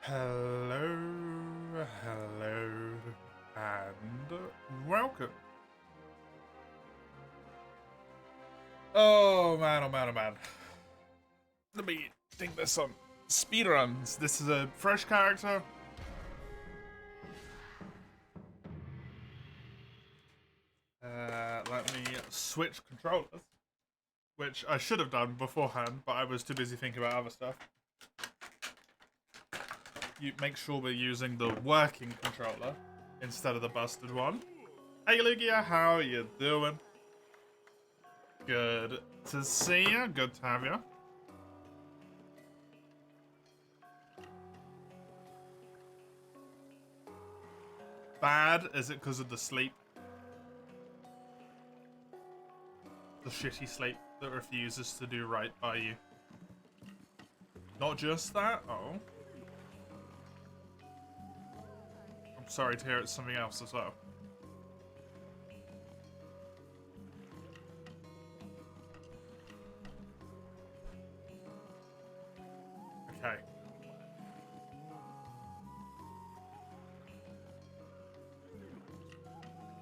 Hello, hello, and welcome. Oh man, oh man, oh man. Let me think there's some speedruns. This is a fresh character. Let me switch controllers, which I should have done beforehand, but I was too busy thinking about other stuff. You make sure we're using the working controller instead of the busted one. Hey Lugia, how you doing? Good to see you. Good to have you. Bad? Is it because of the sleep? The shitty sleep that refuses to do right by you. Not just that? Oh. I'm sorry to hear it's something else as well. Okay.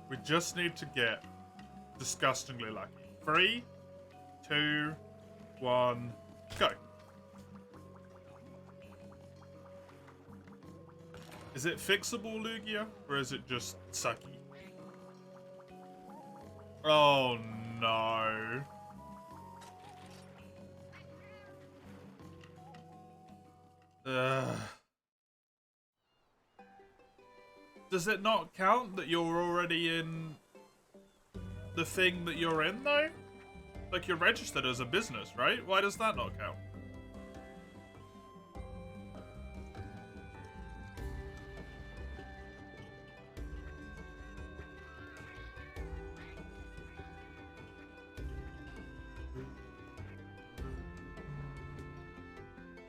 We just need to get disgustingly lucky. 3, 2, 1, go. Is it fixable, Lugia? Or is it just sucky? Oh no. Ugh. Does it not count that you're already in the thing that you're in, though? Like, you're registered as a business, right? Why does that not count?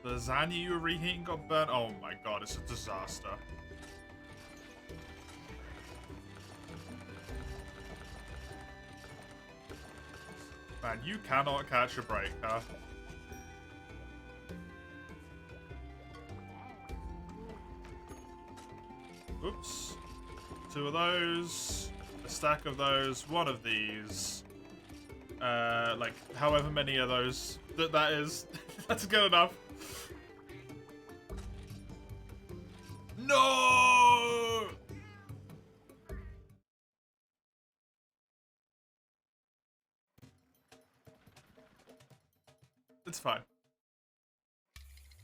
The lasagna you were reheating got burnt? Oh my god, it's a disaster. Man, you cannot catch a break, huh? Oops. 2 of those. A stack of those. 1 of these. Like, however many of those that is. That's good enough. No! It's fine.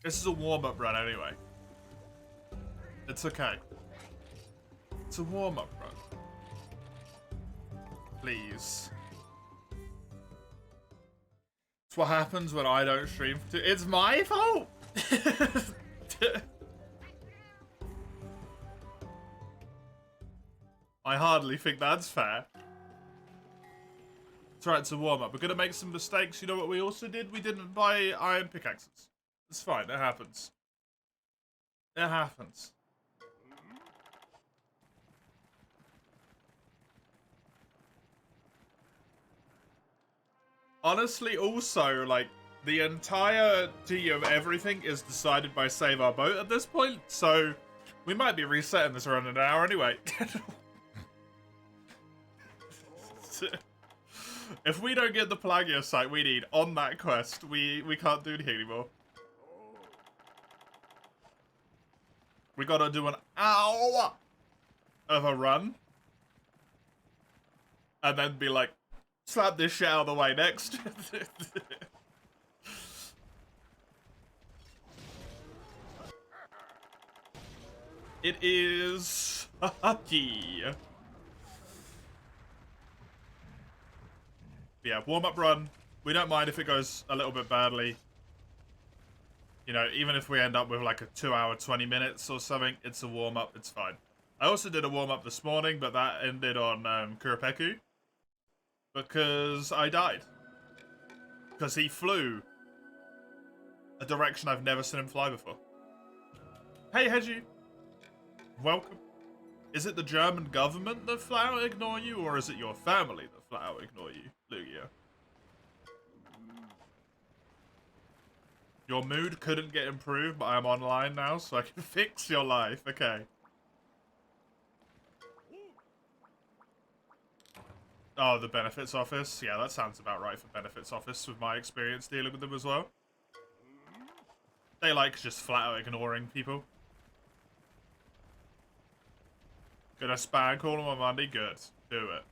This is a warm-up run anyway. It's okay. It's a warm-up run. Please. It's what happens when I don't stream. It's my fault! I hardly think that's fair. It's alright, it's a warm-up. We're gonna make some mistakes. You know what we also did? We didn't buy iron pickaxes. It's fine, it happens. It happens. Honestly, also, like, the entirety of everything is decided by Save Our Boat at this point, so we might be resetting this around an hour anyway. If we don't get the Pelagia site we need on that quest, we can't do anything anymore. We gotta do an hour of a run. And then be like, slap this shit out of the way next. It is hockey. Yeah, warm-up run. We don't mind if it goes a little bit badly. You know, even if we end up with like a 2 hour, 20 minutes or something, it's a warm-up, it's fine. I also did a warm-up this morning, but that ended on Kuropeku. Because I died. Because he flew a direction I've never seen him fly before. Hey, Hedgie. Welcome. Is it the German government that flat out ignore you, or is it your family that flat out ignore you, Lugia? Your mood couldn't get improved, but I'm online now, so I can fix your life. Okay. Oh, the benefits office? Yeah, that sounds about right for benefits office with my experience dealing with them as well. They like just flat out ignoring people. Gonna spam call them on Monday? Good. Do it.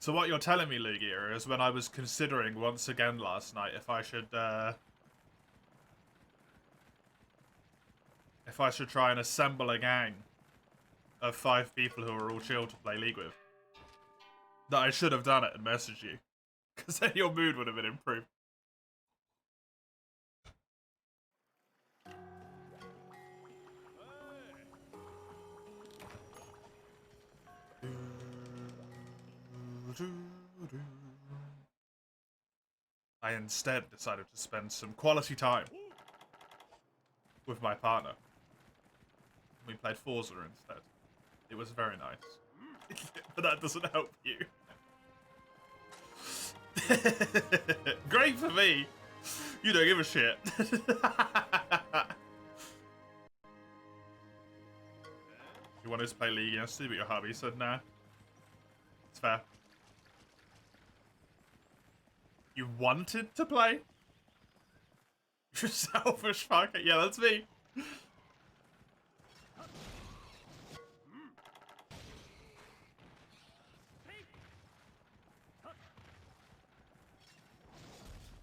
So what you're telling me, Lugia, is when I was considering once again last night if I should try and assemble a gang of 5 people who are all chill to play League with, that I should have done it and messaged you. Because then your mood would have been improved. I instead decided to spend some quality time with my partner. We played Forza instead. It was very nice. But that doesn't help you. Great for me. You don't give a shit. You wanted to play League yesterday, but your hubby said nah. It's fair. You wanted to play? You selfish fucker. Yeah, that's me.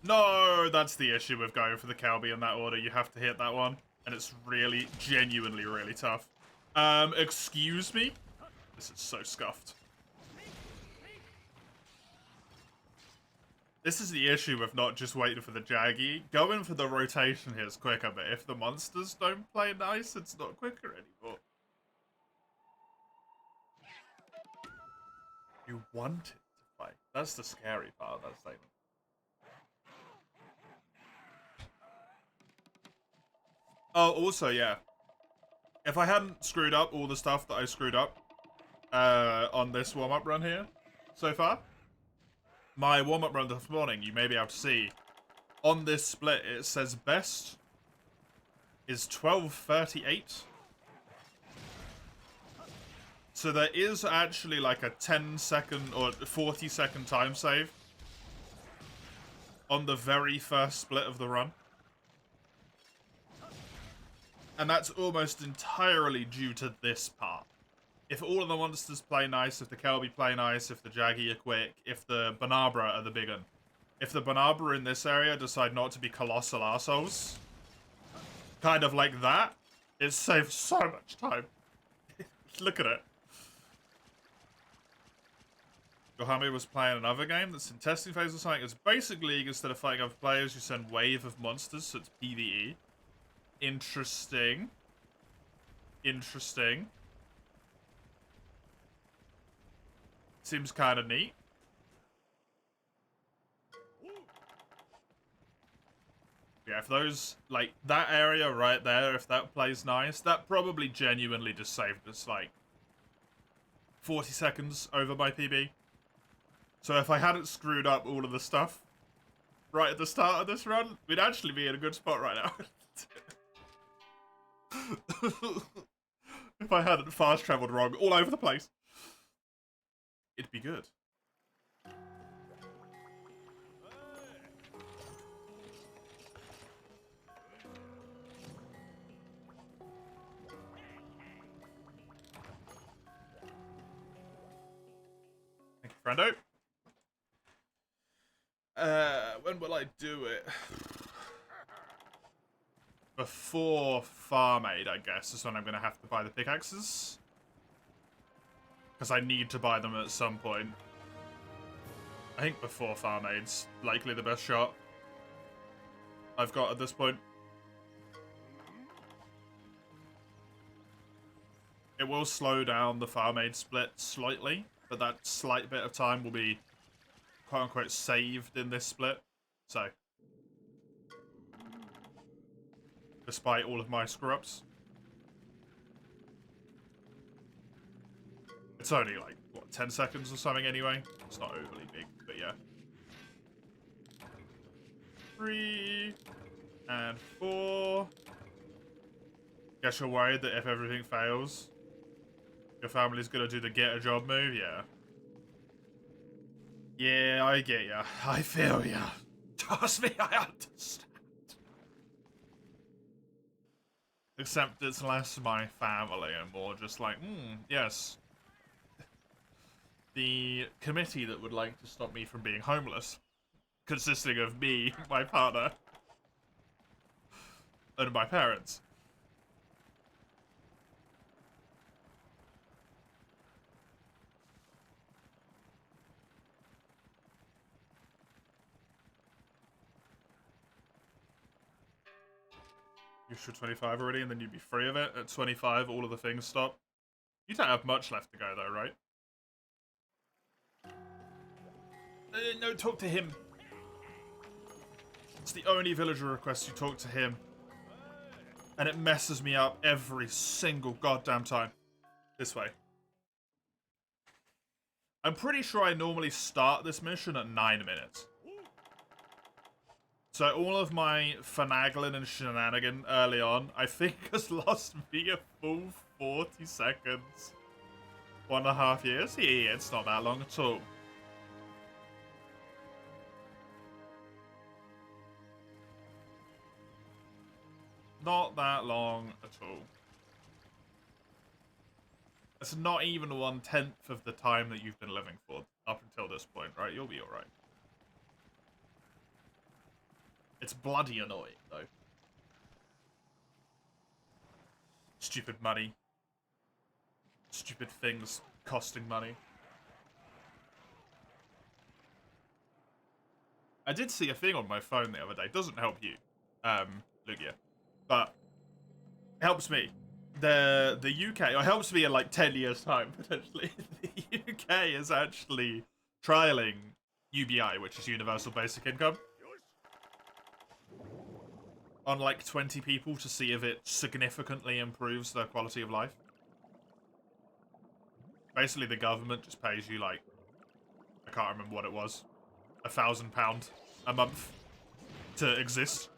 No, that's the issue with going for the Kelby in that order. You have to hit that one. And it's really, genuinely really tough. Excuse me? This is so scuffed. This is the issue with not just waiting for the Jaggy. Going for the rotation here is quicker, but if the monsters don't play nice, it's not quicker anymore. You wanted to play. That's the scary part of that statement. Oh, also, yeah. If I hadn't screwed up all the stuff that I screwed up on this warm-up run here so far, my warm-up run this morning, you may be able to see, on this split, it says best is 12:38. So there is actually like a 10-second or 40-second time save on the very first split of the run. And that's almost entirely due to this part. If all of the monsters play nice, if the Kelby play nice, if the Jaggy are quick, if the Banabra are the big one. If the Banabra in this area decide not to be colossal arseholes, kind of like that, it saves so much time. Look at it. Gohami was playing another game that's in testing phase or something. It's basically, instead of fighting other players, you send wave of monsters, so it's PvE. Interesting. Interesting. Seems kind of neat. Yeah, if those, like, that area right there, if that plays nice, that probably genuinely just saved us, like, 40 seconds over my PB. So if I hadn't screwed up all of the stuff right at the start of this run, we'd actually be in a good spot right now. If I hadn't fast traveled wrong all over the place, it'd be good. Thank you, friendo. When will I do it? Before Farm Aid, I guess, is when I'm going to have to buy the pickaxes. Because I need to buy them at some point. I think before Farm Aid's likely the best shot I've got at this point. It will slow down the Farm Aid split slightly, but that slight bit of time will be quote-unquote saved in this split. So, despite all of my screw-ups. It's only like, what, 10 seconds or something anyway? It's not overly big, but yeah. 3 and 4. Guess you're worried that if everything fails, your family's gonna do the get a job move? Yeah. Yeah, I get ya. I feel ya. Trust me, I understand. Except it's less my family and more just like, yes. The committee that would like to stop me from being homeless, consisting of me, my partner, and my parents. You're sure 25 already, and then you'd be free of it. At 25, all of the things stop. You don't have much left to go, though, right? No, talk to him. It's the only villager request you talk to him. And it messes me up every single goddamn time. This way. I'm pretty sure I normally start this mission at 9 minutes. So all of my finagling and shenanigan early on, I think has lost me a full 40 seconds. 1.5 years? Yeah, it's not that long at all. Not that long at all. It's not even 1/10 of the time that you've been living for up until this point, right? You'll be alright. It's bloody annoying, though. Stupid money. Stupid things costing money. I did see a thing on my phone the other day. Doesn't help you, Lugia, but it helps me. The UK, or helps me in like 10 years' time, potentially. The UK is actually trialing UBI, which is Universal Basic Income, on like 20 people to see if it significantly improves their quality of life. Basically, the government just pays you like, I can't remember what it was, £1,000 a month to exist.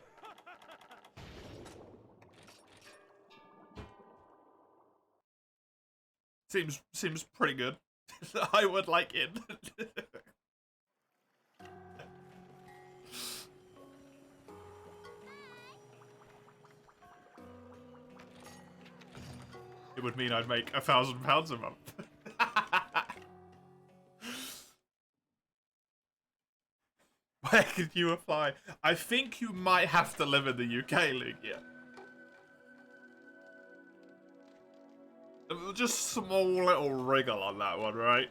Seems pretty good. I would like it. It would mean I'd make £1,000 a month. Where could you apply? I think you might have to live in the UK, Lugia. Just small little wriggle on that one, right?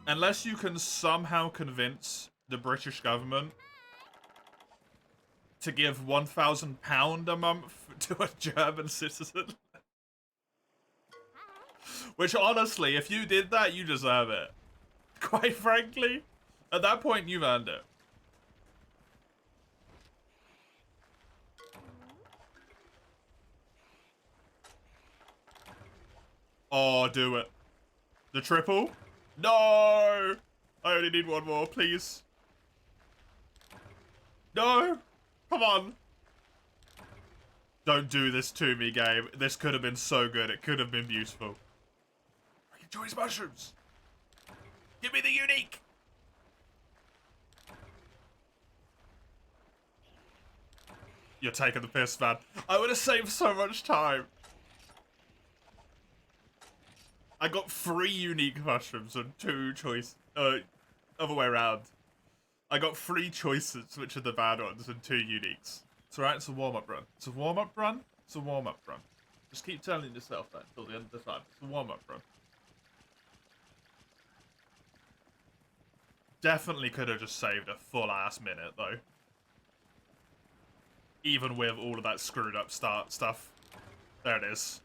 Unless you can somehow convince the British government to give £1,000 a month to a German citizen. Which, honestly, if you did that, you deserve it. Quite frankly, at that point, you've earned it. Oh, do it. The triple? No! I only need one more, please. No! Come on! Don't do this to me, game. This could have been so good. It could have been beautiful. Enjoy mushrooms! Give me the unique! You're taking the piss, man. I would have saved so much time. I got 3 unique mushrooms and 2 choice... other way around. I got 3 choices, which are the bad ones, and 2 uniques. It's alright, it's a warm-up run. It's a warm-up run. It's a warm-up run. Just keep telling yourself that until the end of the time. It's a warm-up run. Definitely could have just saved a full-ass minute, though. Even with all of that screwed-up start stuff. There it is.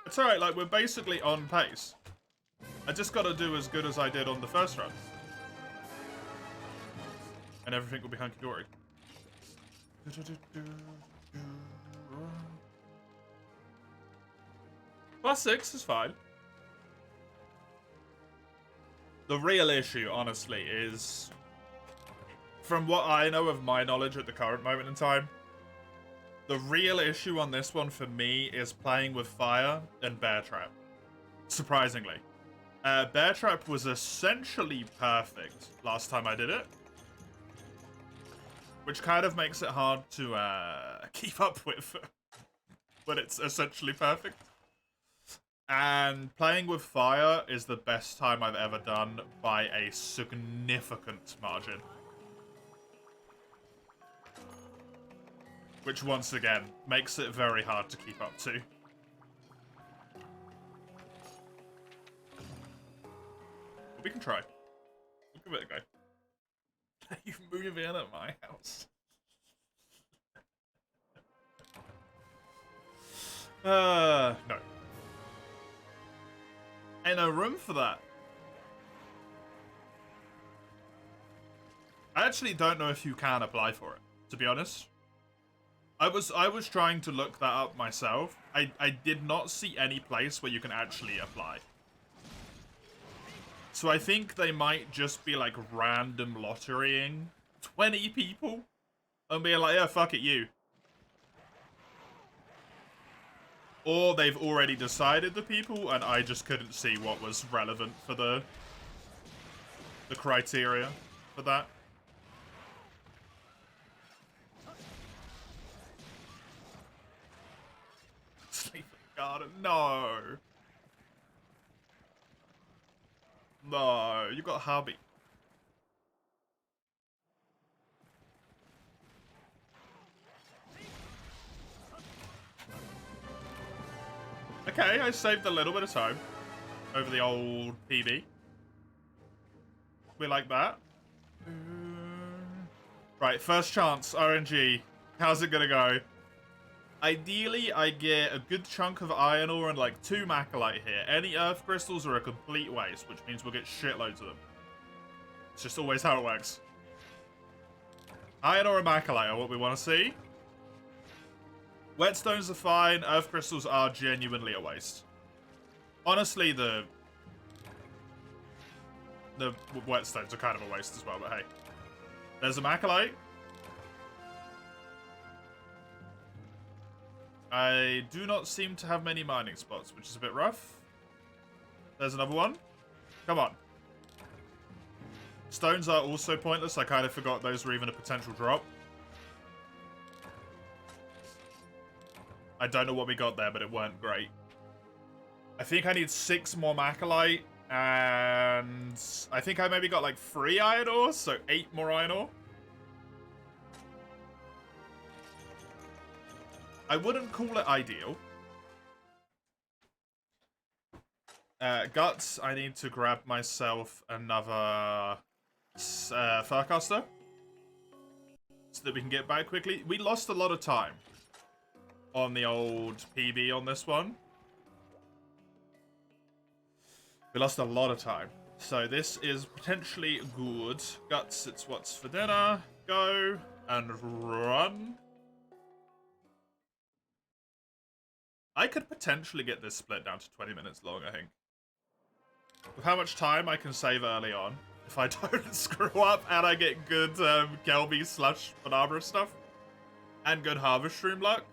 It's alright, like, we're basically on pace. I just gotta do as good as I did on the first run. And everything will be hunky-dory. +6 is fine. The real issue, honestly, is, from what I know of my knowledge at the current moment in time, the real issue on this one for me is playing with fire and bear trap. Surprisingly. Bear trap was essentially perfect last time I did it, which kind of makes it hard to keep up with when it's essentially perfect. And playing with fire is the best time I've ever done by a significant margin. Which, once again, makes it very hard to keep up to. But we can try. We'll give it a go. You move in at my house. No. Ain't no room for that. I actually don't know if you can apply for it, to be honest. I was trying to look that up myself. I did not see any place where you can actually apply. So I think they might just be like random lotterying 20 people and being like, yeah, fuck it, you. Or they've already decided the people, and I just couldn't see what was relevant for the criteria for that. Sleeping garden, no. No, you got hubby. Okay, I saved a little bit of time over the old PB. We like that. Right, first chance, RNG. How's it gonna go? Ideally, I get a good chunk of iron ore and like 2 macrolite here. Any earth crystals are a complete waste, which means we'll get shitloads of them. It's just always how it works. Iron ore and macrolite are what we want to see. Whetstones are fine. Earth crystals are genuinely a waste. Honestly, the whetstones are kind of a waste as well, but hey. There's a macrolite. I do not seem to have many mining spots, which is a bit rough. There's another one. Come on. Stones are also pointless. I kind of forgot those were even a potential drop. I don't know what we got there, but it weren't great. I think I need 6 more macrolite, and I think I maybe got like 3 iron ore, so 8 more iron ore. I wouldn't call it ideal. Guts, I need to grab myself another Farcaster so that we can get back quickly. We lost a lot of time on the old PB on this one. We lost a lot of time. So this is potentially good. Guts, it's what's for dinner. Go and run. I could potentially get this split down to 20 minutes long, I think. With how much time I can save early on, if I don't screw up and I get good Kelby / Panabra stuff, and good Harvest Room luck,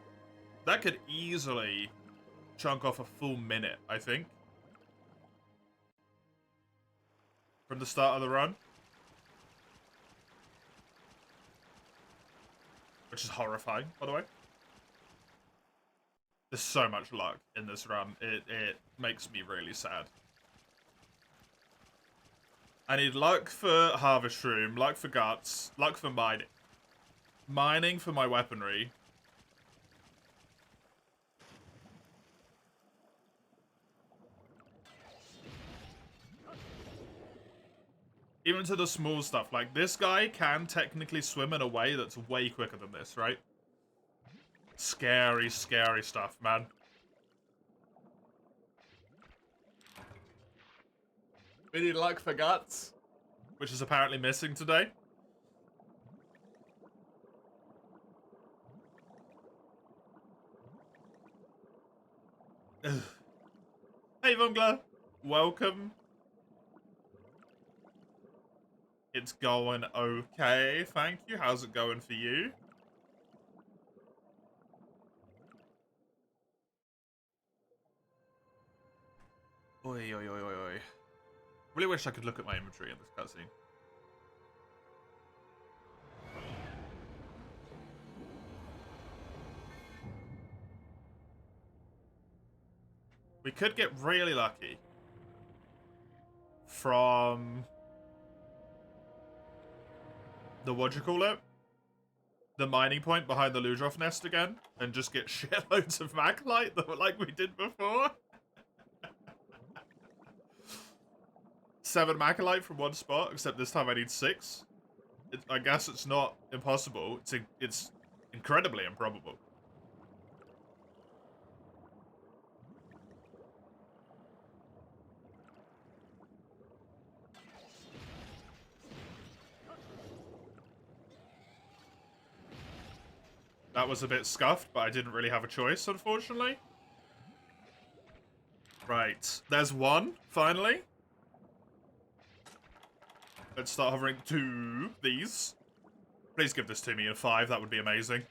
that could easily chunk off a full minute, I think. From the start of the run. Which is horrifying, by the way. There's so much luck in this run. It makes me really sad. I need luck for Harvest Room, luck for Guts, luck for mining. Mining for my weaponry. Even to the small stuff, like this guy can technically swim in a way that's way quicker than this, right? Scary, scary stuff, man. We need luck for Guts, which is apparently missing today. Hey, Vungler. Welcome. It's going okay, thank you. How's it going for you? Oi, oi, oi, oi, oi. Really wish I could look at my inventory in this cutscene. We could get really lucky from the what you call it? The mining point behind the Ludroth nest again, and just get shitloads of Maclite like we did before. 7 Maclite from one spot, except this time I need 6. I guess it's not impossible. It's incredibly improbable. That was a bit scuffed, but I didn't really have a choice, unfortunately. Right. There's one, finally. Let's start hovering to these. Please give this to me in 5. That would be amazing.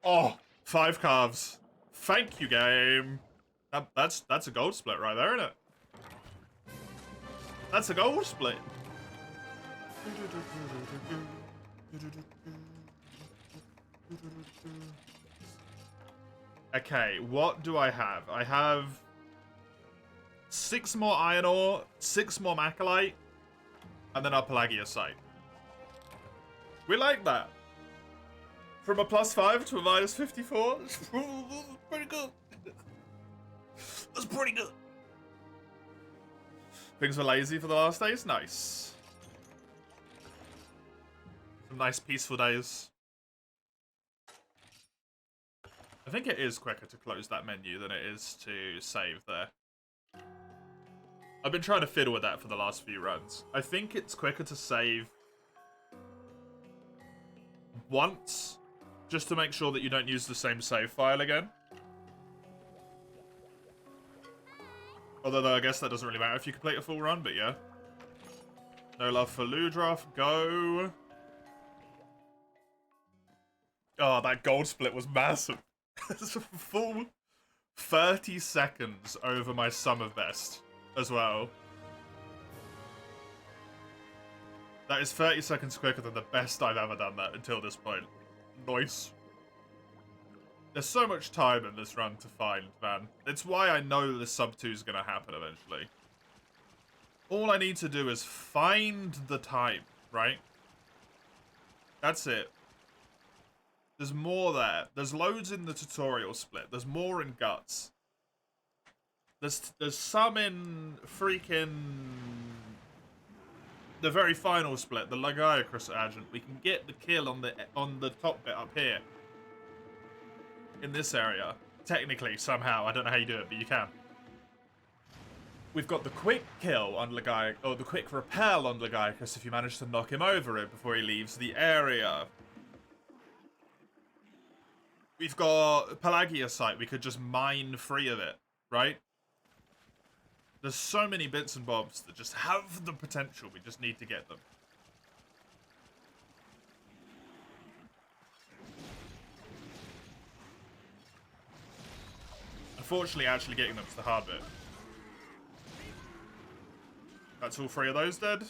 Oh, 5 calves. Thank you, game. That's a gold split right there, isn't it? That's a gold split. Okay, what do I have? I have 6 more iron ore, 6 more macalite, and then our Pelagiasite. We like that. From a +5 to a -54. That's pretty good. That's pretty good. Things were lazy for the last days? Nice. Some nice peaceful days. I think it is quicker to close that menu than it is to save there. I've been trying to fiddle with that for the last few runs. I think it's quicker to save once, just to make sure that you don't use the same save file again. Although I guess that doesn't really matter if you complete a full run, but yeah. No love for Ludroth, go. Oh, that gold split was massive. It's a full 30 seconds over my summer best as well. That is 30 seconds quicker than the best I've ever done that until this point. Nice. There's so much time in this run to find, man. It's why I know the sub 2 is going to happen eventually. All I need to do is find the time, right? That's it. There's more there. There's loads in the tutorial split. There's more in Guts. There's some in freaking the very final split, the Lagiacrus agent. We can get the kill on the top bit up here. In this area. Technically, somehow. I don't know how you do it, but you can. We've got the quick kill on Lagiacrus, or the quick repel on Lagiacrus if you manage to knock him over it before he leaves the area. We've got Pelagiasite. We could just mine free of it, right? There's so many bits and bobs that just have the potential. We just need to get them. Unfortunately, actually getting them is the hard bit. That's all 3 of those dead.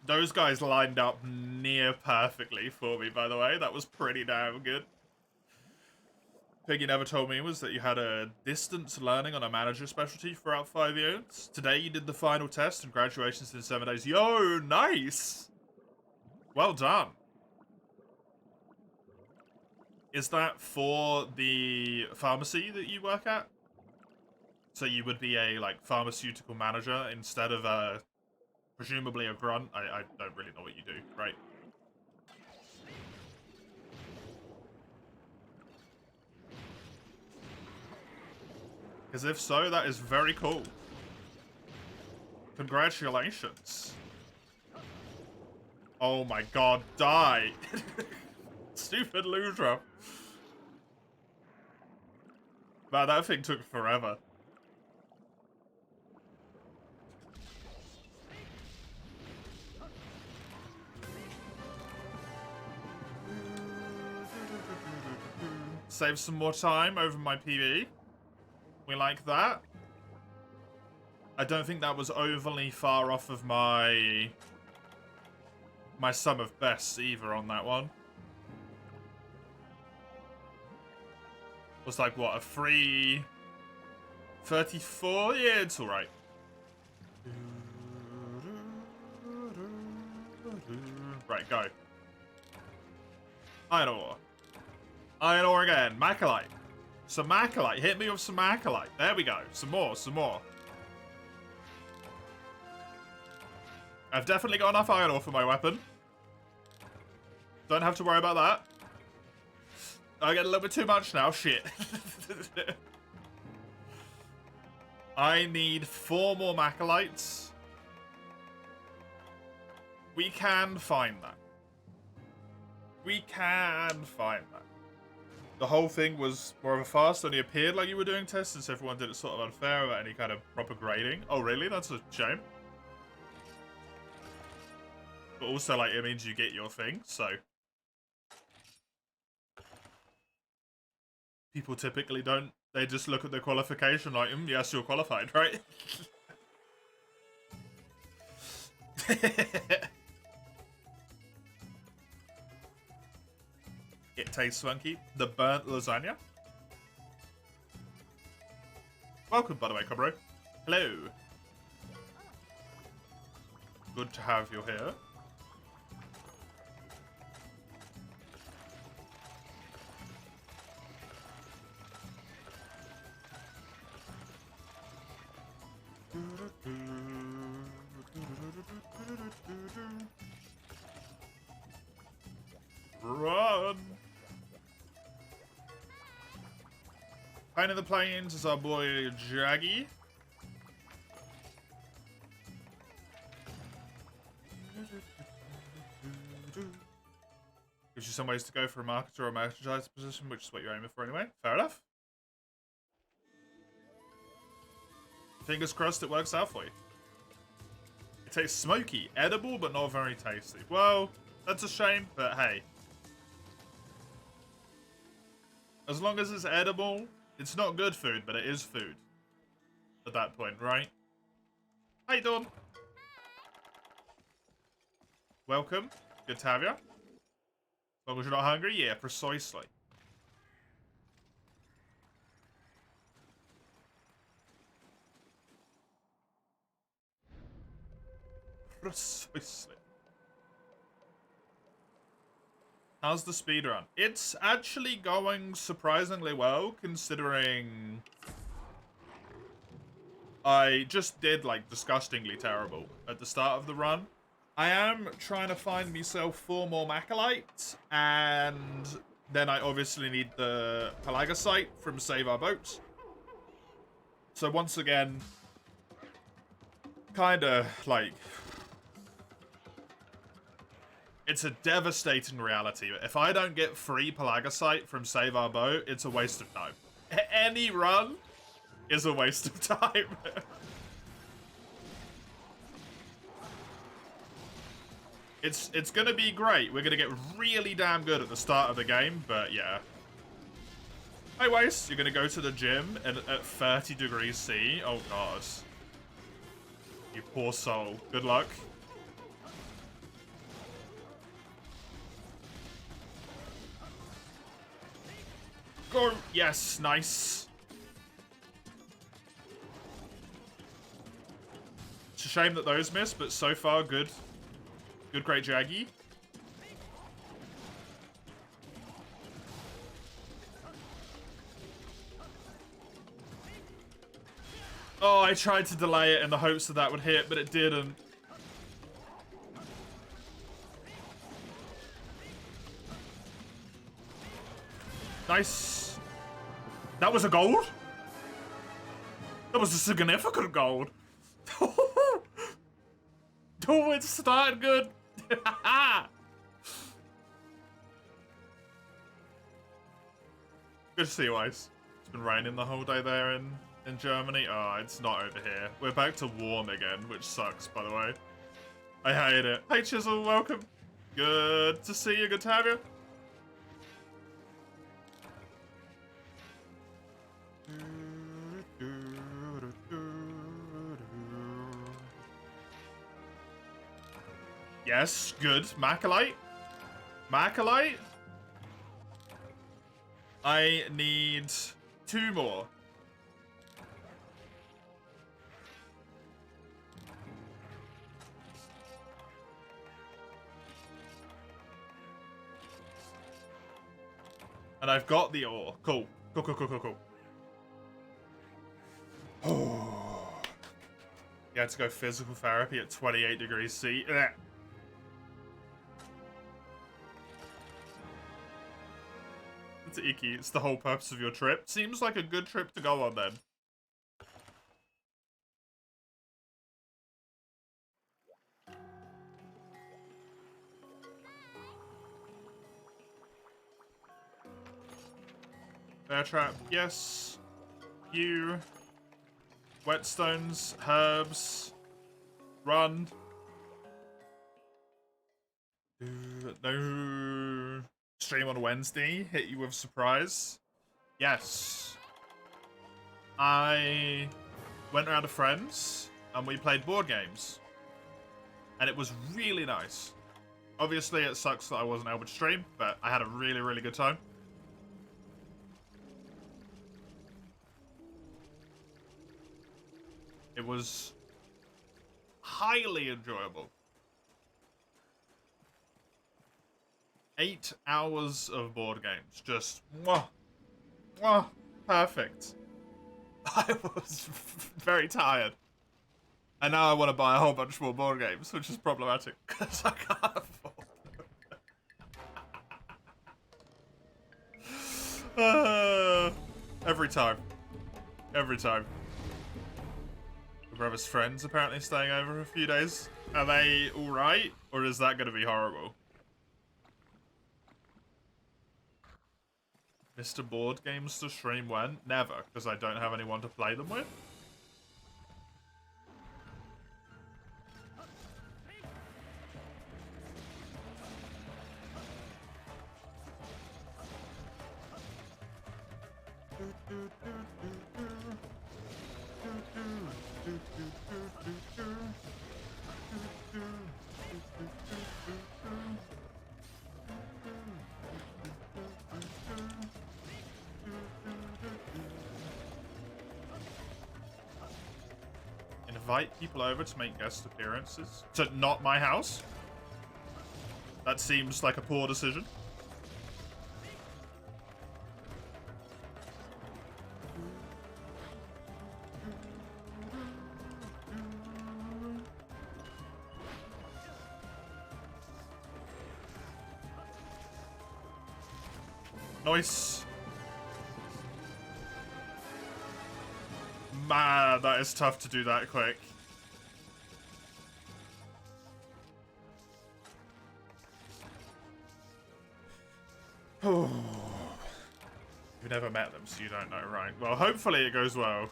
Those guys lined up near perfectly for me, by the way. That was pretty damn good. Thing you never told me was that you had a distance learning on a manager specialty throughout 5 years. Today you did the final test and graduation's in 7 days. Yo, nice! Well done. Is that for the pharmacy that you work at? So you would be a, like, pharmaceutical manager instead of, presumably a grunt? I don't really know what you do, right? Because if so, that is very cool. Congratulations. Oh my god, die! Stupid Ludroth. Man, that thing took forever. Save some more time over my PB. We like that. I don't think that was overly far off of my sum of bests either on that one. Was like, what, a free 34? Yeah, it's alright. Right, go. Iron ore. Iron ore again. Macalite. Some Macalite. Hit me with some Macalite. There we go. Some more, some more. I've definitely got enough iron ore for my weapon. Don't have to worry about that. I get a little bit too much now. Shit. I need 4 more Macalites. We can find that. We can find that. The whole thing was more of a farce, only appeared like you were doing tests, since everyone did it sort of unfair without any kind of proper grading. Oh, really? That's a shame. But also, like, it means you get your thing, so... People typically don't. They just look at their qualification like, yes, you're qualified, right? It tastes funky. The burnt lasagna. Welcome, by the way, Cobro. Hello. Good to have you here. Run! Pain in the Plains is our boy Jaggy. Gives you some ways to go for a marketer or a merchandise position, which is what you're aiming for anyway. Fair enough. Fingers crossed it works out for you. It tastes smoky, edible, but not very tasty. Well, that's a shame, but hey. As long as it's edible, it's not good food, but it is food. At that point, right? How you doing? Welcome. Good to have you. As long as you're not hungry, yeah, precisely. Precisely. How's the speedrun? It's actually going surprisingly well, considering I just did, like, disgustingly terrible at the start of the run. I am trying to find myself 4 more Macalites, and then I obviously need the Pelagisite from Save Our Boat. So once again, kinda, like... It's a devastating reality. If I don't get free Pelagisite from Save Our Boat, it's a waste of time. Any run is a waste of time. It's gonna be great. We're gonna get really damn good at the start of the game, but yeah. Hey, Waste, you're gonna go to the gym and at 30 degrees C? Oh, God. You poor soul. Good luck. Go. Yes, nice. It's a shame that those missed, but so far, good. Good, great Jaggy. Oh, I tried to delay it in the hopes that that would hit, but it didn't. Nice. That was a gold? That was a significant gold. Oh, it started good. Good to see you, Ice. It's been raining the whole day there in Germany. Oh, it's not over here. We're back to warm again, which sucks, by the way. I hate it. Hey, Chisel, welcome. Good to see you. Good to have you. Yes, good. Macalite. Macalite. I need 2 more. And I've got the ore. Cool. Cool, cool, cool, cool, cool. Oh. You had to go physical therapy at 28 degrees C. Ugh. It's icky. It's the whole purpose of your trip. Seems like a good trip to go on then. Bear trap, yes. You. Whetstones, herbs. Run. No. Stream on Wednesday. Hit you with surprise. Yes. I went around to friends and we played board games. And it was really nice. Obviously, it sucks that I wasn't able to stream, but I had a really, really good time. It was highly enjoyable. 8 hours of board games. Just, mwah, mwah, perfect. I was very tired. And now I want to buy a whole bunch more board games, which is problematic, because I can't afford them. Every time. Every time. My brother's friends apparently staying over for a few days. Are they alright? Or is that going to be horrible? Mr. Board Games to stream when? Never, because I don't have anyone to play them with. Invite people over to make guest appearances. To not my house? That seems like a poor decision. Nice. Man, that is tough to do that quick. You've never met them, so you don't know, right? Well, hopefully it goes well.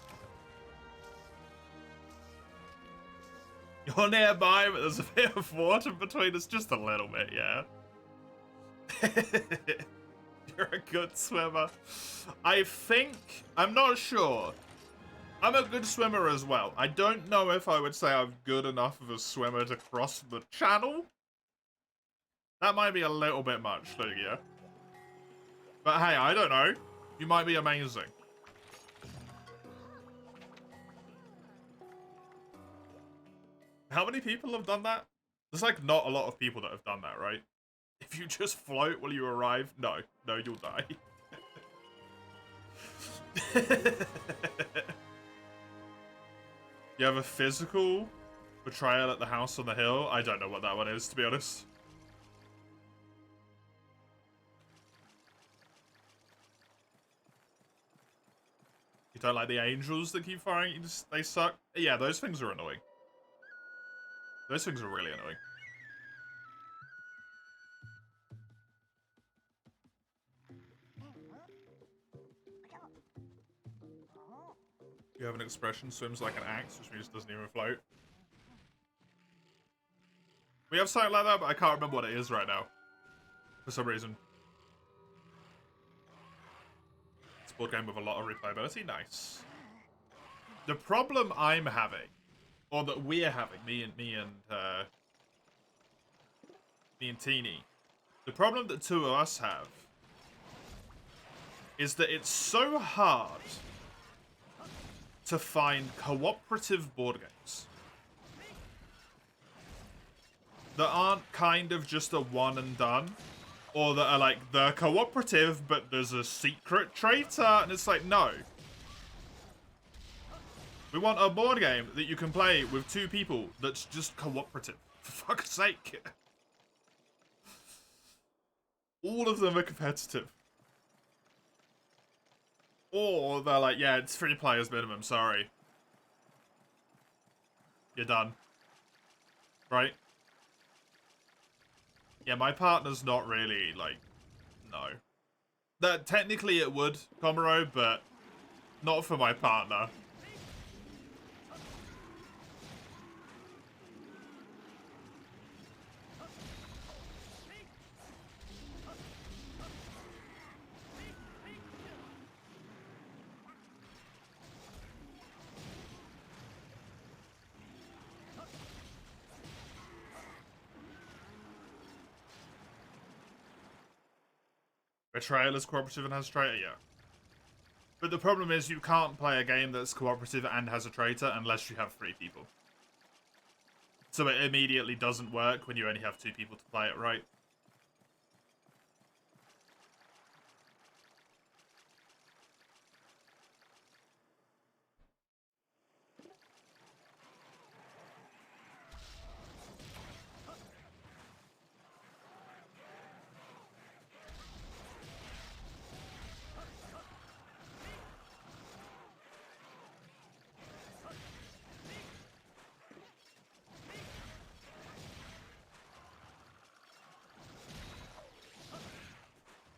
You're nearby, but there's a bit of water between us. Just a little bit, yeah. You're a good swimmer. I think... I'm not sure. I'm a good swimmer as well. I don't know if I would say I'm good enough of a swimmer to cross the channel. That might be a little bit much, Lugia. But hey, I don't know. You might be amazing. How many people have done that? There's like not a lot of people that have done that, right? If you just float while you arrive, no, you'll die. You have a physical betrayal at the house on the hill? I don't know what that one is, to be honest. You don't like the angels that keep firing? They suck? Yeah, those things are annoying. Those things are really annoying. You have an expression, swims like an axe, which means it doesn't even float. We have something like that, but I can't remember what it is right now. For some reason. It's a board game with a lot of replayability. Nice. The problem I'm having, or that we're having, me and Teeny, the problem that two of us have is that it's so hard to find cooperative board games that aren't kind of just a one and done, or that are like, they're cooperative, but there's a secret traitor, and it's like, no. We want a board game that you can play with two people that's just cooperative. For fuck's sake. All of them are competitive. Or they're like, yeah, it's 3 players minimum, sorry. You're done. Right? Yeah, my partner's not really, like, no. That technically it would, Komuro, but not for my partner. Betrayal is cooperative and has a traitor, yeah. But the problem is you can't play a game that's cooperative and has a traitor unless you have 3 people. So it immediately doesn't work when you only have 2 people to play it, right?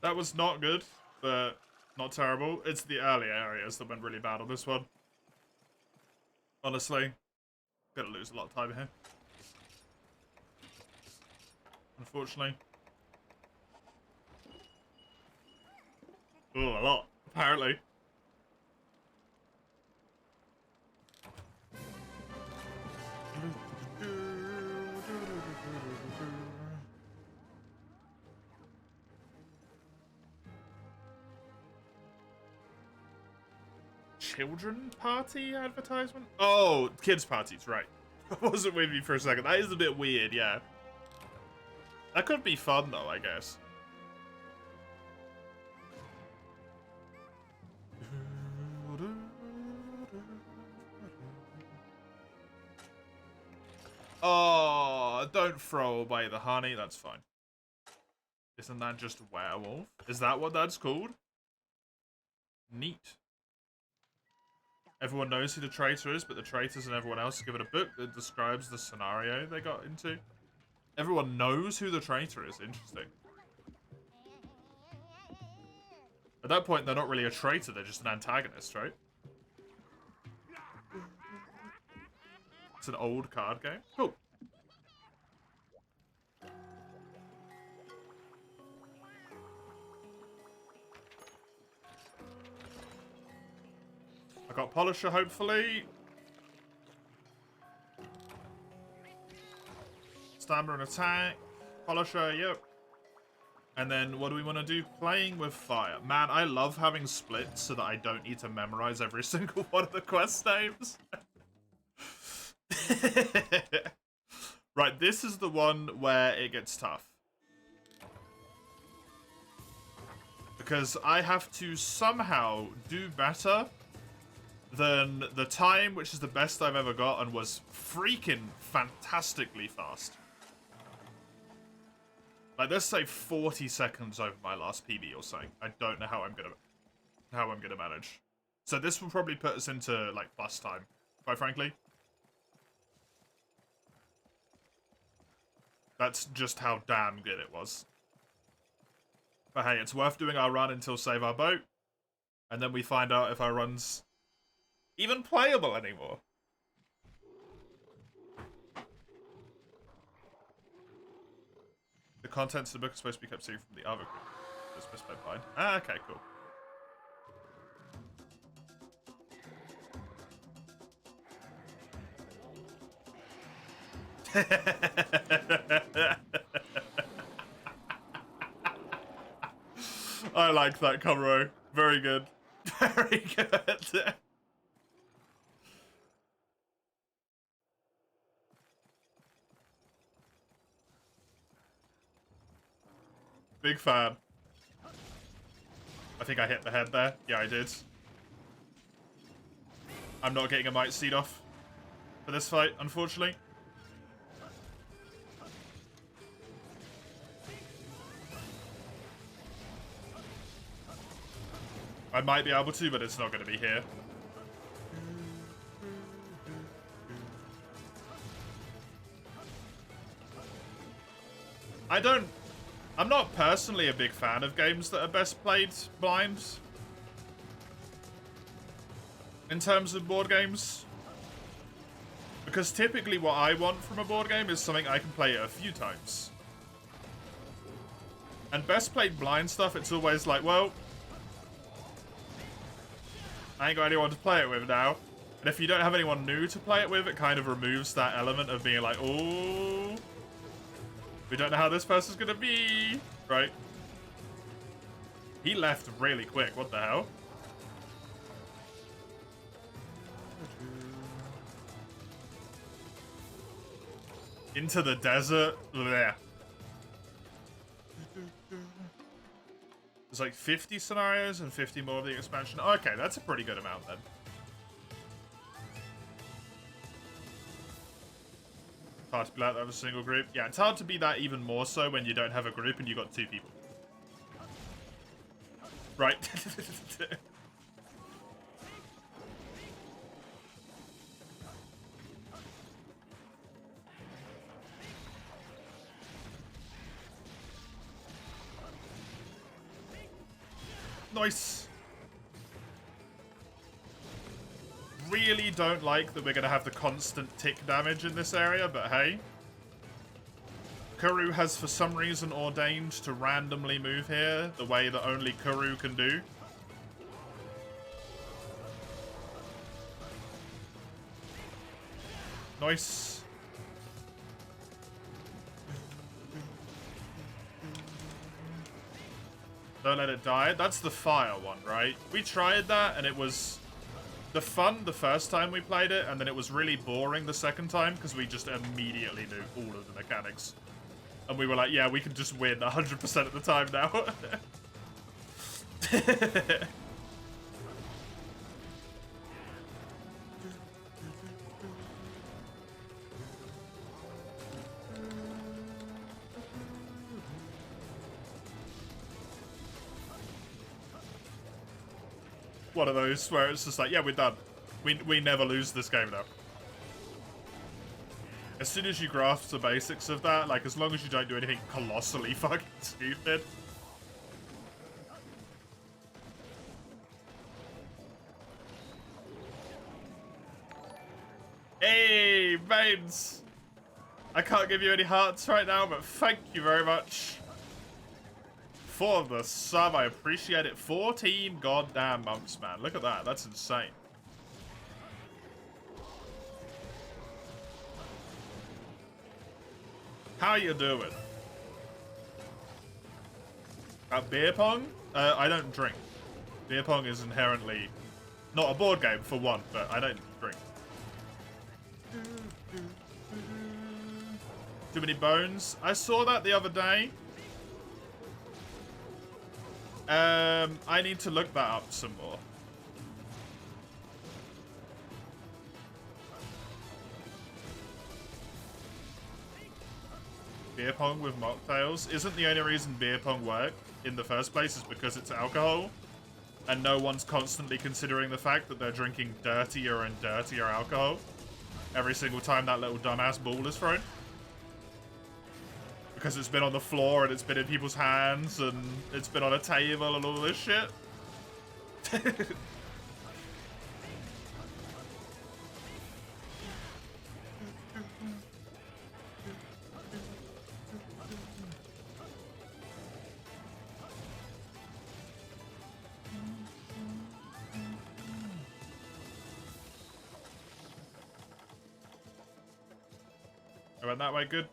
That was not good, but not terrible. It's the early areas that went really bad on this one. Honestly. Gonna lose a lot of time here. Unfortunately. Oh, a lot, apparently. Children party advertisement? Oh, kids parties, right. I wasn't with you for a second. That is a bit weird, yeah. That could be fun, though, I guess. Oh, don't throw away the honey. That's fine. Isn't that just werewolf? Is that what that's called? Neat. Everyone knows who the traitor is, but the traitors and everyone else is given a book that describes the scenario they got into. Everyone knows who the traitor is. Interesting. At that point, they're not really a traitor. They're just an antagonist, right? It's an old card game. Cool. I got Polisher, hopefully. Stamina and attack. Polisher, yep. And then what do we want to do? Playing with fire. Man, I love having splits so that I don't need to memorize every single one of the quest names. Right, this is the one where it gets tough. Because I have to somehow do better than the time, which is the best I've ever got, and was freaking fantastically fast. Like, let's say 40 seconds over my last PB or something. I don't know how I'm gonna manage. So this will probably put us into, like, plus time, quite frankly. That's just how damn good it was. But hey, it's worth doing our run until save our boat. And then we find out if our run's even playable anymore. The contents of the book are supposed to be kept secret from the other group. That's specified blind. Ah, okay, cool. I like that, Conroe. Very good. Very good. Big fan. I think I hit the head there. Yeah, I did. I'm not getting a might seed off for this fight, unfortunately. I might be able to, but it's not going to be here. I'm not personally a big fan of games that are best played blind. In terms of board games. Because typically what I want from a board game is something I can play a few times. And best played blind stuff, it's always like, well, I ain't got anyone to play it with now. And if you don't have anyone new to play it with, it kind of removes that element of being like, oh, we don't know how this person's gonna be, right? He left really quick, what the hell? Into the desert? Blech. There's like 50 scenarios and 50 more of the expansion. Okay, that's a pretty good amount then. Hard to be like that with a single group. Yeah, it's hard to be that even more so when you don't have a group and you got 2 people. Right. Nice. Really don't like that we're going to have the constant tick damage in this area, but hey. Kuru has for some reason ordained to randomly move here the way that only Kuru can do. Nice. Don't let it die. That's the fire one, right? We tried that and it was the fun the first time we played it, and then it was really boring the second time because we just immediately knew all of the mechanics. And we were like, yeah, we can just win 100% of the time now. One of those where it's just like, yeah, we're done. We never lose this game now. As soon as you grasp the basics of that, like, as long as you don't do anything colossally fucking stupid. Hey, babes! I can't give you any hearts right now, but thank you very much for the sub. I appreciate it. 14 goddamn months, man. Look at that. That's insane. How you doing? Beer pong? I don't drink. Beer pong is inherently not a board game for one, but I don't drink. Too many bones? I saw that the other day. I need to look that up some more. Beer pong with mocktails isn't the only reason beer pong worked in the first place is because it's alcohol, and no one's constantly considering the fact that they're drinking dirtier and dirtier alcohol every single time that little dumbass ball is thrown. Because it's been on the floor and it's been in people's hands and it's been on a table and all this shit. I went that way, good.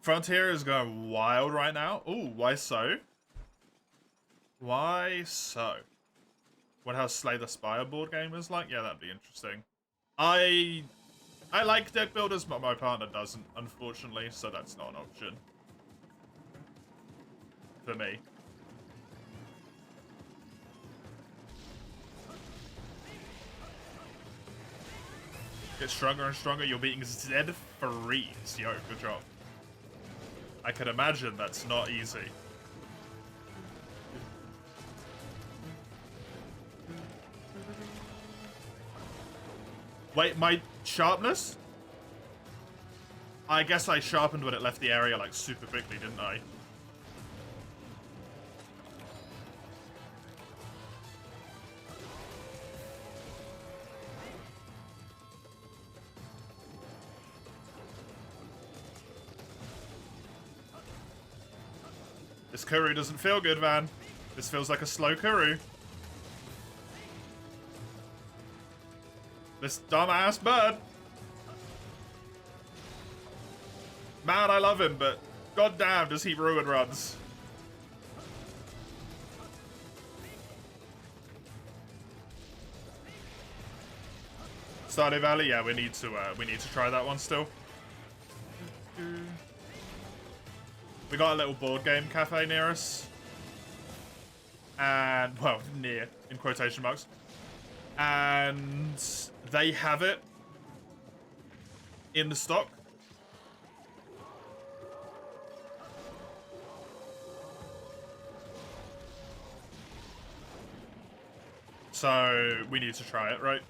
Frontier is going wild right now. Ooh, why so? Why so? What how Slay the Spire board game is like? Yeah, that'd be interesting. I like deck builders, but my partner doesn't, unfortunately, so that's not an option. For me. Get stronger and stronger, you're beating Z Freeze. Yo, good job. I can imagine that's not easy. Wait, my sharpness? I guess I sharpened when it left the area like super quickly, didn't I? This Kuru doesn't feel good, man. This feels like a slow Kuru. This dumbass bird. Man, I love him, but goddamn does he ruin runs. Stardew Valley, yeah, we need to try that one still. We got a little board game cafe near us. And, well, near, in quotation marks. And they have it in the stock. So, we need to try it, right?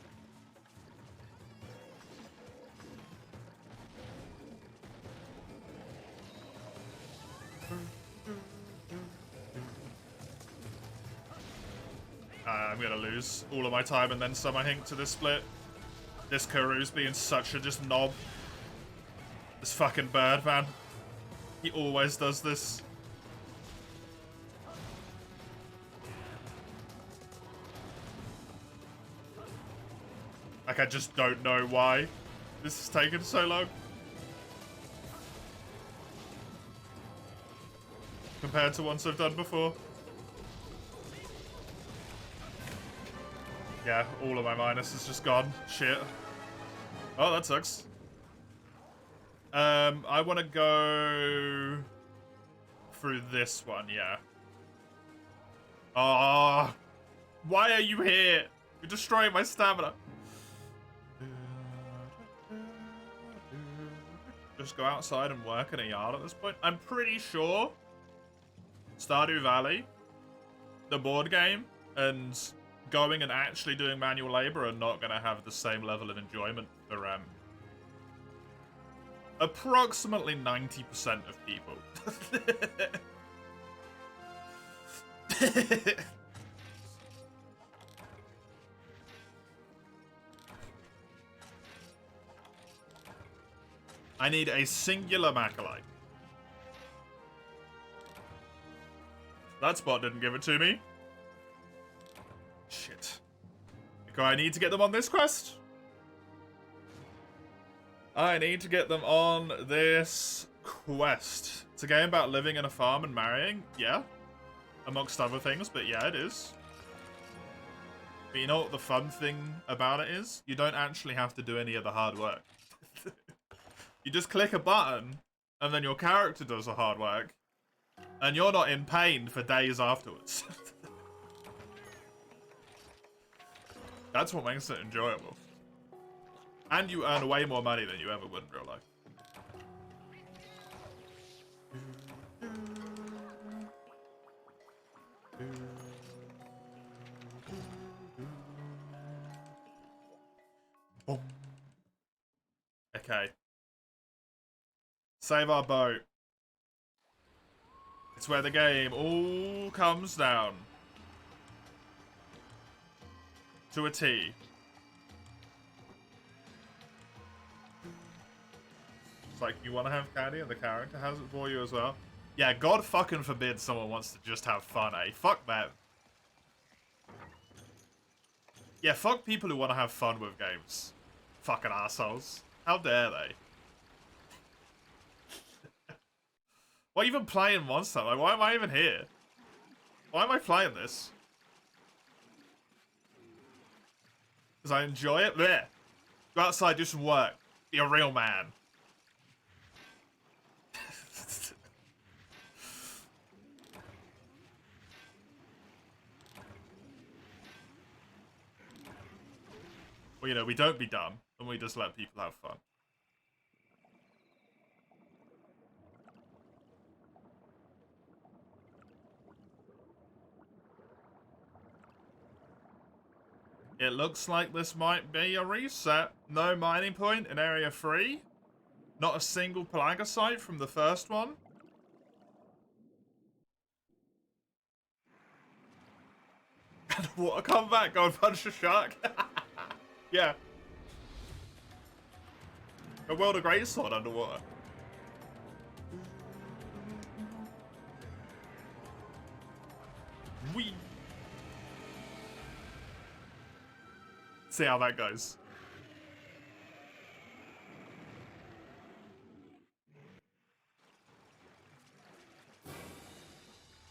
I'm gonna lose all of my time and then some, I think, to this split. This Kuru's being such a just knob. This fucking bird, man. He always does this. Like, I just don't know why this has taken so long. Compared to ones I've done before. Yeah, all of my minus is just gone. Shit. Oh, that sucks. I want to go through this one, yeah. Ah, why are you here? You're destroying my stamina. Just go outside and work in a yard at this point. I'm pretty sure Stardew Valley, the board game, and going and actually doing manual labor are not going to have the same level of enjoyment for approximately 90% of people. I need a singular Macalite. That spot didn't give it to me. Shit. Okay, I need to get them on this quest. I need to get them on this quest. It's a game about living in a farm and marrying. Yeah. Amongst other things, but yeah, it is. But you know what the fun thing about it is? You don't actually have to do any of the hard work. You just click a button, and then your character does the hard work. And you're not in pain for days afterwards. That's what makes it enjoyable. And you earn way more money than you ever would in real life. Boom. Okay. Save our boat. It's where the game all comes down. To a T. It's like, you want to have candy and the character has it for you as well. Yeah, God fucking forbid someone wants to just have fun, eh? Fuck that. Yeah, fuck people who want to have fun with games. Fucking assholes. How dare they? Why even playing Monster? Like, why am I even here? Why am I playing this? Because I enjoy it? Blech. Go outside, do some work. Be a real man. Well, you know, we don't be dumb, and we just let people have fun. It looks like this might be a reset. No mining point in Area 3. Not a single Pelagisite from the first one. Water come back, go and punch a shark. Yeah. A world of great sword underwater. Whee. See how that goes.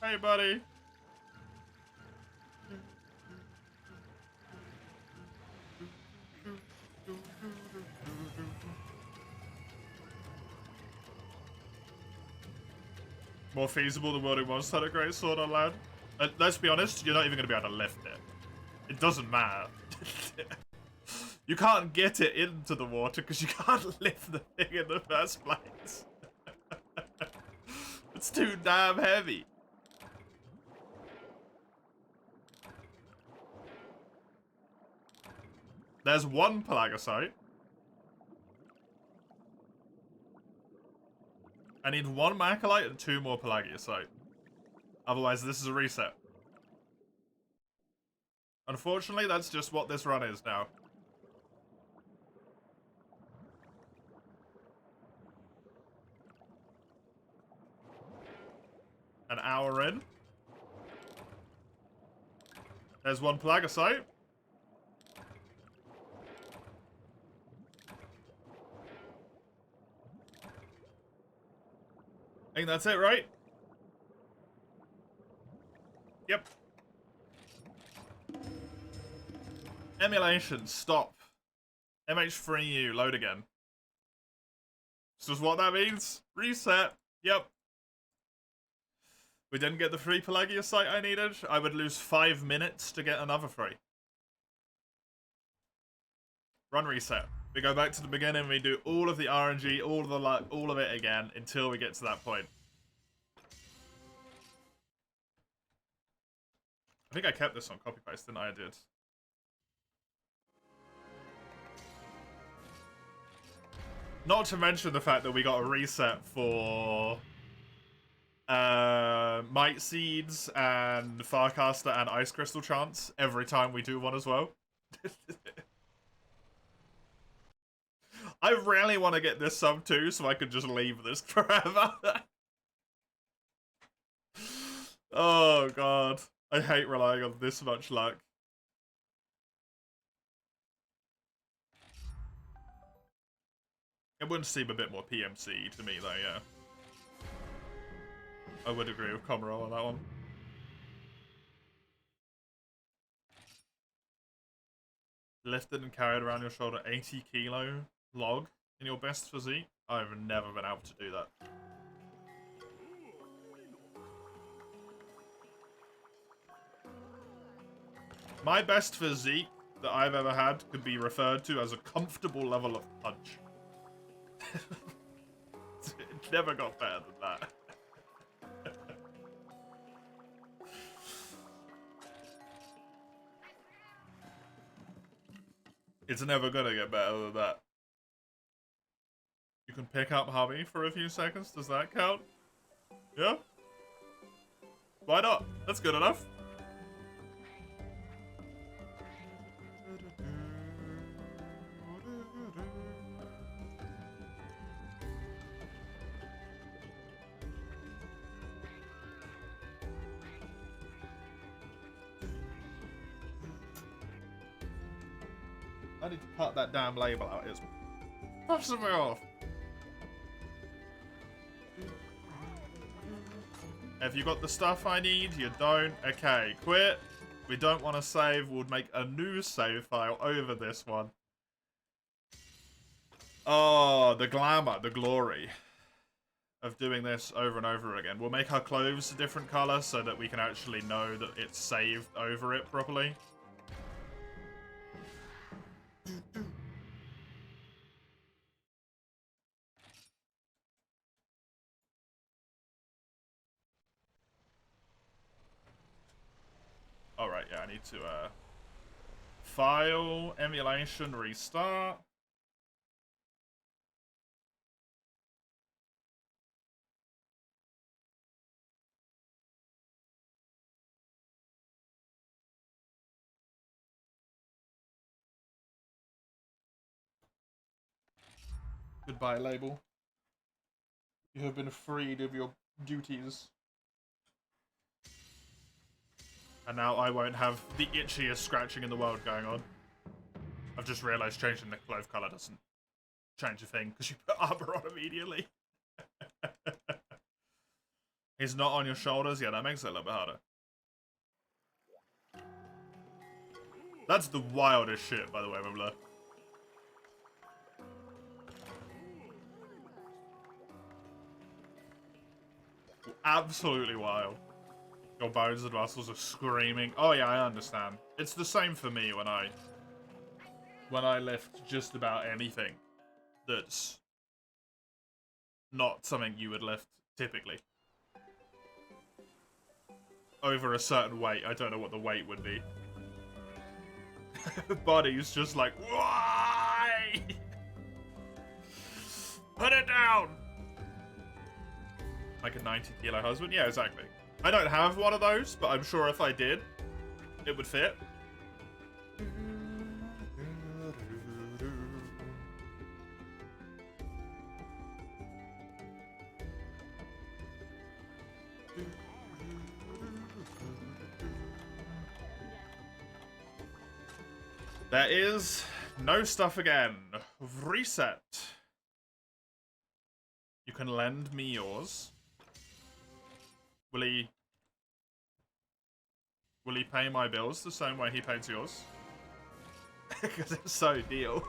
Hey, buddy. More feasible than wielding monster had a great sword on land. Let's be honest, you're not even going to be able to lift it. It doesn't matter. You can't get it into the water because you can't lift the thing in the first place. It's too damn heavy. There's one Pelagisite. I need one Macalite and 2 more Pelagiasite. Otherwise, this is a reset. Unfortunately, that's just what this run is now. An hour in. There's one Pelagisite. I think that's it, right? Yep. Emulation, stop. MH3U, load again. This is what that means. Reset. Yep. We didn't get the 3 Pelagiasite I needed. I would lose 5 minutes to get another 3. Run reset. We go back to the beginning, we do all of the RNG, all of the luck, all of it again, until we get to that point. I think I kept this on copy paste, didn't I? I did. Not to mention the fact that we got a reset for Might Seeds and Farcaster and Ice Crystal Chance every time we do one as well. I really want to get this sub too, so I could just leave this forever. Oh god. I hate relying on this much luck. It would seem a bit more PMC to me though, yeah. I would agree with Comro on that one. Lifted and carried around your shoulder 80 kilo log in your best physique? I've never been able to do that. My best physique that I've ever had could be referred to as a comfortable level of punch. It never got better than that. It's never gonna get better than that. You can pick up hubby for a few seconds, does that count? Yeah? Why not? That's good enough. I need to cut that damn label out. It's pissing me off. Have you got the stuff I need? You don't? Okay, quit. We don't want to save. We'll make a new save file over this one. Oh, the glamour, the glory of doing this over and over again. We'll make our clothes a different color so that we can actually know that it's saved over it properly. Alright, yeah, I need to, file, emulation, restart. Goodbye, label. You have been freed of your duties. And now I won't have the itchiest scratching in the world going on. I've just realised changing the clove colour doesn't change a thing, because you put armour on immediately. He's not on your shoulders? Yeah, that makes it a little bit harder. That's the wildest shit, by the way, Mibler. Absolutely wild. Your bones and muscles are screaming. Oh yeah, I understand. It's the same for me when I lift just about anything that's not something you would lift typically. Over a certain weight, I don't know what the weight would be. Body's just like, why? Put it down! Like a 90-kilo husband? Yeah, exactly. I don't have one of those, but I'm sure if I did, it would fit. There is no stuff again. Reset. You can lend me yours. Will he pay my bills the same way he pays yours? Because it's so deal.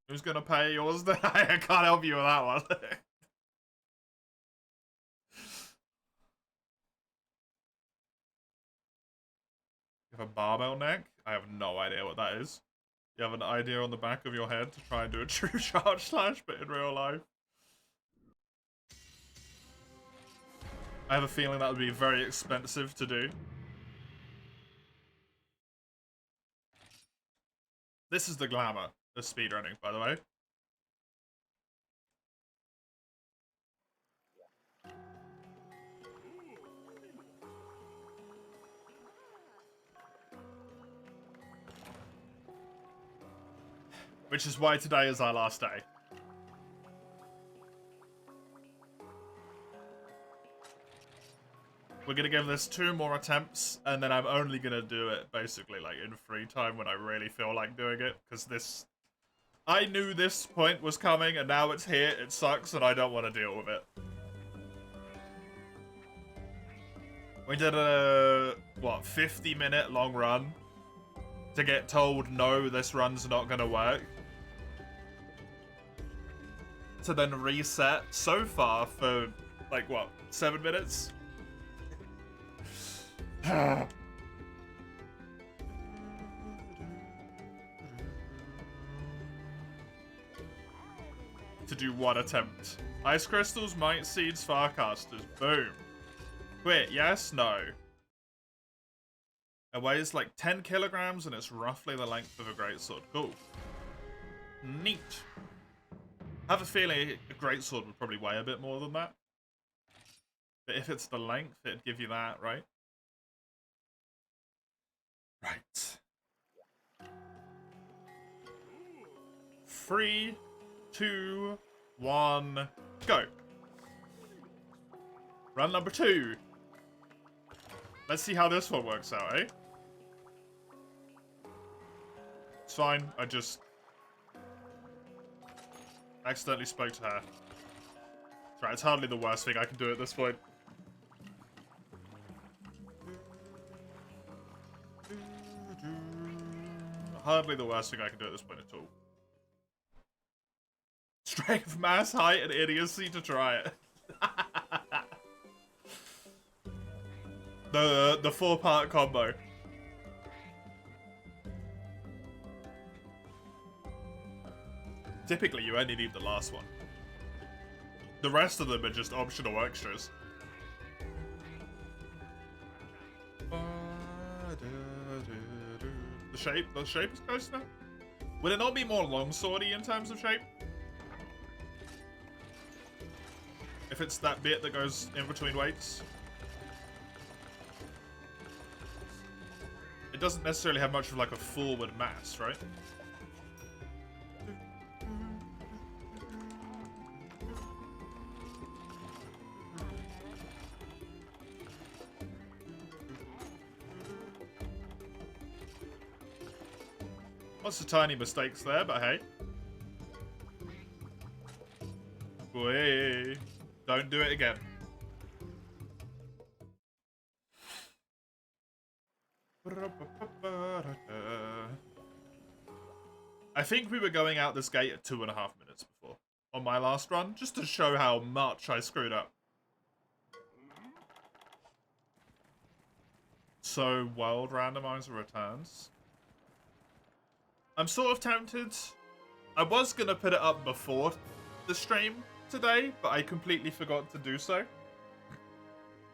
Who's gonna pay yours then? I can't help you with that one. You have a barbell neck? I have no idea what that is. You have an idea on the back of your head to try and do a true charge slash, but in real life. I have a feeling that would be very expensive to do. This is the glamour of speedrunning, by the way. Which is why today is our last day. We're gonna give this 2 more attempts, and then I'm only gonna do it basically like in free time when I really feel like doing it, because this... I knew this point was coming, and now it's here, it sucks, and I don't want to deal with it. We did a, what, 50-minute long run to get told, no, this run's not gonna work. To then reset so far for, like, what, 7 minutes? To do 1 attempt. Ice crystals, might seeds, farcasters. Boom. Quit, yes, no. It weighs like 10 kilograms and it's roughly the length of a greatsword. Cool. Neat. I have a feeling a greatsword would probably weigh a bit more than that. But if it's the length, it'd give you that, right? Right. Free 2, 1, go. Run number 2. Let's see how this one works out, eh? It's fine, I just accidentally spoke to her. It's right, it's hardly the worst thing I can do at this point. Hardly the worst thing I can do at this point at all. Strength, mass, height, and idiocy to try it. the 4-part combo. Typically, you only need the last one. The rest of them are just optional extras. The shape is close now. Would it not be more longswordy in terms of shape? If it's that bit that goes in between weights? It doesn't necessarily have much of like a forward mass, right? Lots of tiny mistakes there, but hey. Wait, don't do it again. I think we were going out this gate at 2.5 minutes before on my last run, just to show how much I screwed up. So, world randomizer returns. I'm sort of tempted. I was going to put it up before the stream today, but I completely forgot to do so.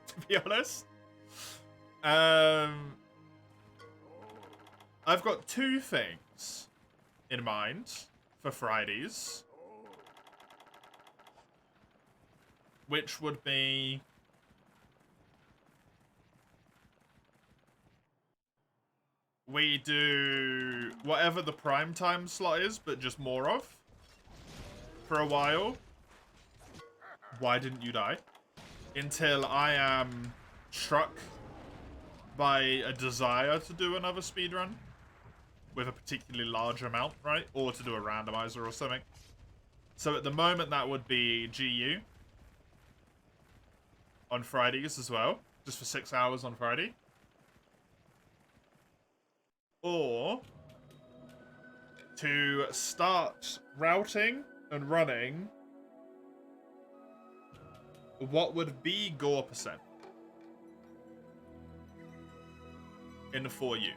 To be honest. I've got 2 things in mind for Fridays. Which would be... we do whatever the prime time slot is, but just more of. For a while. Why didn't you die? Until I am struck by a desire to do another speedrun. With a particularly large amount, right? Or to do a randomizer or something. So at the moment that would be GU. On Fridays as well. Just for 6 hours on Friday. Or to start routing and running what would be gore percent in the 4U.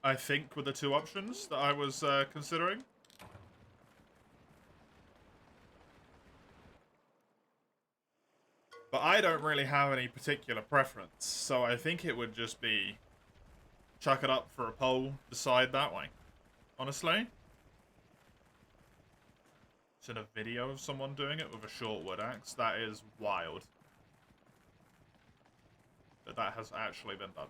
I think were the 2 options that I was considering. But I don't really have any particular preference, so I think it would just be chuck it up for a poll, decide that way. Honestly. It's in a video of someone doing it with a short wood axe. That is wild. That that has actually been done.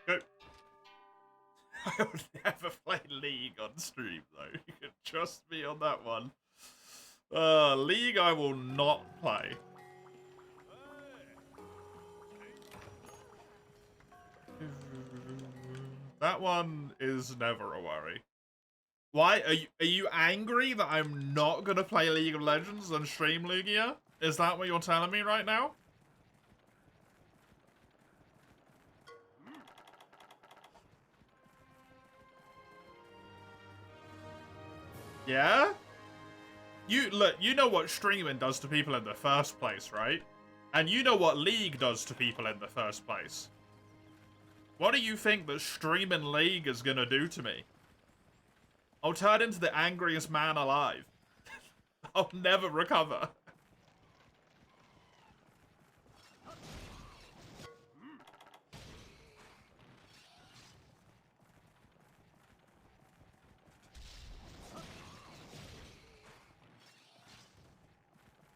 Go. I would never play League on stream, though. You can trust me on that one. League I will not play. That one is never a worry. Why? Are you angry that I'm not gonna play League of Legends on stream, Lugia? Is that what you're telling me right now? Yeah? Look, you know what streaming does to people in the first place, right? And you know what League does to people in the first place. What do you think that streaming League is gonna do to me? I'll turn into the angriest man alive. I'll never recover.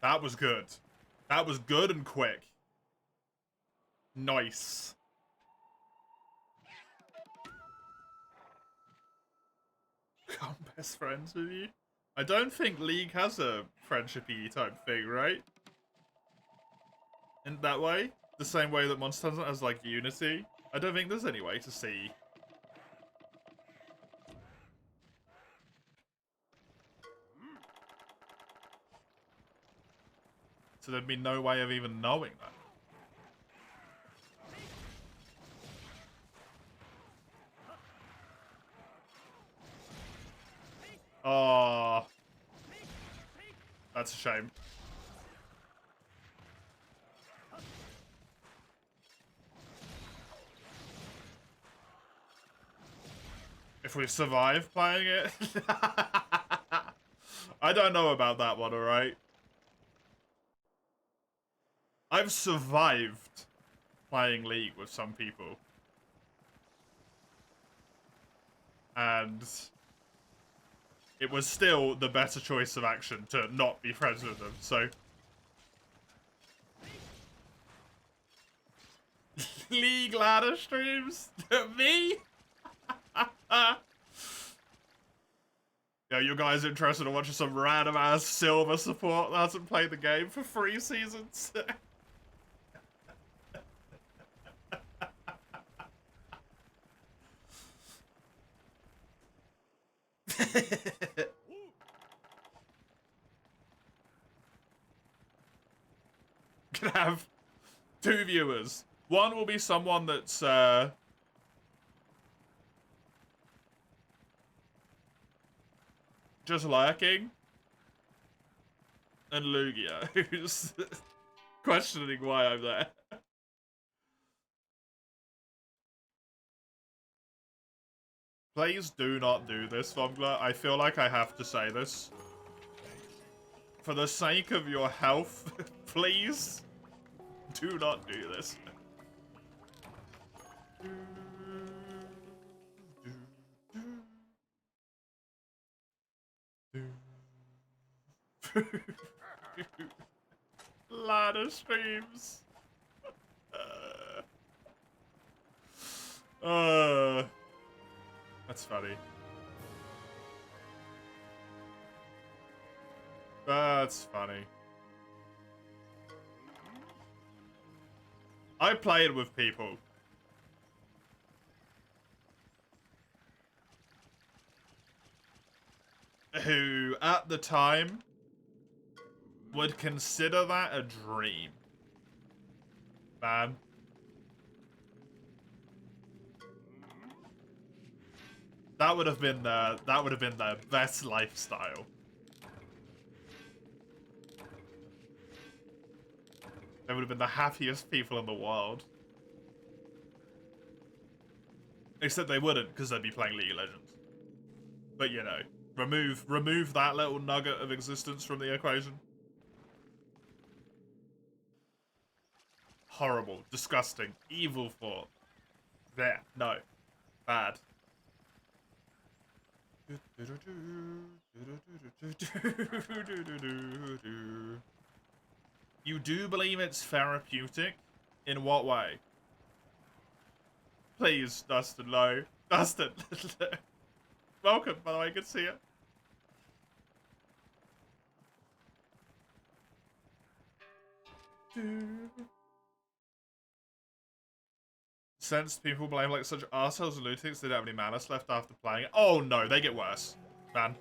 That was good. That was good and quick. Nice. I'm best friends with you. I don't think League has a friendshipy type thing, right? In that way? The same way that Monster Hunter has, like, Unity? I don't think there's any way to see. So there'd be no way of even knowing that. Oh, that's a shame. If we survive playing it? I don't know about that one, alright? I've survived playing League with some people. And it was still the better choice of action to not be friends with them, so... League ladder streams? Me? Yeah, you guys interested in watching some random ass silver support that hasn't played the game for 3 seasons? Can have 2 viewers. One will be someone that's just lurking, and Lugia, who's questioning why I'm there. Please do not do this, Vongler. I feel like I have to say this. For the sake of your health, please do not do this. Ladder streams. That's funny. That's funny. I played with people who, at the time, would consider that a dream. Man. That would have been the best lifestyle. They would have been the happiest people in the world. Except they wouldn't, because they'd be playing League of Legends. But you know, remove that little nugget of existence from the equation. Horrible, disgusting, evil thought. There, no. Bad. You do believe it's therapeutic? In what way? Please, Dustin, no. Dustin! Welcome, by the way, good to see you. Since people blame like such arseholes and lunatics, they don't have any malice left after playing it. Oh no, they get worse, man.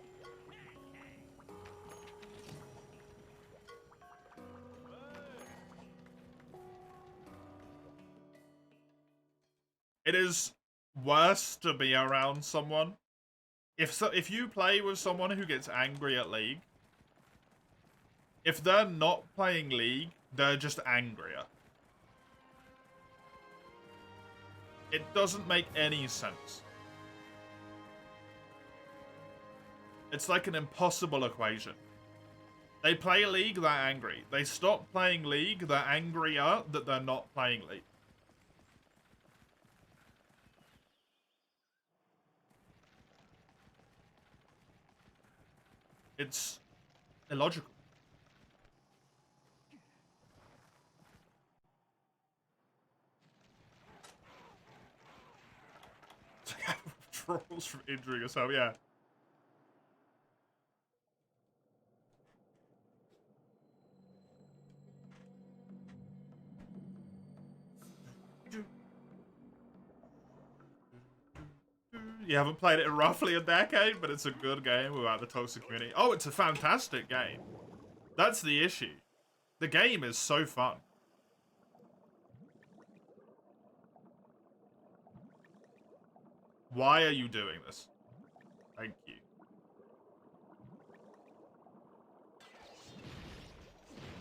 It is worse to be around someone. If you play with someone who gets angry at League, if they're not playing League, they're just angrier. It doesn't make any sense. It's like an impossible equation. They play League, they're angry. They stop playing League, they're angrier that they're not playing League. It's illogical. Falls from injuring yourself, yeah. You haven't played it in roughly a decade, but it's a good game without the toxic community. Oh, it's a fantastic game. That's the issue. The game is so fun. Why are you doing this? Thank you.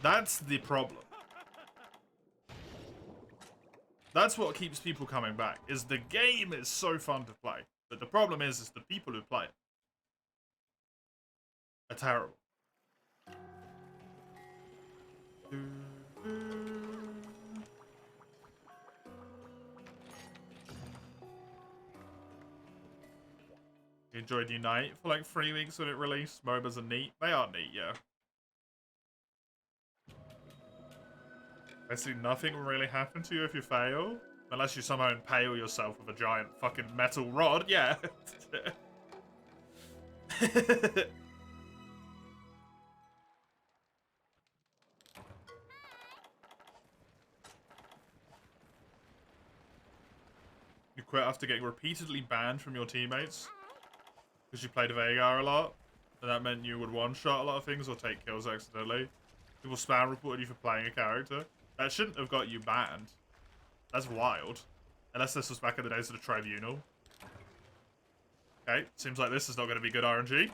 That's the problem. That's what keeps people coming back, is the game is so fun to play. But the problem is the people who play it are terrible. You enjoyed Unite for like 3 weeks when it released. MOBAs are neat. They are neat, yeah. Basically, nothing will really happen to you if you fail. Unless you somehow impale yourself with a giant fucking metal rod, yeah. You quit after getting repeatedly banned from your teammates because you played Veigar a lot, and that meant you would one-shot a lot of things or take kills accidentally. People spam reported you for playing a character. That shouldn't have got you banned. That's wild. Unless this was back in the days of the tribunal. Okay, seems like this is not going to be good RNG.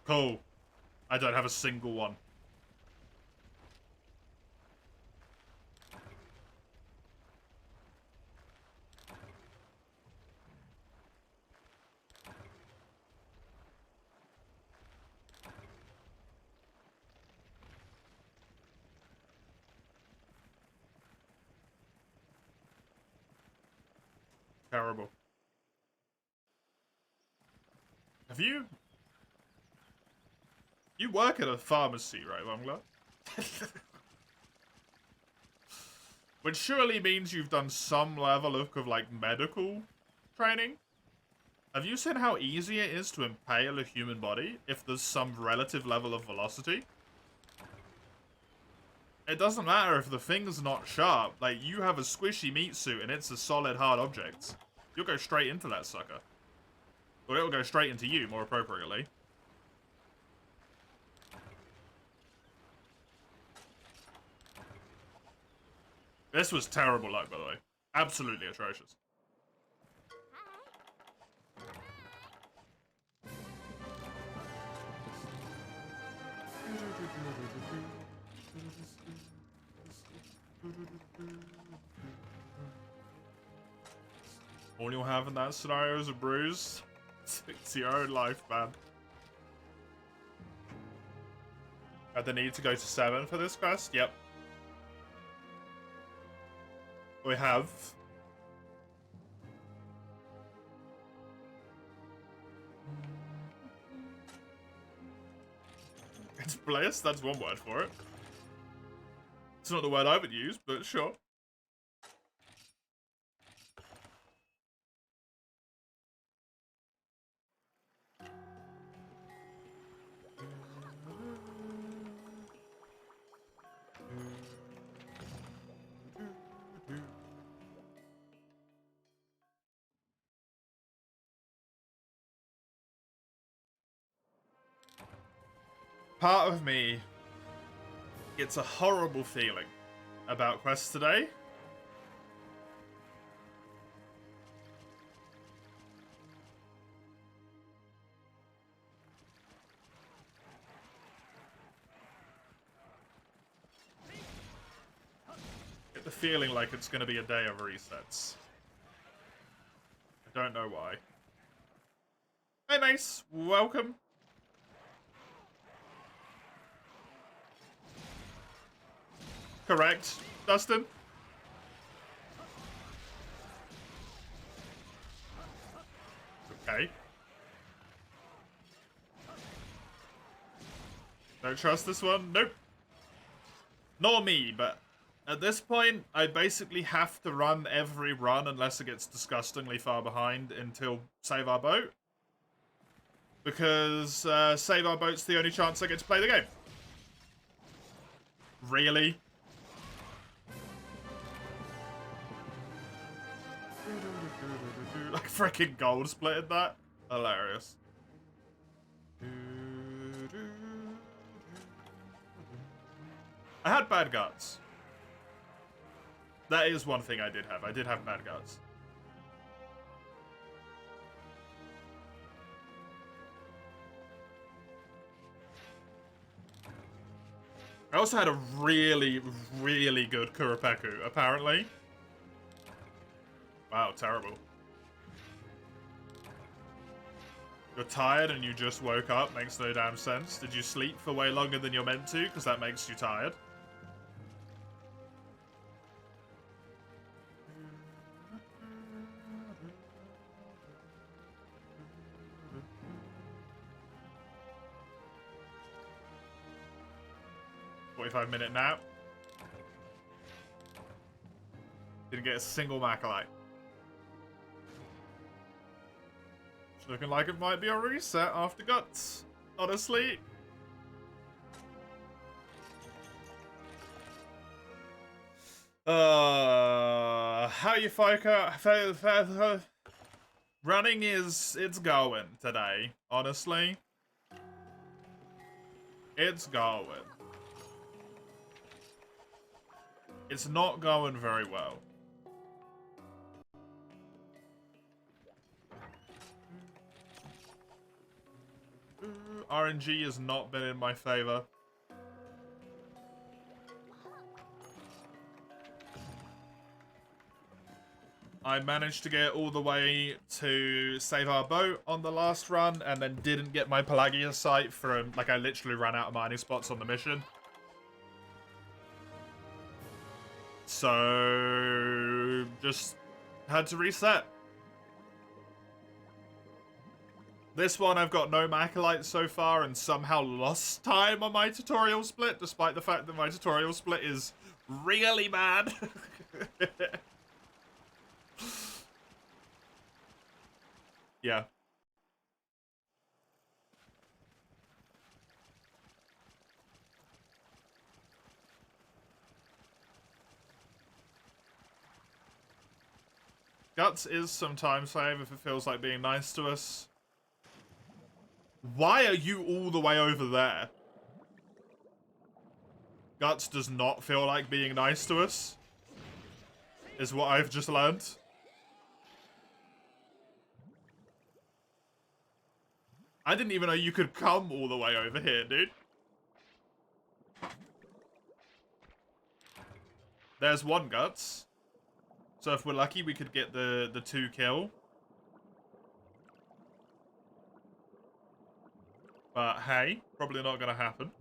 Cool. I don't have a single one. Terrible. Have you... You work at a pharmacy, right, Wangler? Which surely means you've done some level of like, medical training? Have you seen how easy it is to impale a human body if there's some relative level of velocity? It doesn't matter if the thing's not sharp. Like, you have a squishy meat suit and it's a solid, hard object. You'll go straight into that sucker. Or it'll go straight into you, more appropriately. This was terrible luck, by the way. Absolutely atrocious. All you'll have in that scenario is a bruise. It's your own life, man. Had the need to go to 7 for this quest? Yep. We have. It's bliss, that's one word for it. It's not the word I would use, but sure. Part of me gets a horrible feeling about quests today. Get the feeling like it's going to be a day of resets. I don't know why. Hey Mace, welcome. Correct, Dustin. Okay. Don't trust this one. Nope. Nor me, but at this point, I basically have to run every run unless it gets disgustingly far behind until Save Our Boat. Because Save Our Boat's the only chance I get to play the game. Really? Like freaking gold splitted that? Hilarious. I had bad guts. That is one thing I did have. I did have bad guts. I also had a really, really good Kuropeku, apparently. Wow, terrible. You're tired and you just woke up, makes no damn sense. Did you sleep for way longer than you're meant to? Because that makes you tired. .5-minute nap. Didn't get a single Macalite. It's looking like it might be a reset after Guts. Honestly. How you Foka? Running it's going today, honestly. It's going. It's not going very well. RNG has not been in my favor. I managed to get all the way to Save Our Boat on the last run, and then didn't get my Pelagia site from, like, I literally ran out of mining spots on the mission. So, just had to reset. This one I've got no Macalites so far and somehow lost time on my tutorial split, despite the fact that my tutorial split is really bad. Yeah. Guts is sometimes save if it feels like being nice to us. Why are you all the way over there? Guts does not feel like being nice to us. Is what I've just learned. I didn't even know you could come all the way over here, dude. There's one Guts. So if we're lucky, we could get the 2 kill. But hey, probably not gonna happen.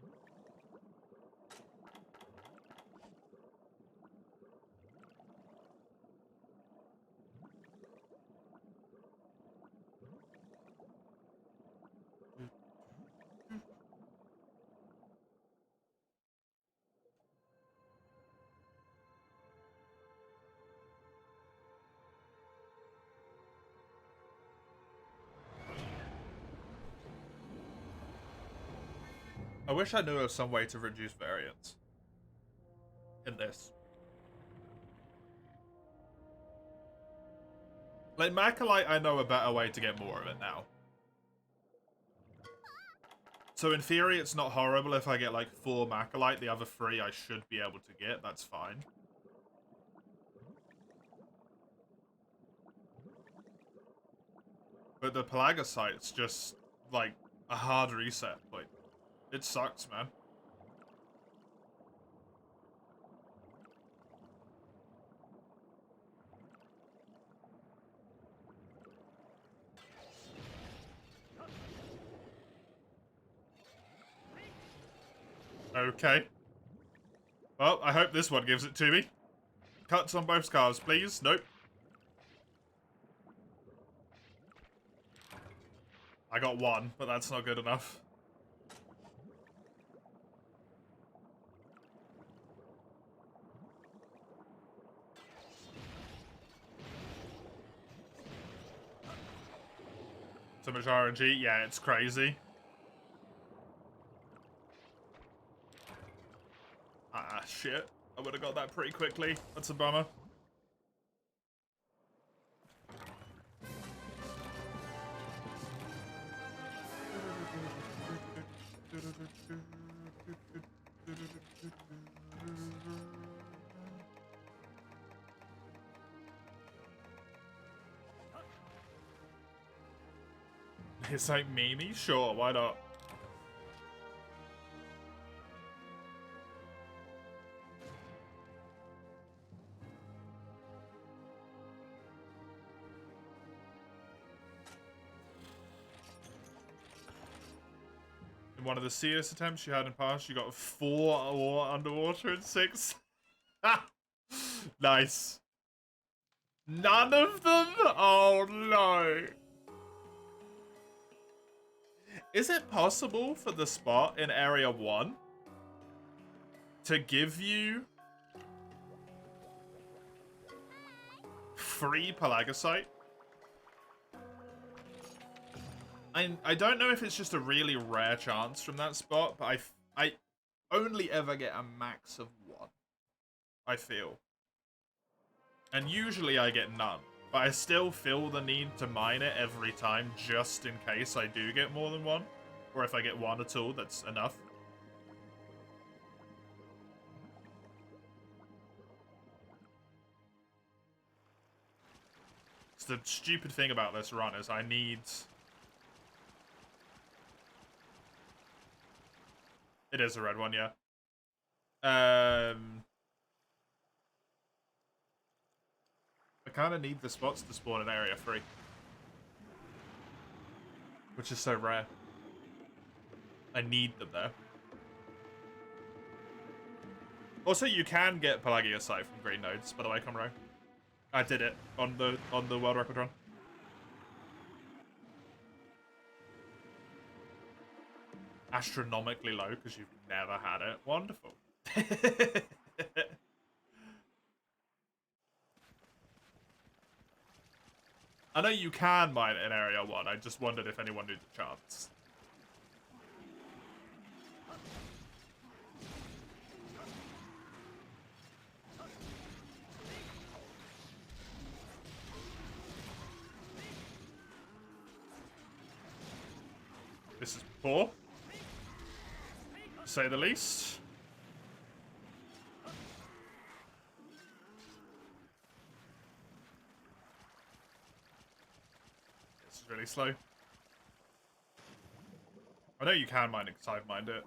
I wish I knew of some way to reduce variance in this. Like, Macalite, I know a better way to get more of it now. So in theory, it's not horrible if I get like 4 Macalite. The other 3 I should be able to get. That's fine. But the Pelagia site's just like a hard reset. Like, it sucks, man. Okay. Well, I hope this one gives it to me. Cuts on both cars, please. Nope. I got 1, but that's not good enough. so much RNG. Yeah, it's crazy. Ah, shit. I would have got that pretty quickly. That's a bummer. It's like Mimi? Sure, why not? In one of the CS attempts you had in past, you got 4 underwater and 6. Nice. None of them? Oh no. Is it possible for the spot in Area 1 to give you free Pelagisite? I don't know if it's just a really rare chance from that spot, but I only ever get a max of 1, I feel. And usually I get none, but I still feel the need to mine it every time just in case I do get more than 1. Or if I get 1 at all, that's enough. So the stupid thing about this run is I need... It is a red one, yeah. I kind of need the spots to spawn in Area 3. Which is so rare. I need them there. Also, you can get Pelagiosite from green nodes, by the way, Conroe. I did it on the world record run. Astronomically low, because you've never had it. Wonderful. I know you can mine it in Area 1, I just wondered if anyone knew the chance. This is poor, to say the least. This is really slow. I know you can mine it because I've mined it.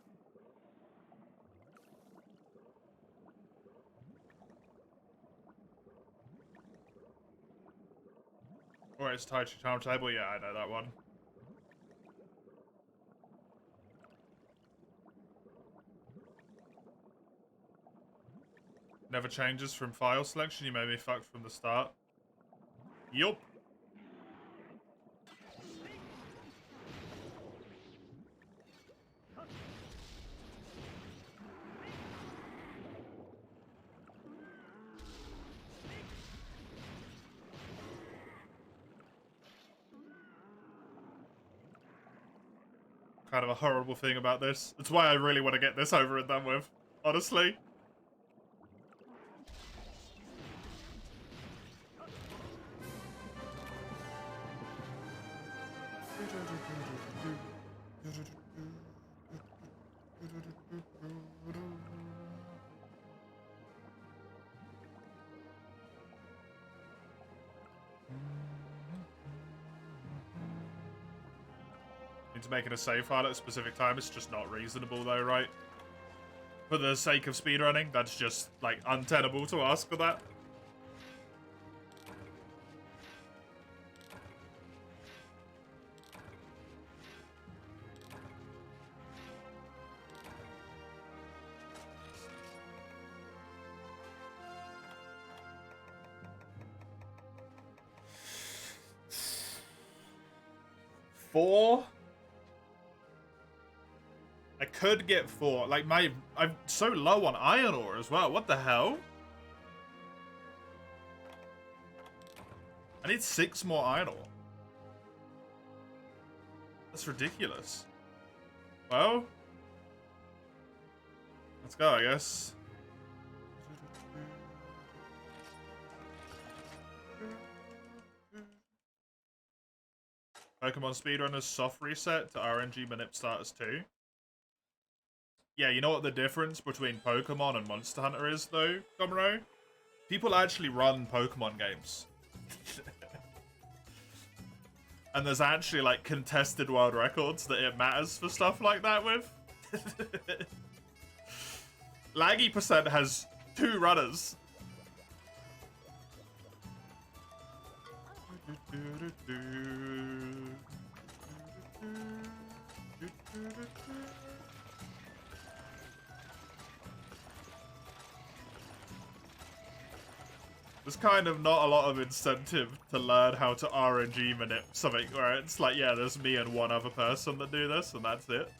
Or it's Tai Chi Charm Table, yeah, I know that one. Never changes from file selection, you made me fucked from the start. Yup. Kind of a horrible thing about this. It's why I really want to get this over and done with, honestly. Into making a save file at a specific time, it's just not reasonable though, right? For the sake of speedrunning, that's just, like, untenable to ask for that. Four? I could get 4. Like, I'm so low on iron ore as well. What the hell? I need 6 more iron ore. That's ridiculous. Well, let's go, I guess. Pokemon Speedrunners soft reset to RNG Manip Starters 2. Yeah, you know what the difference between Pokemon and Monster Hunter is, though, Gomro? People actually run Pokemon games. And there's actually, like, contested world records that it matters for stuff like that with. Laggy% has 2 runners. There's kind of not a lot of incentive to learn how to RNG manip something where it's like, yeah, there's me and one other person that do this, and that's it.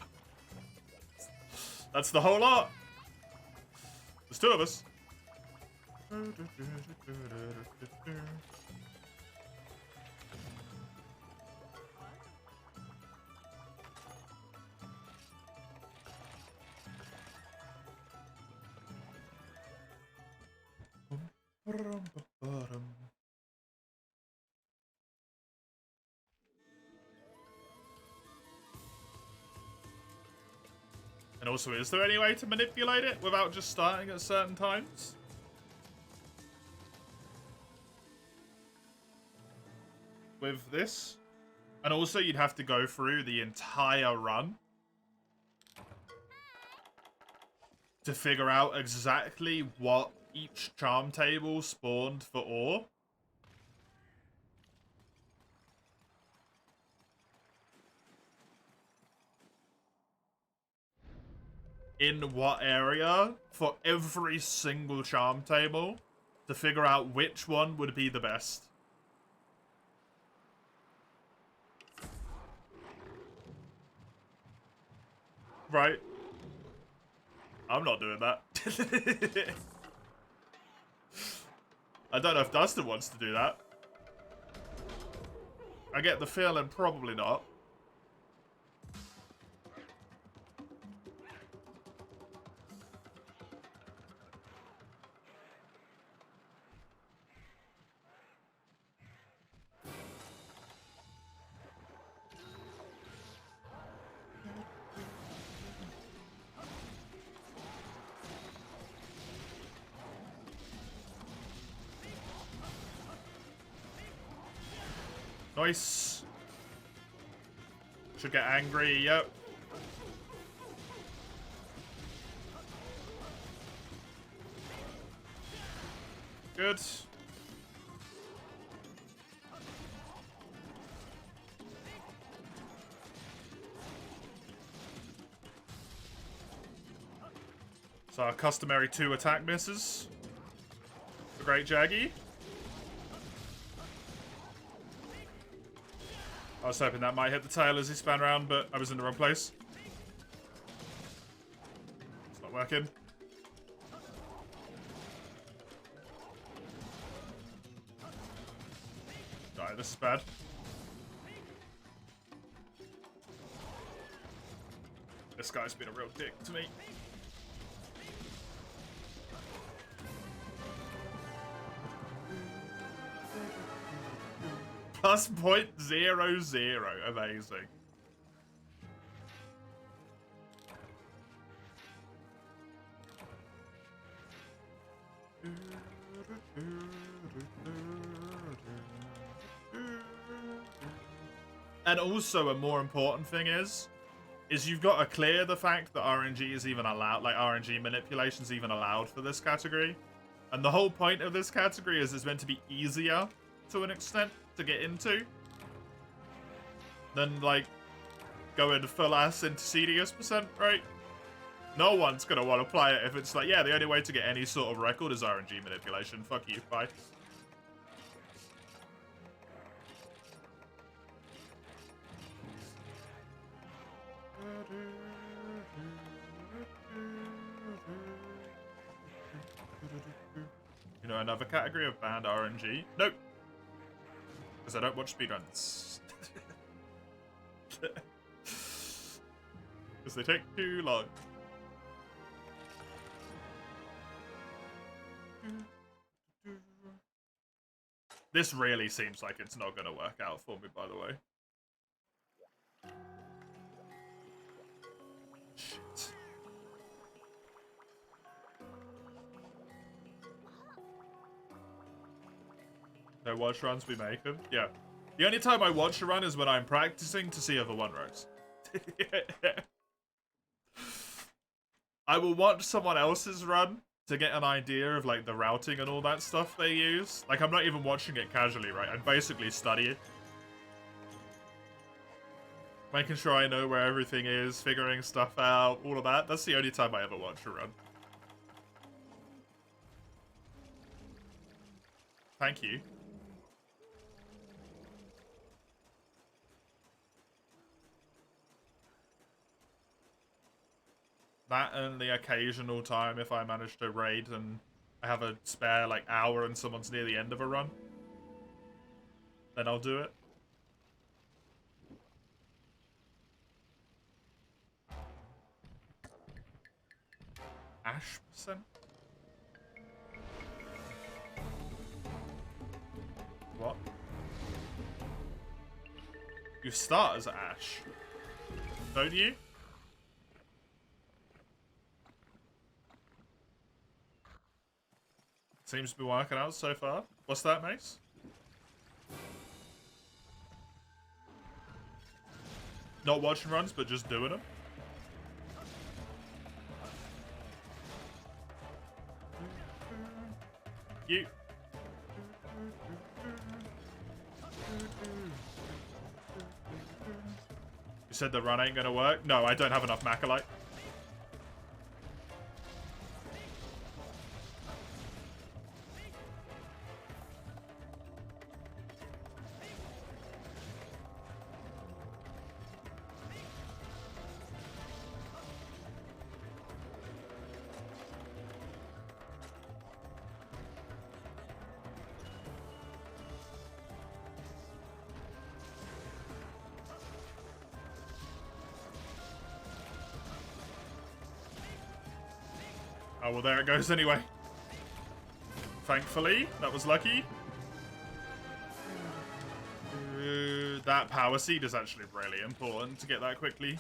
That's the whole lot. There's 2 of us. And also, is there any way to manipulate it without just starting at certain times? With this? And also, you'd have to go through the entire run to figure out exactly what each charm table spawned for ore. In what area for every single charm table to figure out which one would be the best. Right. I'm not doing that. I don't know if Dustin wants to do that. I get the feeling probably not. Nice. Should get angry, yep. Good. So our customary 2 attack misses. The Great Jaggy. I was hoping that might hit the tail as he span around, but I was in the wrong place. It's not working. Alright, this is bad. This guy's been a real dick to me. Plus .00. Amazing. And also a more important thing is you've got to clear the fact that RNG is even allowed, like RNG manipulation's even allowed for this category. And the whole point of this category is it's meant to be easier to an extent to get into than like going full ass into serious %, right? No one's gonna want to play it if it's like, yeah, the only way to get any sort of record is RNG manipulation. Fuck you, bye. You know another category of banned RNG? Nope. Because I don't watch speedruns. Because they take too long. This really seems like it's not going to work out for me, by the way. Shit. No watch runs we make them? Yeah. The only time I watch a run is when I'm practicing to see other one rows. I will watch someone else's run to get an idea of like the routing and all that stuff they use. Like I'm not even watching it casually, right? I'm basically studying. Making sure I know where everything is, figuring stuff out, all of that. That's the only time I ever watch a run. Thank you. That and the occasional time if I manage to raid and I have a spare like hour and someone's near the end of a run. Then I'll do it. Ash percent? What? You start as Ash, don't you? Seems to be working out so far. What's that, Mace? Not watching runs, but just doing them. You. You said the run ain't gonna work? No, I don't have enough Macalite. Oh, well, there it goes anyway. Thankfully, that was lucky. That power seed is actually really important to get that quickly.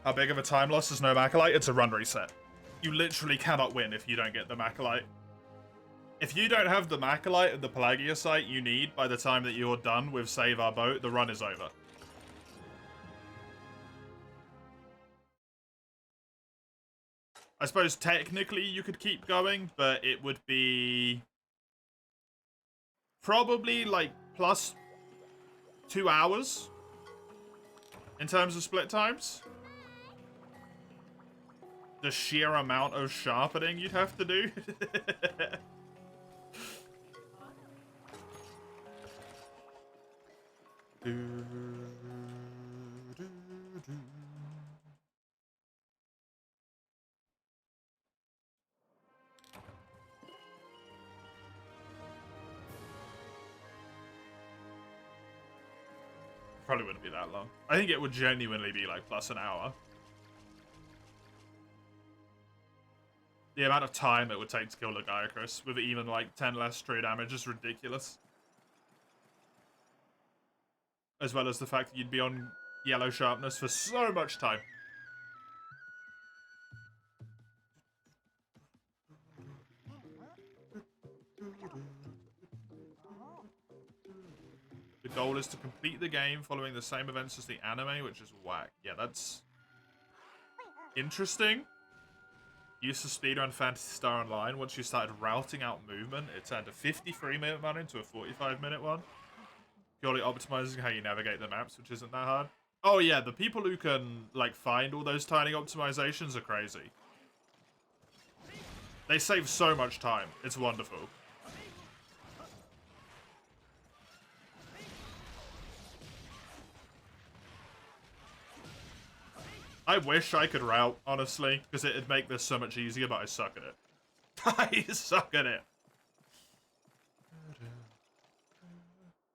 How big of a time loss is no Macalite? It's a run reset. You literally cannot win if you don't get the Macalite. If you don't have the Macalite and the Pelagiasite you need by the time that you're done with Save Our Boat, the run is over. I suppose technically you could keep going, but it would be probably like plus 2 hours in terms of split times. The sheer amount of sharpening you'd have to do. Probably wouldn't be that long. I think it would genuinely be like plus an hour. The amount of time it would take to kill the Gaiacris with even like 10 less true damage is ridiculous. As well as the fact that you'd be on yellow sharpness for so much time. The goal is to complete the game following the same events as the anime, which is whack. Yeah, that's interesting. Used to speedrun Phantasy Star Online. Once you started routing out movement, it turned a 53-minute run into a 45-minute one. Purely optimizing how you navigate the maps, which isn't that hard. Oh yeah, the people who can like find all those tiny optimizations are crazy. They save so much time. It's wonderful. I wish I could route, honestly, because it'd make this so much easier, but I suck at it. I suck at it.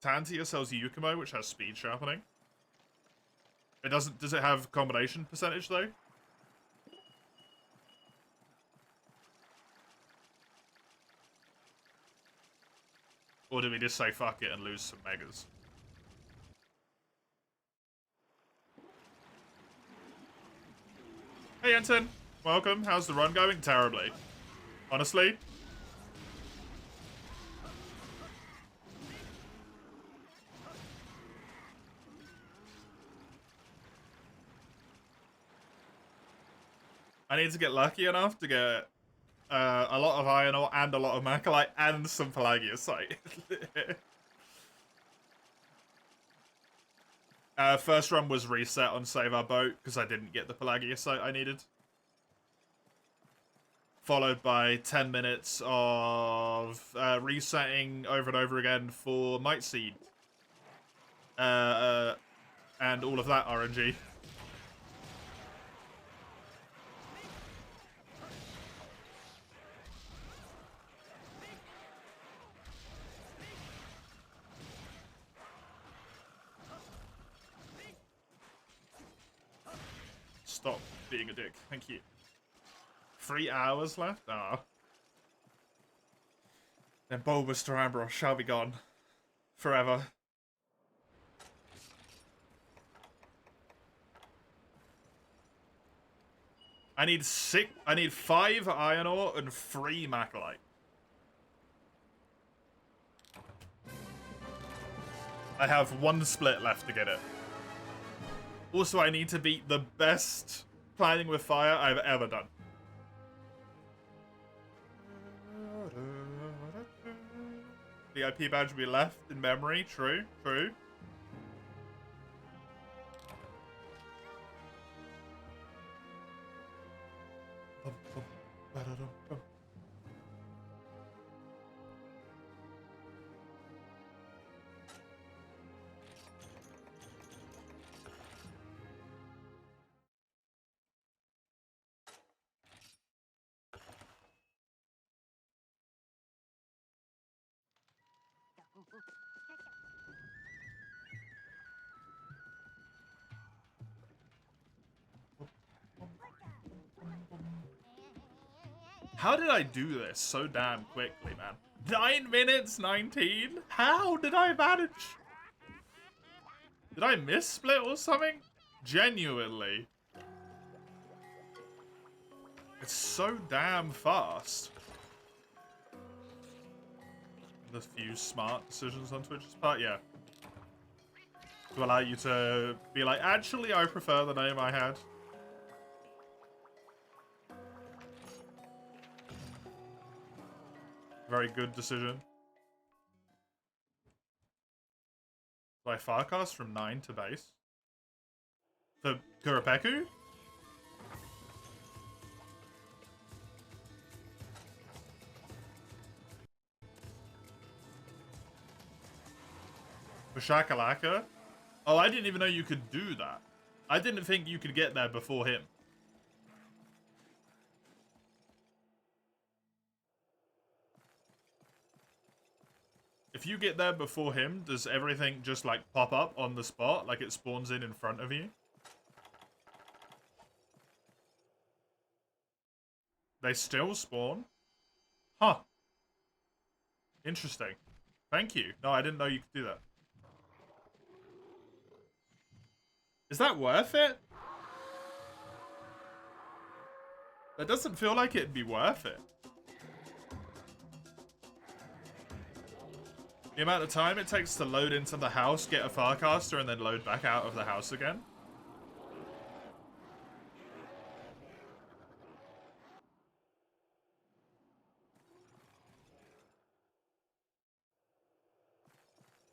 Tantia sells Yukumo, which has speed sharpening. It doesn't. Does it have combination percentage though? Or do we just say fuck it and lose some megas? Hey Anton, welcome. How's the run going? Terribly. Honestly. I need to get lucky enough to get a lot of iron ore and a lot of macalite and some pelagiasite. First run was reset on Save Our Boat because I didn't get the pelagiasite I needed. Followed by 10 minutes of resetting over and over again for Might Seed. And all of that RNG. Stop being a dick. Thank you. 3 hours left? Ah. Then Bulbous Durambros shall be gone. Forever. I need 5 iron ore and 3 macalite. I have 1 split left to get it. Also, I need to beat the best planning with fire I've ever done. VIP badge will be left in memory. True, true. How did I do this so damn quickly, man? 9 minutes 19? How did I manage? Did I miss split or something? Genuinely. It's so damn fast. The few smart decisions on Twitch's part, yeah. To allow you to be like, actually, I prefer the name I had. Very good decision. Do I farcast from 9 to base? For Kurapeku? For Shakalaka? Oh, I didn't even know you could do that. I didn't think you could get there before him. If you get there before him, does everything just like pop up on the spot, like it spawns in front of you? They still spawn? Huh. Interesting. Thank you. No, I didn't know you could do that. Is that worth it? That doesn't feel like it'd be worth it. The amount of time it takes to load into the house, get a Farcaster, and then load back out of the house again.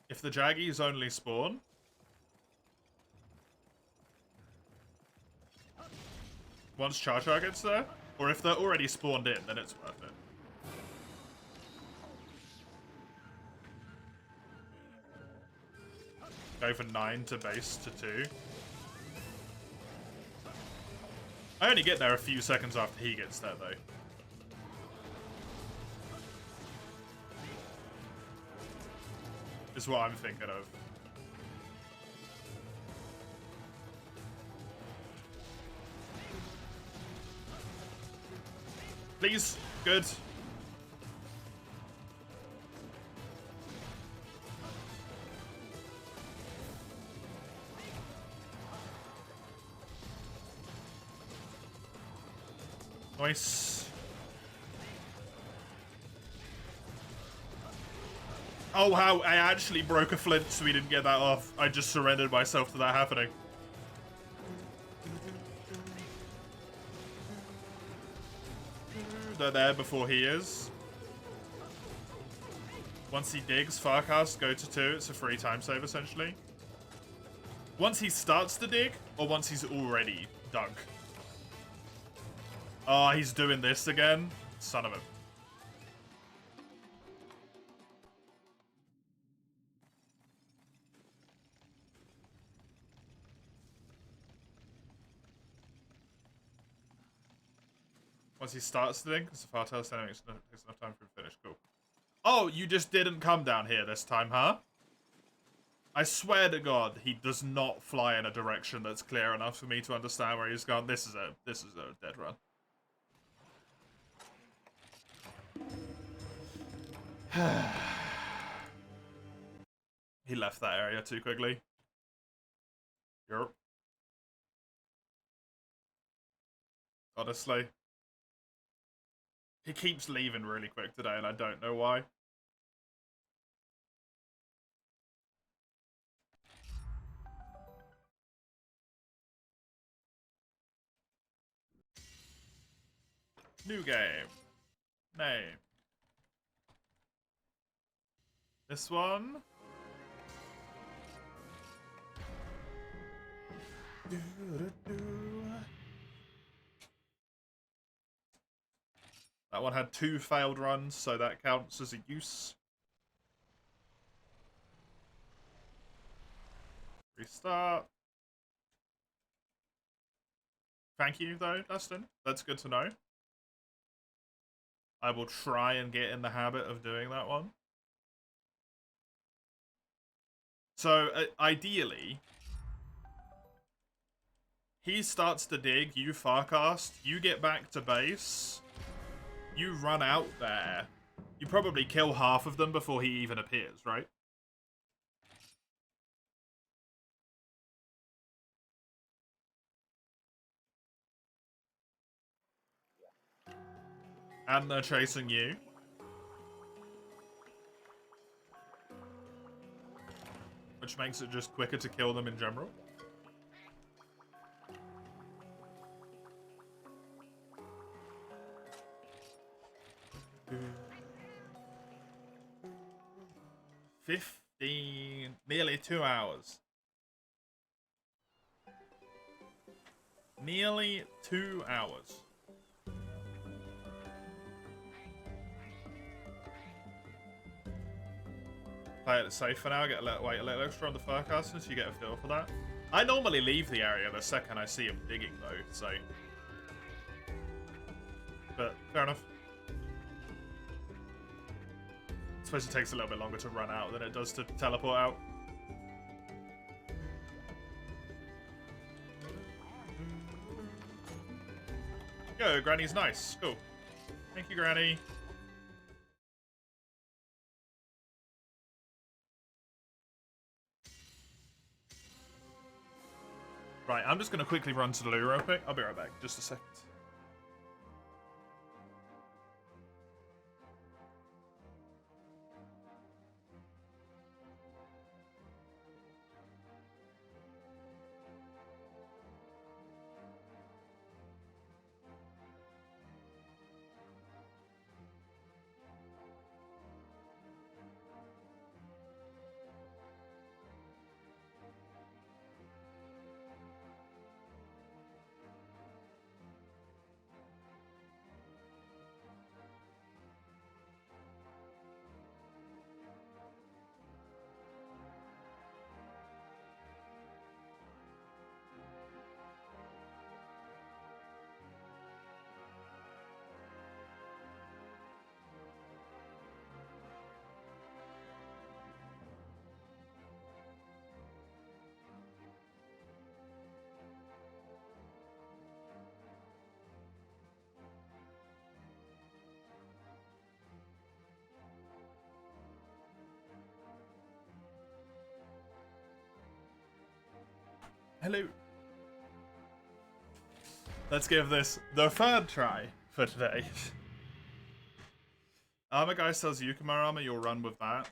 If the Jaggies only spawn once Char Char gets there, or if they're already spawned in, then it's worth it. Go for 9 to base to 2. I only get there a few seconds after he gets there, though. Is what I'm thinking of. Please. Good. Nice. Oh, wow. I actually broke a flint so we didn't get that off. I just surrendered myself to that happening. They're there before he is. Once he digs, Farcast, go to 2. It's a free time save, essentially. Once he starts to dig, or once he's already dug? Oh, he's doing this again? Son of a... Once he starts to dig, because the Farcast standing takes enough time for him to finish. Cool. Oh, you just didn't come down here this time, huh? I swear to God, he does not fly in a direction that's clear enough for me to understand where he's gone. This is a dead run. He left that area too quickly. Yep. Honestly. He keeps leaving really quick today, and I don't know why. New game. Name. This one. That one had 2 failed runs, so that counts as a use. Restart. Thank you, though, Dustin. That's good to know. I will try and get in the habit of doing that one. So, ideally, he starts to dig, you Farcast, you get back to base, you run out there. You probably kill half of them before he even appears, right? And they're chasing you. Which makes it just quicker to kill them in general. Nearly 2 hours. Nearly 2 hours. Play it safe for now. Wait a little extra on the Farcast so you get a feel for that. I normally leave the area the second I see him digging, though, so... But, fair enough. I suppose it takes a little bit longer to run out than it does to teleport out. Go, Granny's nice. Cool. Thank you, Granny. Right, I'm just going to quickly run to the loo real quick. I'll be right back. Just a second. Hello. Let's give this the third try for today. Armor guy sells Yukima armor, you'll run with that.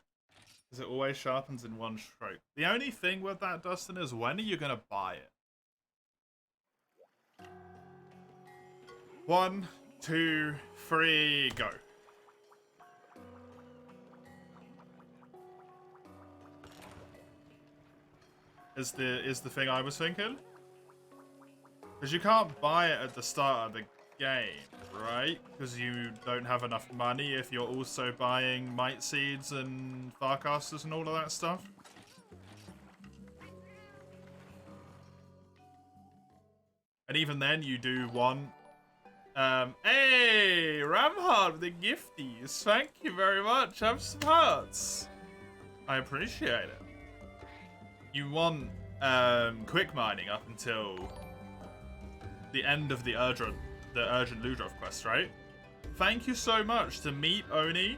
Because it always sharpens in one stroke. The only thing with that, Dustin, is when are you going to buy it? 1, 2, 3, go. Is the thing I was thinking? Because you can't buy it at the start of the game, right? Because you don't have enough money if you're also buying Might Seeds and Farcasters and all of that stuff. And even then, you do want... hey! Ramhard with the gifties! Thank you very much! Have some hearts! I appreciate it. You want quick mining up until the end of the urgent Ludrov quest, right? Thank you so much to Meet Oni,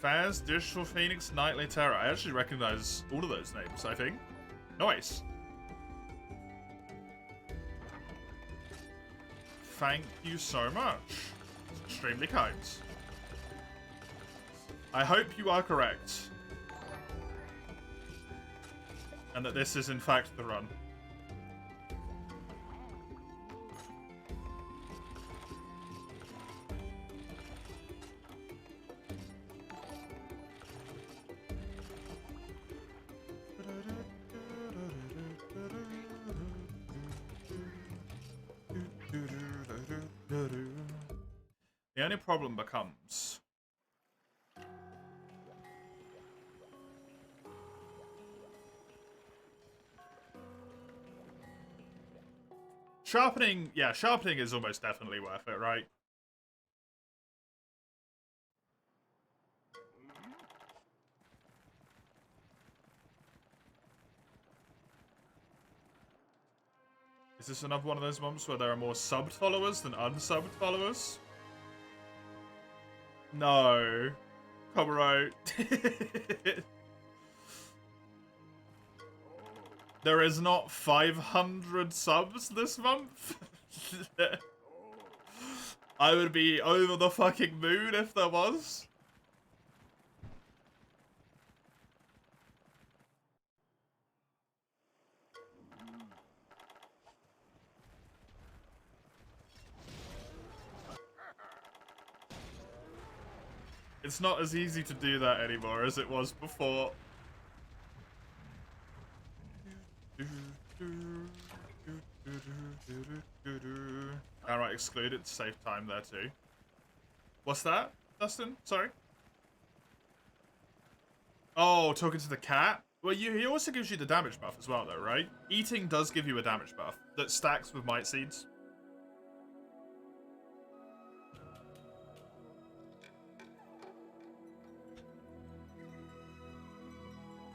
Faz, Digital Phoenix, Nightly Terror. I actually recognize all of those names, I think. Nice. Thank you so much. It's extremely kind. I hope you are correct. And that this is in fact the run. The only problem becomes... Sharpening, yeah, sharpening is almost definitely worth it, right? Is this another one of those months where there are more subbed followers than unsubbed followers? No. Comro. There is not 500 subs this month. I would be over the fucking moon if there was. It's not as easy to do that anymore as it was before. Alright, exclude it to save time there too. What's that, Dustin? Sorry? Oh, talking to the cat? Well, he also gives you the damage buff as well though, right? Eating does give you a damage buff that stacks with Might Seeds.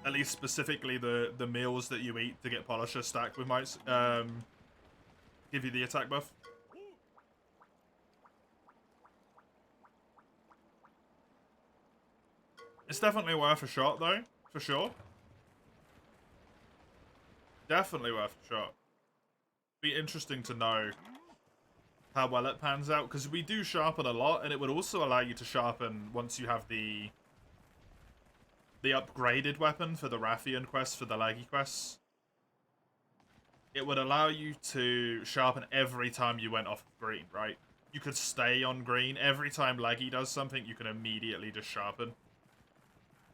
At least specifically the meals that you eat to get Polisher stacked with Might give you the attack buff. It's definitely worth a shot though, for sure. Definitely worth a shot. Be interesting to know how well it pans out, because we do sharpen a lot, and it would also allow you to sharpen once you have the upgraded weapon for the Rathian quest, for the laggy quests. It would allow you to sharpen every time you went off green, right? You could stay on green. Every time laggy does something, you can immediately just sharpen.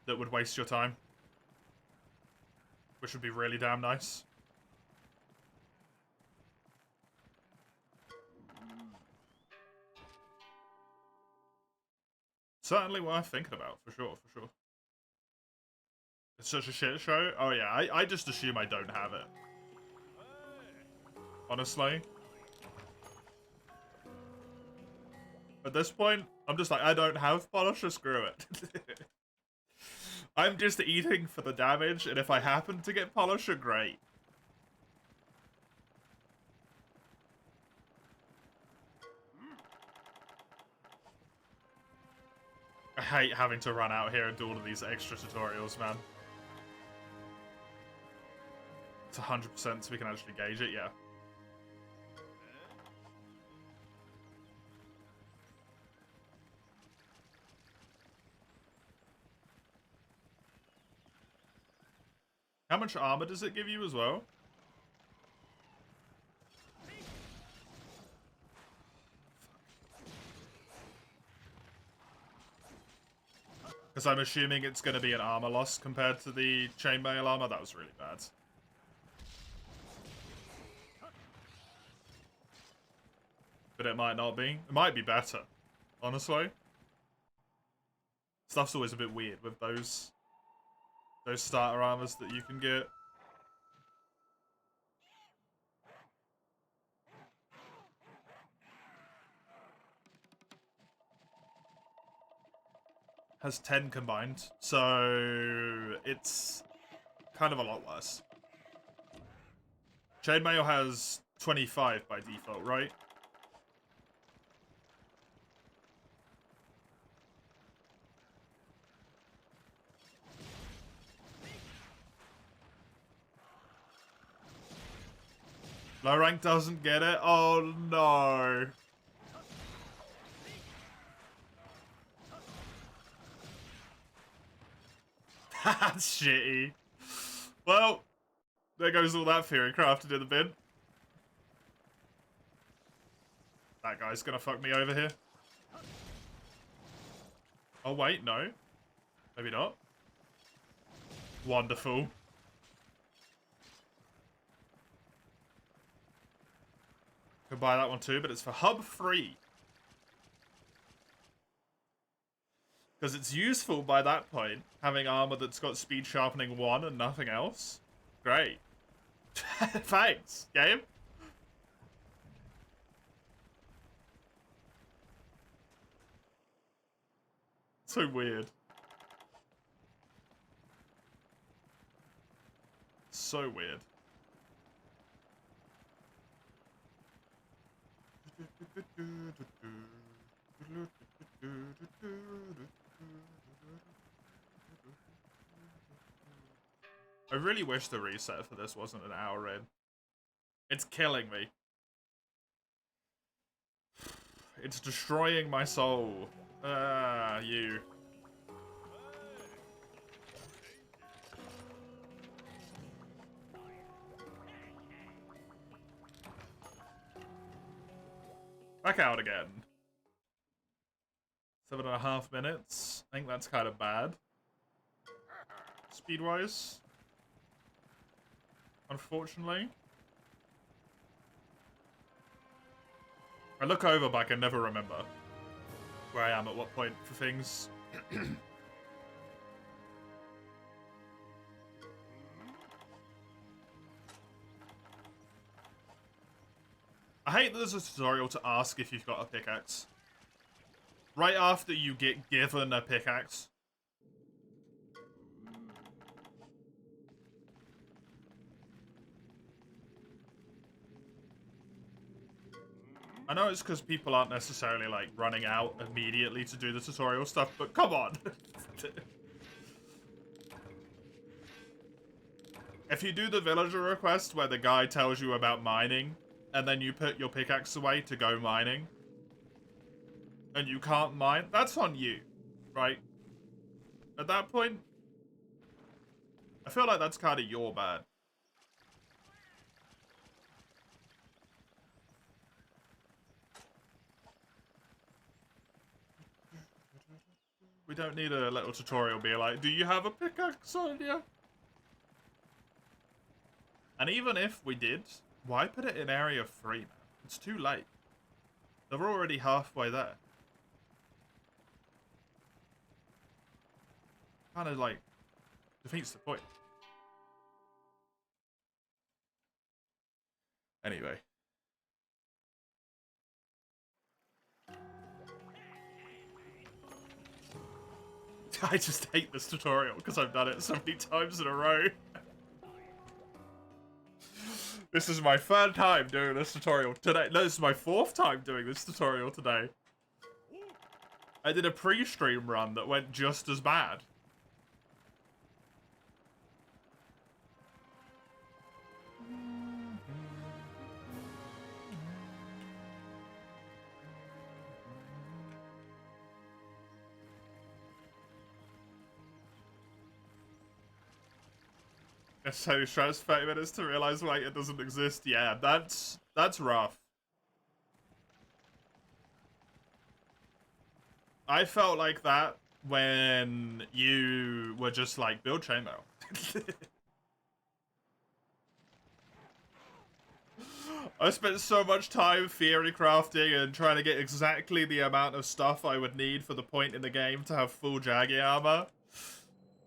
That would waste your time. Which would be really damn nice. Certainly worth thinking about, for sure, for sure. It's such a shit show. Oh yeah, I just assume I don't have it. Honestly. At this point, I'm just like, I don't have Polisher, screw it. I'm just eating for the damage, and if I happen to get Polisher, great. I hate having to run out here and do all of these extra tutorials, man. to 100% so we can actually gauge it, yeah. How much armor does it give you as well? Because I'm assuming it's going to be an armor loss compared to the chainmail armor. That was really bad. But it might not be. It might be better, honestly. Stuff's always a bit weird with those starter armors that you can get. Has 10 combined, so it's kind of a lot worse. Chainmail has 25 by default, right? Low rank doesn't get it? Oh no. That's shitty. Well, there goes all that theory crafted in the bin. That guy's gonna fuck me over here. Oh wait, no. Maybe not. Wonderful. Could buy that one too, but it's for hub 3. Because it's useful by that point, having armor that's got speed sharpening 1 and nothing else. Great. Thanks, game. So weird. So weird. I really wish the reset for this wasn't an hour in. It's killing me. It's destroying my soul. Ah, you. Back out again. 7.5 minutes. I think that's kind of bad. Speed-wise. Unfortunately. I look over, but I can never remember where I am at what point for things. I hate that there's a tutorial to ask if you've got a pickaxe. Right after you get given a pickaxe. I know it's because people aren't necessarily, like, running out immediately to do the tutorial stuff, but come on! If you do the villager request where the guy tells you about mining, and then you put your pickaxe away to go mining, and you can't mine, that's on you, right? At that point, I feel like that's kind of your bad. We don't need a little tutorial be like, do you have a pickaxe on you? And even if we did, why put it in area 3, man? It's too late. They're already halfway there. Kind of, like, defeats the point. Anyway. I just hate this tutorial because I've done it so many times in a row. This is my 3rd time doing this tutorial today. No, this is my 4th time doing this tutorial today. I did a pre-stream run that went just as bad. So it tries 30 minutes to realize like it doesn't exist. Yeah, that's rough. I felt like that when you were just like, build chainmail. I spent so much time theory crafting and trying to get exactly the amount of stuff I would need for the point in the game to have full Jaggy armor.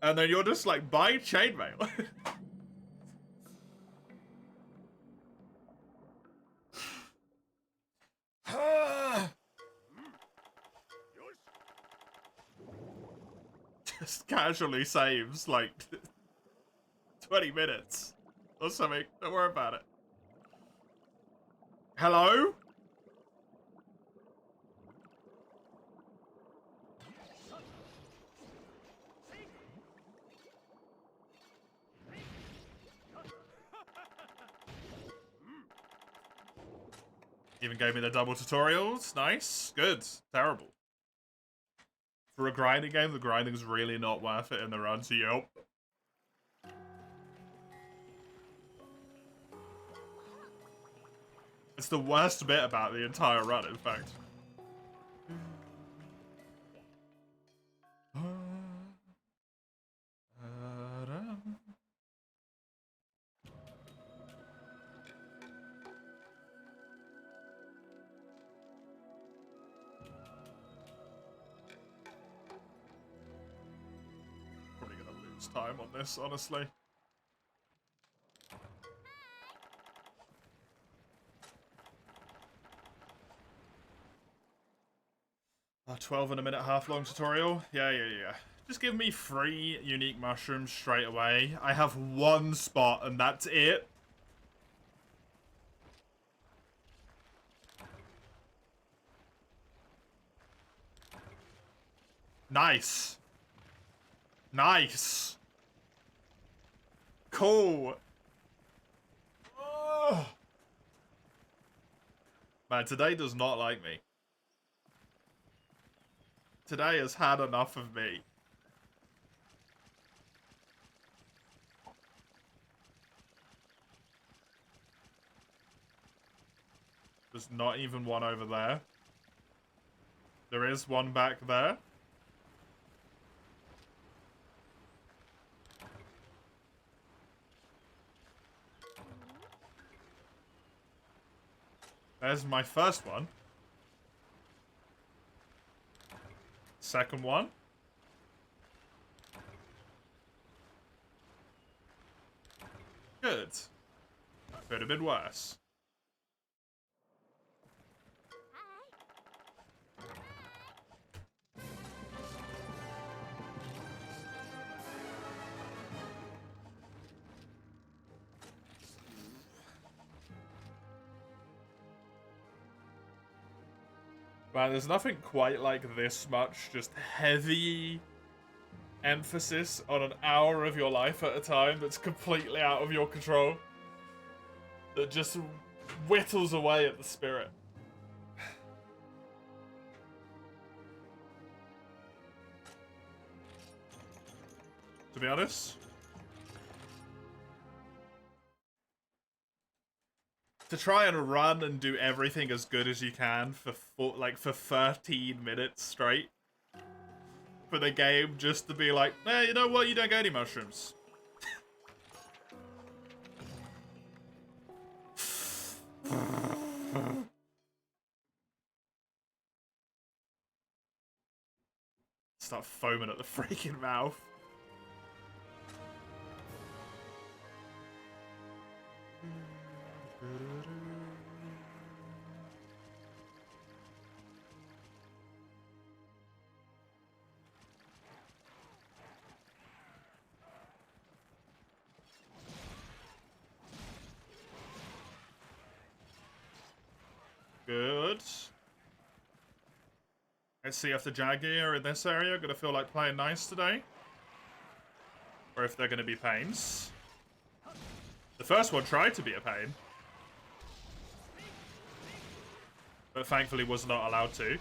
And then you're just like, buy chainmail. Just casually saves like 20 minutes or something. Don't worry about it. Hello? Even gave me the double tutorials. Nice. Good. Terrible. For a grinding game, the grinding's really not worth it in the run, so yep. It's the worst bit about the entire run, in fact. Probably gonna lose time on this, honestly. 12 and a minute half long tutorial? Yeah. Just give me 3 unique mushrooms straight away. I have 1 spot and that's it. Nice. Nice. Cool. Oh. Man, today does not like me. Today has had enough of me. There's not even one over there. There is one back there. There's my first one. Second one. Good. Could have been worse. Man, there's nothing quite like this much just heavy emphasis on an hour of your life at a time that's completely out of your control. That just whittles away at the spirit. To be honest, to try and run and do everything as good as you can for 13 minutes straight for the game just to be like, eh, you know what, you don't get any mushrooms. Start foaming at the freaking mouth. Good. Let's see if the Jaggy are in this area gonna feel like playing nice today. Or if they're gonna be pains. The first one tried to be a pain. But thankfully was not allowed to.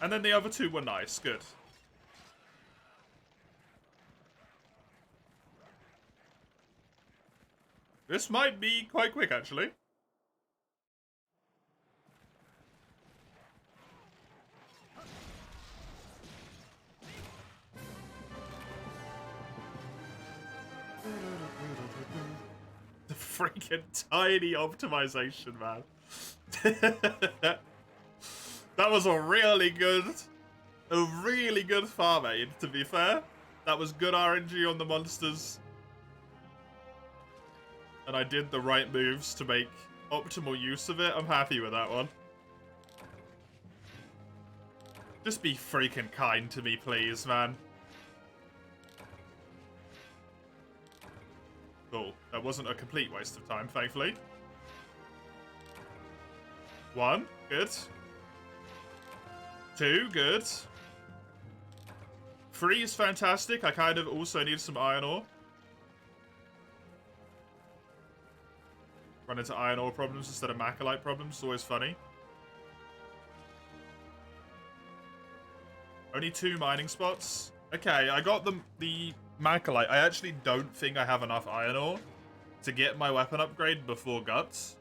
And then the other 2 were nice. Good. This might be quite quick, actually. The freaking tiny optimization, man. That was a really good farm aid, to be fair. That was good RNG on the monsters. And I did the right moves to make optimal use of it. I'm happy with that one. Just be freaking kind to me, please, man. Cool. That wasn't a complete waste of time, thankfully. 1, good. 2, good. 3 is fantastic. I kind of also need some iron ore. Run into iron ore problems instead of macrolite problems. It's always funny. Only 2 mining spots. Okay, I got the macrolite. I actually don't think I have enough iron ore to get my weapon upgrade before Guts.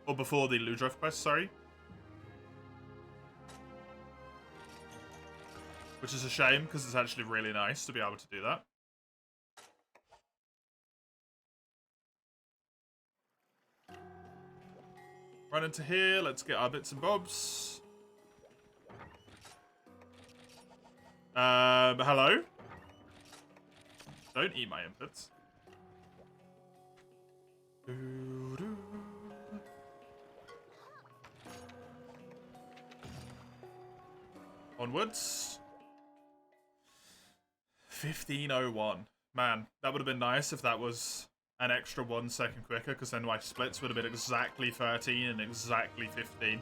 Or before the Ludroth quest, sorry. Which is a shame, because it's actually really nice to be able to do that. Run into here, let's get our bits and bobs. Hello? Don't eat my inputs. Onwards. 15:01. Man, that would have been nice if that was an extra 1 second quicker, because then my splits would have been exactly 13 and exactly 15.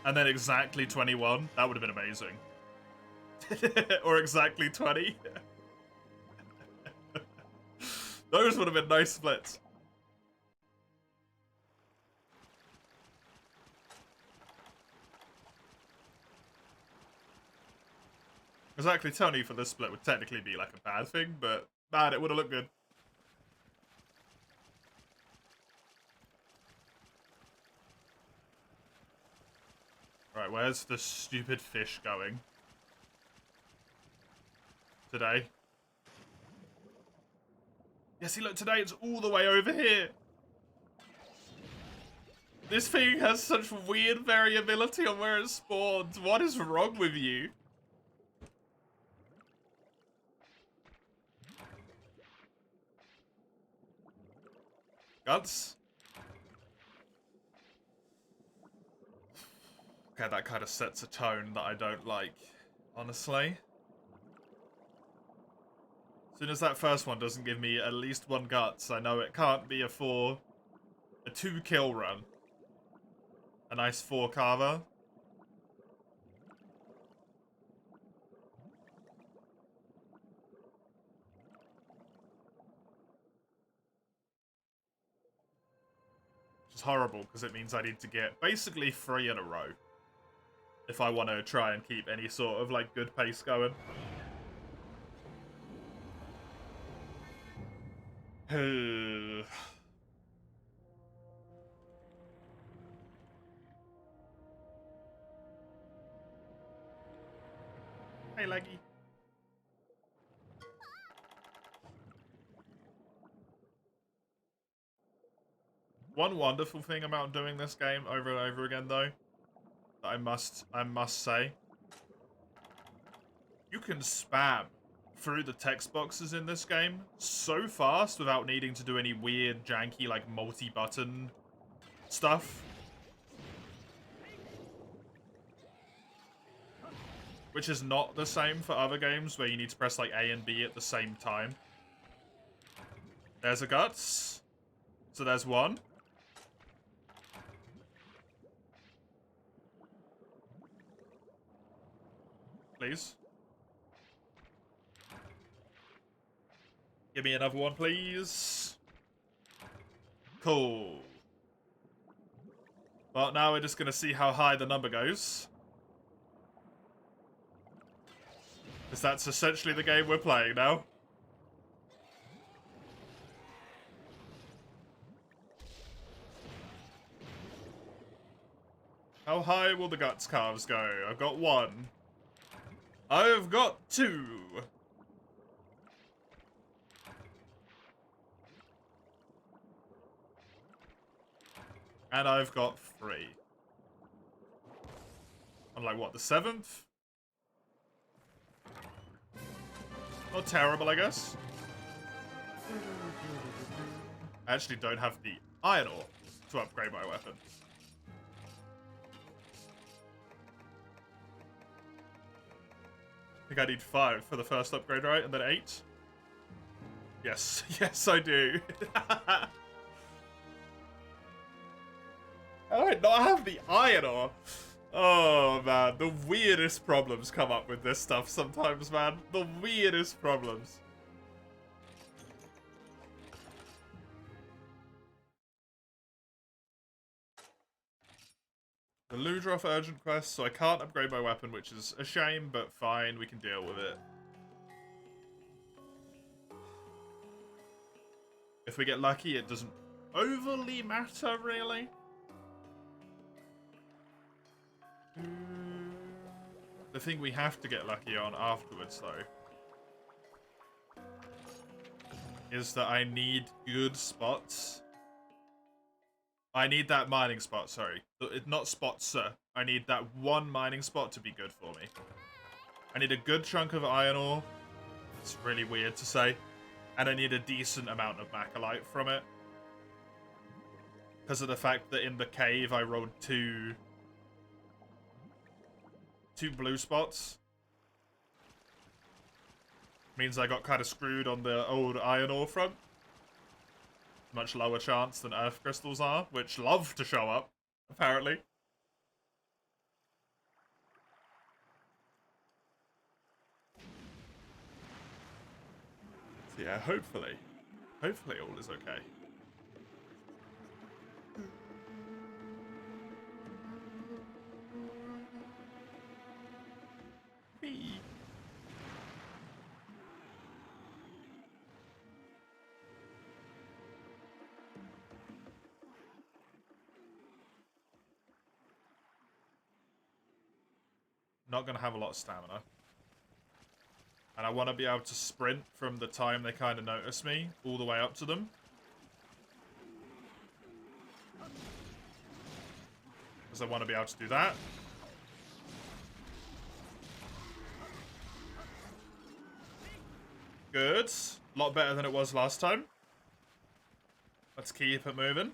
And then exactly 21. That would have been amazing. Or exactly 20. Those would have been nice splits. Exactly 20 for this split would technically be like a bad thing, but man, it would have looked good. Right, where's the stupid fish going? Today. Yeah, see, look, today it's all the way over here. This thing has such weird variability on where it spawns. What is wrong with you? Guts? Okay, that kind of sets a tone that I don't like, honestly. As soon as that first one doesn't give me at least 1 Guts, I know it can't be a 2 kill run. A nice 4 carver. Which is horrible, because it means I need to get basically 3 in a row. If I want to try and keep any sort of, like, good pace going. Hey, Leggy. One wonderful thing about doing this game over and over again, though, that I must say, you can spam through the text boxes in this game so fast without needing to do any weird, janky, like, multi-button stuff. Which is not the same for other games where you need to press, like, A and B at the same time. There's a Guts. So there's 1. Please. Give me another one, please. Cool. Well, now we're just going to see how high the number goes. Because that's essentially the game we're playing now. How high will the guts calves go? I've got 1. I've got 2. And I've got 3. On like what, the 7th? Not terrible, I guess. I actually don't have the iron ore to upgrade my weapon. I think I need 5 for the first upgrade, right? And then 8? Yes, yes I do. I might not have the iron ore. Oh man, the weirdest problems come up with this stuff sometimes, man. The weirdest problems. The Ludroth urgent quest, so I can't upgrade my weapon, which is a shame, but fine, we can deal with it. If we get lucky, it doesn't overly matter, really. The thing we have to get lucky on afterwards, though, is that I need good spots. I need that mining spot, sorry. Not spots, sir. I need that one mining spot to be good for me. I need a good chunk of iron ore. It's really weird to say. And I need a decent amount of macrolite from it. Because of the fact that in the cave I rolled two blue spots. Means I got kind of screwed on the old iron ore front. Much lower chance than earth crystals are, which love to show up, apparently. So yeah, hopefully all is okay. Whee! Not gonna have a lot of stamina. And I want to be able to sprint from the time they kind of notice me all the way up to them. Because I want to be able to do that. Good. A lot better than it was last time. Let's keep it moving.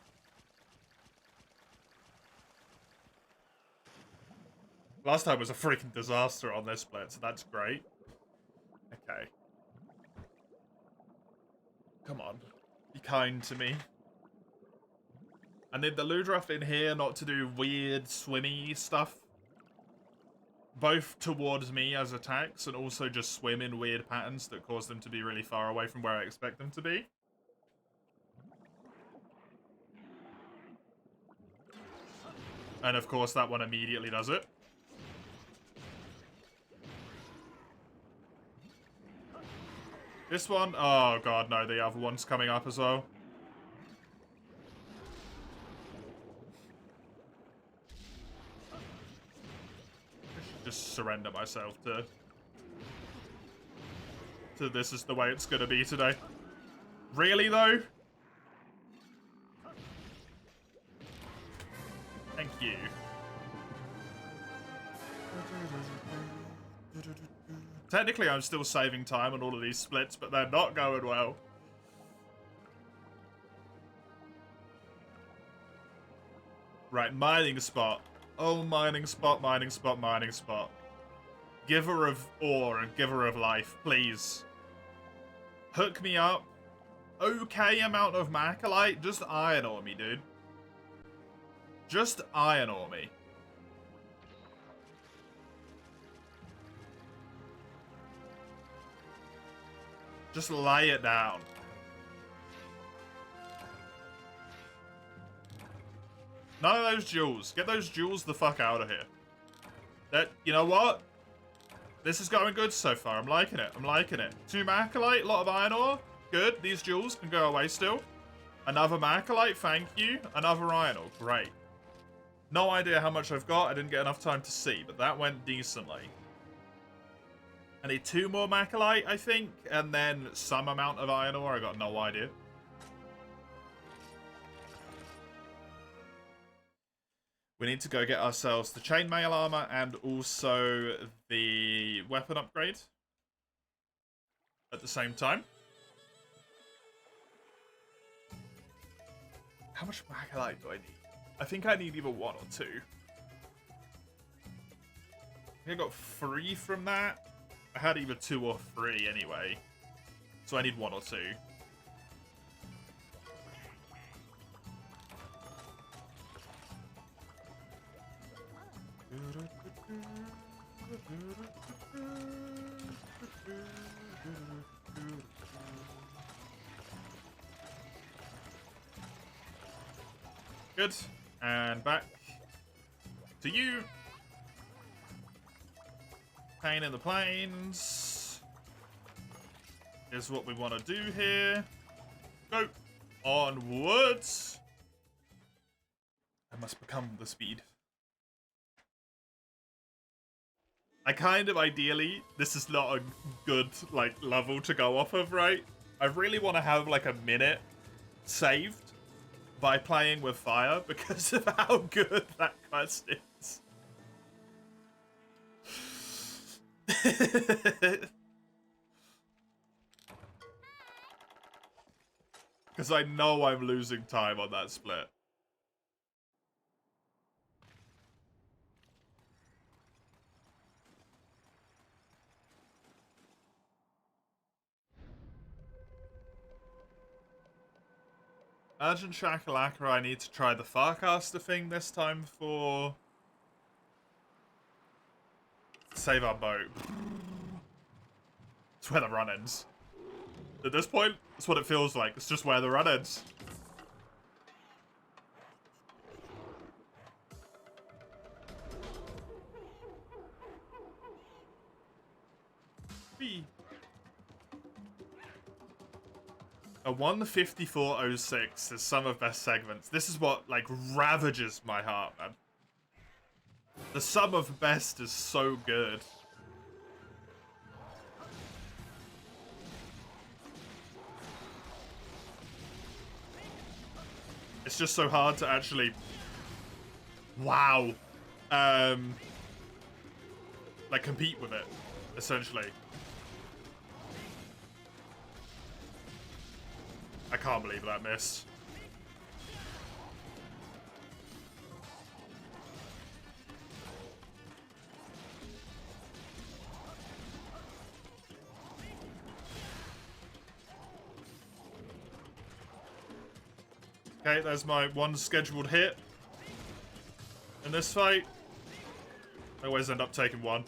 Last time was a freaking disaster on this split, so that's great. Okay. Come on. Be kind to me. I need the Ludroth in here not to do weird swimmy stuff. Both towards me as attacks and also just swim in weird patterns that cause them to be really far away from where I expect them to be. And of course that one immediately does it. This one? Oh god, no, the other one's coming up as well. I should just surrender myself to this is the way it's gonna be today. Really, though? Thank you. Technically, I'm still saving time on all of these splits, but they're not going well. Right, mining spot. Oh, mining spot, mining spot, mining spot. Giver of ore and giver of life, please. Hook me up. Okay amount of macrolite. Just iron ore me, dude. Just iron ore me. Just lay it down. None of those jewels. Get those jewels the fuck out of here. You know what? This is going good so far. I'm liking it. I'm liking it. 2 macrolite, a lot of iron ore. Good. These jewels can go away still. Another macrolite, thank you. Another iron ore. Great. No idea how much I've got. I didn't get enough time to see, but that went decently. I need 2 more Macalite, I think, and then some amount of iron ore. I got no idea. We need to go get ourselves the chainmail armor and also the weapon upgrade at the same time. How much Macalite do I need? I think I need either 1 or 2. I think I got 3 from that. I had either 2 or 3 anyway. So I need 1 or 2. Good. And back to you. Pain in the plains is what we want to do here. Go onwards. I must become the speed. I kind of ideally, this is not a good like level to go off of, right? I really want to have like a minute saved by playing with fire because of how good that quest is. Because I know I'm losing time on that split. Urgent Shakalaka, I need to try the Farcaster thing this time for... Save our boat. It's where the run ends. At this point, it's what it feels like. It's just where the run ends. A 154.06 is some of best segments. This is what, like, ravages my heart, man. The sum of best is so good. It's just so hard to actually... Wow. Like, compete with it, essentially. I can't believe that missed. Okay, there's my 1 scheduled hit. In this fight, I always end up taking 1.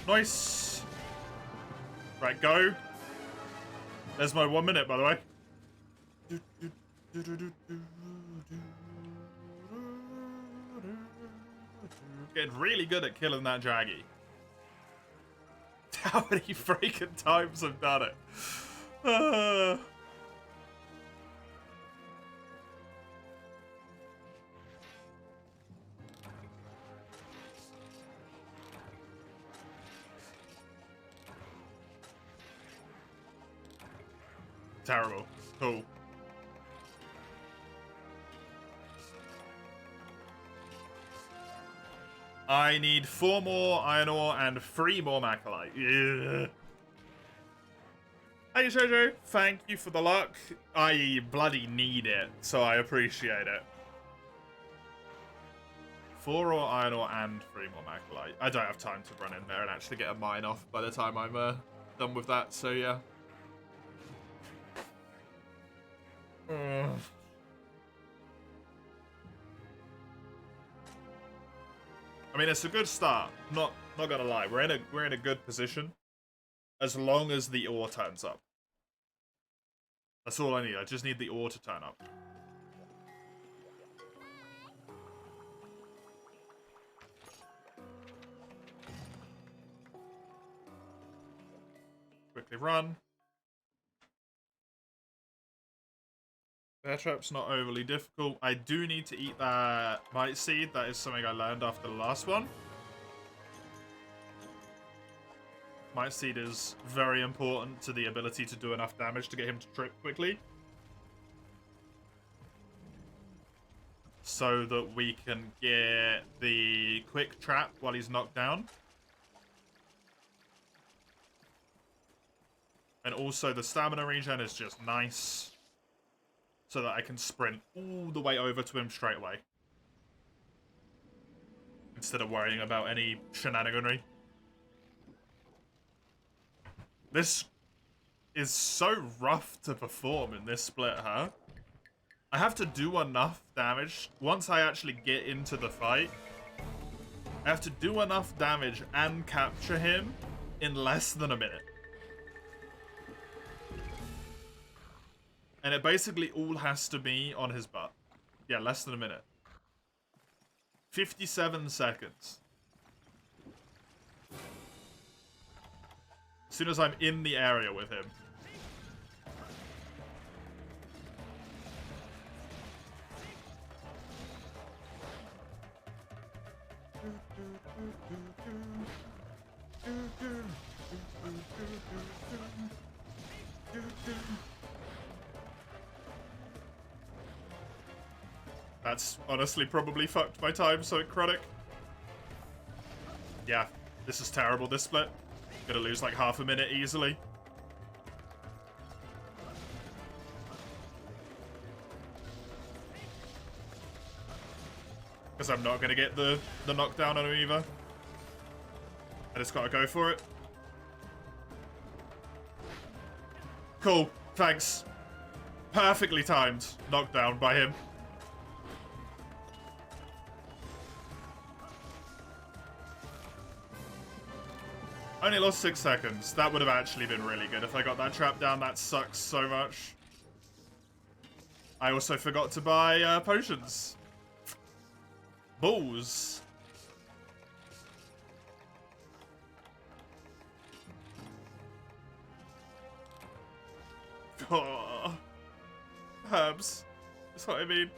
Nice. Right, go. There's my 1 minute, by the way. Getting really good at killing that Jaggy. How many freaking times I've done it. Terrible. Cool. I need 4 more iron ore and 3 more Macalite. Yeah. Hey Jojo, thank you for the luck. I bloody need it, so I appreciate it. 4 ore, iron ore, and 3 more Macalite. I don't have time to run in there and actually get a mine off by the time I'm done with that, so yeah. I mean, it's a good start. Not gonna lie, we're in a good position, as long as the ore turns up. That's all I need. I just need the ore to turn up. quickly run. Bear trap's not overly difficult. I do need to eat that Might Seed. That is something I learned after the last one. Might Seed is very important to the ability to do enough damage to get him to trip quickly. So that we can get the quick trap while he's knocked down. And also the stamina regen is just nice. So that I can sprint all the way over to him straight away. Instead of worrying about any shenaniganry. This is so rough to perform in this split, huh? I have to do enough damage. Once I actually get into the fight, I have to do enough damage and capture him in less than a minute. And it basically all has to be on his butt. Yeah, less than a minute. 57 seconds. As soon as I'm in the area with him. That's honestly probably fucked my time, so chronic. Yeah, this is terrible, this split. Gonna lose like half a minute easily. Because I'm not gonna get the knockdown on him either. I just gotta go for it. Cool, thanks. Perfectly timed knockdown by him. Only lost 6 seconds. That would have actually been really good if I got that trap down. That sucks so much. I also forgot to buy potions. Balls. Oh. Herbs. That's what I mean.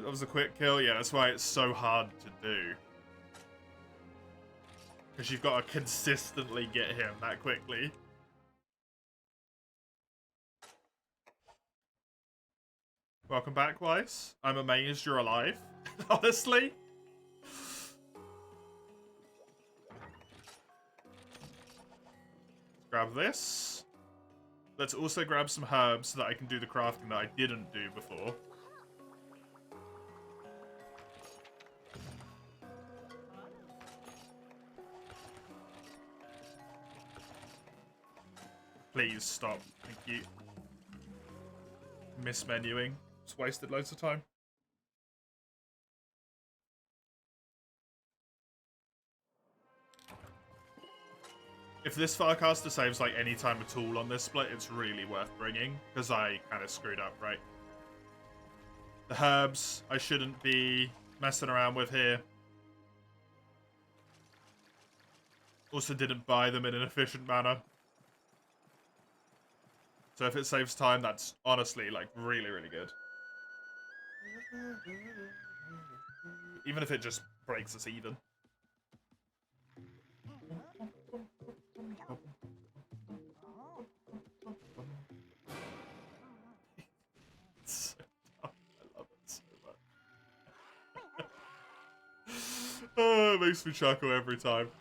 That was a quick kill. Yeah, that's why it's so hard to do. Because you've got to consistently get him that quickly. Welcome back, Weiss. I'm amazed you're alive, honestly. Grab this. Let's also grab some herbs so that I can do the crafting that I didn't do before. Please stop. Thank you. Mismenuing. Just wasted loads of time. If this Firecaster saves like any time at all on this split, it's really worth bringing, because I kind of screwed up, right? The herbs I shouldn't be messing around with here. Also didn't buy them in an efficient manner. So if it saves time, that's honestly, like, really, really good. Even if it just breaks us even. It's so dumb. I love it so much. Oh, it makes me chuckle every time.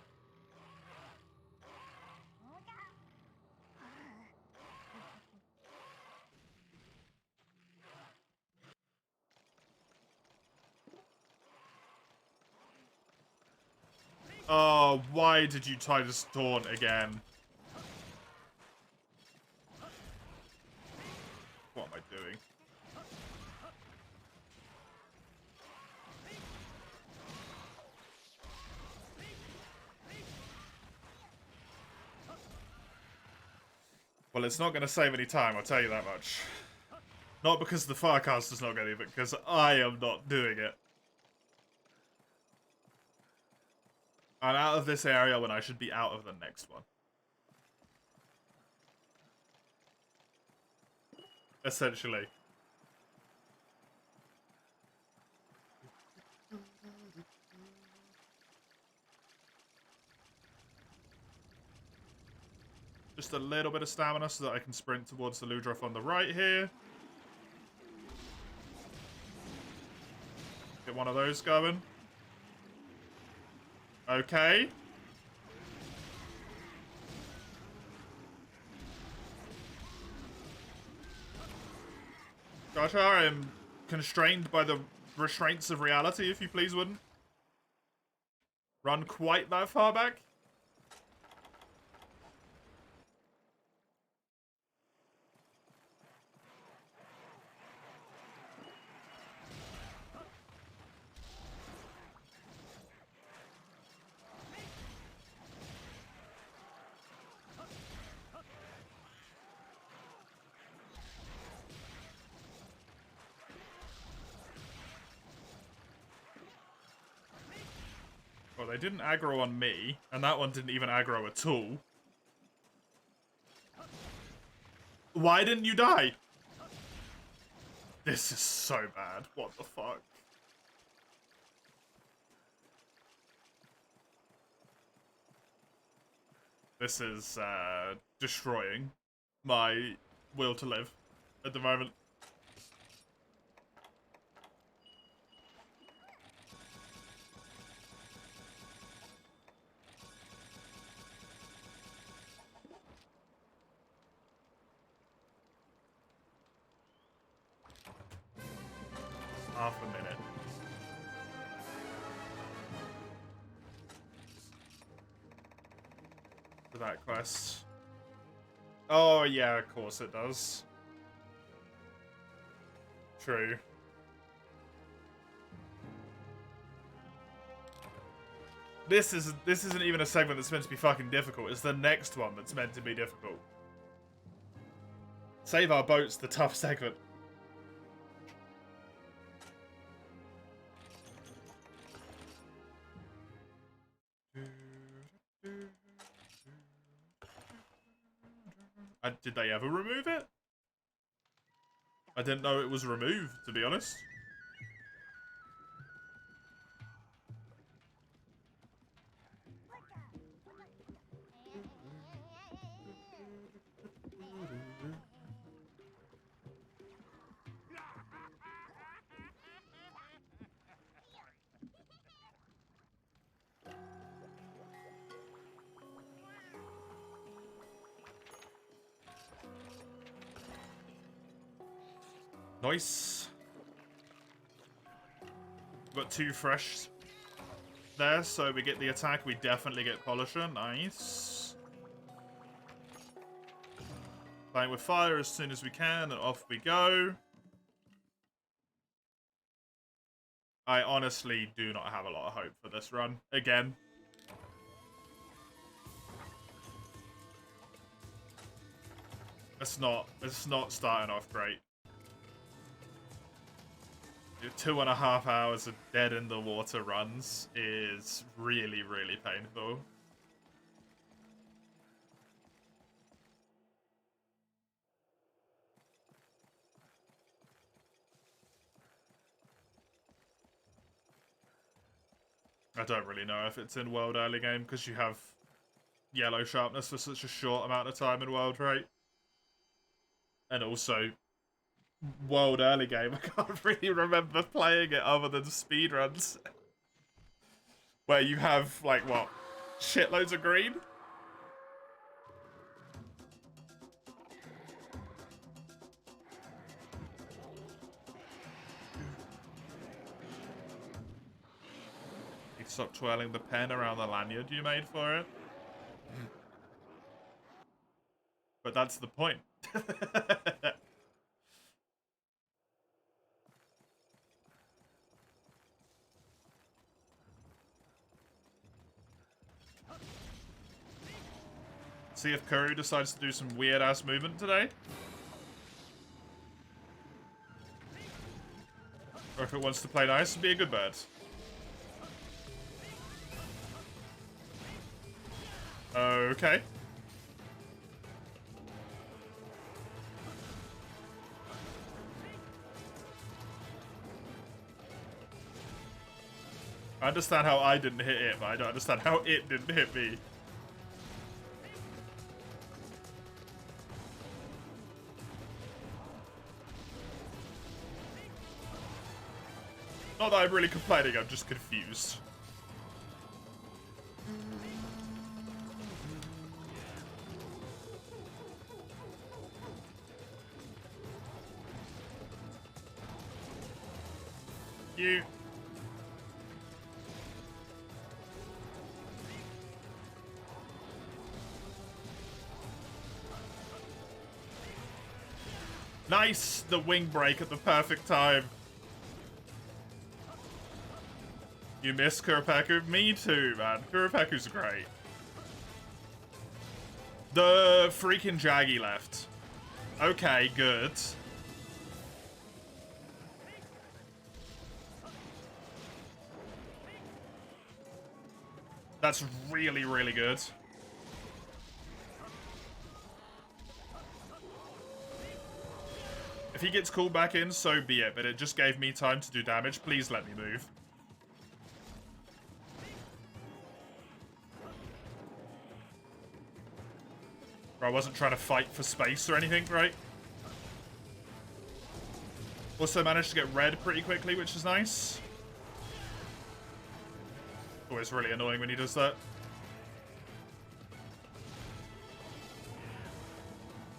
Oh, why did you try to taunt again? What am I doing? Well, it's not going to save any time, I'll tell you that much. Not because the Firecaster's not getting it, but because I am not doing it. I'm out of this area when I should be out of the next one. Essentially. Just a little bit of stamina so that I can sprint towards the Ludroth on the right here. Get one of those going. Okay. Gosh, I am constrained by the restraints of reality, if you please wouldn't. Run quite that far back. Well, they didn't aggro on me, and that one didn't even aggro at all. Why didn't you die? This is so bad. What the fuck? This is destroying my will to live at the moment. Half a minute. For that quest. Oh, yeah, of course it does. True. This isn't even a segment that's meant to be fucking difficult. It's the next one that's meant to be difficult. Save our boats, the tough segment. Did they ever remove it? I didn't know it was removed, to be honest. Nice. Got 2 fresh there, so we get the attack. We definitely get Polisher. Nice. Playing with fire as soon as we can, and off we go. I honestly do not have a lot of hope for this run. Again. It's not starting off great. 2.5 hours of dead in the water runs is really, really painful. I don't really know if it's in World early game because you have yellow sharpness for such a short amount of time in World, right? And also, World early game, I can't really remember playing it other than speedruns. Where you have, like, what? Shitloads of green? You stop twirling the pen around the lanyard you made for it. But that's the point. See if Kuru decides to do some weird-ass movement today. Or if it wants to play nice and be a good bird. Okay. I understand how I didn't hit it, but I don't understand how it didn't hit me. Not that I'm really complaining, I'm just confused. You. Nice! The wing break at the perfect time. You miss Kuropeku? Me too, man. Kuropeku's great. The freaking Jaggy left. Okay, good. That's really, really good. If he gets called back in, so be it, but it just gave me time to do damage. Please let me move. I wasn't trying to fight for space or anything, right? Also managed to get red pretty quickly, which is nice. Always really annoying when he does that.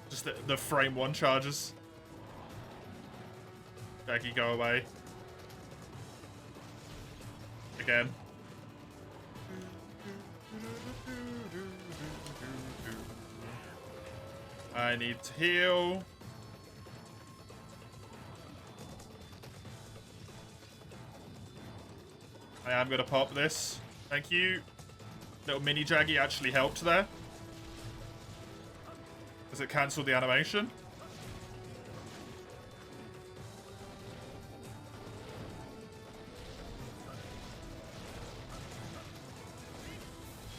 Just the frame 1 charges. Jackie, go away. Again. I need to heal. I am going to pop this. Thank you. Little mini Jaggy actually helped there. Because it cancelled the animation.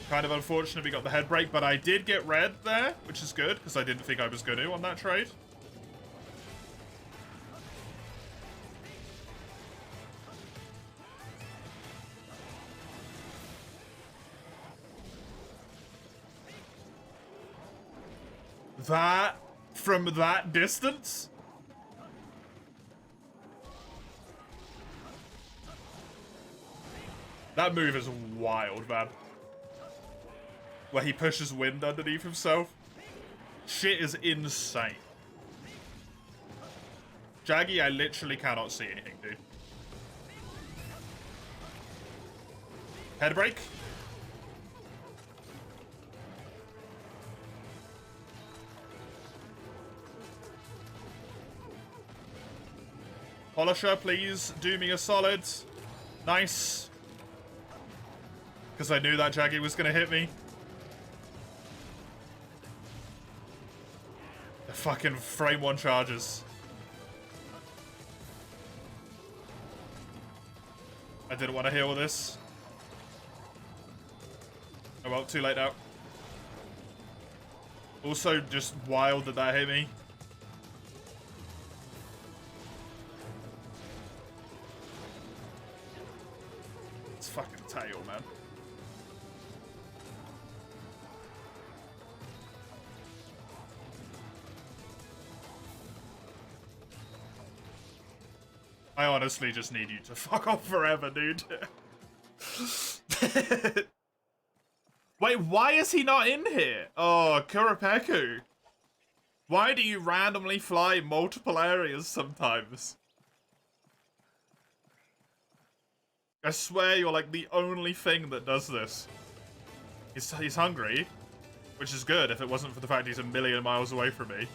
Kind of unfortunate we got the head break, but I did get red there, which is good, because I didn't think I was going to on that trade. That, from that distance? That move is wild, man. Where he pushes wind underneath himself. Shit is insane. Jaggy, I literally cannot see anything, dude. Head break. Polisher, please do me a solid. Nice. Because I knew that Jaggy was going to hit me. The fucking frame 1 charges. I didn't want to heal this. Oh well, too late now. Also, just wild that that hit me. It's fucking tail, man. I honestly just need you to fuck off forever, dude. Wait, why is he not in here? Oh, Kuropeku. Why do you randomly fly multiple areas sometimes? I swear you're like the only thing that does this. He's hungry, which is good if it wasn't for the fact he's a million miles away from me.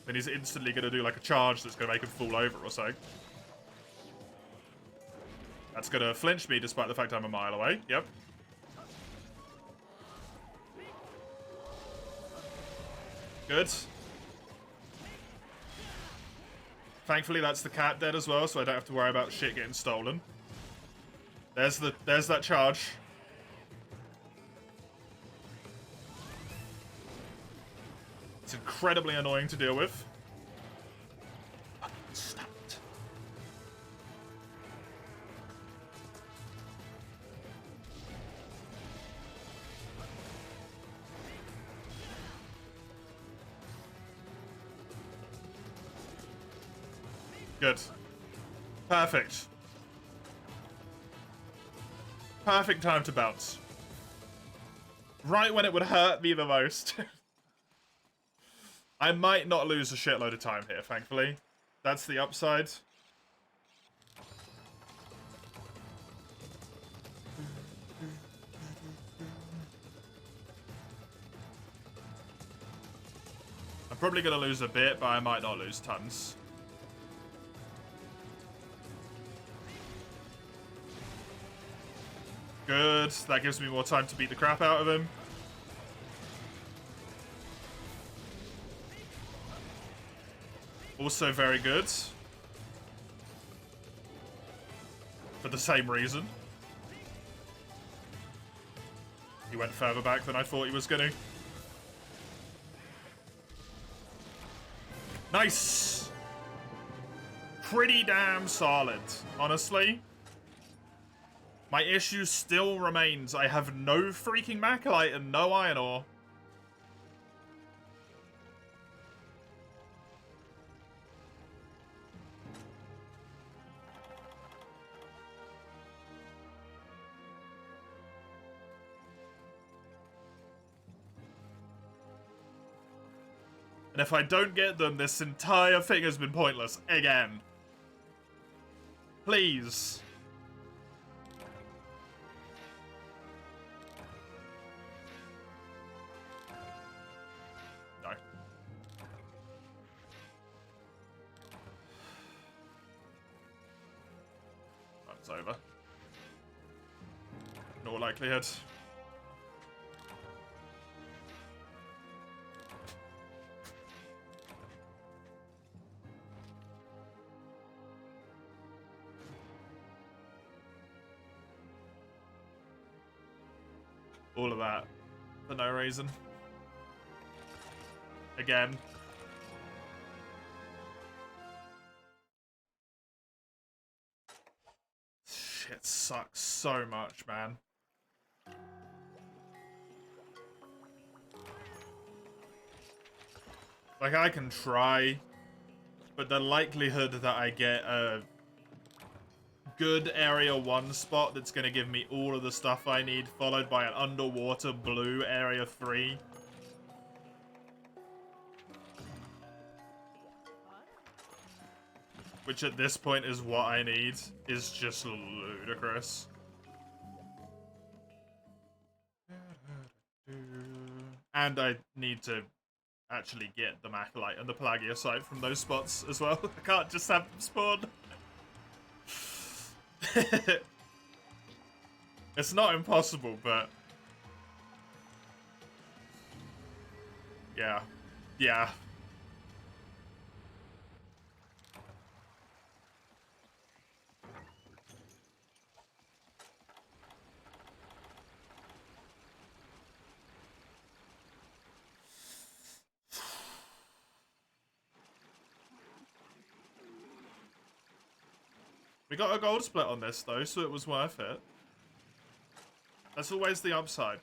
Then he's instantly going to do like a charge that's going to make him fall over or something. That's going to flinch me despite the fact I'm a mile away. Yep. Good. Thankfully that's the cat dead as well, so I don't have to worry about shit getting stolen. There's that charge. incredibly annoying to deal with. Stop it. Good. Perfect. Perfect time to bounce. Right when it would hurt me the most. I might not lose a shitload of time here, thankfully. That's the upside. I'm probably going to lose a bit, but I might not lose tons. Good. That gives me more time to beat the crap out of him. Also very good. For the same reason. He went further back than I thought he was going to. Nice! Pretty damn solid, honestly. My issue still remains. I have no freaking Macalite and no iron ore. And if I don't get them, this entire thing has been pointless again. Please. No. That's over. In all likelihood. All of that for no reason. Again. Shit sucks so much, man. Like, I can try, but the likelihood that I get a good Area 1 spot that's going to give me all of the stuff I need, followed by an underwater blue Area 3. Which at this point is what I need, is just ludicrous. And I need to actually get the Macalite and the Pelagiosite from those spots as well. I can't just have them spawn. It's not impossible, but yeah. Yeah. We got a gold split on this though, so it was worth it. That's always the upside.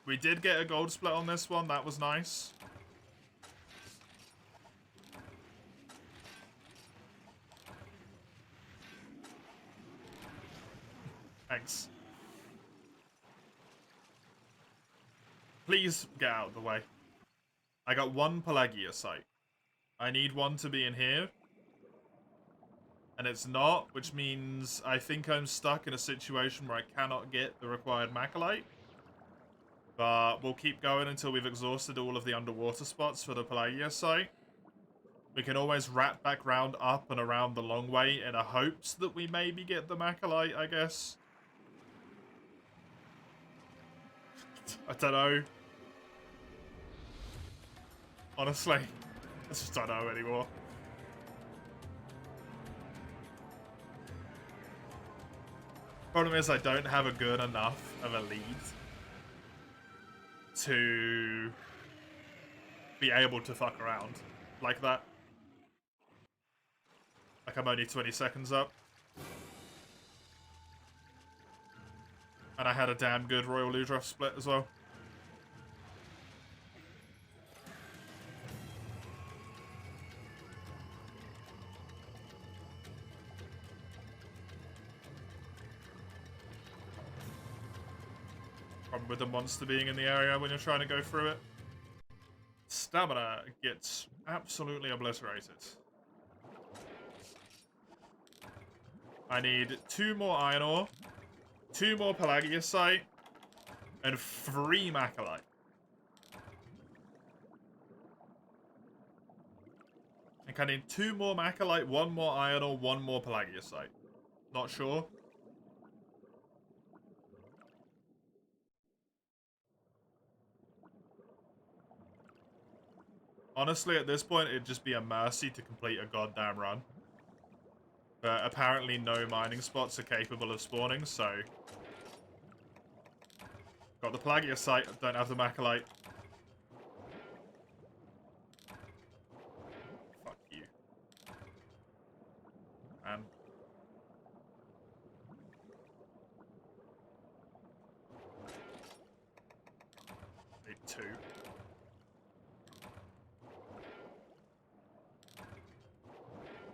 We did get a gold split on this one, that was nice. Thanks. Please get out of the way. I got one Pelagiosite. I need one to be in here. And it's not, which means I think I'm stuck in a situation where I cannot get the required Macalite. But we'll keep going until we've exhausted all of the underwater spots for the Pelagiosite. We can always wrap back round up and around the long way in a hopes that we maybe get the Macalite, I guess. I don't know. Honestly, I just don't know anymore. Problem is I don't have a good enough of a lead to be able to fuck around like that. Like, I'm only 20 seconds up. And I had a damn good Royal Ludroth split as well. Problem with the monster being in the area when you're trying to go through it. Stamina gets absolutely obliterated. I need 2 more iron ore, 2 more pelagiasite, and 3 macrolite. I think I need 2 more macrolite, 1 more iron ore, 1 more pelagiasite. Not sure. Honestly, at this point, it'd just be a mercy to complete a goddamn run. But apparently no mining spots are capable of spawning, so... Got the Pelagiasite, don't have the Macrolite. Fuck you. Man. Need 2.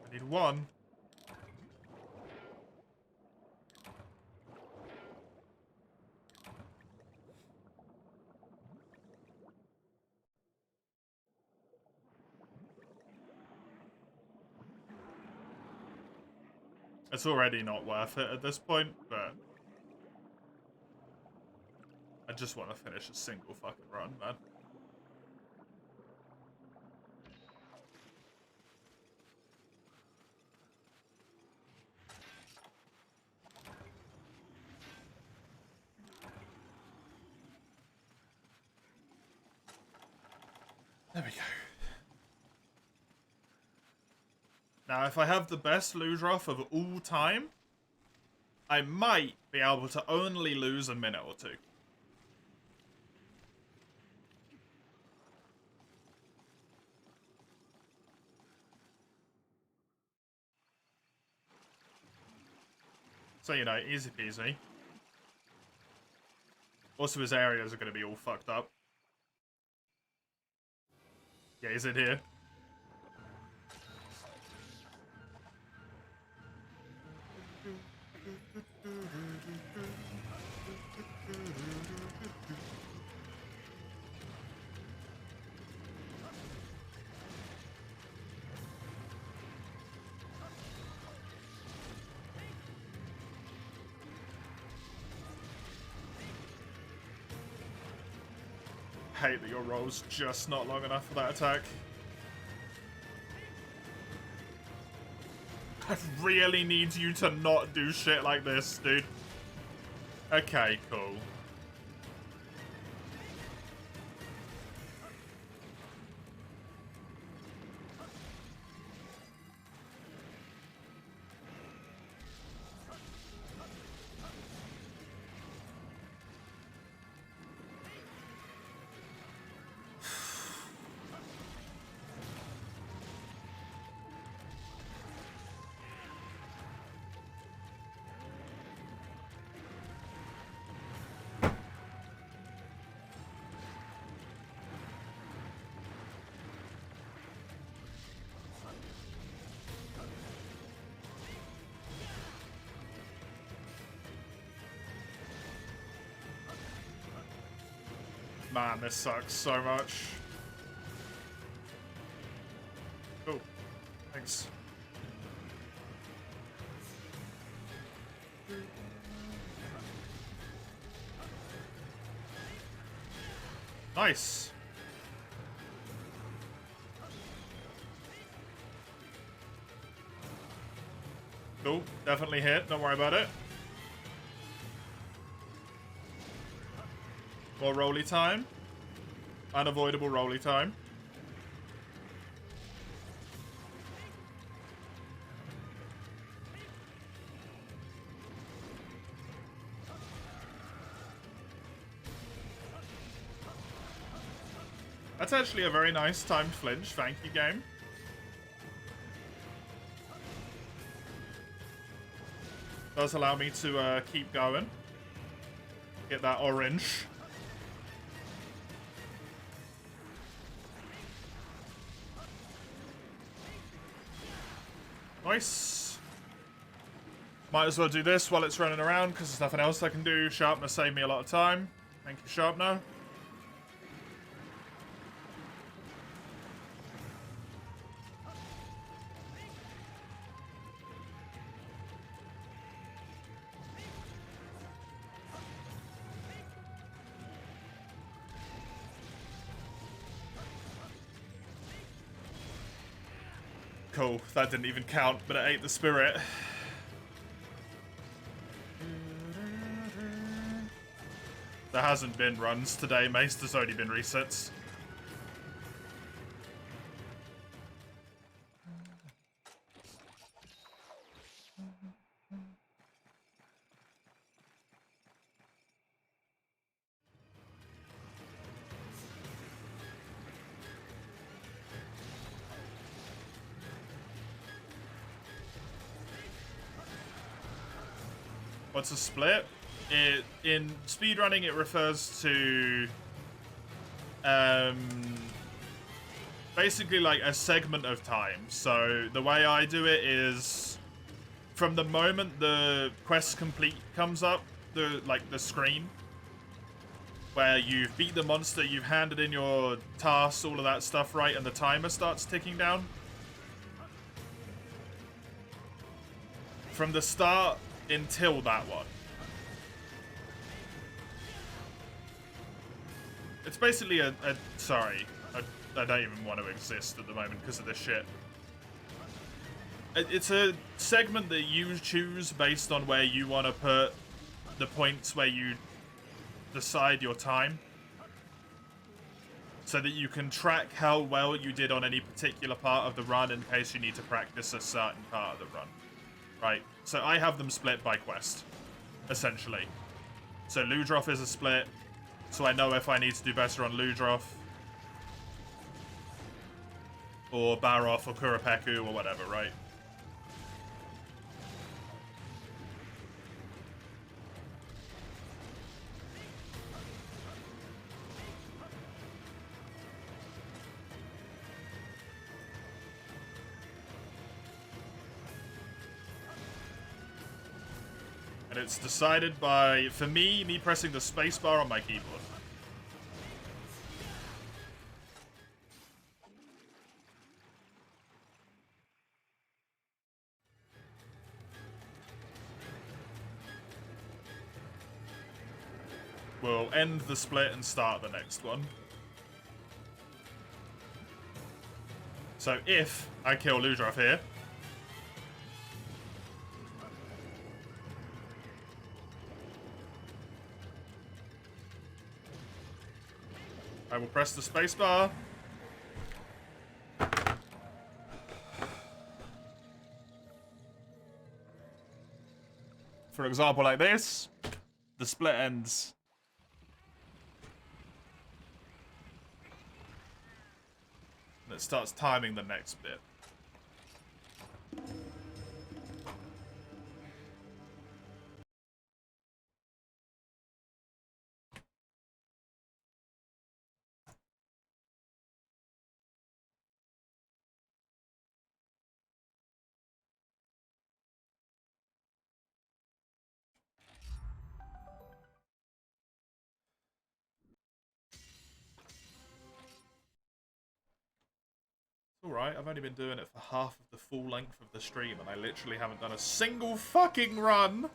I need 1. It's already not worth it at this point, but I just want to finish a single fucking run, man. There we go. Now, if I have the best Ludroth of all time, I might be able to only lose a minute or 2. So, you know, easy peasy. Also, his areas are going to be all fucked up. Yeah, is it here? I hate that your roll's just not long enough for that attack. I really need you to not do shit like this, dude. Okay, cool. Man, this sucks so much. Oh, thanks. Nice. Cool, definitely hit, don't worry about it. More rolly time. Unavoidable rolly time. That's actually a very nice timed flinch. Thank you, game. Does allow me to keep going. Get that orange. Nice. Might as well do this while it's running around because there's nothing else I can do. Sharpener saved me a lot of time. Thank you, Sharpener. Cool, that didn't even count, but it ate the spirit. There hasn't been runs today, Mace. There's only been resets. What's a split? In speedrunning, it refers to basically like a segment of time. So the way I do it is from the moment the quest complete comes up, the screen where you've beat the monster, you've handed in your tasks, all of that stuff, right, and the timer starts ticking down. From the start until that one. It's basically sorry, I don't even want to exist at the moment because of this shit. It's a segment that you choose based on where you want to put the points where you decide your time. So that you can track how well you did on any particular part of the run in case you need to practice a certain part of the run. Right? So I have them split by quest, essentially. So Ludroth is a split, so I know if I need to do better on Ludroth, or Baroth, or Kuropeku, or whatever, right? And it's decided by, for me pressing the spacebar on my keyboard. We'll end the split and start the next one. So if I kill Ludroth here, I will press the spacebar. For example, like this, the split ends. And it starts timing the next bit. Alright, I've only been doing it for half of the full length of the stream, and I literally haven't done a single fucking run!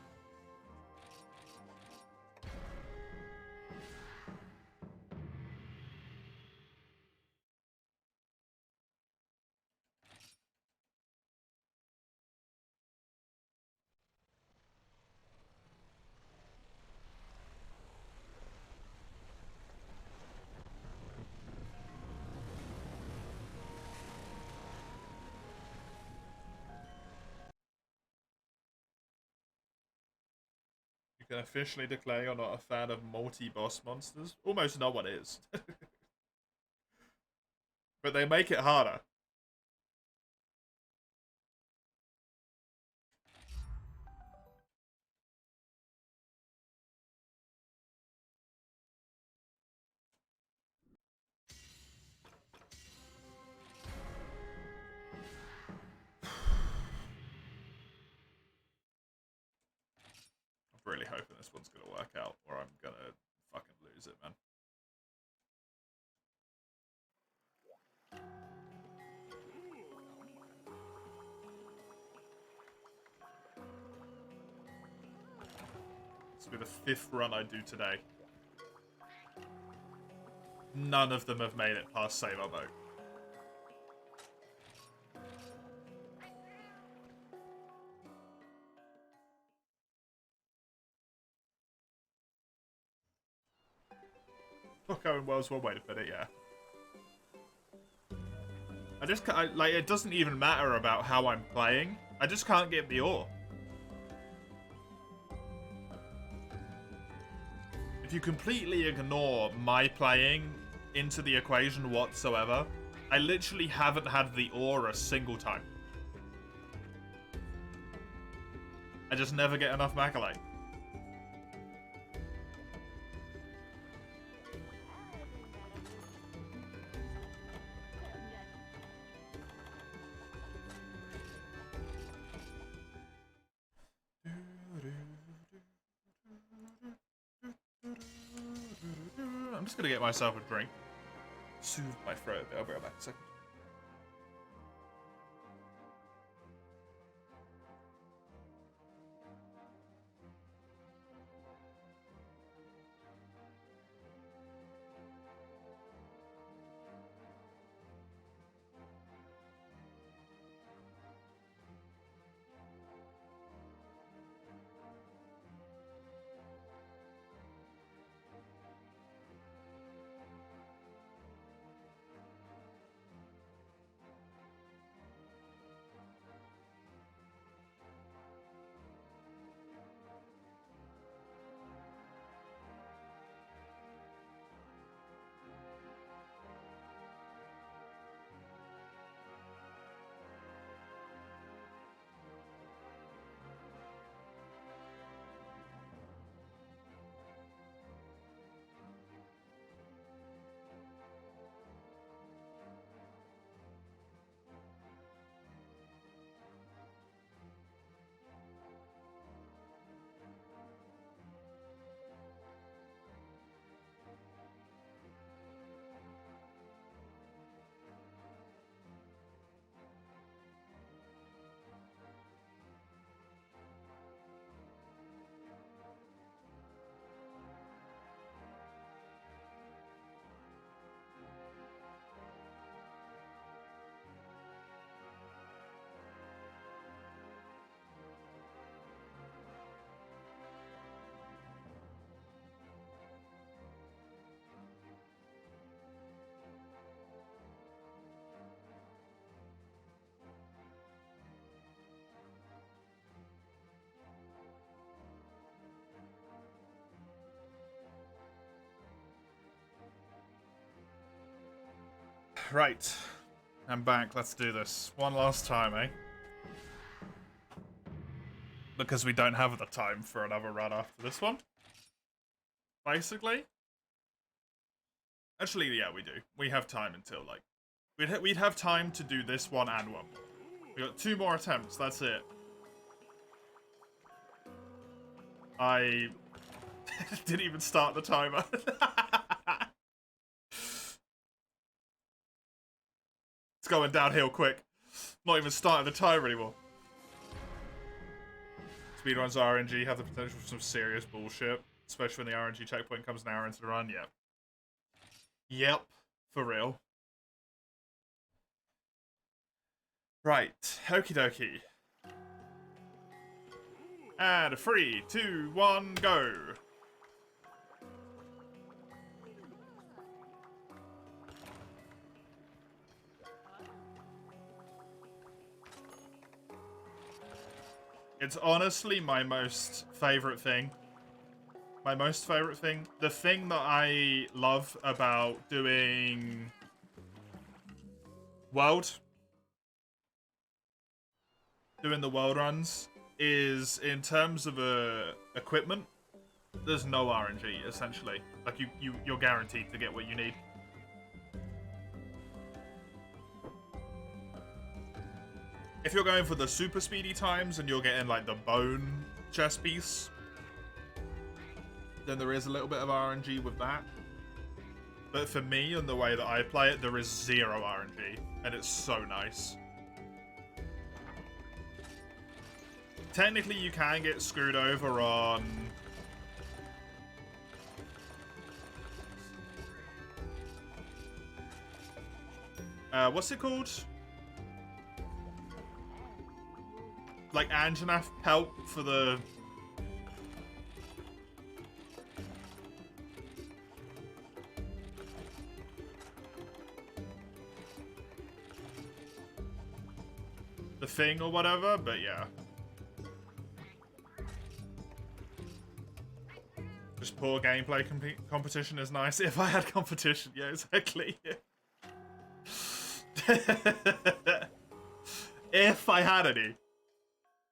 You can officially declare you're not a fan of multi-boss monsters. Almost no one is. But they make it harder. I'm really hoping this one's going to work out, or I'm going to fucking lose it, man. This will be the 5th run I do today. None of them have made it past Sailor Boat. Fuck Owen Wells, one way to put it, yeah. I just can't, like, it doesn't even matter about how I'm playing. I just can't get the ore. If you completely ignore my playing into the equation whatsoever, I literally haven't had the ore a single time. I just never get enough Macalite. I'm just gonna get myself a drink. Soothe my throat. I'll be right back in a second. Right. I'm back. Let's do this. One last time, eh? Because we don't have the time for another run after this one. Basically. Actually, yeah, we do. We have time until, like... We'd have time to do this one and one more. We got 2 more attempts. That's it. I... didn't even start the timer. It's going downhill quick. Not even starting the timer anymore. Speedruns RNG have the potential for some serious bullshit. Especially when the RNG checkpoint comes an hour into the run. Yep. Yep. For real. Right. Okie dokie. And 3, 2, 1, go. It's honestly my most favorite thing. My most favorite thing. The thing that I love about doing World. Doing the world runs is, in terms of equipment, there's no RNG, essentially. Like, you're guaranteed to get what you need. If you're going for the super speedy times and you're getting, like, the bone chest piece, then there is a little bit of RNG with that. But for me, and the way that I play it, there is zero RNG, and it's so nice. Technically, you can get screwed over on... what's it called? Like Anjanath pelt for the... the thing or whatever, but yeah. Just poor gameplay competition is nice. If I had competition, yeah, exactly. If I had any.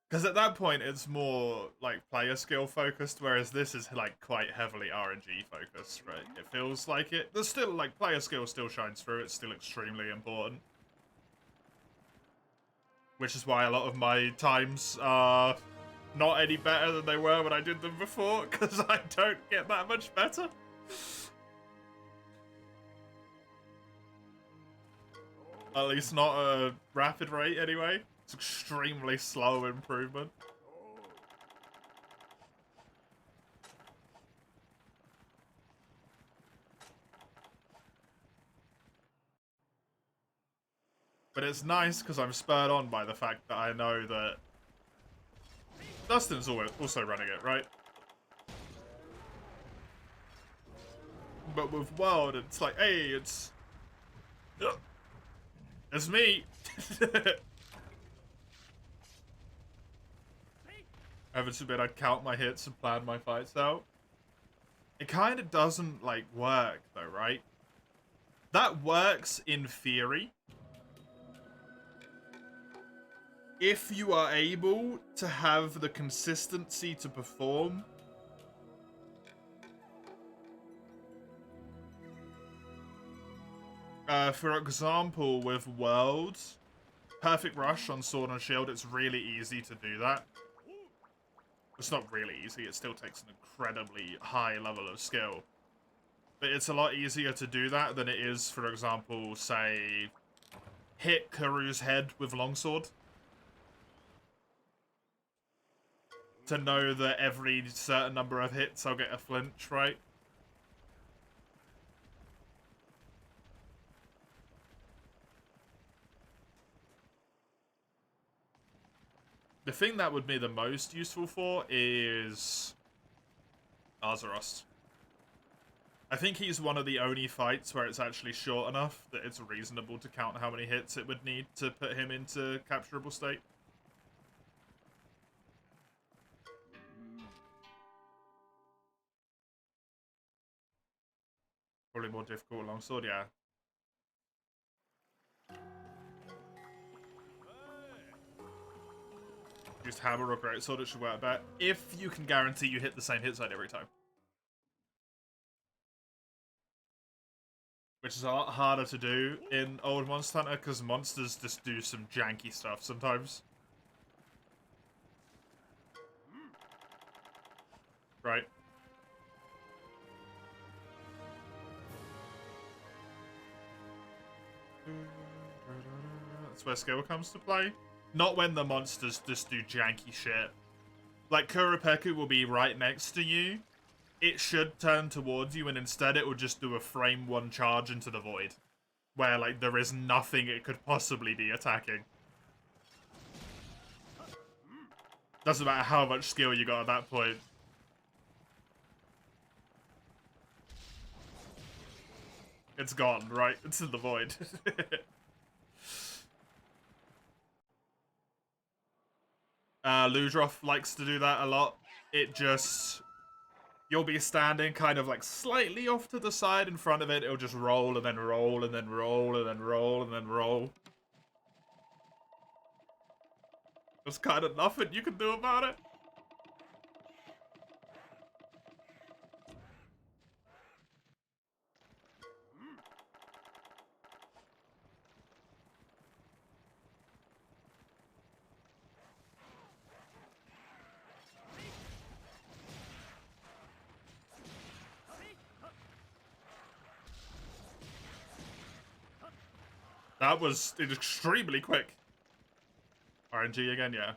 Because at that point, it's more, like, player skill focused, whereas this is, like, quite heavily RNG focused, right? It feels like it. There's still, like, player skill still shines through. It's still extremely important. Which is why a lot of my times are not any better than they were when I did them before, because I don't get that much better. At least not a rapid rate, anyway. It's extremely slow improvement. But it's nice because I'm spurred on by the fact that I know that Dustin's also running it, right? But with World, it's like, hey, it's me. Heaven forbid I'd count my hits and plan my fights out. It kind of doesn't, like, work, though, right? That works in theory. If you are able to have the consistency to perform. For example, with World, Perfect Rush on Sword and Shield, it's really easy to do that. It's not really easy, it still takes an incredibly high level of skill. But it's a lot easier to do that than it is, for example, say, hit Karu's head with Longsword. To know that every certain number of hits I'll get a flinch, right? The thing that would be the most useful for is Azeroth. I think he's one of the only fights where it's actually short enough that it's reasonable to count how many hits it would need to put him into capturable state. Probably more difficult longsword, yeah. Just hammer or greatsword, it should work better. If you can guarantee you hit the same hit side every time. Which is a lot harder to do in old Monster Hunter, because monsters just do some janky stuff sometimes. Right. That's where skill comes to play. Not when the monsters just do janky shit. Like, Kuropeku will be right next to you. It should turn towards you, and instead it will just do a frame one charge into the void. Where, like, there is nothing it could possibly be attacking. Doesn't matter how much skill you got at that point. It's gone, right? It's in the void. Ludroth likes to do that a lot. It just... You'll be standing kind of like slightly off to the side in front of it. It'll just roll and then roll and then roll and then roll and then roll. There's kind of nothing you can do about it. That was extremely quick. RNG again, yeah.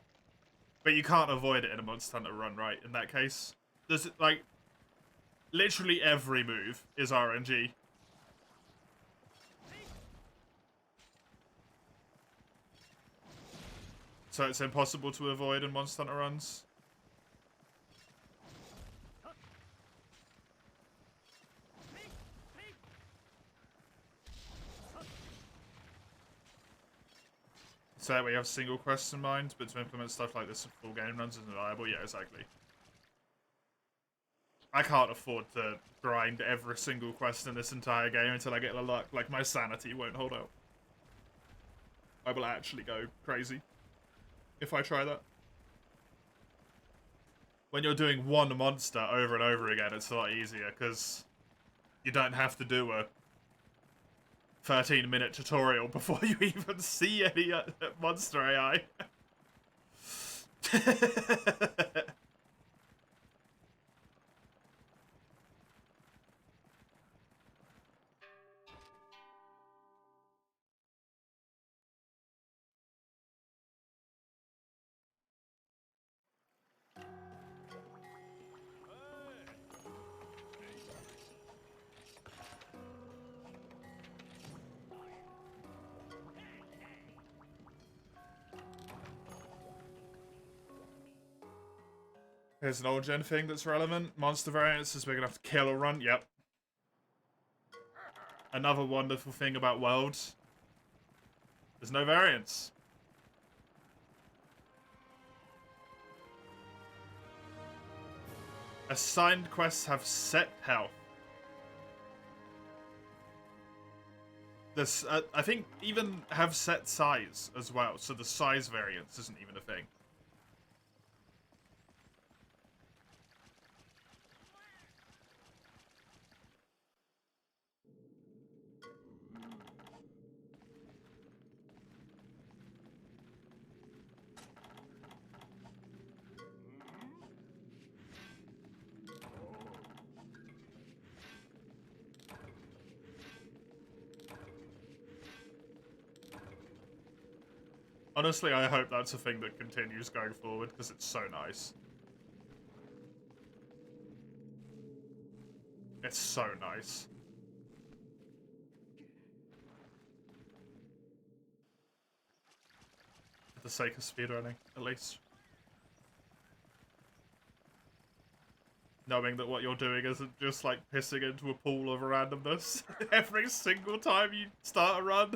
But you can't avoid it in a Monster Hunter run, right? In that case. There's, like, literally every move is RNG. So it's impossible to avoid in Monster Hunter runs. So that we have single quests in mind, but to implement stuff like this in full game runs is reliable. Yeah, exactly. I can't afford to grind every single quest in this entire game until I get the luck. Like, my sanity won't hold out. I will actually go crazy if I try that. When you're doing one monster over and over again, it's a lot easier, because you don't have to do a 13-minute tutorial before you even see any monster AI. Here's an old gen thing that's relevant. Monster variants is big enough to kill or run. Yep. Another wonderful thing about Worlds. There's no variance. Assigned quests have set health. This, I think, even have set size as well, so the size variance isn't even a thing. Honestly, I hope that's a thing that continues going forward, because it's so nice. It's so nice. For the sake of speedrunning, at least. Knowing that what you're doing isn't just, like, pissing into a pool of randomness every single time you start a run.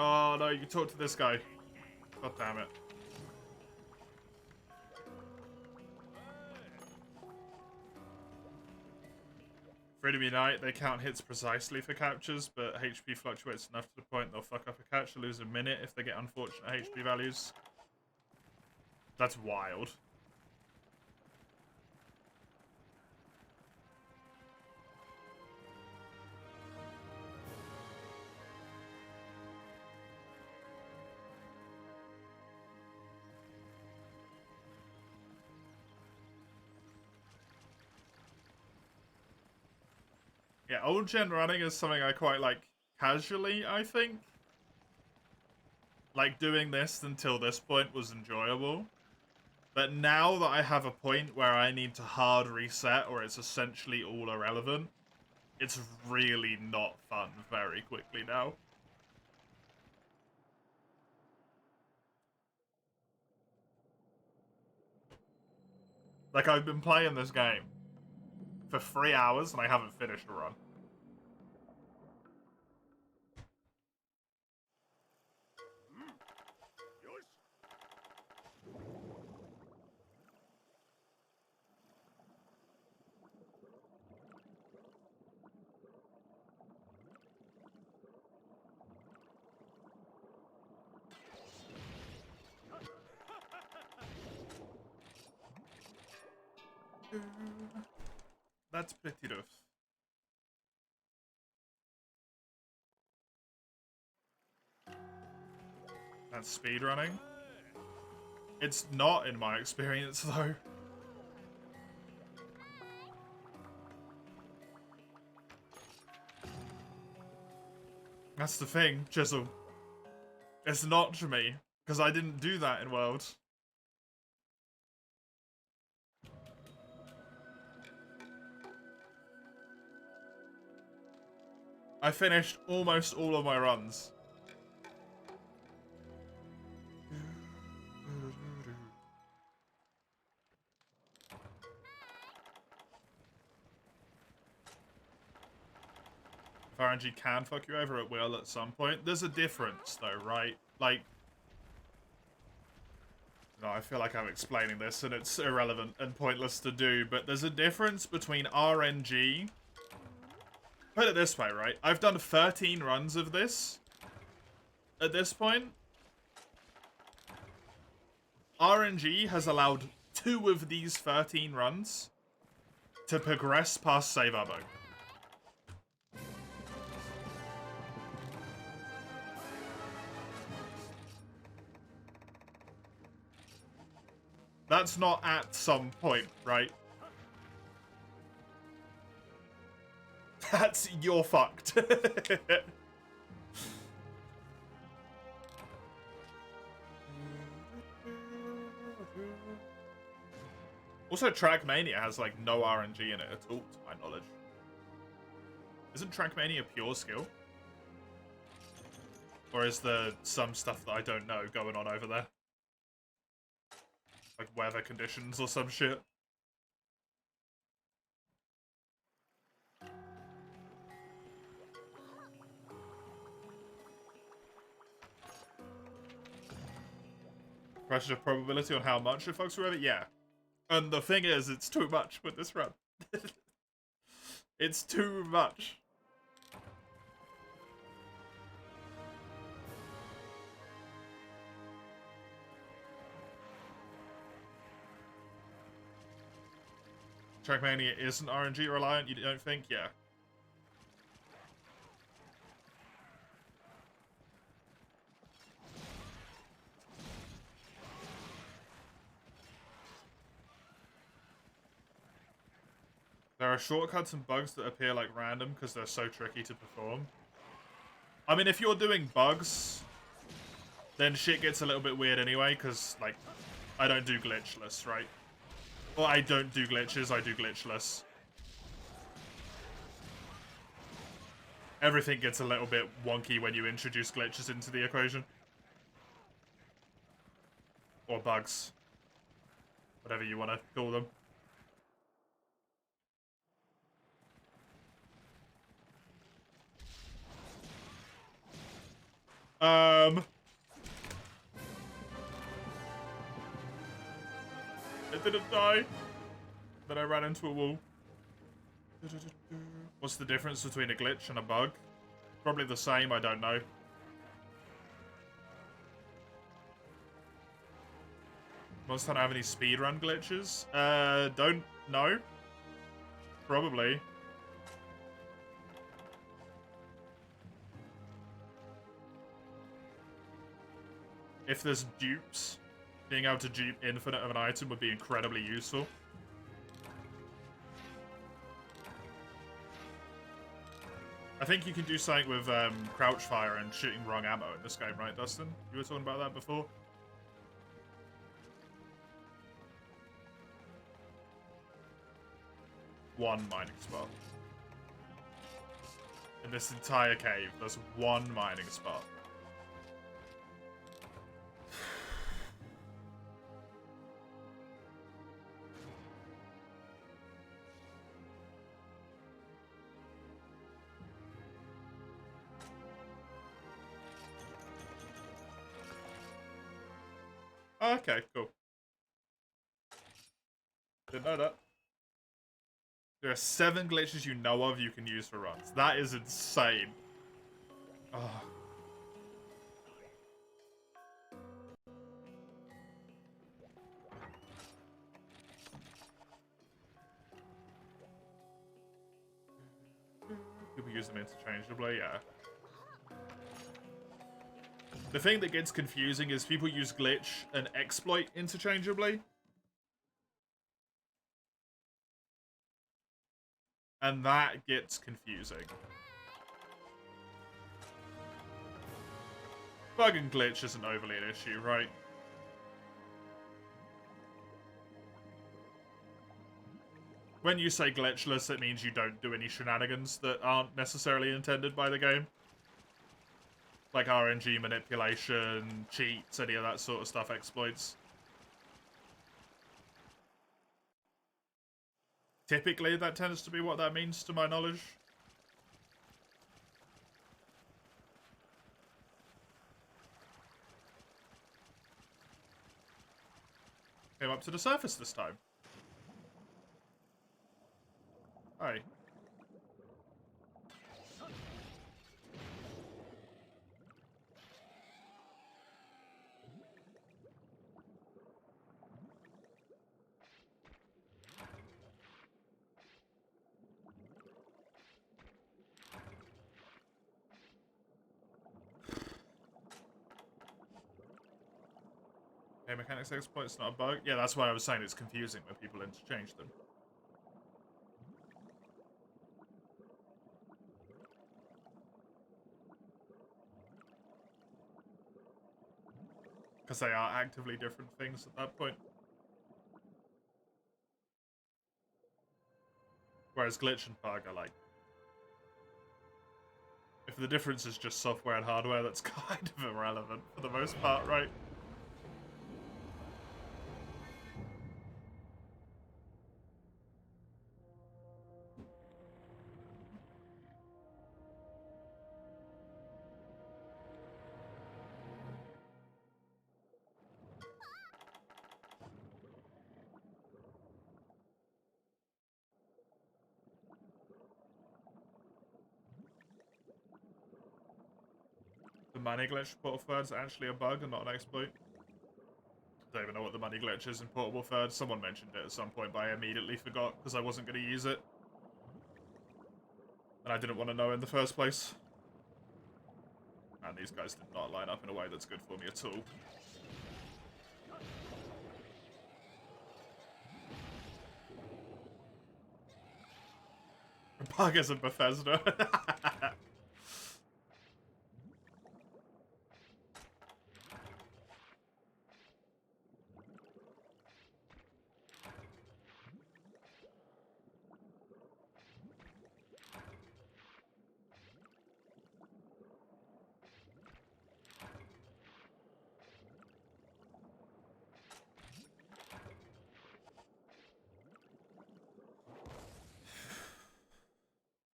Oh no, you can talk to this guy. God damn it. Freedom Unite, they count hits precisely for captures, but HP fluctuates enough to the point they'll fuck up a capture, lose a minute if they get unfortunate HP values. That's wild. Yeah, old gen running is something I quite like casually, I think. Like, doing this until this point was enjoyable. But now that I have a point where I need to hard reset or it's essentially all irrelevant, it's really not fun very quickly now. Like, I've been playing this game for 3 hours and I haven't finished a run. That's pretty rough. That's speedrunning. It's not in my experience, though. That's the thing, Chisel. It's not for me, because I didn't do that in World. I finished almost all of my runs. If RNG can fuck you over, it will at some point. There's a difference, though, right? Like... No, I feel like I'm explaining this, and it's irrelevant and pointless to do, but there's a difference between RNG... Put it this way, right? I've done 13 runs of this. At this point, RNG has allowed 2 of these 13 runs to progress past Save Arbo. That's not at some point, right? That's... you're fucked. Also, Trackmania has, like, no RNG in it at all, to my knowledge. Isn't Trackmania pure skill? Or is there some stuff that I don't know going on over there? Like weather conditions or some shit? Question of probability on how much it fucks with it? Yeah. And the thing is, it's too much with this run. It's too much. Trackmania isn't RNG reliant, you don't think? Yeah. There are shortcuts and bugs that appear like random because they're so tricky to perform. I mean, if you're doing bugs, then shit gets a little bit weird anyway, because, like, I don't do glitchless, right? Well, I don't do glitches, I do glitchless. Everything gets a little bit wonky when you introduce glitches into the equation. Or bugs. Whatever you want to call them. It didn't die. Then I ran into a wall. What's the difference between a glitch and a bug? Probably the same, I don't know. Most don't have any speedrun glitches? Don't know. Probably. If there's dupes, being able to dupe infinite of an item would be incredibly useful. I think you can do something with crouch fire and shooting wrong ammo in this game, right, Dustin? You were talking about that before? One mining spot. In this entire cave, there's one mining spot. Oh, okay, cool. Didn't know that. There are 7 glitches you know of you can use for runs. That is insane. Oh. People use them interchangeably, yeah. The thing that gets confusing is people use glitch and exploit interchangeably. And that gets confusing. Bug and glitch isn't overly an issue, right? When you say glitchless, it means you don't do any shenanigans that aren't necessarily intended by the game. Like RNG manipulation, cheats, any of that sort of stuff, exploits. Typically, that tends to be what that means, to my knowledge. Came up to the surface this time. Hi. Okay, mechanics exploit's not a bug. Yeah, that's why I was saying it's confusing when people interchange them. Because they are actively different things at that point. Whereas glitch and bug are like... If the difference is just software and hardware, that's kind of irrelevant for the most part, right? The money glitch portable third's actually a bug and not an exploit. I don't even know what the money glitch is in portable third. Someone mentioned it at some point, but I immediately forgot because I wasn't going to use it. And I didn't want to know in the first place. And these guys did not line up in a way that's good for me at all. Bug isn't Bethesda.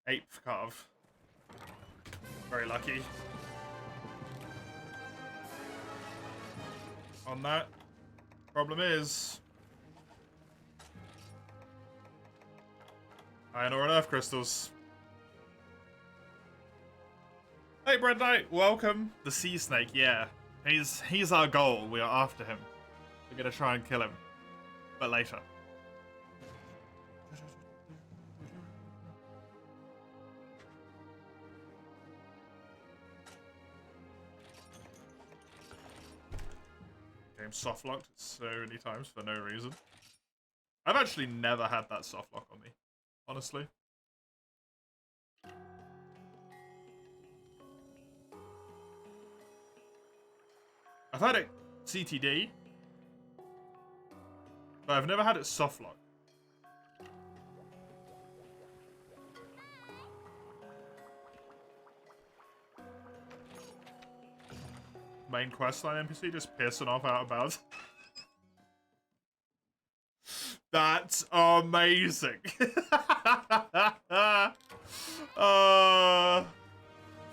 Eighth carve. Very lucky. On that. Problem is... Iron ore and earth crystals. Hey, Bread Knight, welcome. The sea snake, yeah. He's our goal. We are after him. We're gonna try and kill him. But later. Game soft locked so many times for no reason. I've actually never had that soft lock on me, honestly. I've had it CTD, but I've never had it soft lock. Main questline NPC just pissing off out of bounds. That's amazing.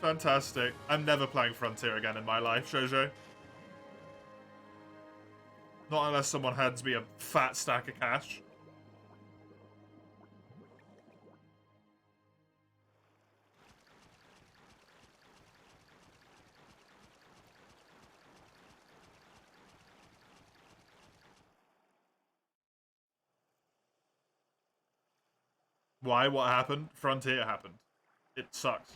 Fantastic. I'm never playing Frontier again in my life, Jojo. Not unless someone hands me a fat stack of cash. Why? What happened? Frontier happened. It sucks.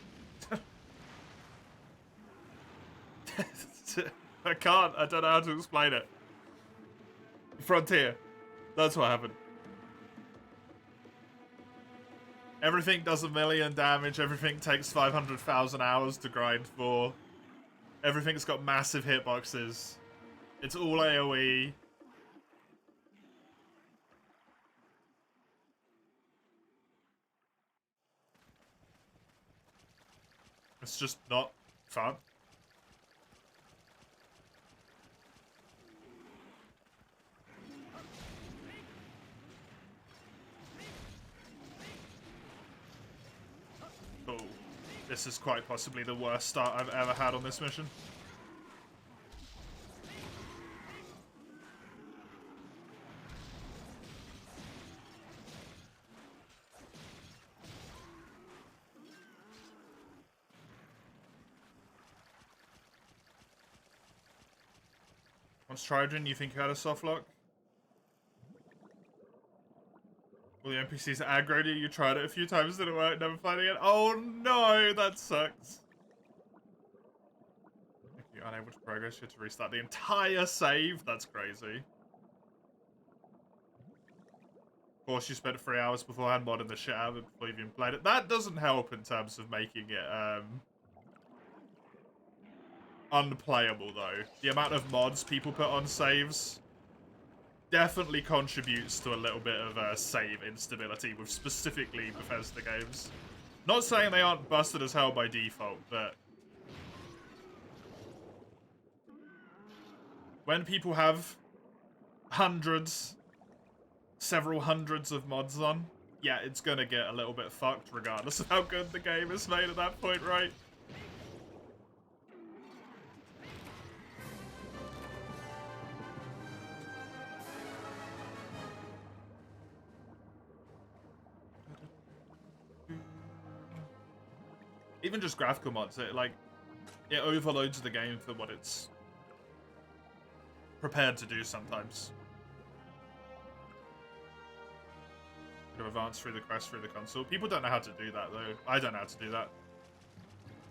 I can't. I don't know how to explain it. Frontier. That's what happened. Everything does 1,000,000 damage. Everything takes 500,000 hours to grind for. Everything's got massive hitboxes. It's all AoE. It's just not fun. Oh, this is quite possibly the worst start I've ever had on this mission. Once Trojan, you think you had a soft lock? Well, the NPCs aggroed you, you tried it a few times, didn't work, never played again. Oh no, that sucks. If you're unable to progress, you have to restart the entire save? That's crazy. Of course, you spent 3 hours beforehand modding the shit out of it before you even played it. That doesn't help in terms of making it, unplayable, though. The amount of mods people put on saves definitely contributes to a little bit of save instability with specifically Bethesda games. Not saying they aren't busted as hell by default, but when people have several hundreds of mods on, yeah, it's gonna get a little bit fucked regardless of how good the game is made at that point, right? Even just graphical mods, it overloads the game for what it's prepared to do sometimes. To advance through the quest through the console. People don't know how to do that, though. I don't know how to do that.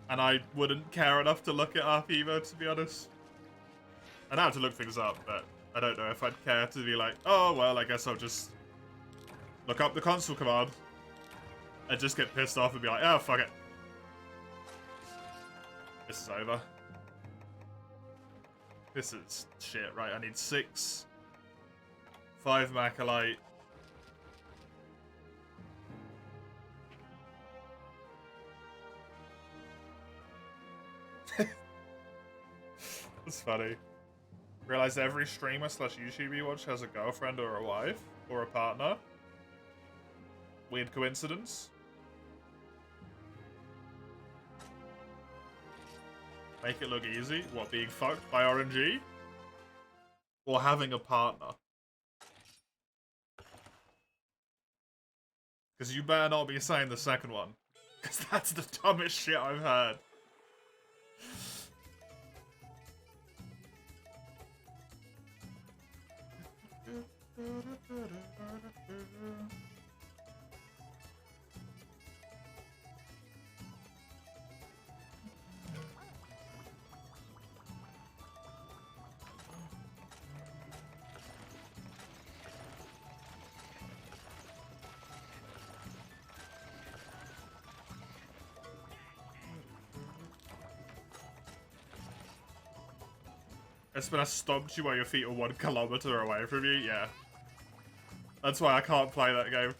And I wouldn't care enough to look it up either, to be honest. I know how to look things up, but I don't know if I'd care to be like, oh, well, I guess I'll just look up the console command. I'd just get pissed off and be like, oh, fuck it. This is over. This is shit, right? I need 6. 5 Macalite. That's funny. Realize every streamer / YouTuber you watch has a girlfriend or a wife or a partner. Weird coincidence. Make it look easy. What, being fucked by RNG? Or having a partner? Because you better not be saying the second one. Because that's the dumbest shit I've heard. Espina stomped you while your feet are 1 kilometer away from you? Yeah. That's why I can't play that game.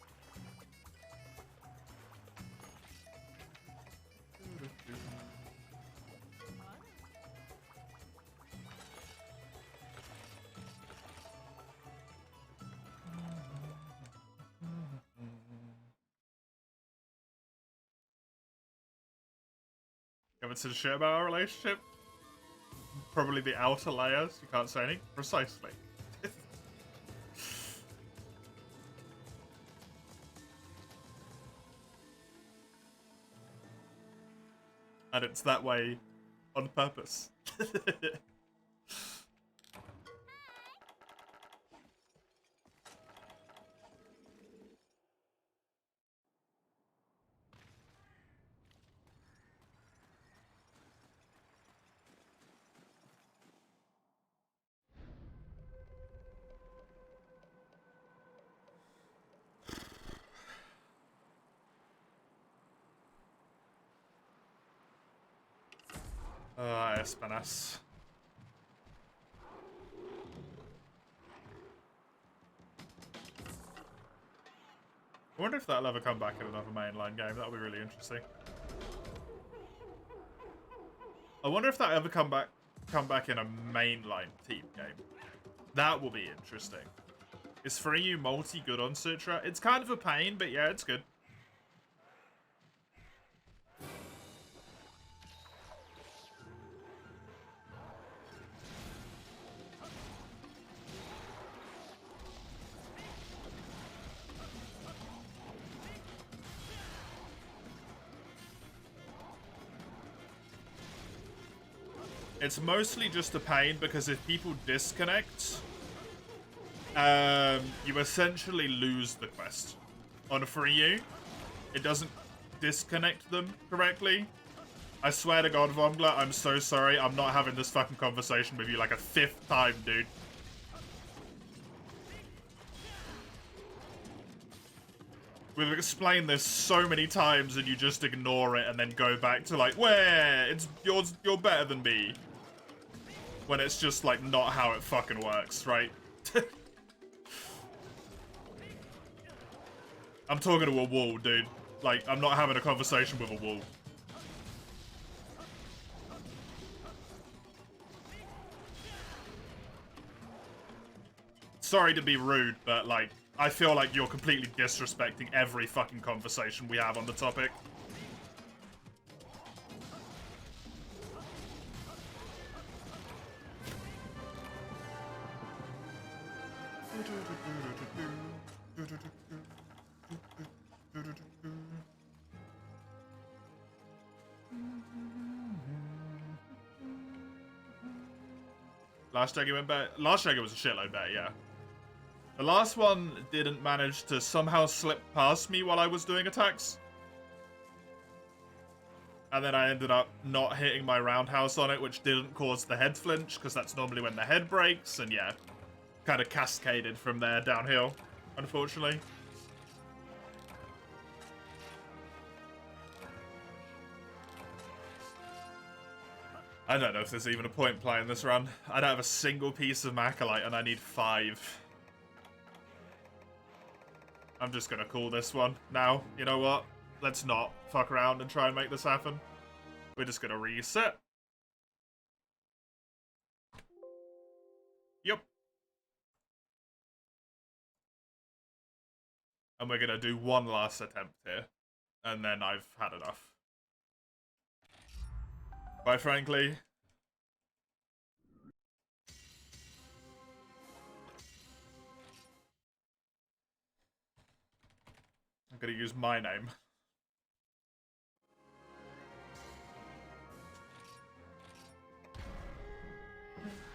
You haven't said shit about our relationship? Probably the outer layers. You can't say anything. Precisely. And it's that way on purpose. Espanas. I wonder if that'll ever come back in another mainline game. That'll be really interesting. I wonder if that'll ever come back in a mainline team game. That will be interesting. Is 3U multi good on Citra? It's kind of a pain, but yeah, it's good. It's mostly just a pain because if people disconnect, you essentially lose the quest. On a 3U, it doesn't disconnect them correctly. I swear to God, Vongler, I'm so sorry. I'm not having this fucking conversation with you like a 5th time, dude. We've explained this so many times and you just ignore it and then go back to like, where? It's you're better than me. When it's just like not how it fucking works, right? I'm talking to a wall, dude. Like, I'm not having a conversation with a wall. Sorry to be rude, but like, I feel like you're completely disrespecting every fucking conversation we have on the topic. Last Jagger went better. Last Jagger was a shitload better, yeah. The last one didn't manage to somehow slip past me while I was doing attacks. And then I ended up not hitting my roundhouse on it, which didn't cause the head flinch, because that's normally when the head breaks, and yeah, kind of cascaded from there downhill, unfortunately. I don't know if there's even a point playing this run. I don't have a single piece of Macalite, and I need 5. I'm just gonna call this one now. You know what? Let's not fuck around and try and make this happen. We're just gonna reset. Yep. And we're gonna do one last attempt here. And then I've had enough. Quite frankly, I'm gonna use my name. Do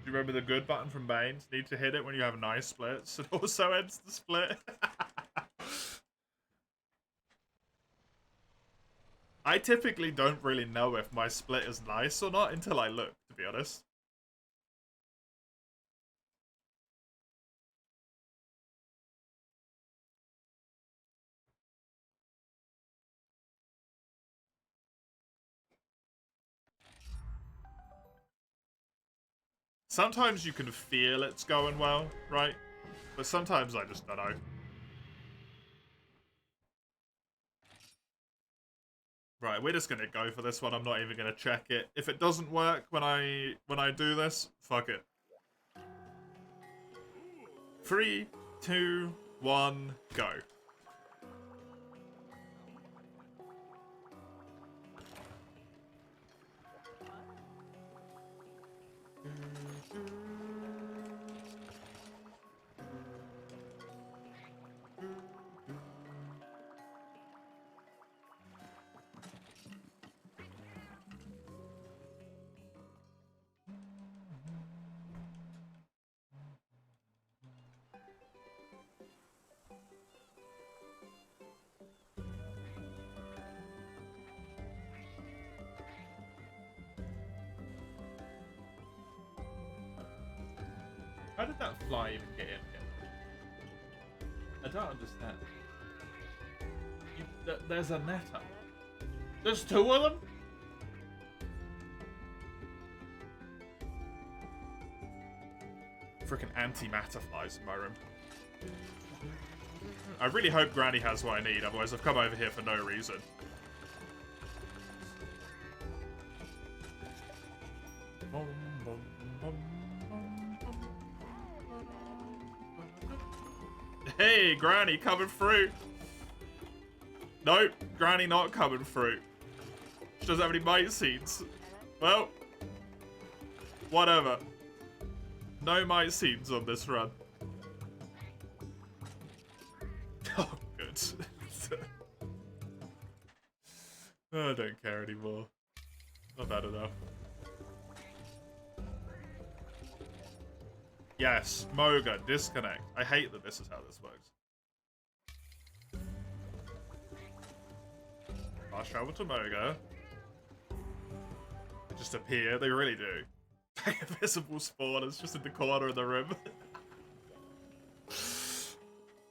you remember the good button from Bane's? Need to hit it when you have nice splits. It also ends the split. I typically don't really know if my split is nice or not until I look, to be honest. Sometimes you can feel it's going well, right? But sometimes I just don't know. Right, we're just gonna go for this one. I'm not even gonna check it. If it doesn't work when I do this, fuck it. 3, 2, 1, go. That fly even get in here? I don't understand. There's a net up. There's two of them? Freaking antimatter flies in my room. I really hope Granny has what I need, otherwise I've come over here for no reason. Hey, Granny coming through. Nope, Granny not coming through. She doesn't have any mate seeds. Well, whatever. No mite seeds on this run. Oh, good. I don't care anymore. Not bad enough. Yes, Moga, disconnect. I hate that this is how this works. Fast travel to Moga. They just appear, they really do. Like invisible spawners just in the corner of the room. It's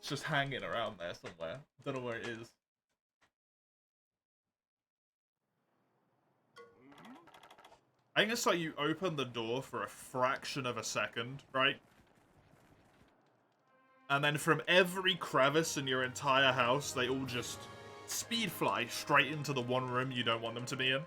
just hanging around there somewhere. Don't know where it is. I think it's like you open the door for a fraction of a second, right? And then from every crevice in your entire house, they all just speed fly straight into the one room you don't want them to be in.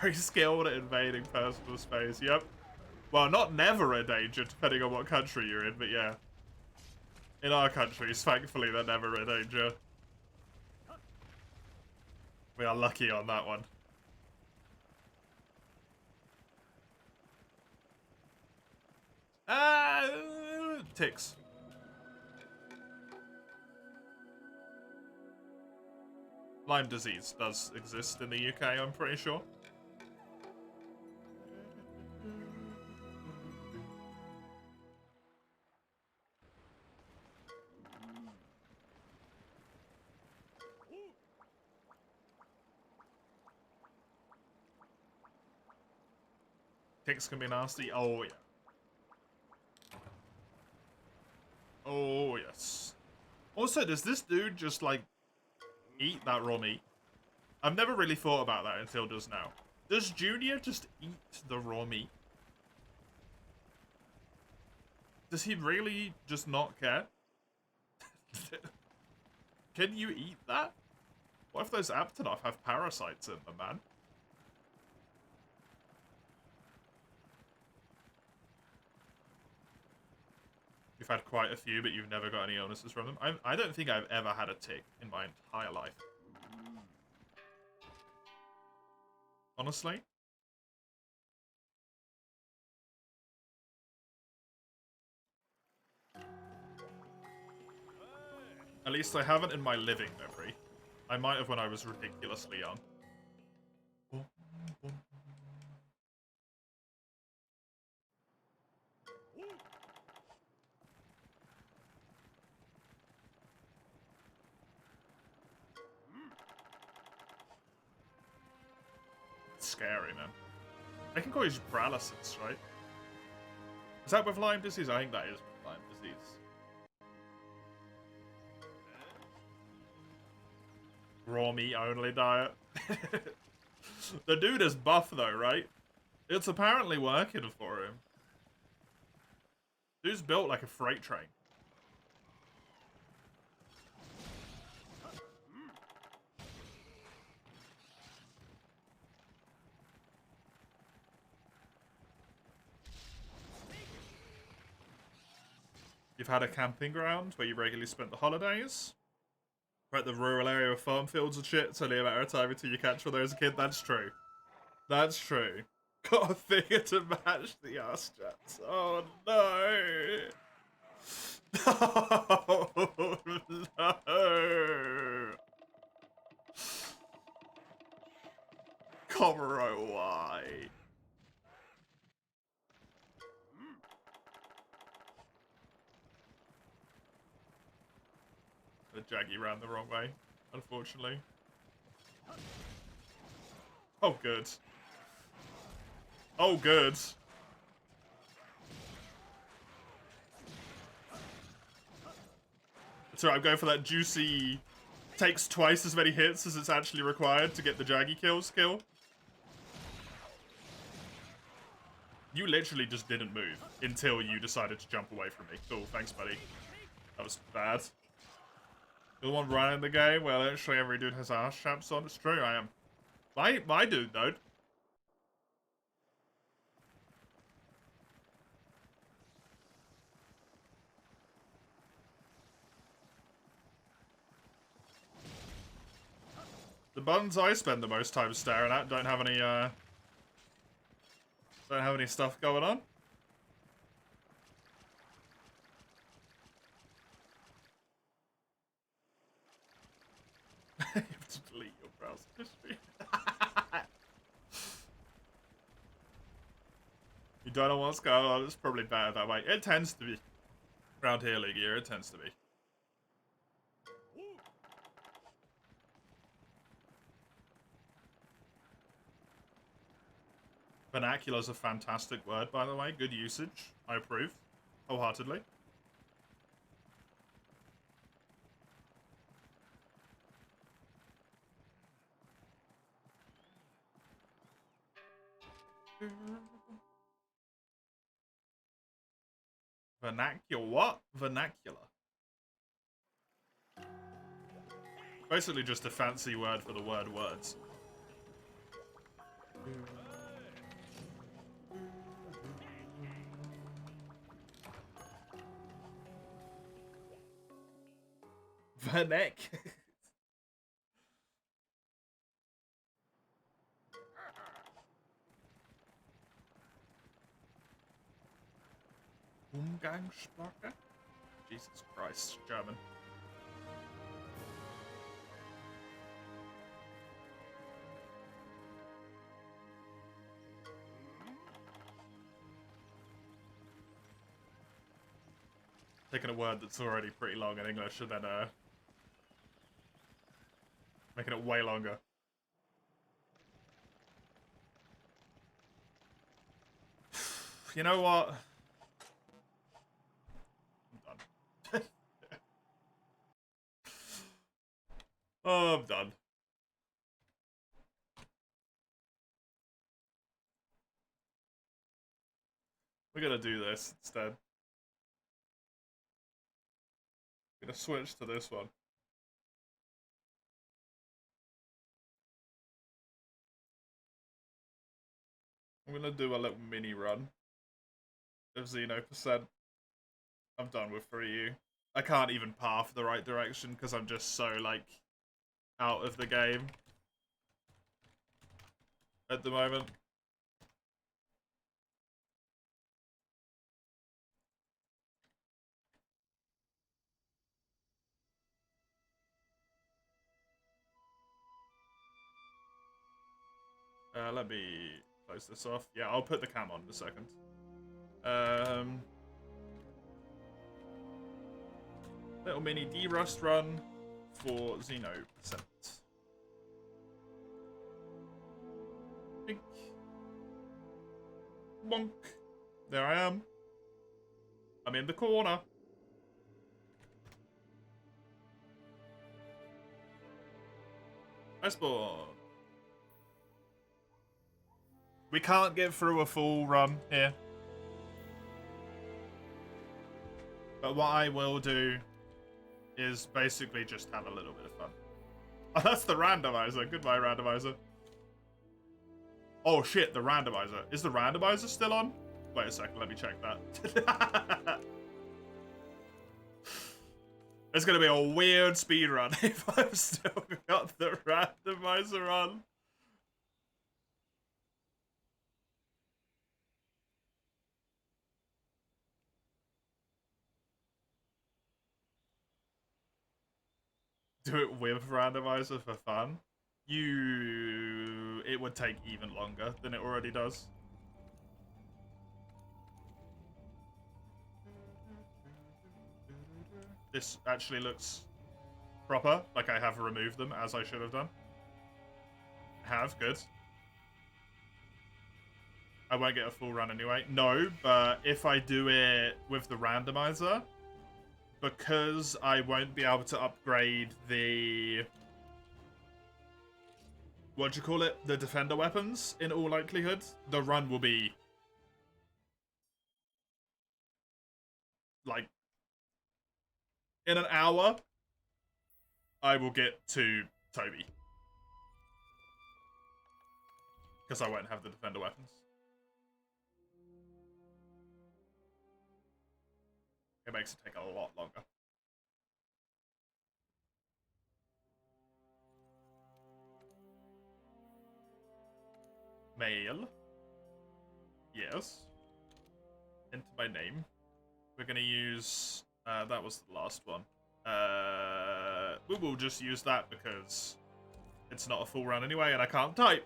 Very skilled at invading personal space, yep. Well, not never a danger, depending on what country you're in, but yeah. In our countries, thankfully, they're never a danger. We are lucky on that one. Ticks. Lyme disease does exist in the UK, I'm pretty sure. Ticks can be nasty. Oh, yeah. Oh, yes. Also, does this dude just, like, eat that raw meat? I've never really thought about that until just now. Does Junior just eat the raw meat? Does he really just not care? Can you eat that? What if those Aptonoff have parasites in them, man? You've had quite a few, but you've never got any illnesses from them. I don't think I've ever had a tick in my entire life. Honestly. At least I haven't in my living memory. I might have when I was ridiculously young. It's scary, man. I can call it paralysis, right? Is that with Lyme disease? I think that is with Lyme disease. Raw meat only diet. The dude is buff though, right? It's apparently working for him. Dude's built like a freight train. You've had a camping ground where you regularly spent the holidays. Right, the rural area with farm fields and shit. It's only a matter of time until you catch one of those as a kid. That's true. That's true. Got a figure to match the ass jets. Oh no. Oh, no. Comro, why? The Jaggy ran the wrong way, unfortunately. Oh, good. Oh, good. So I'm going for that juicy... Takes twice as many hits as it's actually required to get the Jaggy kill. You literally just didn't move until you decided to jump away from me. Cool, thanks, buddy. That was bad. You're the one running the game? Well, actually, every dude has ass chaps on. It's true, I am. My dude, though. The buttons I spend the most time staring at don't have any stuff going on. You have to delete your browser history. You don't know what's going on. It's probably better that way. It tends to be. Around here, League Year, it tends to be. Vernacular is a fantastic word, by the way. Good usage. I approve. Wholeheartedly. Vernacular? What? Vernacular. Basically just a fancy word for the word words. Vernac. Umgangssprache? Jesus Christ, German. Taking a word that's already pretty long in English and then making it way longer. You know what? I'm done. Oh, I'm done. We're gonna do this instead. I'm gonna switch to this one. I'm gonna do a little mini run of Xeno percent. I'm done with 3U. I can't even path the right direction because I'm just so, like, out of the game at the moment. Let me close this off. Yeah, I'll put the cam on in a second. Little mini Derust run for Xeno percent. Bink. Bonk. There I am. I'm in the corner. I spawn. We can't get through a full run here. But what I will do is basically just have a little bit of fun. Oh, that's the randomizer. Goodbye, randomizer. Oh shit, the randomizer. Is the randomizer still on? Wait a second, let me check that. It's gonna be a weird speed run if I've still got the randomizer on. do it with randomizer for fun, it would take even longer than it already does. This actually looks proper, like I have removed them as I should have done. Have, good. I won't get a full run anyway. No, but if I do it with the randomizer, because I won't be able to upgrade the... what do you call it? The defender weapons, in all likelihood, the run will be... like... in an hour, I will get to Toby. Because I won't have the defender weapons. It makes it take a lot longer. Mail. Yes. Enter my name. We're gonna use... that was the last one. We will just use that because it's not a full run anyway and I can't type.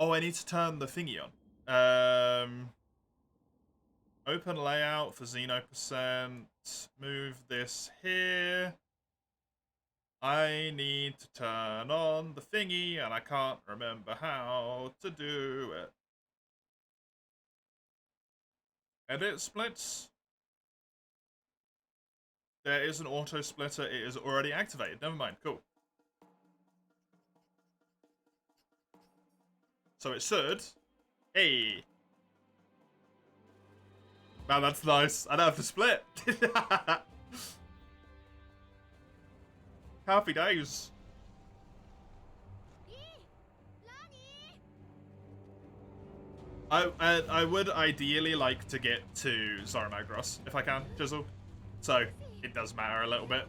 Oh, I need to turn the thingy on. Open layout for Xeno %. Move this here. I need to turn on the thingy and I can't remember how to do it. Edit splits. There is an auto splitter. It is already activated. Never mind. Cool. So it should. Hey. Man, that's nice. I don't have to split. Happy days. I would ideally like to get to Zoromagros if I can, Jizzle. So it does matter a little bit.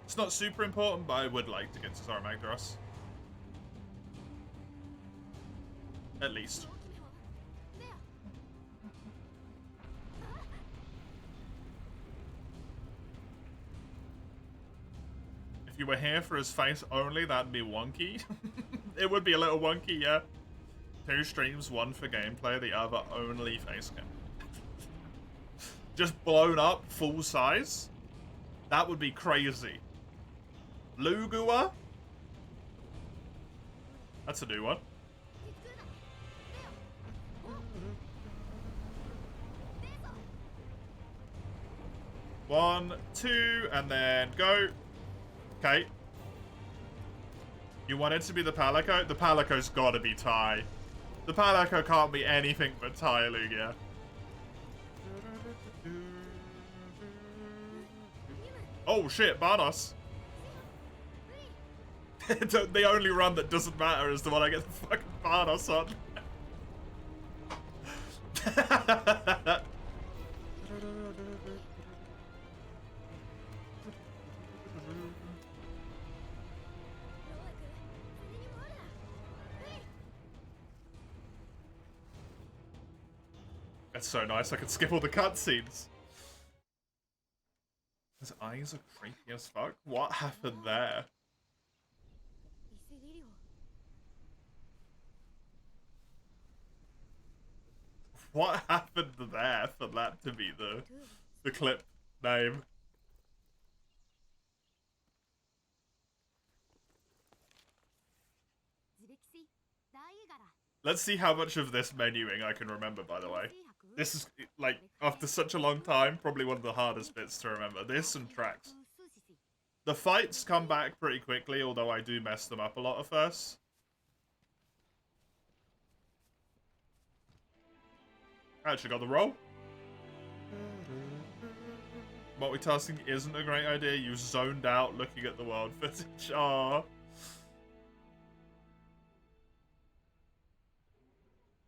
It's not super important, but I would like to get to Zoromagros. At least. If you were here for his face only, that'd be wonky. It would be a little wonky, yeah. 2 streams, one for gameplay, the other only face cam. Just blown up, full size. That would be crazy. Lugua? That's a new one. One, two, and then go. Okay. You want it to be the Palico? The Palico's gotta be Ty. The Palico can't be anything but Ty, Lugia. Oh shit, Barnos. The only run that doesn't matter is the one I get the fucking Barnos on. That's so nice, I can skip all the cutscenes. His eyes are creepy as fuck. What happened there? What happened there for that to be the clip name? Let's see how much of this menuing I can remember, by the way. This is, like, after such a long time, probably one of the hardest bits to remember. This and tracks. The fights come back pretty quickly, although I do mess them up a lot at first. I actually got the roll. Multitasking isn't a great idea. You zoned out looking at the world footage. Aww.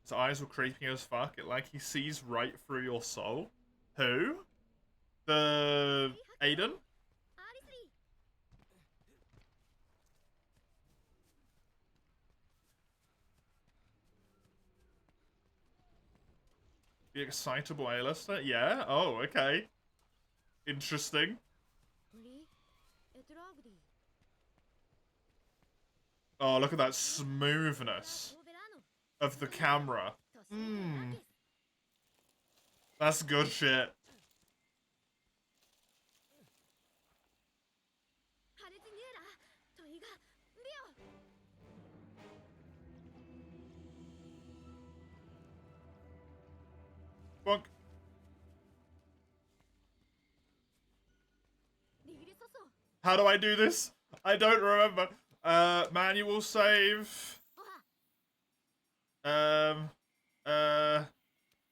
His eyes were creepy as fuck. It like he sees right through your soul. Who? The Aiden? The excitable A-lister? Yeah? Oh, okay. Interesting. Oh, look at that smoothness of the camera. That's good shit. Bonk. How do I do this? I don't remember. Manual save.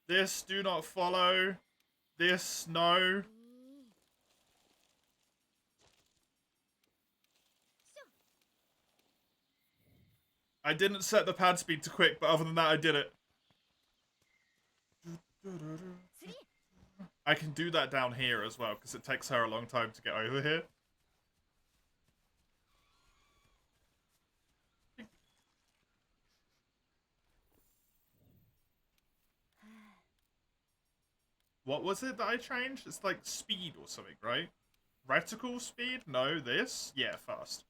This, do not follow. This, no. I didn't set the pad speed to quick, but other than that, I did it. I can do that down here as well, because it takes her a long time to get over here. What was it that I changed? It's like speed or something, right? Reticle speed? No, this? Yeah, fast.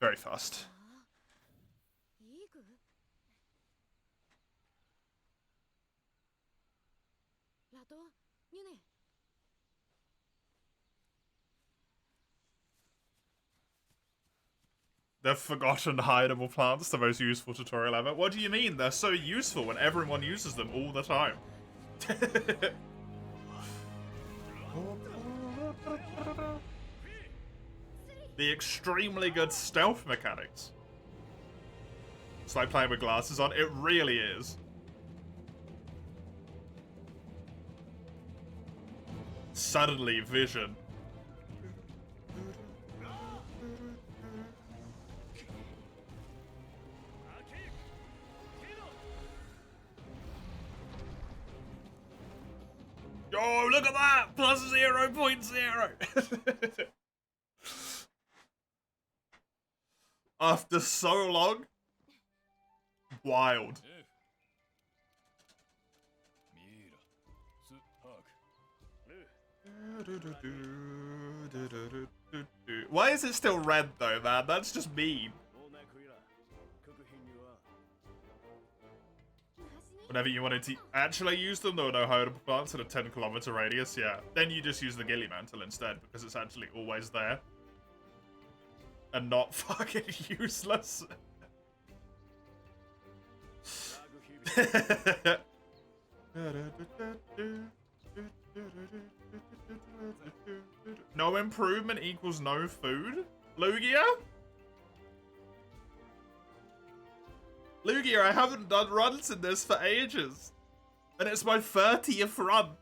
Very fast. The forgotten hideable plants, the most useful tutorial ever. What do you mean? They're so useful when everyone uses them all the time. The extremely good stealth mechanics. It's like playing with glasses on. It really is. Suddenly, vision. Oh, look at that! Plus 0.0! After so long? Wild. Why is it still red though, man? That's just mean. Whenever you wanted to actually use them, there were no hideable plants in a 10-kilometer radius, yeah. Then you just use the Gilly Mantle instead, because it's actually always there. And not fucking useless. No improvement equals no food? Lugia? Lugia, I haven't done runs in this for ages. And it's my 30th run.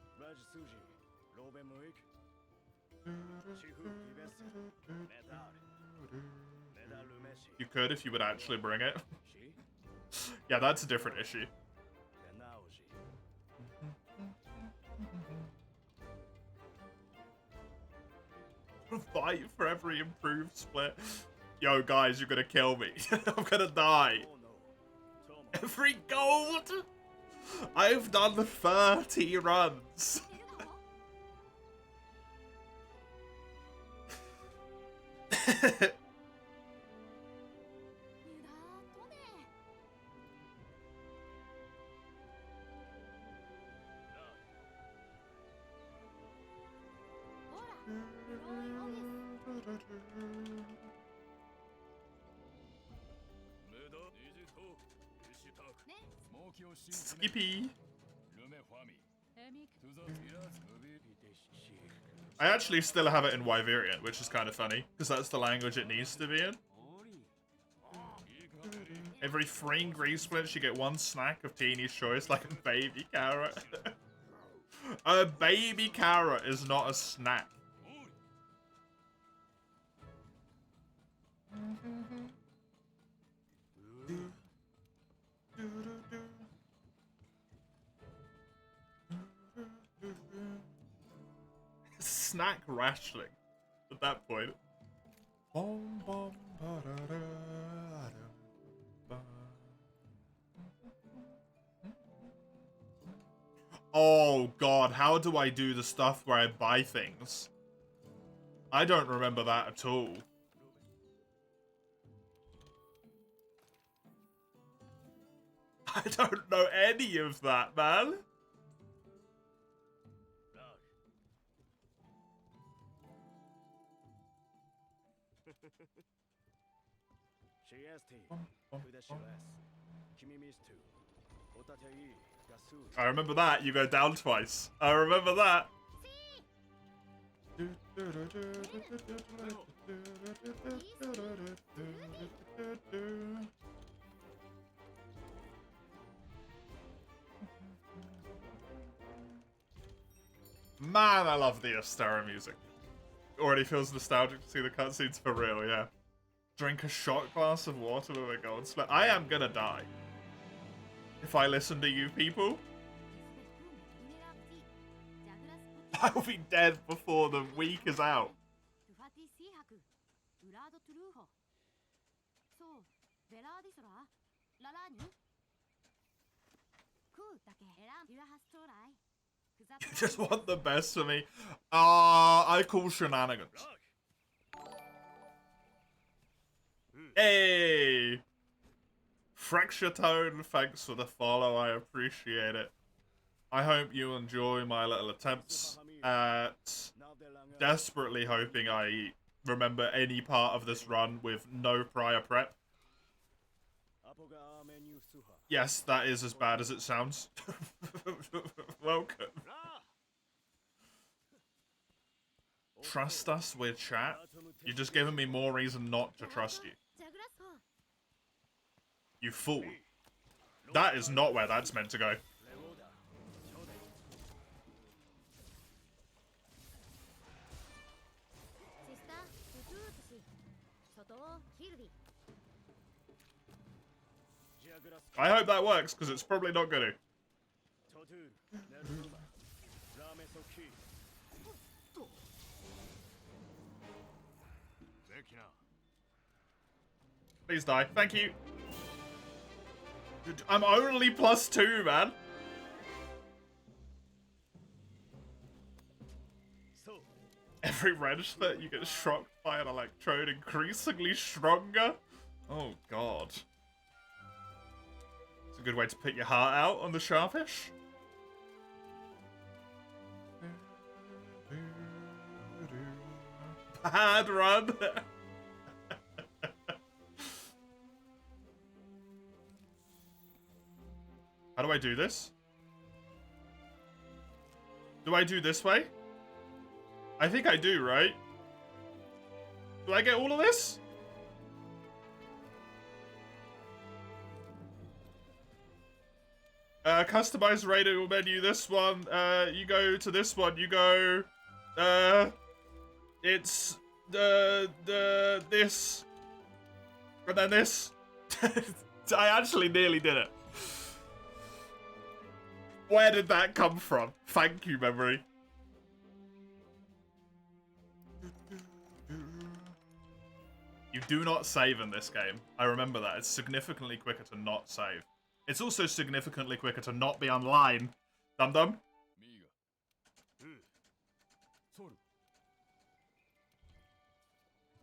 You could if you would actually bring it. Yeah, that's a different issue. Fight for every improved split. Yo, guys, you're gonna kill me. I'm gonna die. Every gold? I've done 30 runs. Skippy. I actually still have it in Wyverian, which is kind of funny, because that's the language it needs to be in. Every 3 green splints, you get 1 snack of Teeny's choice, like a baby carrot. A baby carrot is not a snack. Snack rationing at that point. Oh god, how do I do the stuff where I buy things? I don't remember that at all. I don't know any of that, man. I remember that. You go down twice. I remember that. Man, I love the Astera music. Already feels nostalgic to see the cutscenes for real, yeah. Drink a shot glass of water with a gold split. I am gonna die. If I listen to you people, I will be dead before the week is out. You just want the best for me. I call shenanigans. Hey! Fracture Tone, thanks for the follow, I appreciate it. I hope you enjoy my little attempts at desperately hoping I remember any part of this run with no prior prep. Yes, that is as bad as it sounds. Welcome. Trust us with chat? You're just giving me more reason not to trust you. You fool. That is not where that's meant to go. I hope that works, because it's probably not gonna. Please die. Thank you. I'm only +2, man. Every wrench that you get shocked by an electrode increasingly stronger. Oh god. It's a good way to put your heart out on the sharpish. Bad run. How do I do this? Do I do this way? I think I do, right? Do I get all of this? Customize radio menu, this one. You go to this one, you go... it's... this. And then this. I actually nearly did it. Where did that come from? Thank you, memory. You do not save in this game. I remember that. It's significantly quicker to not save. It's also significantly quicker to not be online. Dum-dum?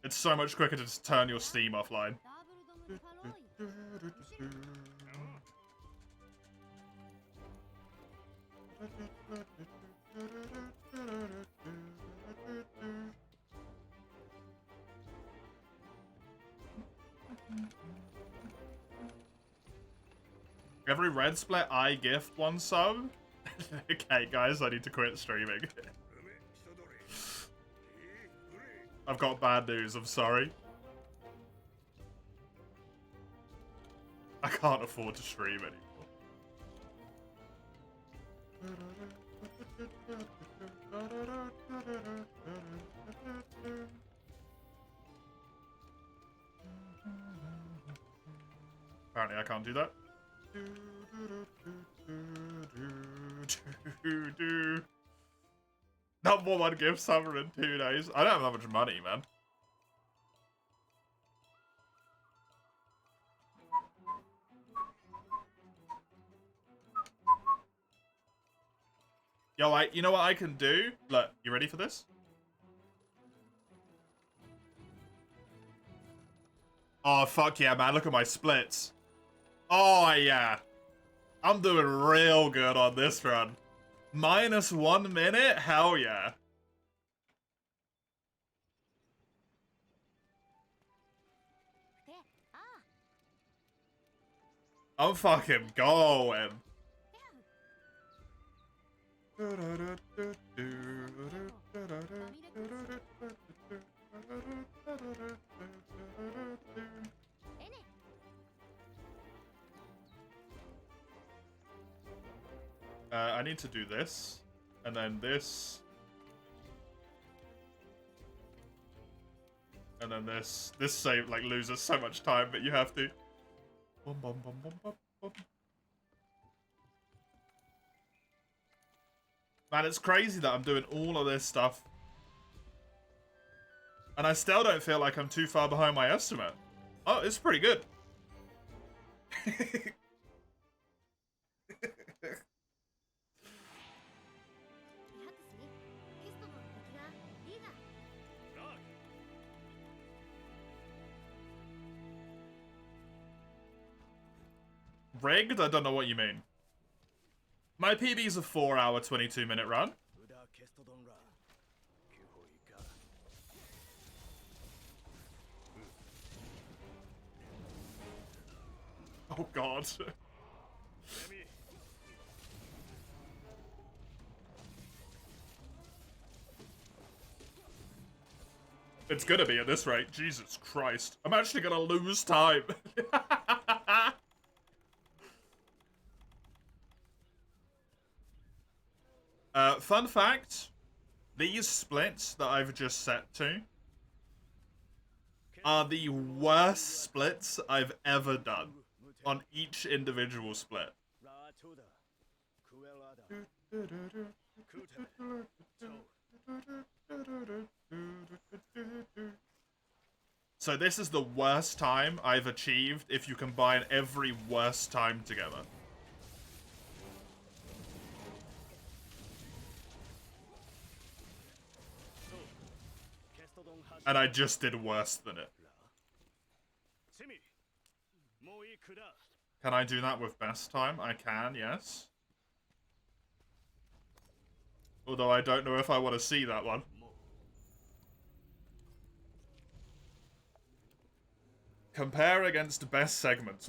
It's so much quicker to just turn your Steam offline. Every red split, I gift one sub. Okay, guys, I need to quit streaming. I've got bad news, I'm sorry. I can't afford to stream anymore. Apparently I can't do that. Number one gift summer in 2 days. I don't have that much money, man. Yo, you know what I can do? Look, you ready for this? Oh, fuck yeah, man. Look at my splits. Oh, yeah. I'm doing real good on this run. -1 minute? Hell yeah. I'm fucking going. I need to do this, and then this, and then this. This save like loses so much time, but you have to. Bum, bum, bum, bum, bum, bum. Man, it's crazy that I'm doing all of this stuff, and I still don't feel like I'm too far behind my estimate. Oh, it's pretty good. Rigged? I don't know what you mean. My PB's a 4-hour, 22-minute run. Oh god. It's gonna be at this rate. Jesus Christ. I'm actually gonna lose time. Fun fact. These splits that I've just set to are the worst splits I've ever done on each individual split. So this is the worst time I've achieved if you combine every worst time together. And I just did worse than it. Can I do that with best time? I can, yes. Although I don't know if I want to see that one. Compare against best segments.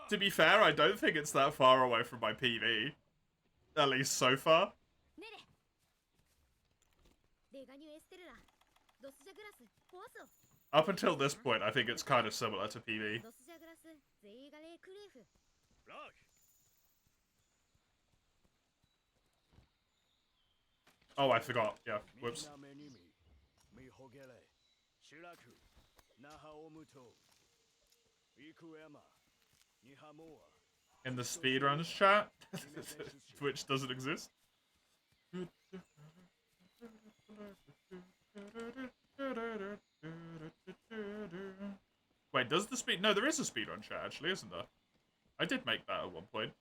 To be fair, I don't think it's that far away from my PV. At least so far. Up until this point, I think it's kind of similar to PV. Oh, I forgot. Yeah, whoops. In the speedruns chat, which doesn't exist. Wait, does the speed? No, there is a speedrun chat actually, isn't there? I did make that at one point,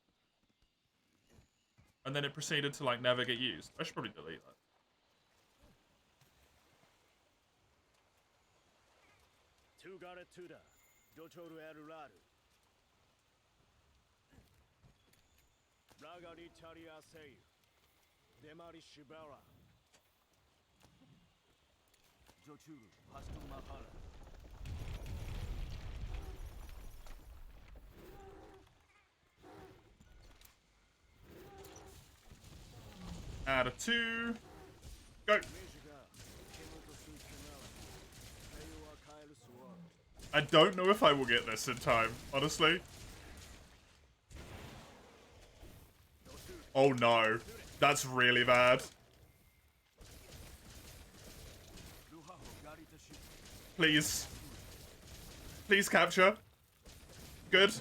and then it proceeded to like never get used. I should probably delete that. Add a 2. Go. I don't know if I will get this in time, honestly. Oh no. That's really bad. Please. Please capture. Good.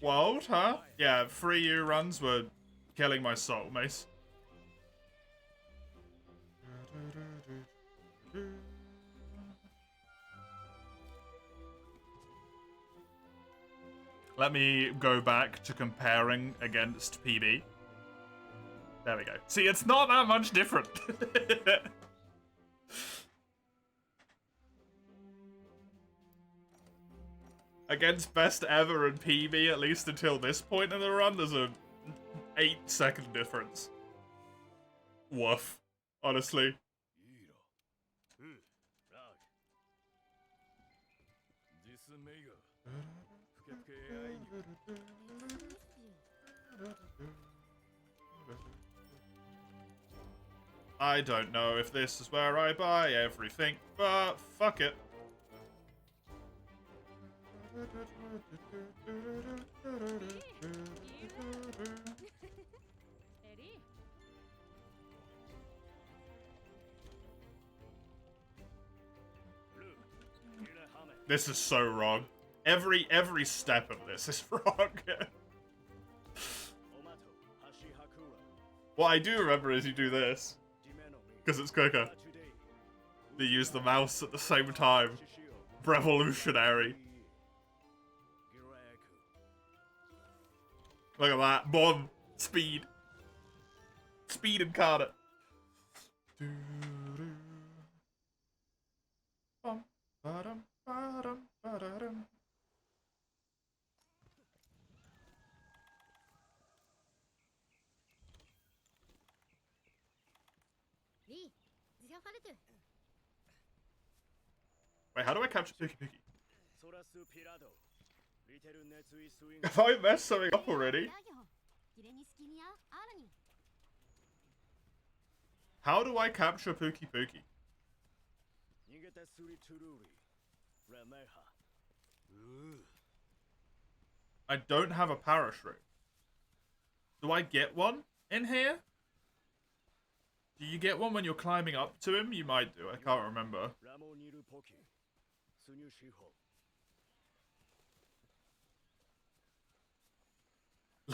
World, huh? Yeah, 3U runs were killing my soul, Mace. Let me go back to comparing against PB. There we go. See, it's not that much different. Against best ever and PB, at least until this point in the run, there's a 8-second difference. Woof. Honestly. I don't know if this is where I buy everything, but fuck it. This is so wrong. Every step of this is wrong. What I do remember is you do this, because it's quicker. They use the mouse at the same time. Revolutionary. Look at that. Boom. Speed. Speed incarnate. Wait, how do I capture Pookie Pookie? Have I messed something up already? How do I capture Pookie Pookie? I don't have a parachute. Do I get one in here? Do you get one when you're climbing up to him? You might do. I can't remember.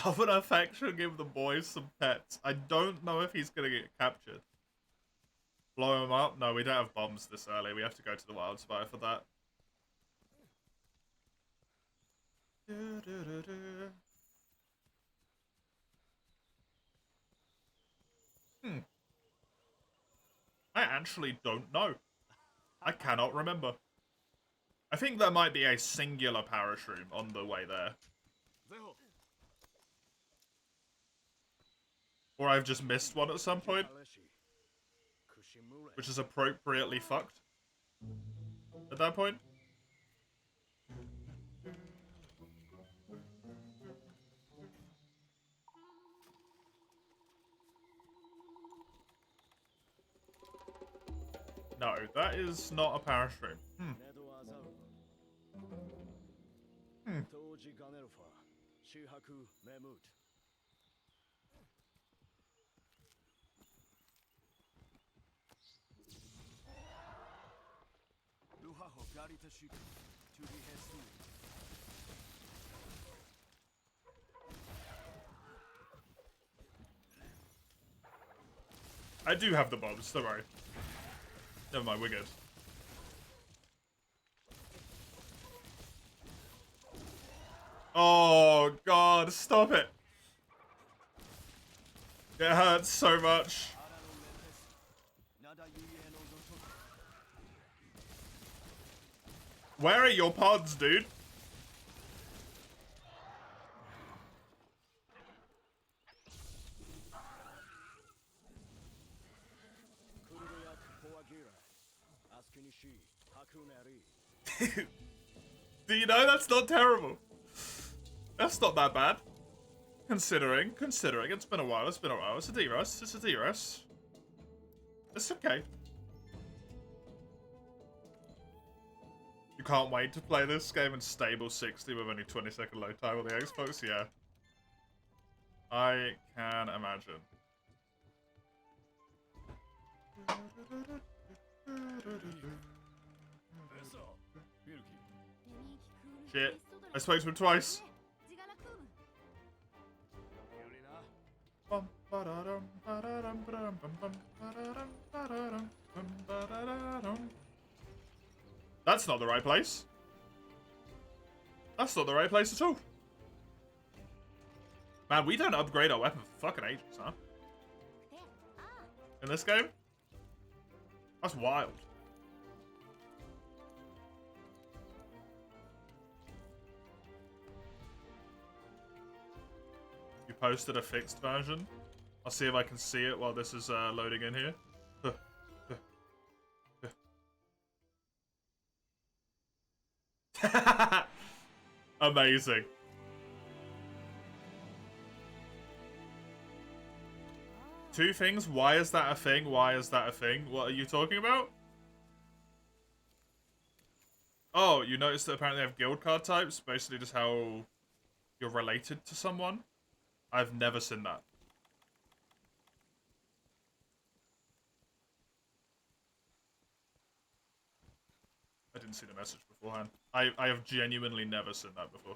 Love and affection, give the boys some pets. I don't know if he's gonna get captured. Blow him up? No, we don't have bombs this early. We have to go to the wildfire for that. I actually don't know. I cannot remember. I think there might be a singular parachute on the way there. Or I've just missed one at some point. Which is appropriately fucked. At that point. No, that is not a parachute. I do have the bombs, don't worry. Never mind, we're good. Oh god, stop it. It hurts so much. Where are your pods, dude? Do you know that's not terrible? That's not that bad. Considering, it's been a while, It's a Derust, it's a Derust. It's okay. You can't wait to play this game in stable 60 with only 20-second load time on the Xbox? Yeah. I can imagine. Shit. I spoke to him twice. That's not the right place. That's not the right place at all. Man, we don't upgrade our weapon for fucking ages, huh? In this game? That's wild. You posted a fixed version? I'll see if I can see it while this is loading in here. Amazing. Two things. Why is that a thing? Why is that a thing? What are you talking about? Oh, you noticed that apparently they have guild card types? Basically just how you're related to someone? I've never seen that. I didn't see the message beforehand. I have genuinely never seen that before.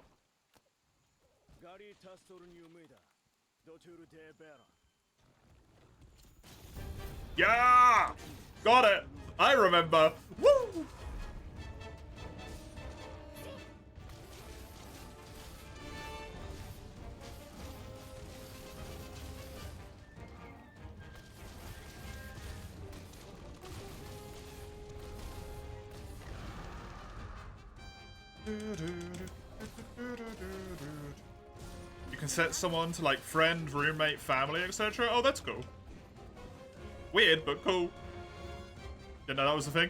Yeah! Got it! I remember! Woo! You can set someone to like friend, roommate, family, etc. Oh, that's cool. Weird, but cool. Didn't know that was a thing.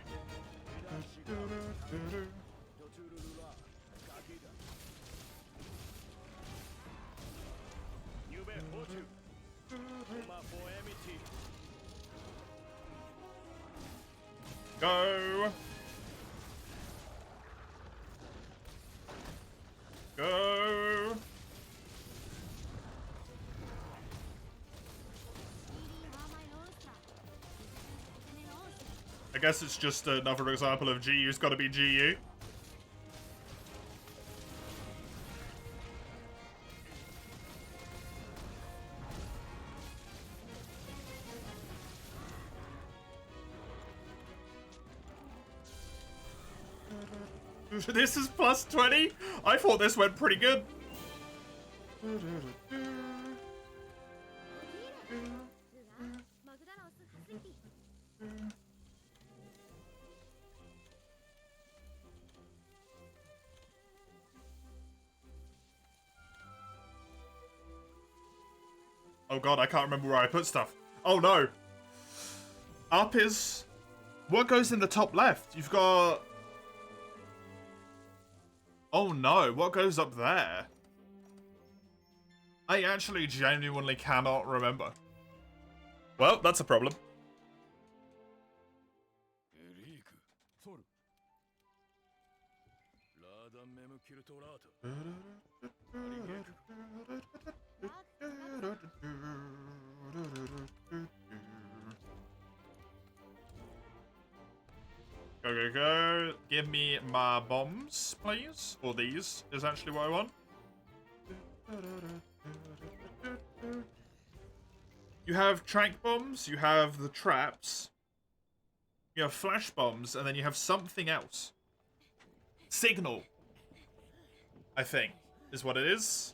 Go. Go. I guess it's just another example of GU's gotta be GU. This is plus 20? I thought this went pretty good. Oh god, I can't remember where I put stuff. Oh no. Up is... What goes in the top left? You've got... Oh no, what goes up there? I actually genuinely cannot remember. Well, that's a problem. Go, go, go. Give me my bombs, please. Or these is actually what I want. You have trank bombs, you have the traps, you have flash bombs, and then you have something else. Signal, I think, is what it is.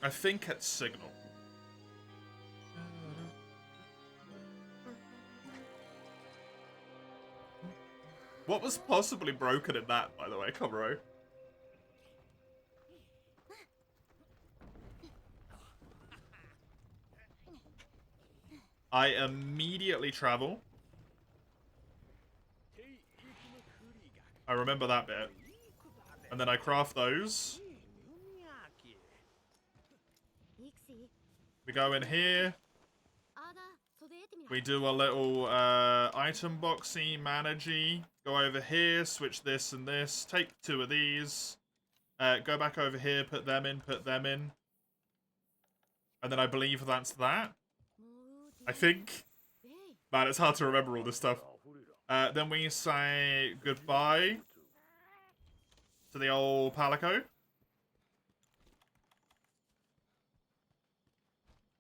I think it's signal. What was possibly broken in that, by the way, Komuro? I immediately travel. I remember that bit. And then I craft those. We go in here. We do a little item boxy, managey. Go over here, switch this and this. Take 2 of these. Go back over here, put them in, put them in. And then I believe that's that. I think. Man, it's hard to remember all this stuff. Then we say goodbye to the old Palico.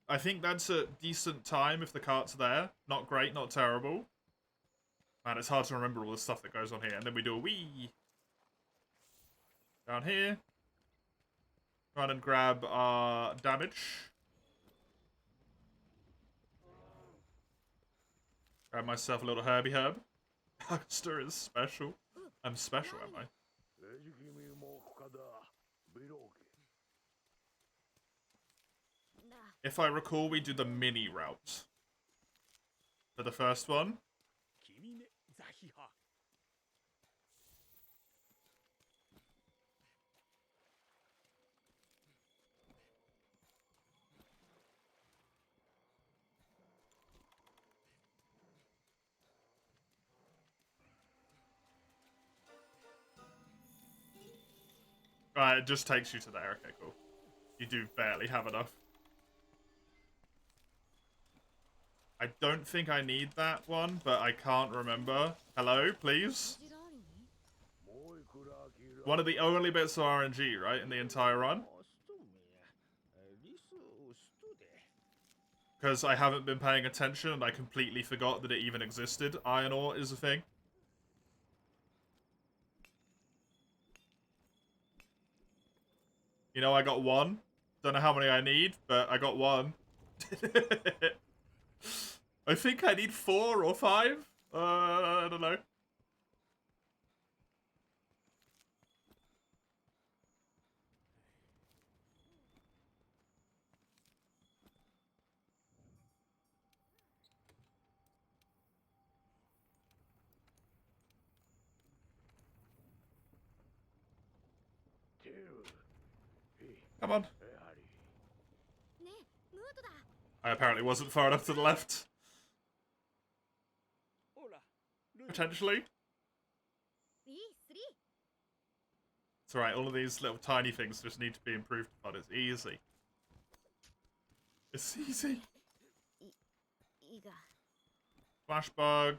I think that's a decent time if the cart's there. Not great, not terrible. Man, it's hard to remember all the stuff that goes on here. And then we do a wee. Down here. Run and grab our damage. Grab myself a little herby herb. Huckster is special. I'm special, am I? If I recall, we do the mini route for the first one. Right, it just takes you to there. Okay, cool. You do barely have enough. I don't think I need that one, but I can't remember. Hello, please? One of the only bits of RNG, right, in the entire run? Because I haven't been paying attention and I completely forgot that it even existed. Iron ore is a thing. You know, I got one. Don't know how many I need, but I got one. I think I need 4 or 5. I don't know. Come on. I apparently wasn't far enough to the left. Potentially. It's alright, all of these little tiny things just need to be improved upon. It's easy. It's easy. Flash bug.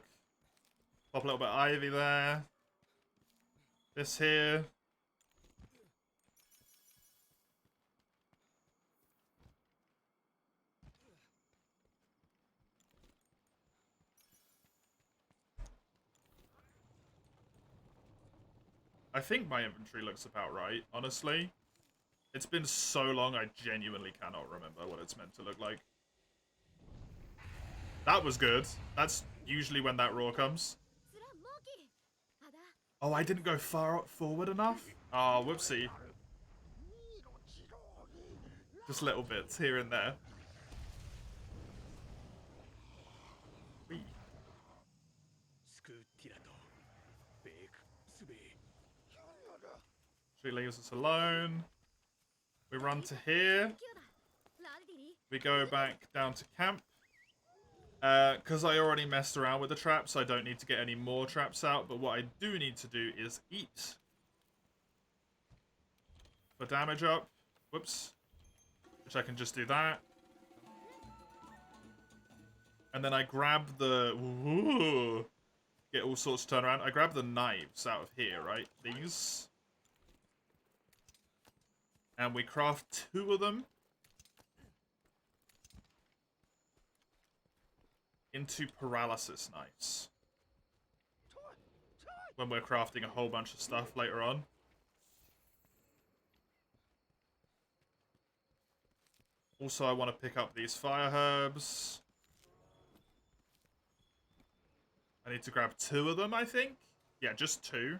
Pop a little bit of ivy there. This here. I think my inventory looks about right, honestly. It's been so long, I genuinely cannot remember what it's meant to look like. That was good. That's usually when that roar comes. Oh, I didn't go far forward enough? Oh, whoopsie. Just little bits here and there. Whee. She leaves us alone. We run to here. We go back down to camp. Because I already messed around with the traps, I don't need to get any more traps out. But what I do need to do is eat. For damage up. Whoops. Which I can just do that. And then I grab the... Ooh, get all sorts of turn around. I grab the knives out of here, right? These. And we craft 2 of them. Into paralysis knives. When we're crafting a whole bunch of stuff later on. Also, I want to pick up these fire herbs. I need to grab 2 of them, I think. Yeah, just 2.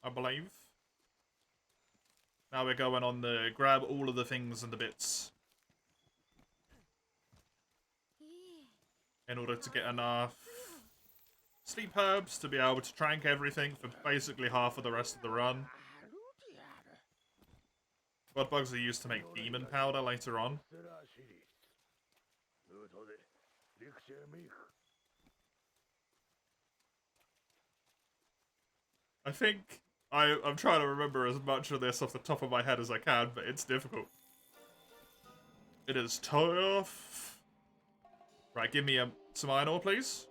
I believe. Now we're going on the grab all of the things and the bits. In order to get enough sleep herbs to be able to trank everything for basically half of the rest of the run. God bugs are used to make demon powder later on. I think I'm trying to remember as much of this off the top of my head as I can, but it's difficult. It is tough. Right, give me some iron ore, please.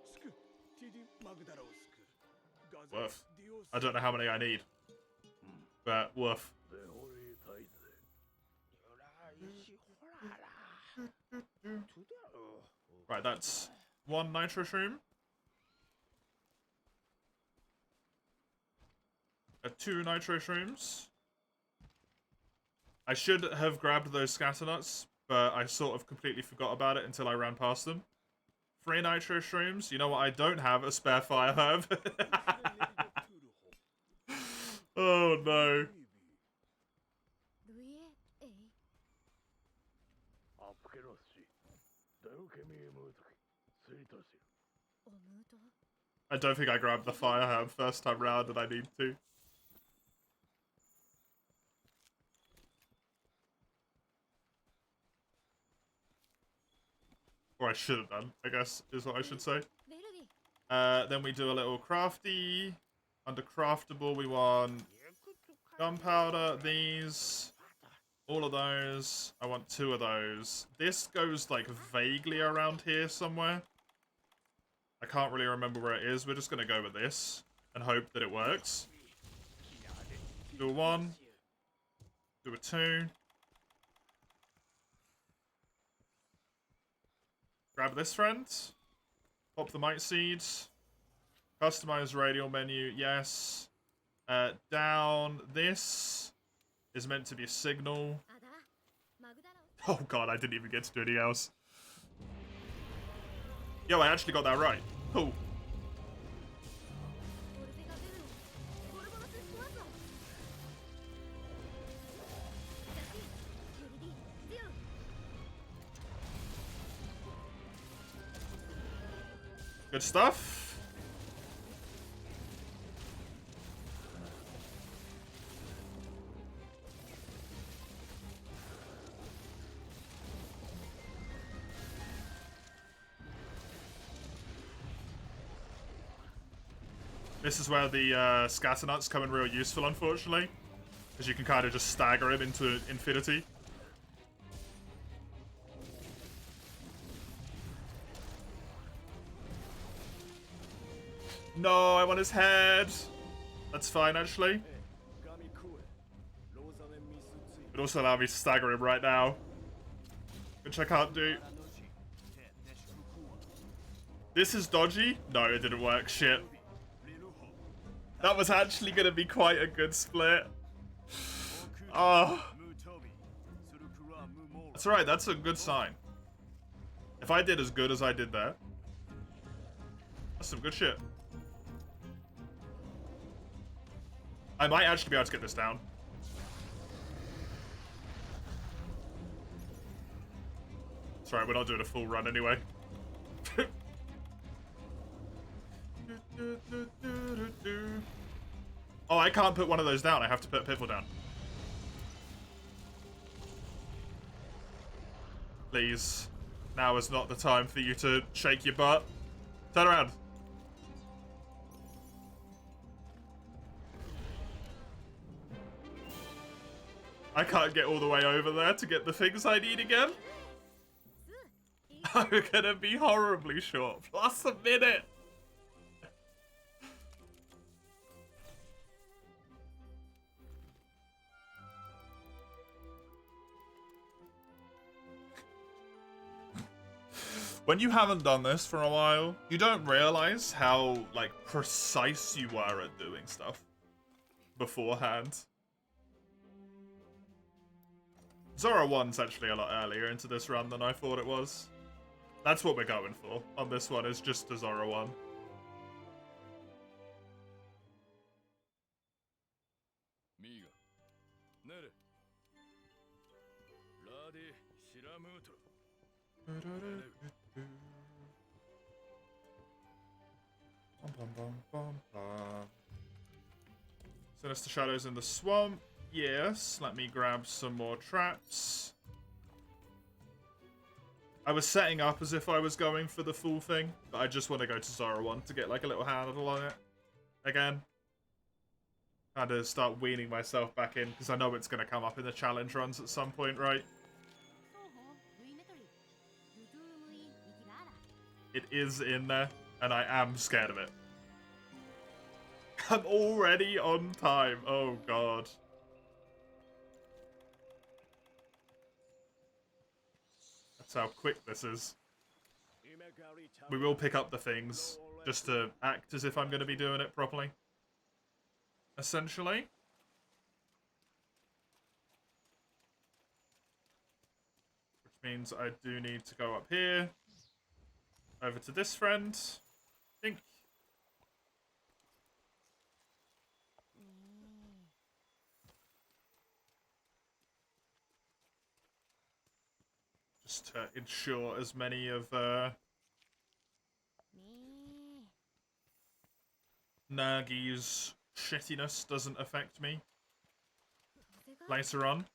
Woof. I don't know how many I need. But woof. Right, that's 1 nitro shroom. 2 nitro shrooms. I should have grabbed those scatter nuts, but I sort of completely forgot about it until I ran past them. 3 nitro shrooms. You know what? I don't have a spare fire herb. Oh no. I don't think I grabbed the fire herb first time round, and I need to. Or I should have done, I guess, is what I should say. Then we do a little crafty. Under craftable, we want gunpowder, these, all of those. I want 2 of those. This goes, like, vaguely around here somewhere. I can't really remember where it is. We're just going to go with this and hope that it works. Do a 1. Do a 2. Grab this, friend. Pop the mite seeds. Customize radial menu, yes. Down. This is meant to be a signal. Oh god, I didn't even get to do anything else. Yo, I actually got that right. Cool. Good stuff. This is where the scatter nuts come in real useful, unfortunately. Because you can kind of just stagger him into infinity. No, I want his head. That's fine, actually. It also allow me to stagger him right now. Which I can't do. This is dodgy? No, it didn't work. Shit. That was actually going to be quite a good split. Oh. That's alright, that's a good sign. If I did as good as I did there, that's some good shit. I might actually be able to get this down. Sorry, we're not doing a full run anyway. Oh, I can't put one of those down. I have to put Pitfall down. Please. Now is not the time for you to shake your butt. Turn around. I can't get all the way over there to get the things I need again. I'm gonna be horribly short. Plus a minute. When you haven't done this for a while, you don't realize how, like, precise you were at doing stuff beforehand. Zora 1's actually a lot earlier into this run than I thought it was. That's what we're going for on this one, is just a Zora 1. Sinister Shadows in the swamp. Yes, let me grab some more traps. I was setting up as if I was going for the full thing, but I just want to go to Zora 1 to get like a little handle on it again. Kind of start weaning myself back in, because I know it's going to come up in the challenge runs at some point, right? It is in there, and I am scared of it. I'm already on time. Oh, God. That's how quick this is. We will pick up the things just to act as if I'm going to be doing it properly. Essentially. Which means I do need to go up here. Over to this friend. I think. Just to ensure as many of Nagi's shittiness doesn't affect me later on.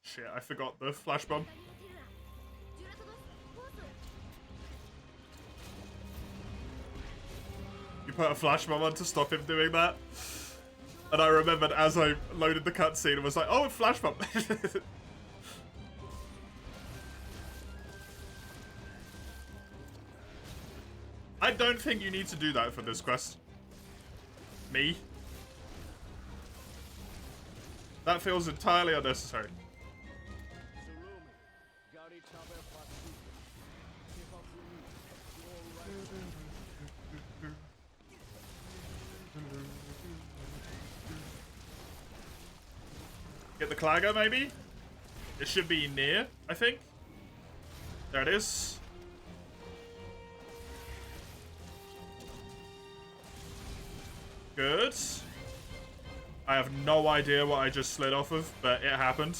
Shit, I forgot the flash bomb. You put a flash bomb on to stop him doing that. And I remembered as I loaded the cutscene and was like, oh, flash bomb. I don't think you need to do that for this quest. Me? That feels entirely unnecessary. Get the Clagger, maybe? It should be near, I think. There it is. Good. I have no idea what I just slid off of, but it happened.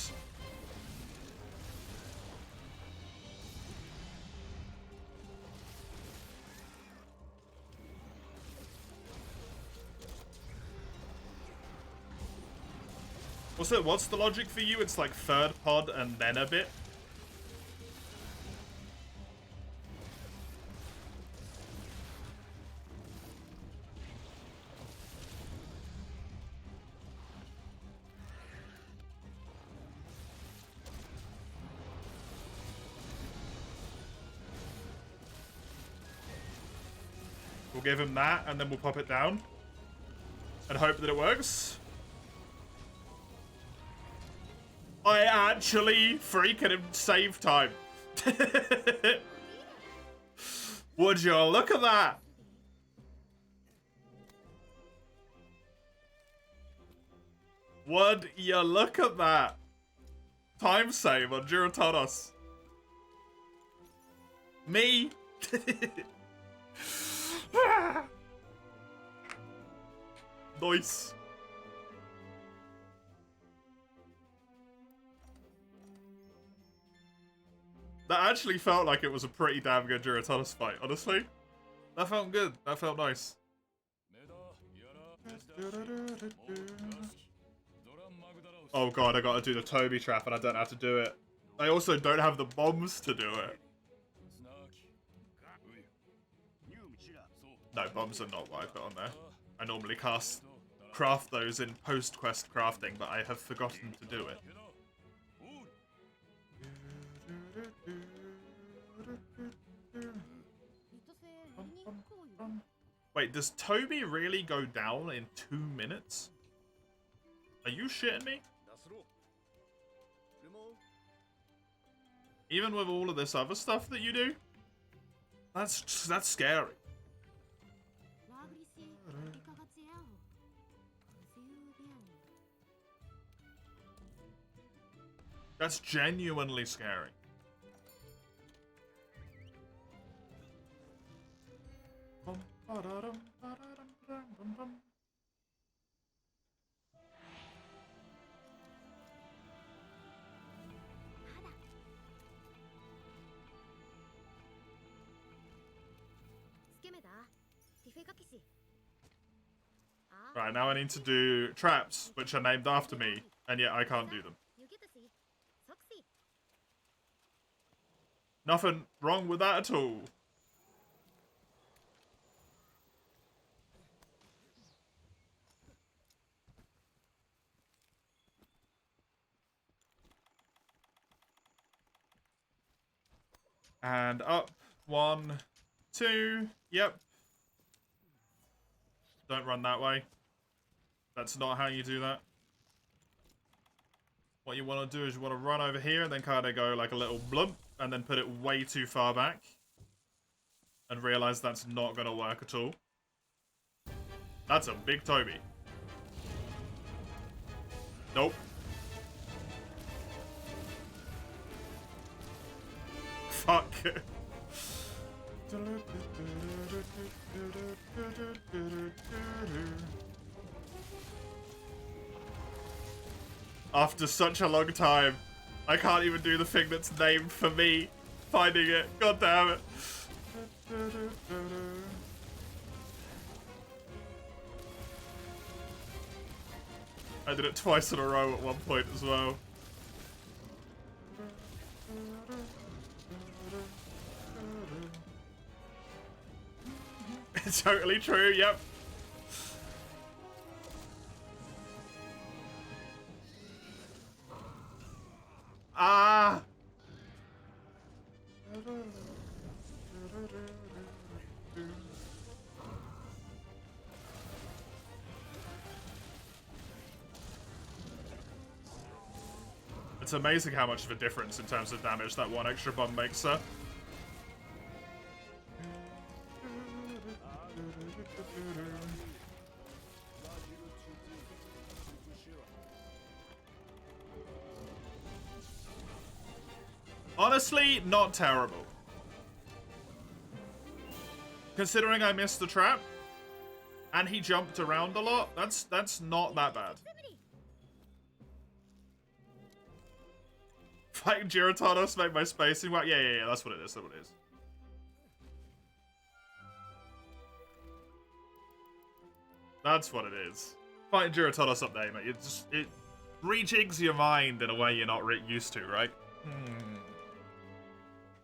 What's the logic for you? It's like third pod and then a bit? We'll give him that and then we'll pop it down and hope that it works. I actually freaking save time. Would you look at that? Would you look at that? Time save on Duratanos. Me? Nice. That actually felt like it was a pretty damn good Duratanos fight, honestly. That felt good. That felt nice. Oh god, I gotta do the Toby trap and I don't know how to do it. I also don't have the bombs to do it. No, bombs are not what I put on there. I normally craft those in post-quest crafting, but I have forgotten to do it. Wait, does Toby really go down in 2 minutes? Are you shitting me? Even with all of this other stuff that you do? That's scary. That's genuinely scary. Right, now I need to do traps, which are named after me, and yet I can't do them. Nothing wrong with that at all. And up. 1, 2. Yep. Don't run that way. That's not how you do that. What you want to do is you want to run over here and then kind of go like a little blump and then put it way too far back. And realize that's not going to work at all. That's a big Toby. Nope. Fuck. After such a long time, I can't even do the thing that's named for me finding it. God damn it. I did it twice in a row at one point as well. It's totally true, yep. Ah! It's amazing how much of a difference in terms of damage that one extra bomb makes, sir. Honestly, not terrible. Considering I missed the trap, and he jumped around a lot, that's not that bad. Fighting Giratonos make my spacing work. Yeah, that's what it is, that's what it is. That's what it is. Fighting Giratonos up there, mate. It rejigs your mind in a way you're not used to, right?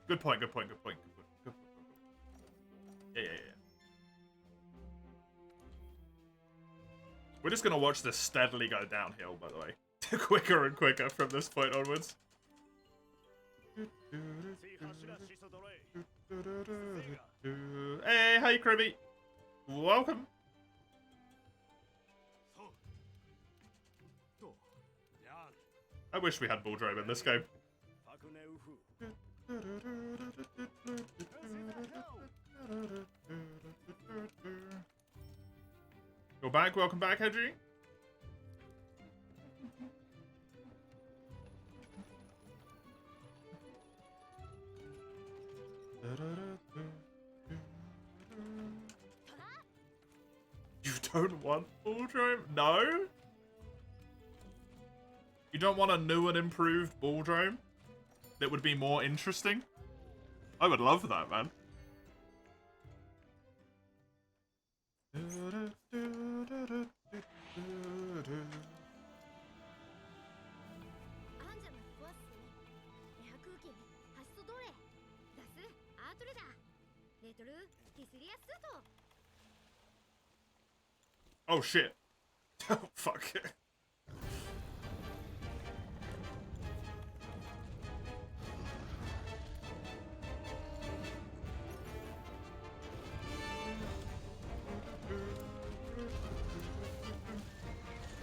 Good point, good point, good point, good point, good point. Yeah. We're just gonna watch this steadily go downhill, by the way. Quicker and quicker from this point onwards. Hey, Kribby. Welcome. I wish we had Bulldrome in this game. You're back. Welcome back, Hedgie. You don't want Bulldrome? No? You don't want a new and improved Bulldrome that would be more interesting? I would love that, man. Oh shit. Oh fuck.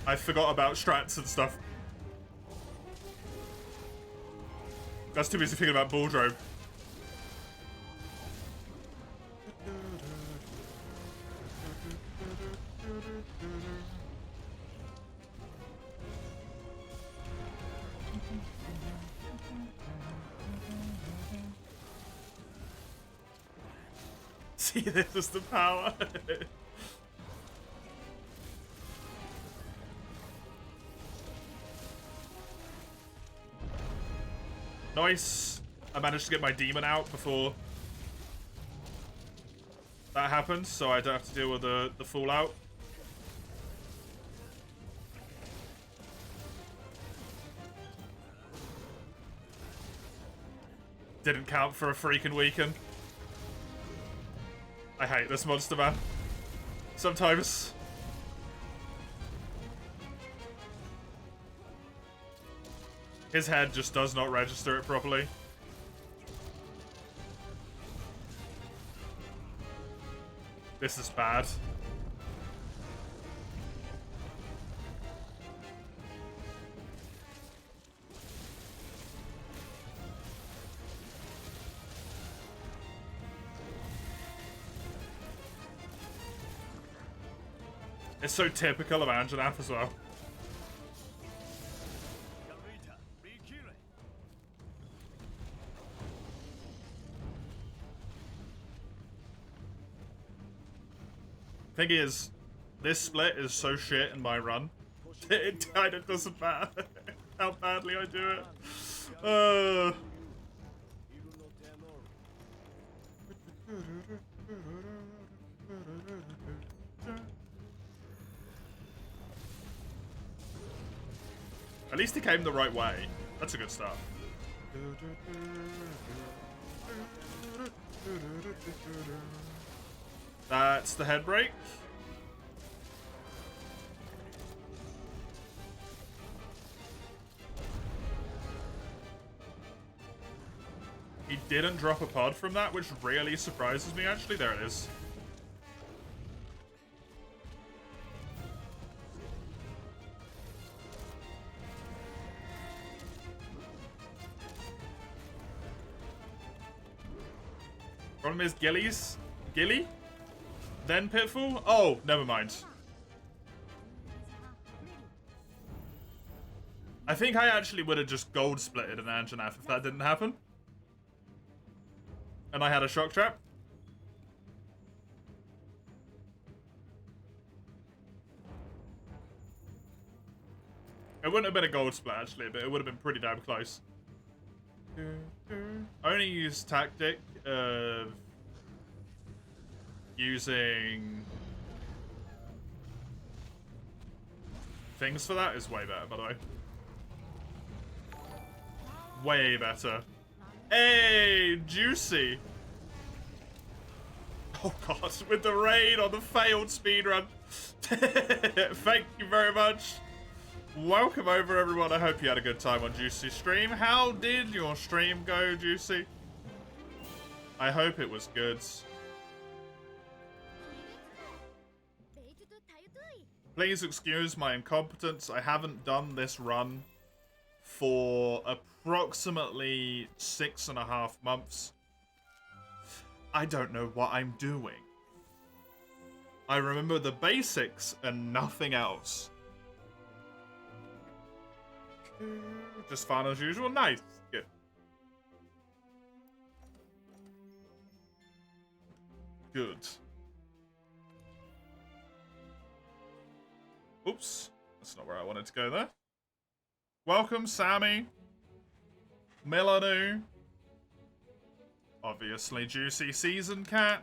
I forgot about strats and stuff. That's too busy thinking about Bulldrome. See, this is the power. Nice. I managed to get my demon out before that happened, so I don't have to deal with the fallout. Didn't count for a freaking weekend. I hate this monster, man. Sometimes. His head just does not register it properly. This is bad. It's so typical of Anjanath as well. Thing is, this split is so shit in my run. It kind of doesn't matter how badly I do it. At least he came the right way. That's a good start. That's the head break. He didn't drop a pod from that, which really surprises me, actually. There it is. Problem is Gilly? Then Pitfall? Oh, never mind. I think I actually would have just gold splitted an Anjanath if that didn't happen. And I had a shock trap. It wouldn't have been a gold split actually, but it would have been pretty damn close. I only use tactic of using things for that is way better, by the way. Way better. Hey, juicy. Oh god, with the raid on the failed speedrun. Thank you very much. Welcome over, everyone. I hope you had a good time on Juicy's stream. How did your stream go, Juicy? I hope it was good. Please excuse my incompetence. I haven't done this run for approximately 6.5 months. I don't know what I'm doing. I remember the basics and nothing else. Just fun as usual. Nice. Good. Good. Oops. That's not where I wanted to go there. Welcome, Sammy. Milanu. Obviously, Juicy Season Cat.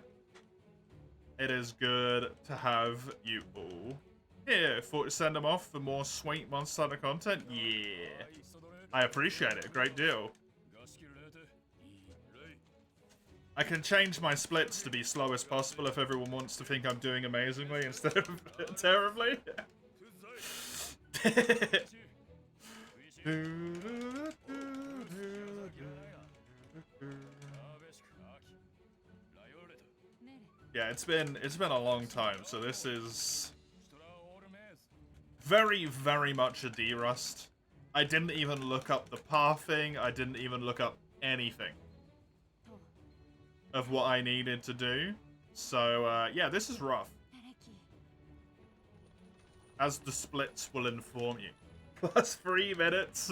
It is good to have you all here. Thought to send them off for more sweet Monster Hunter content? Yeah. I appreciate it a great deal. I can change my splits to be slow as possible if everyone wants to think I'm doing amazingly instead of terribly. Yeah, it's been a long time, so this is very, very much a Derust. I didn't even look up the pathing, I didn't even look up anything of what I needed to do. So, yeah, this is rough. As the splits will inform you. Plus 3 minutes,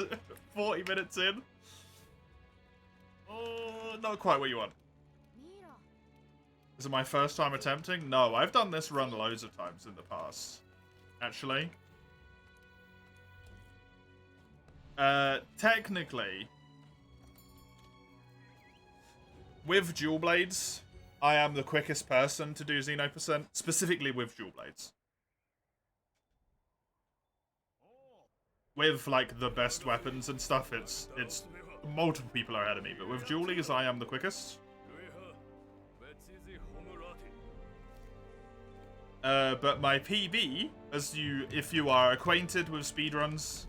40 minutes in. Oh, not quite what you want. Is it my first time attempting? No, I've done this run loads of times in the past, actually. Technically, with dual blades, I am the quickest person to do Xeno%, specifically with dual blades. With, like, the best weapons and stuff, it's multiple people are ahead of me, but with dualies, I am the quickest. But my PB, if you are acquainted with speedruns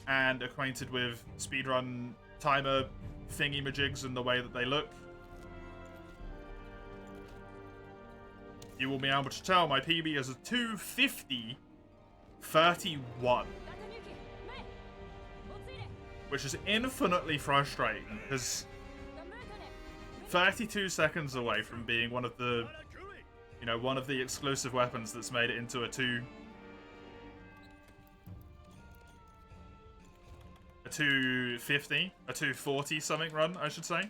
and acquainted with speedrun timer thingy-majigs and the way that they look, you will be able to tell my PB is a 250.31. Which is infinitely frustrating, because 32 seconds away from being one of the You know, one of the exclusive weapons that's made it into a 250, a 240 something run, I should say.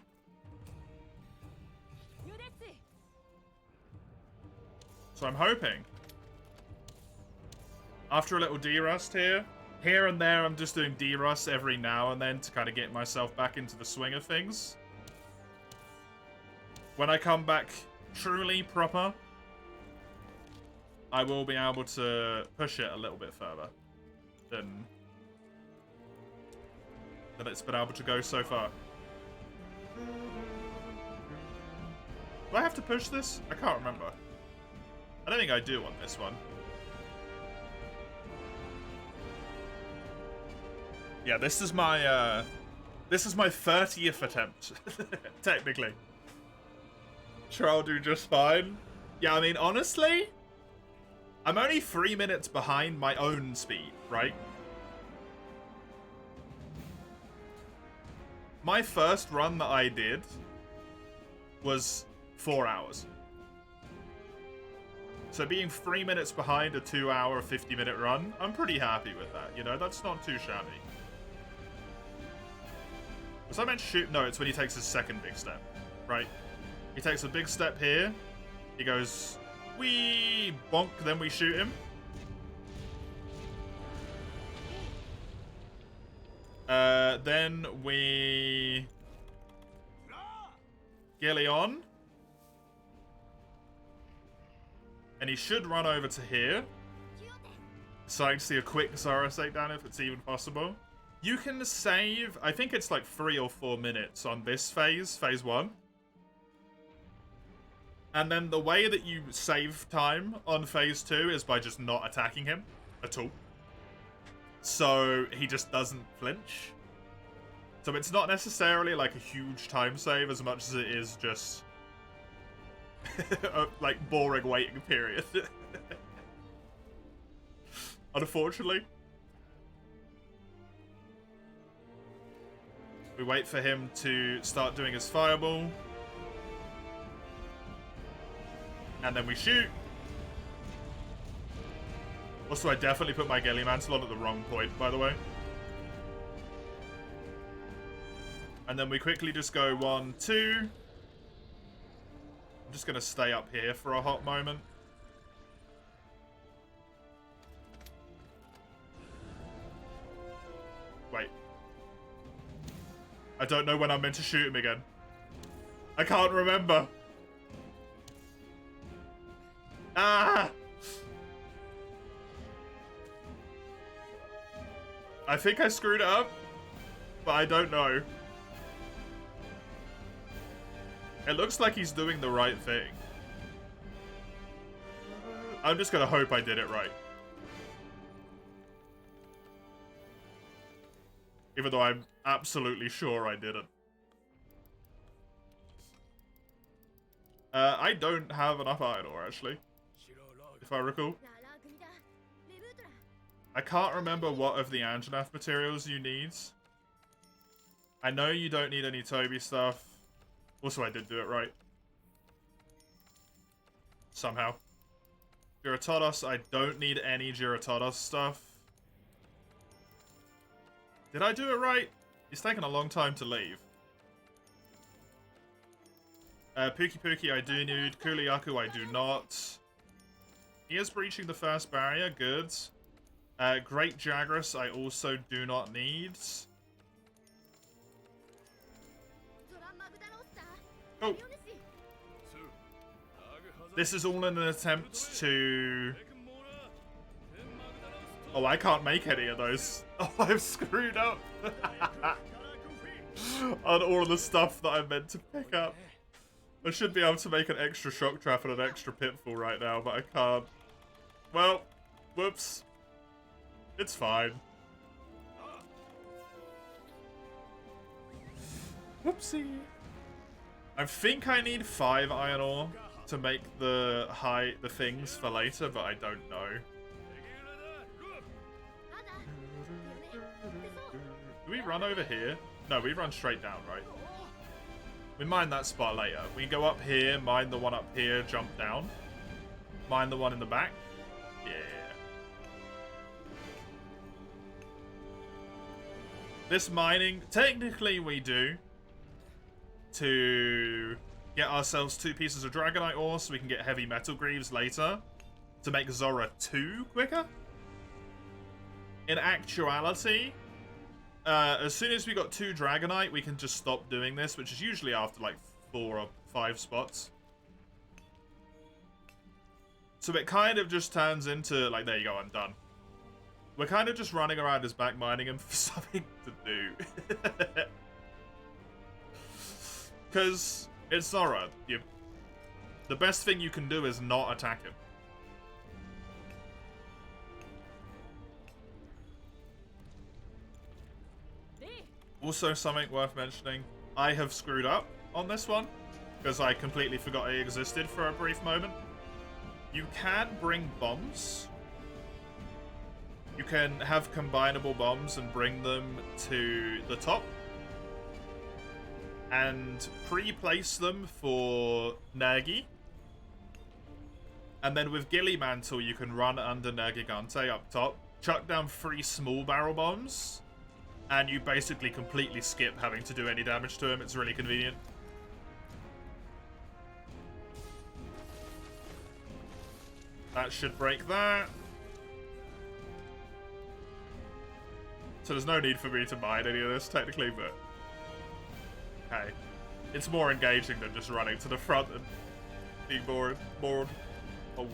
So I'm hoping, after a little Derust here and there, I'm just doing Derust every now and then to kind of get myself back into the swing of things. When I come back truly proper, I will be able to push it a little bit further than it's been able to go so far. Do I have to push this? I can't remember. I don't think I do on this one. Yeah, this is my 30th attempt, technically. Sure, I'll do just fine. Yeah, I mean, honestly, I'm only 3 minutes behind my own speed, right? My first run that I did was 4 hours. So being 3 minutes behind a 2 hour, 50-minute run, I'm pretty happy with that, you know? That's not too shabby. Was I meant to shoot? No, it's when he takes his second big step, right? He takes a big step here. He goes, wee, bonk, then we shoot him. Then we ghillie on. And he should run over to here. Starting to see a quick Zara takedown if it's even possible. You can save, I think it's like 3 or 4 minutes on this phase 1. And then the way that you save time on phase 2 is by just not attacking him at all. So he just doesn't flinch. So it's not necessarily like a huge time save as much as it is just a, like, boring waiting period. Unfortunately. We wait for him to start doing his fireball. And then we shoot. Also, I definitely put my Ghillie Mantle on at the wrong point, by the way. And then we quickly just go 1, 2. I'm just going to stay up here for a hot moment. Wait. I don't know when I'm meant to shoot him again. I can't remember. Ah! I think I screwed it up, but I don't know. It looks like he's doing the right thing. I'm just gonna hope I did it right. Even though I'm absolutely sure I didn't. I don't have enough iron ore, actually. If I recall. I can't remember what of the Anjanath materials you need. I know you don't need any Toby stuff. Also, I did do it right. Somehow. Giratodos, I don't need any Giratodos stuff. Did I do it right? It's taken a long time to leave. Pookie Pookie I do need. Kuliaku I do not. He is breaching the first barrier. Good. Great Jagras I also do not need. Oh. This is all in an attempt to... Oh, I can't make any of those. Oh, I've screwed up. On all of the stuff that I meant to pick up. I should be able to make an extra shock trap and an extra pitfall right now, but I can't. Well, whoops. It's fine. Whoopsie. I think I need 5 iron ore to make the things for later, but I don't know. Do we run over here? No, we run straight down, right? We mine that spot later. We go up here, mine the one up here, jump down. Mine the one in the back? Yeah. This mining, technically we do to get ourselves 2 pieces of Dragonite ore so we can get heavy metal greaves later to make Zora 2 quicker. In actuality, as soon as we got 2 Dragonite, we can just stop doing this, which is usually after like 4 or 5 spots. So it kind of just turns into, like, there you go, I'm done. We're kind of just running around his back mining him for something to do. Because it's Zora. The best thing you can do is not attack him. Also, something worth mentioning, I have screwed up on this one, because I completely forgot it existed for a brief moment. You can bring bombs. You can have combinable bombs and bring them to the top. And pre-place them for Nergi. And then with Gilly Mantle, you can run under Nergigante up top, chuck down 3 small barrel bombs, and you basically completely skip having to do any damage to him. It's really convenient. That should break that. So there's no need for me to mine any of this, technically, but... hey. It's more engaging than just running to the front and being bored. Old.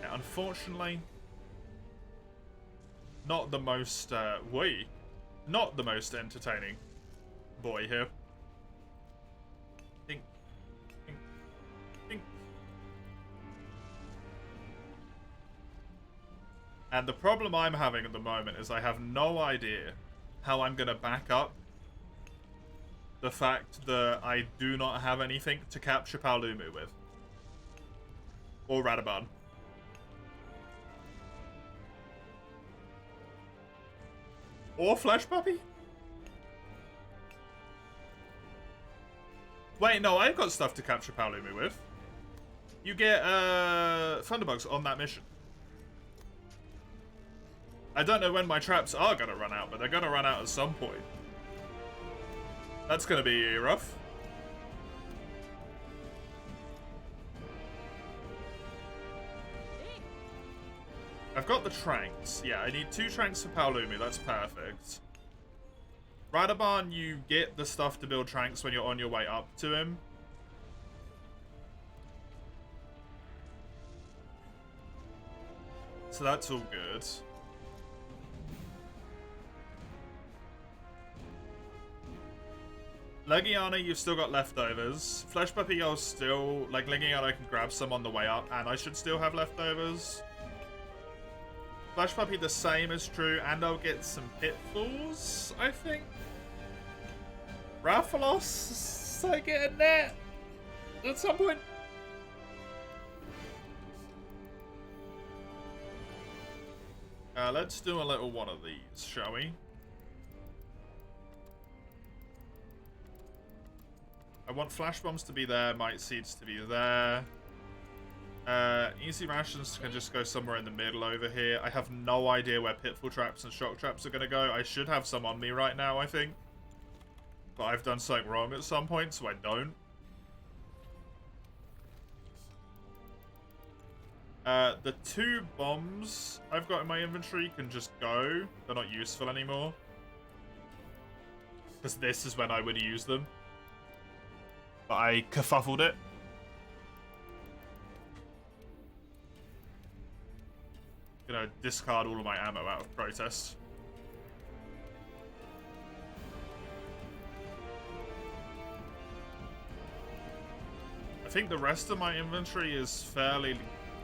Yeah, unfortunately, not the most, not the most entertaining boy here. Dink. Dink. Dink. And the problem I'm having at the moment is I have no idea how I'm going to back up the fact that I do not have anything to capture Paolumu with. Or Radaban. Or Flesh Puppy? Wait, no, I've got stuff to capture Paolumu with. You get Thunderbugs on that mission. I don't know when my traps are going to run out, but they're going to run out at some point. That's going to be rough. I've got the Tranks. Yeah, I need 2 Tranks for Paolumu. That's perfect. Radaban, you get the stuff to build Tranks when you're on your way up to him. So that's all good. Legiana, you've still got leftovers. Flesh Puppy, I'll still... like, Legiana can grab some on the way up, and I should still have leftovers. Flesh Puppy, the same is true, and I'll get some Pitfalls, I think. Rathalos, I get a net at some point. Let's do a little one of these, shall we? I want Flash Bombs to be there, Might Seeds to be there. Easy Rations can just go somewhere in the middle over here. I have no idea where Pitfall Traps and Shock Traps are going to go. I should have some on me right now, I think. But I've done something wrong at some point, so I don't. The 2 bombs I've got in my inventory can just go. They're not useful anymore. Because this is when I would use them. But I kerfuffled it. Gonna discard all of my ammo out of protest. I think the rest of my inventory is fairly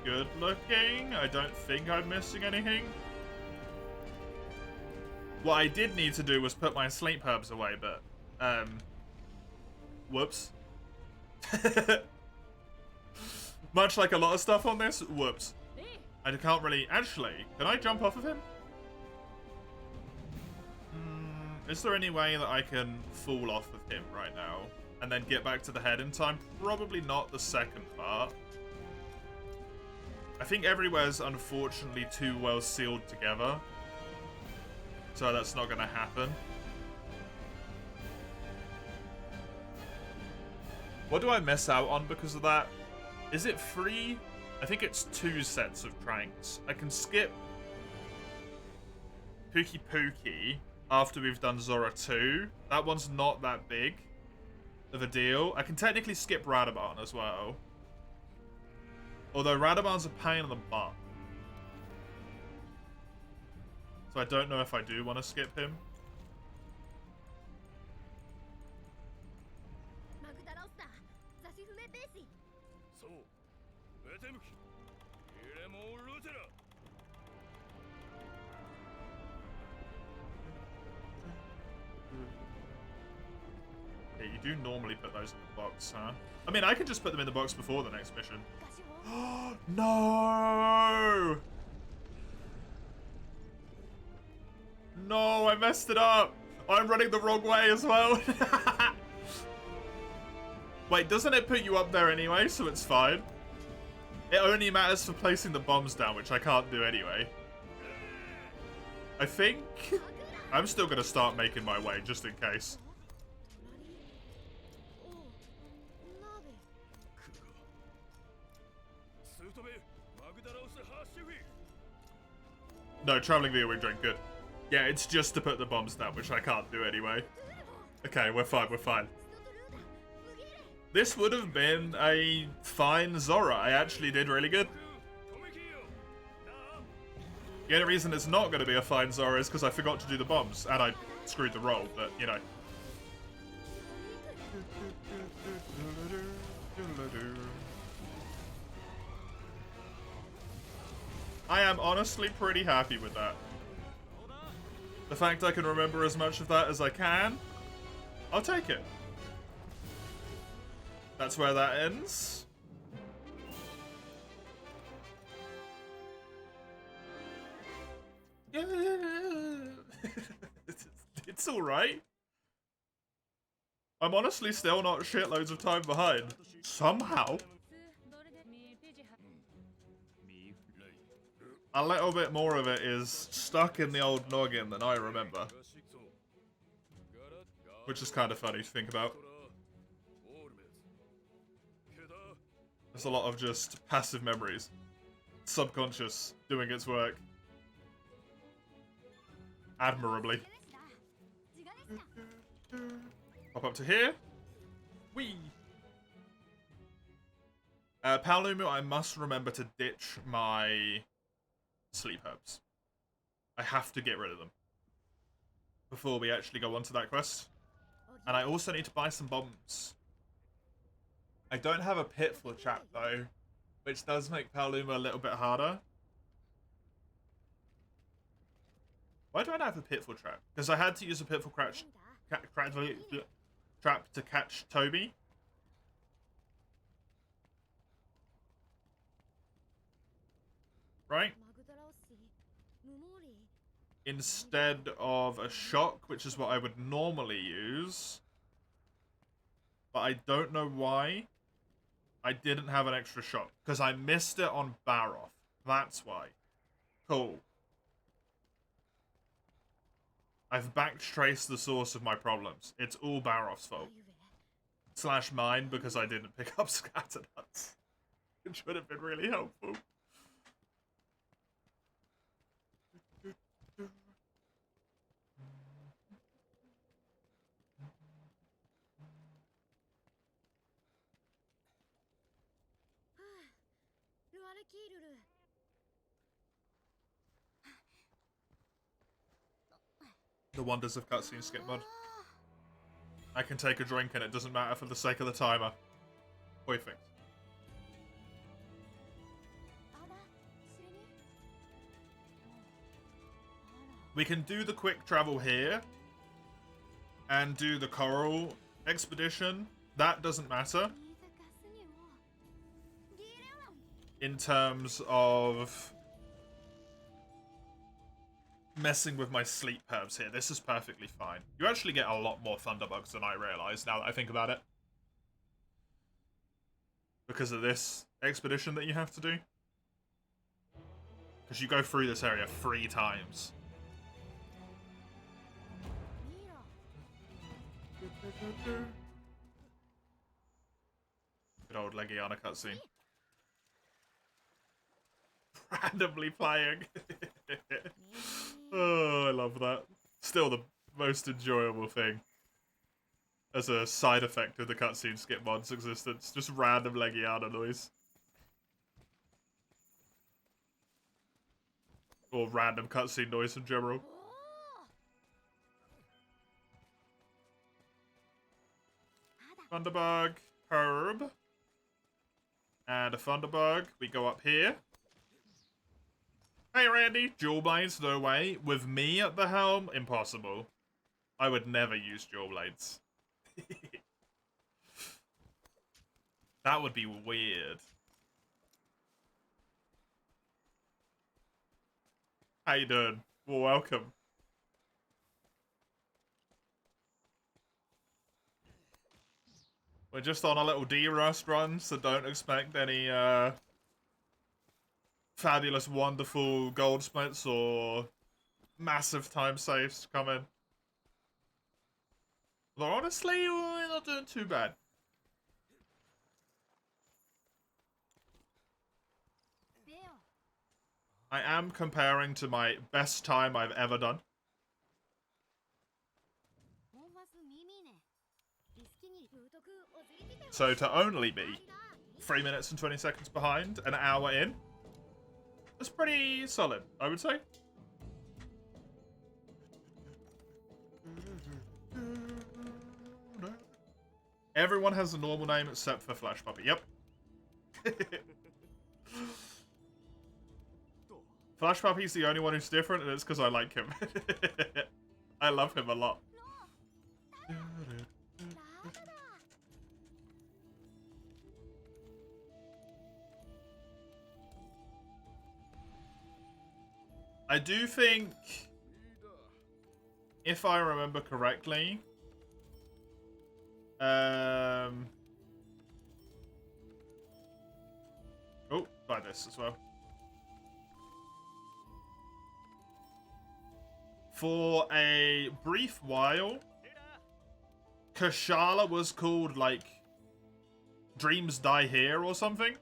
good looking. I don't think I'm missing anything. What I did need to do was put my sleep herbs away, but whoops. Much like a lot of stuff on this, whoops. I can't really... actually, can I jump off of him? Is there any way that I can fall off of him right now and then get back to the head in time? Probably not the second part. I think everywhere's unfortunately too well sealed together. So that's not going to happen. What do I miss out on because of that? Is it free? I think it's 2 sets of tranks. I can skip Pookie Pookie after we've done Zora 2. That one's not that big of a deal. I can technically skip Radaban as well. Although Radaban's a pain in the butt. So I don't know if I do want to skip him. Yeah, you do normally put those in the box, huh? I mean, I can just put them in the box before the next mission. No! No, I messed it up! I'm running the wrong way as well. Wait, doesn't it put you up there anyway, so it's fine? It only matters for placing the bombs down, which I can't do anyway. I think I'm still going to start making my way, just in case. No, traveling via wing good. Yeah, it's just to put the bombs down, which I can't do anyway. Okay, we're fine, we're fine. This would have been a fine Zora. I actually did really good. The only reason it's not going to be a fine Zora is because I forgot to do the bombs, and I screwed the roll, but, you know. I am honestly pretty happy with that. The fact I can remember as much of that as I can, I'll take it. That's where that ends. Yeah. It's alright. I'm honestly still not shitloads of time behind. Somehow. A little bit more of it is stuck in the old noggin than I remember. Which is kind of funny to think about. There's a lot of just passive memories. Subconscious doing its work. Admirably. Pop up to here. Whee! Paolumu, I must remember to ditch my sleep herbs. I have to get rid of them before we actually go on to that quest. And I also need to buy some bombs. I don't have a pitfall trap though, which does make Paolumu a little bit harder. Why do I not have a pitfall trap? Because I had to use a pitfall trap to catch Toby. Right? Instead of a shock, which is what I would normally use. But I don't know why I didn't have an extra shock. Because I missed it on Baroth. That's why. Cool. I've backtraced the source of my problems. It's all Baroth's fault. / mine, because I didn't pick up Scattered Nuts. Which would have been really helpful. The wonders of cutscene skip mod. I can take a drink and it doesn't matter for the sake of the timer. Perfect. We can do the quick travel here and do the coral expedition. That doesn't matter. In terms of messing with my sleep herbs here. This is perfectly fine. You actually get a lot more thunderbugs than I realized now that I think about it. Because of this expedition that you have to do. Because you go through this area 3 times. Good old Legiana cutscene. Randomly playing. Oh, I love that. Still the most enjoyable thing. As a side effect of the cutscene skip mod's existence. Just random Legiana noise. Or random cutscene noise in general. Thunderbug. Herb. And a Thunderbug. We go up here. Hey Randy, dual blades, no way. With me at the helm, impossible. I would never use dual blades. That would be weird. How you doing? Well, welcome. We're just on a little Derust run, so don't expect any fabulous, wonderful gold splits or massive time saves to come in. Although honestly, we're not doing too bad. I am comparing to my best time I've ever done. So to only be 3 minutes and 20 seconds behind, an hour in, that's pretty solid, I would say. Everyone has a normal name except for Flash Puppy. Yep. Flash Puppy's the only one who's different, and it's because I like him. I love him a lot. I do think, if I remember correctly, oh, buy this as well. For a brief while, Kashala was called, like, Dreams Die Here or something.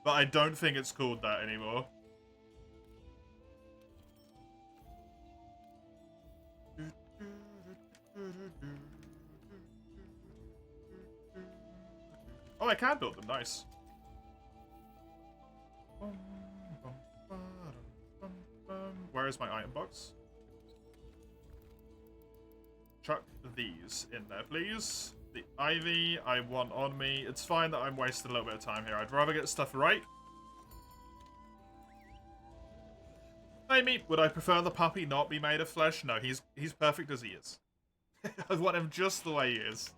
But I don't think it's called that anymore. Oh, I can build them. Nice. Where is my item box? Chuck these in there, please. The ivy I want on me. It's fine that I'm wasting a little bit of time here. I'd rather get stuff right. Hey, me. Would I prefer the puppy not be made of flesh? No, he's perfect as he is. I want him just the way he is.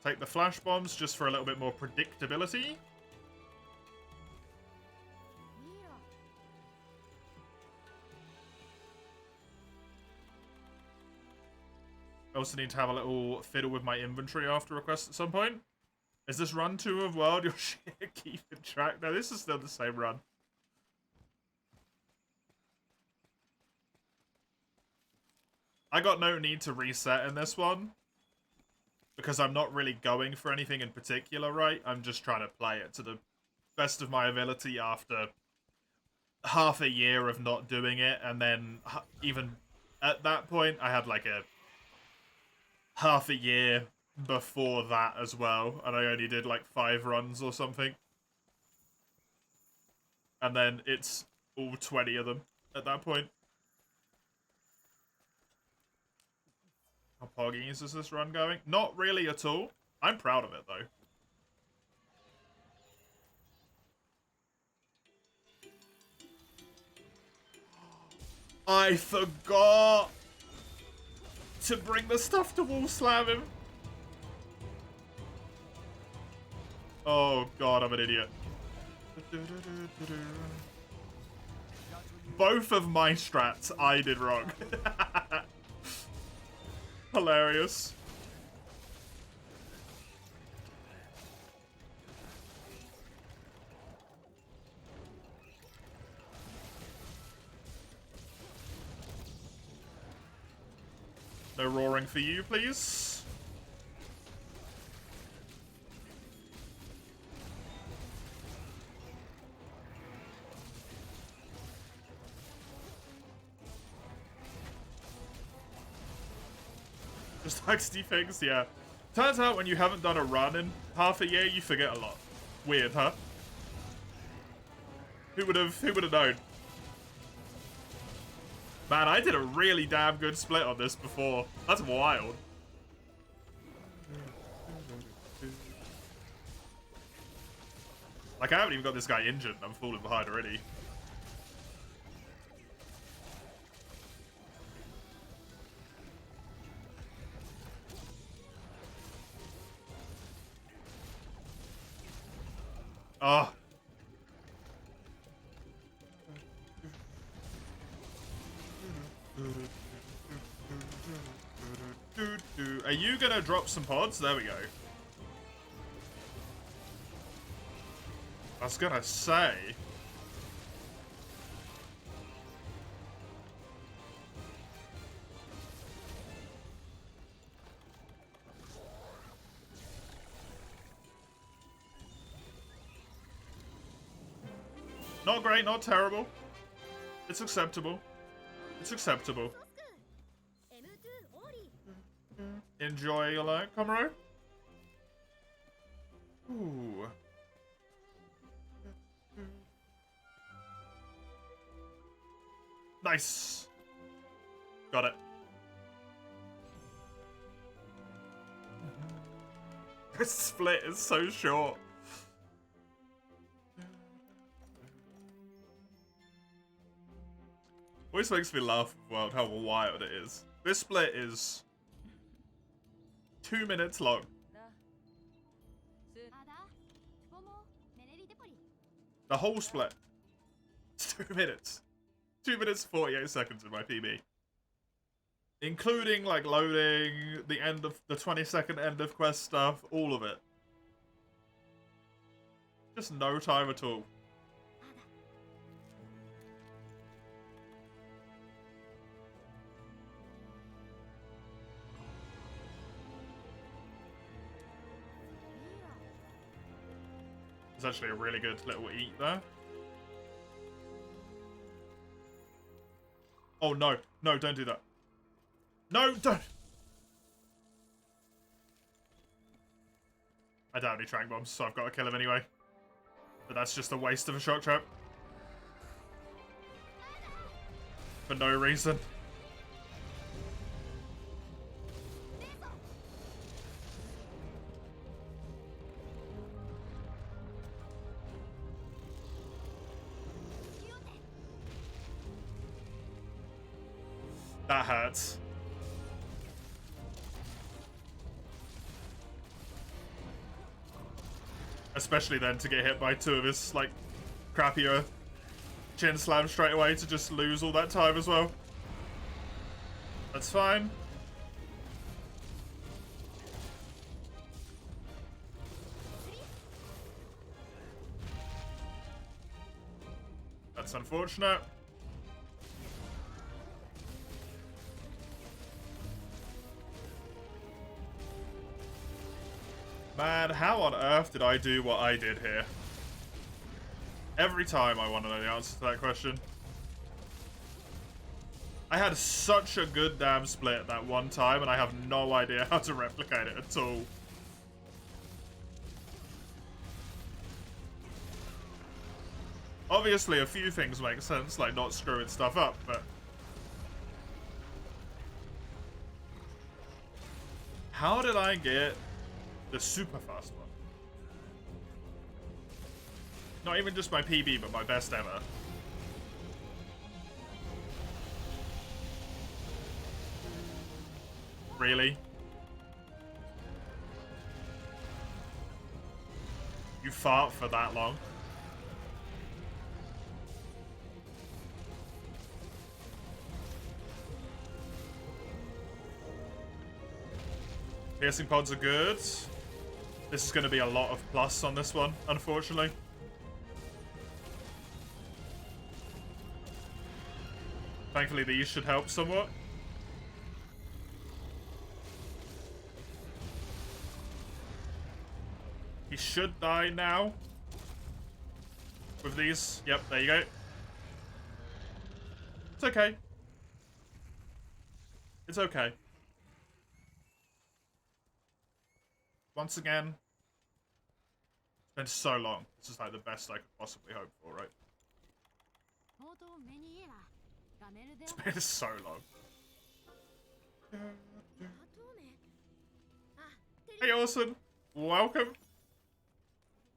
Take the flash bombs just for a little bit more predictability. I also need to have a little fiddle with my inventory after request at some point. Is this run 2 of World? You're keeping track? No, this is still the same run. I got no need to reset in this one. Because I'm not really going for anything in particular, right? I'm just trying to play it to the best of my ability after half a year of not doing it. And then even at that point, I had like a half a year before that as well. And I only did like 5 runs or something. And then it's all 20 of them at that point. How poggy is this run going? Not really at all. I'm proud of it, though. I forgot to bring the stuff to wall slam him. Oh god, I'm an idiot. Both of my strats I did wrong. Hilarious. No roaring for you, please. Just angsty things, yeah. Turns out when you haven't done a run in half a year, you forget a lot. Weird, huh? Who would have known? Man, I did a really damn good split on this before. That's wild. Like, I haven't even got this guy injured and I'm falling behind already. Oh. Are you gonna drop some pods? There we go. I was gonna say. Not great, not terrible. It's acceptable. It's acceptable. Enjoy your life, Komuro. Ooh. Nice. Got it. This split is so short. Always makes me laugh about how wild it is. This split is 2 minutes long. The whole split. It's 2 minutes. 2 minutes 48 seconds in my PB. Including like loading, the end of the 20-second end of quest stuff, all of it. Just no time at all. It's actually a really good little eat there. Oh no, no, don't do that. No, don't! I don't have any trank bombs, so I've got to kill him anyway. But that's just a waste of a shock trap. For no reason. That hurts. Especially then to get hit by two of his, like, crappier chin slams straight away to just lose all that time as well. That's fine. That's unfortunate. Man, how on earth did I do what I did here? Every time I want to know the answer to that question. I had such a good damn split that one time, and I have no idea how to replicate it at all. Obviously, a few things make sense, like not screwing stuff up, but... How did I get the super fast one? Not even just my PB, but my best ever. Really? You fart for that long. Piercing pods are good. This is going to be a lot of plus on this one, unfortunately. Thankfully, these should help somewhat. He should die now. With these. Yep, there you go. It's okay. It's okay. Once again, it's been so long. This is like the best I could possibly hope for, right? It's been so long. Hey, Orson. Welcome.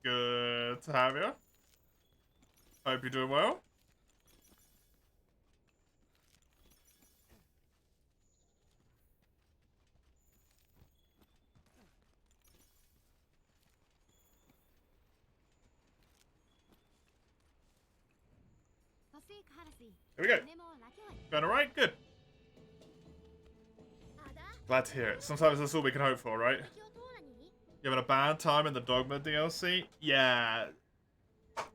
Good to have you. Hope you're doing well. Here we go. Going alright? Good. Glad to hear it. Sometimes that's all we can hope for, right? You having a bad time in the Dogma DLC? Yeah.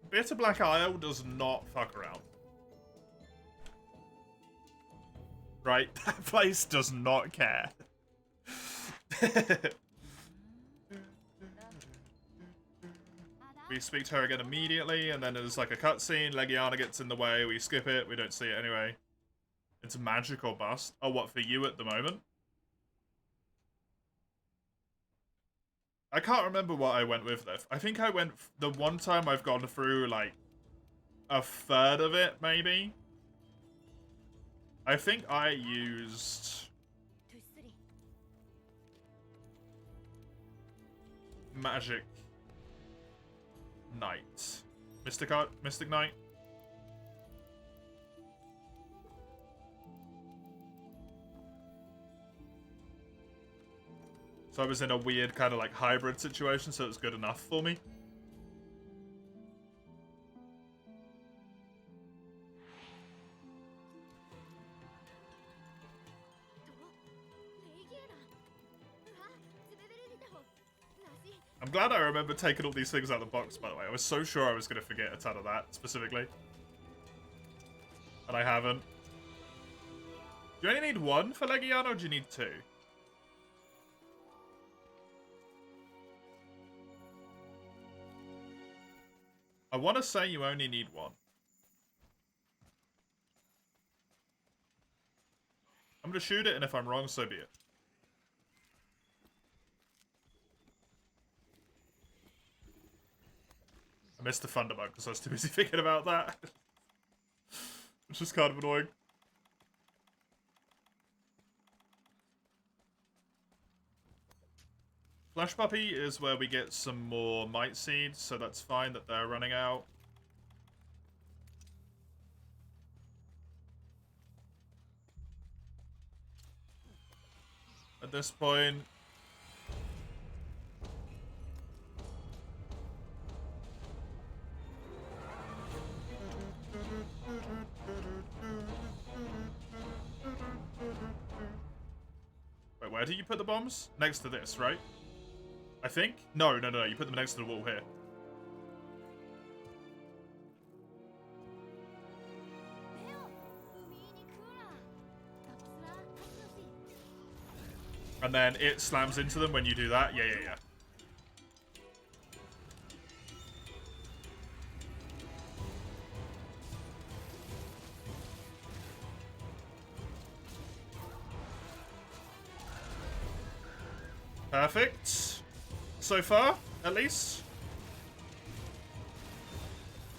Bitter Black Isle does not fuck around. Right? That place does not care. We speak to her again immediately, and then there's like a cutscene. Legiana gets in the way. We skip it. We don't see it anyway. It's magic or bust. Oh, what, for you at the moment? I can't remember what I went with, though. I think I went... The one time I've gone through, like, a third of it, maybe. I think I used... Magic Knight. Mystic Knight. So I was in a weird kind of like hybrid situation, so it was good enough for me. I'm glad I remember taking all these things out of the box, by the way. I was so sure I was going to forget a ton of that, specifically. And I haven't. Do you only need one for Legiana, or do you need two? I want to say you only need one. I'm going to shoot it, and if I'm wrong, so be it. I missed the Thunderbug because I was too busy thinking about that. Which is kind of annoying. Flash Puppy is where we get some more Might Seeds, so that's fine that they're running out. At this point... Wait, where do you put the bombs? Next to this, right? I think? No, you put them next to the wall here. And then it slams into them when you do that. Yeah. Perfect. So far, at least.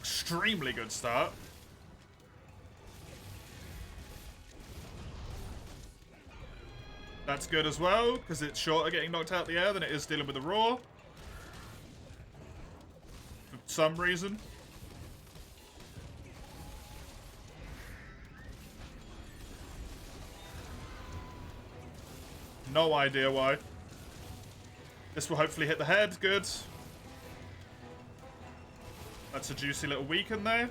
Extremely good start. That's good as well, because it's shorter getting knocked out of the air than it is dealing with the roar. For some reason. No idea why. This will hopefully hit the head. Good. That's a juicy little weaken there.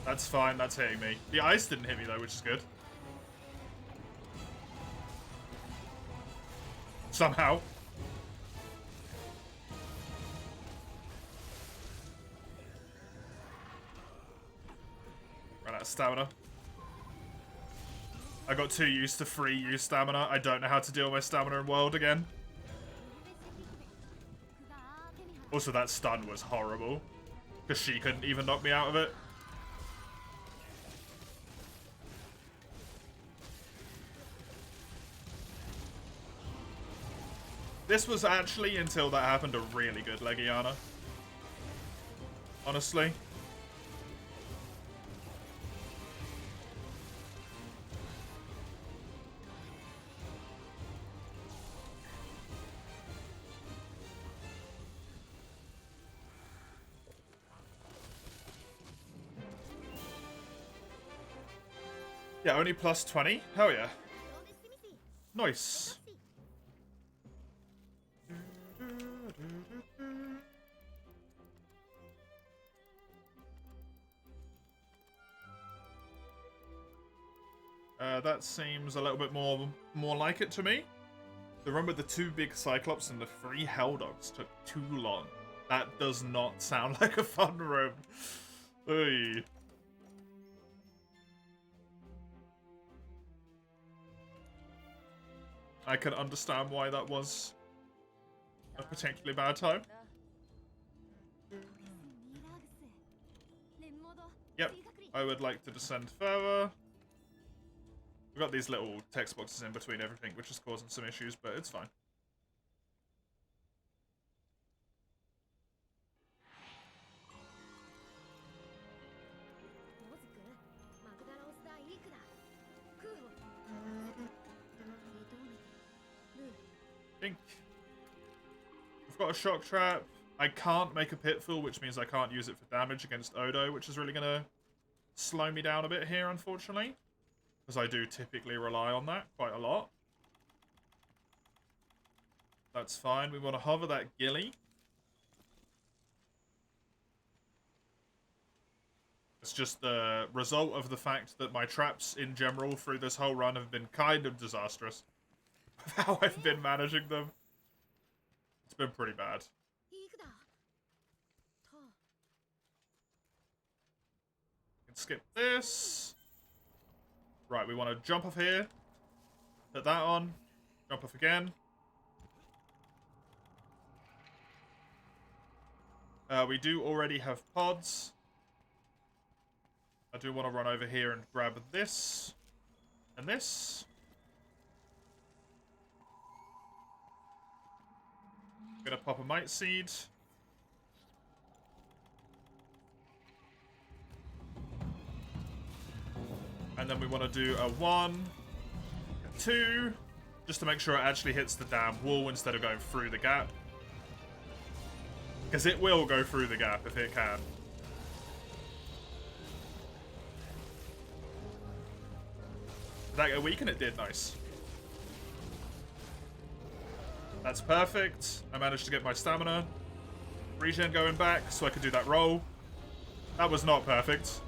That's fine, that's hitting me. The ice didn't hit me though, which is good. Somehow. Ran out of stamina. I got too used to free use stamina. I don't know how to deal with my stamina in World again. Also, that stun was horrible. Because she couldn't even knock me out of it. This was actually, until that happened, a really good Legiana. Honestly. Yeah, only plus 20? Hell yeah. Nice. That seems a little bit more like it to me. The run with the 2 big Cyclops and the 3 Helldogs took too long. That does not sound like a fun room. Oy. I can understand why that was a particularly bad time. Yep, I would like to descend further. We've got these little text boxes in between everything, which is causing some issues, but it's fine. We've got a shock trap. I can't make a pitfall, which means I can't use it for damage against Odo, which is really going to slow me down a bit here, unfortunately. Because I do typically rely on that quite a lot. That's fine. We want to hover that Gilly. It's just the result of the fact that my traps in general through this whole run have been kind of disastrous. With how I've been managing them. It's been pretty bad. Can skip this. Right, we want to jump off here. Put that on. Jump off again. We do already have pods. I do want to run over here and grab this. And this. I'm gonna pop a Might Seed. And then we want to do a 1, a 2, just to make sure it actually hits the damn wall instead of going through the gap. Because it will go through the gap if it can. Did that get weak? And it did. Nice. That's perfect. I managed to get my stamina. Regen going back so I could do that roll. That was not perfect.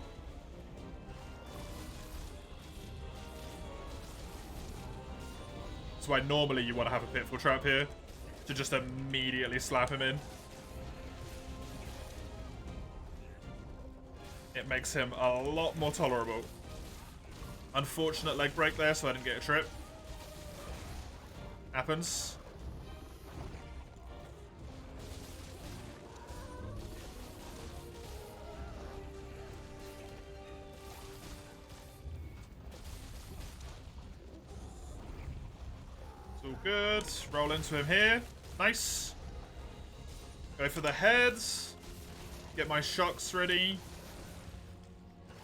That's why normally you want to have a Pitfall Trap here. To just immediately slap him in. It makes him a lot more tolerable. Unfortunate leg break there, so I didn't get a trip. Happens. It's all good. Roll into him here. Nice. Go for the heads. Get my shocks ready.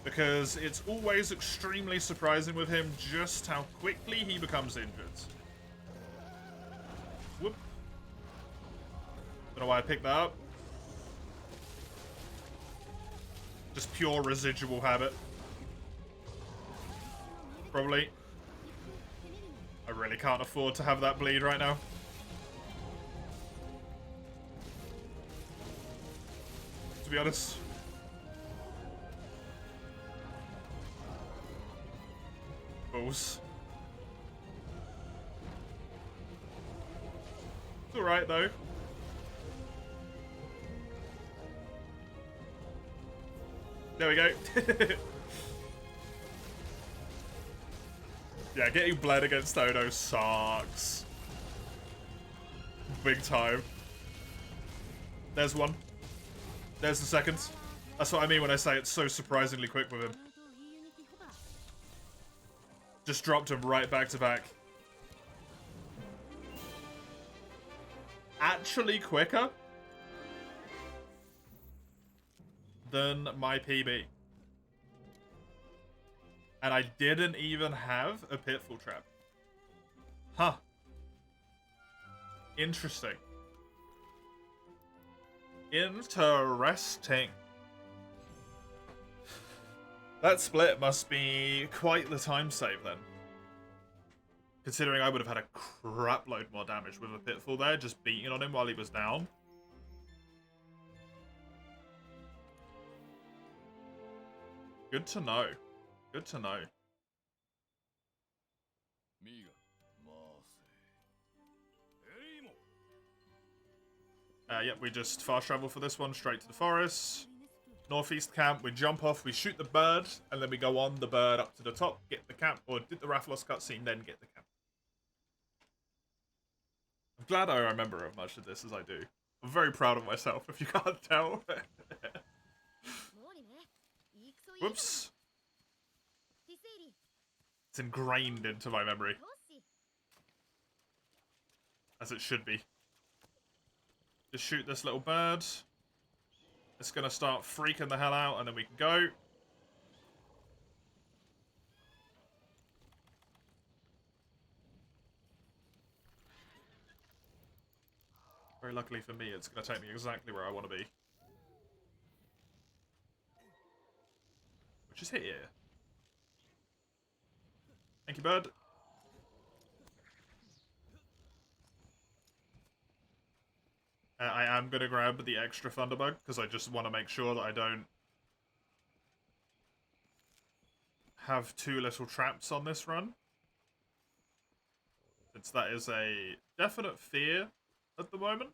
Because it's always extremely surprising with him just how quickly he becomes injured. Whoop. Don't know why I picked that up. Just pure residual habit. Probably. I really can't afford to have that bleed right now. to be honest. Balls. It's alright, though. There we go. Yeah, getting bled against Xeno sucks. Big time. There's one. There's the second. That's what I mean when I say it's so surprisingly quick with him. Just dropped him right back to back. Actually quicker than my PB. And I didn't even have a pitfall trap. Huh. Interesting. Interesting. That split must be quite the time save then. Considering I would have had a crap load more damage with a pitfall there, just beating on him while he was down. Good to know. Good to know. Yep, we just fast travel for this one, straight to the forest. Northeast camp, we jump off, we shoot the bird, and then we go on the bird up to the top, get the camp, or did the Rathalos cutscene, then get the camp. I'm glad I remember as much of this as I do. I'm very proud of myself, if you can't tell. Whoops. It's ingrained into my memory. As it should be. Just shoot this little bird. It's gonna start freaking the hell out, and then we can go. Very luckily for me, it's gonna take me exactly where I want to be. Which is here. Thank you, bird. I am going to grab the extra Thunderbug, because I just want to make sure that I don't have too little traps on this run. Since that is a definite fear at the moment.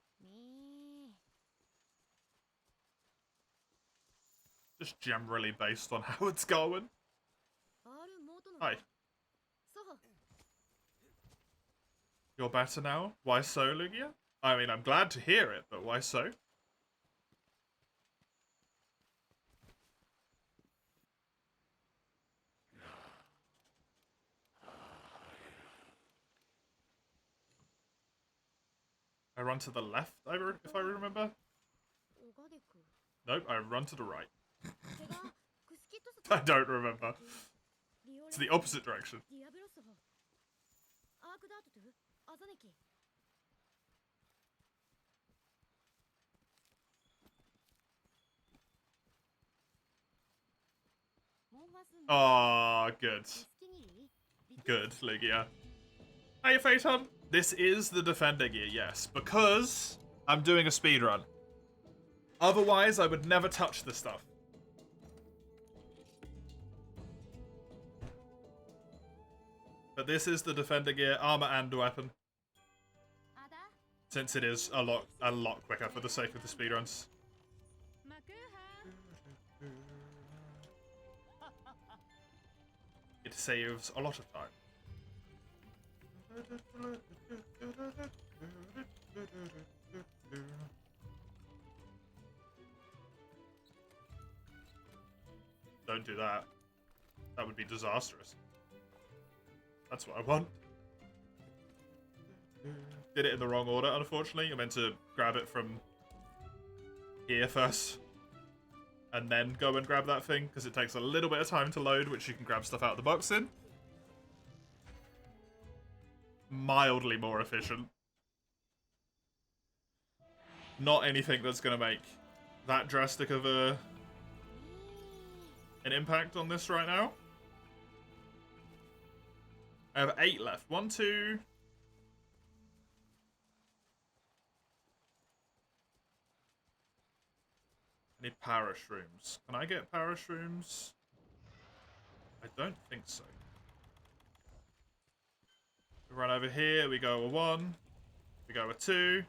Just generally based on how it's going. Hi. You're better now? Why so, Lugia? I mean, I'm glad to hear it, but why so? I run to the left, if I remember? Nope, I run to the right. I don't remember. It's the opposite direction. Ah, good. Good, Lugia. Hey, Phaeton. This is the Defender gear, yes, because I'm doing a speedrun. Otherwise, I would never touch this stuff. But this is the Defender gear, armor and weapon. Since it is a lot quicker for the sake of the speedruns. It saves a lot of time. Don't do that. That would be disastrous. That's what I want. Did it in the wrong order, unfortunately. I meant to grab it from here first. And then go and grab that thing, because it takes a little bit of time to load, which you can grab stuff out of the box in. Mildly more efficient. Not anything that's going to make that drastic of an impact on this right now. I have 8 left. 1, 2... I need parashrooms. Can I get parashrooms? I don't think so. We run over here, we go a 1. We go a 2.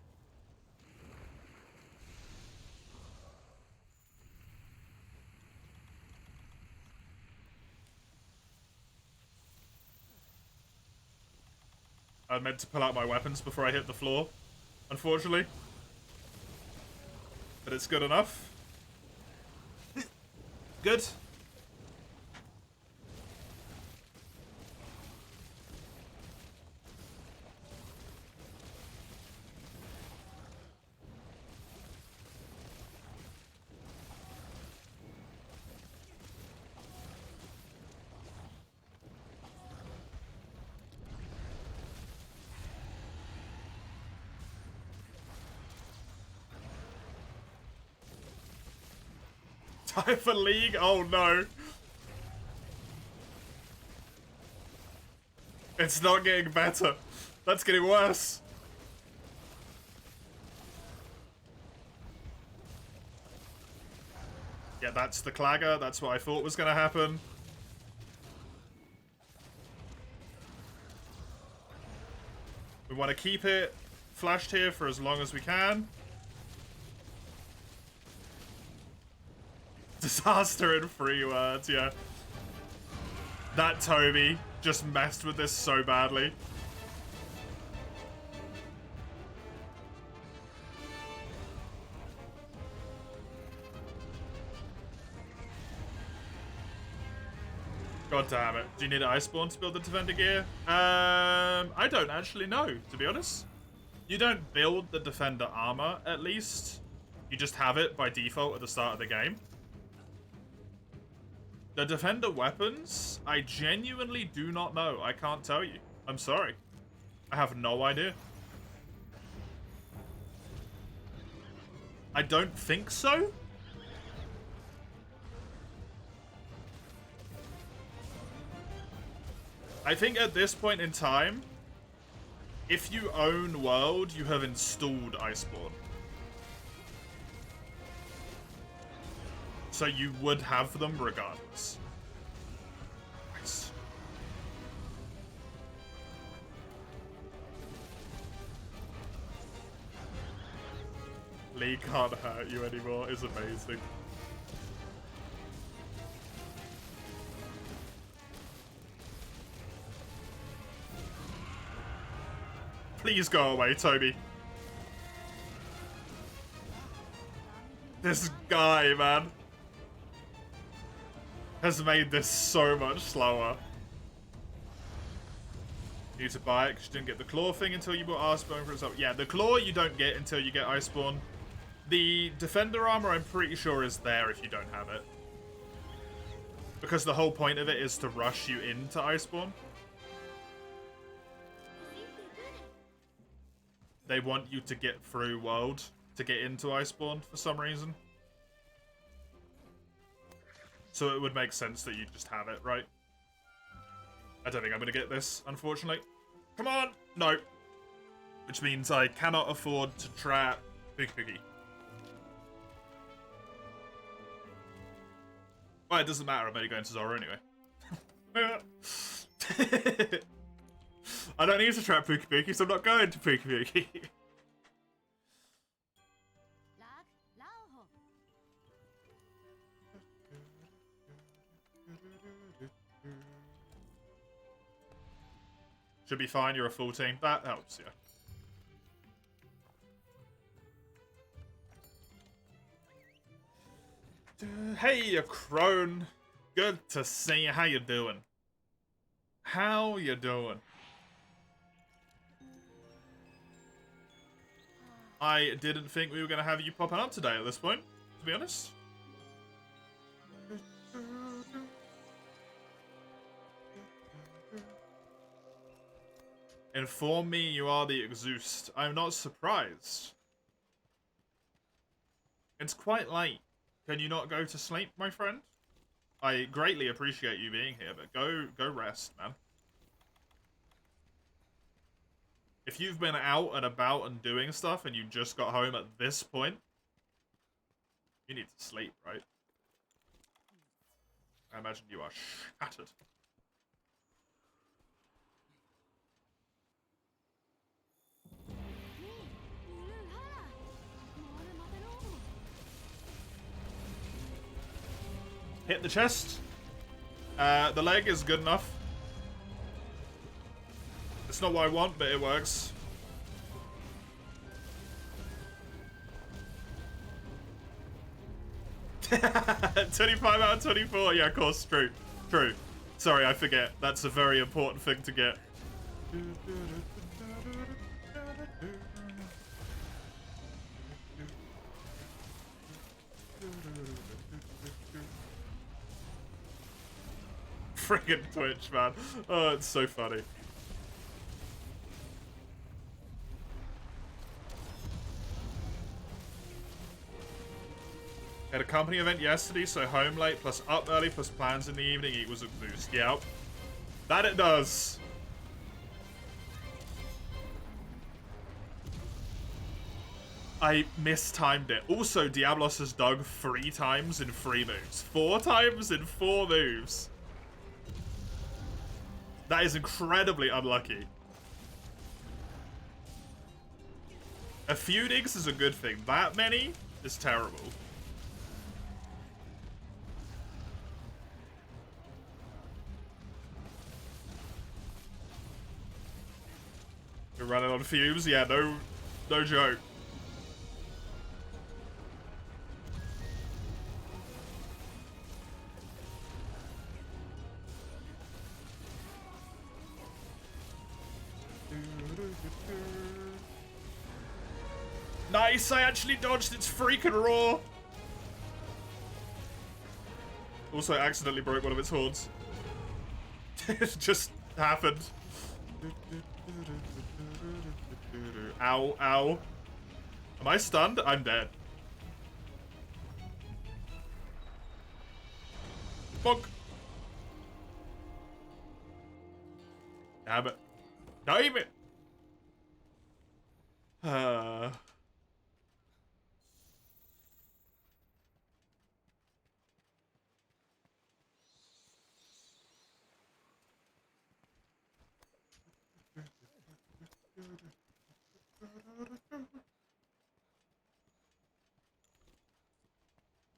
I meant to pull out my weapons before I hit the floor, unfortunately. But it's good enough. Good. Time for League? Oh no. It's not getting better. That's getting worse. Yeah, that's the clagger. That's what I thought was going to happen. We want to keep it flashed here for as long as we can. Disaster in 3 words, yeah. That Toby just messed with this so badly. God damn it. Do you need an Iceborne to build the Defender gear? I don't actually know, to be honest. You don't build the Defender armor, at least. You just have it by default at the start of the game. The Defender weapons, I genuinely do not know. I can't tell you. I'm sorry. I have no idea. I don't think so. I think at this point in time, if you own World, you have installed Iceborne. So you would have them regardless. Nice. Lee can't hurt you anymore is amazing. Please go away, Toby. This guy, man, has made this so much slower. You need to buy it because you didn't get the claw thing until you bought Iceborne for itself. Yeah, the claw you don't get until you get Iceborne. The Defender armor, I'm pretty sure, is there if you don't have it. Because the whole point of it is to rush you into Iceborne. They want you to get through World to get into Iceborne for some reason. So it would make sense that you just have it, right? I don't think I'm going to get this, unfortunately. Come on! No. Which means I cannot afford to trap Pookie. Well, it doesn't matter. I'm only going to Zora anyway. I don't need to trap Pookie, so I'm not going to Pookie. Should be fine, you're a full team. That helps, yeah. Hey, Crone. Good to see you. How you doing? How you doing? I didn't think we were going to have you popping up today at this point, to be honest. Inform me you are the Exhaust. I'm not surprised. It's quite late. Can you not go to sleep, my friend? I greatly appreciate you being here, but go rest, man. If you've been out and about and doing stuff and you just got home at this point, You need to sleep, right? I imagine you are shattered. Hit the chest. The leg is good enough. It's not what I want, but it works. $25 out of 24. Yeah, of course. True. True. Sorry, I forget. That's a very important thing to get. Friggin' Twitch, man. Oh, it's so funny. Had a company event yesterday, so home late, plus up early, plus plans in the evening equals a boost. Yep. That it does. I mistimed it. Also, Diablos has dug 3 times in 3 moves. 4 times in 4 moves. That is incredibly unlucky. A few digs is a good thing. That many is terrible. You're running on fumes? Yeah, no joke. Nice, I actually dodged its freaking roar. Also, accidentally broke one of its horns. It just happened. Ow, ow. Am I stunned? I'm dead. Bonk. Damn it. Damn it.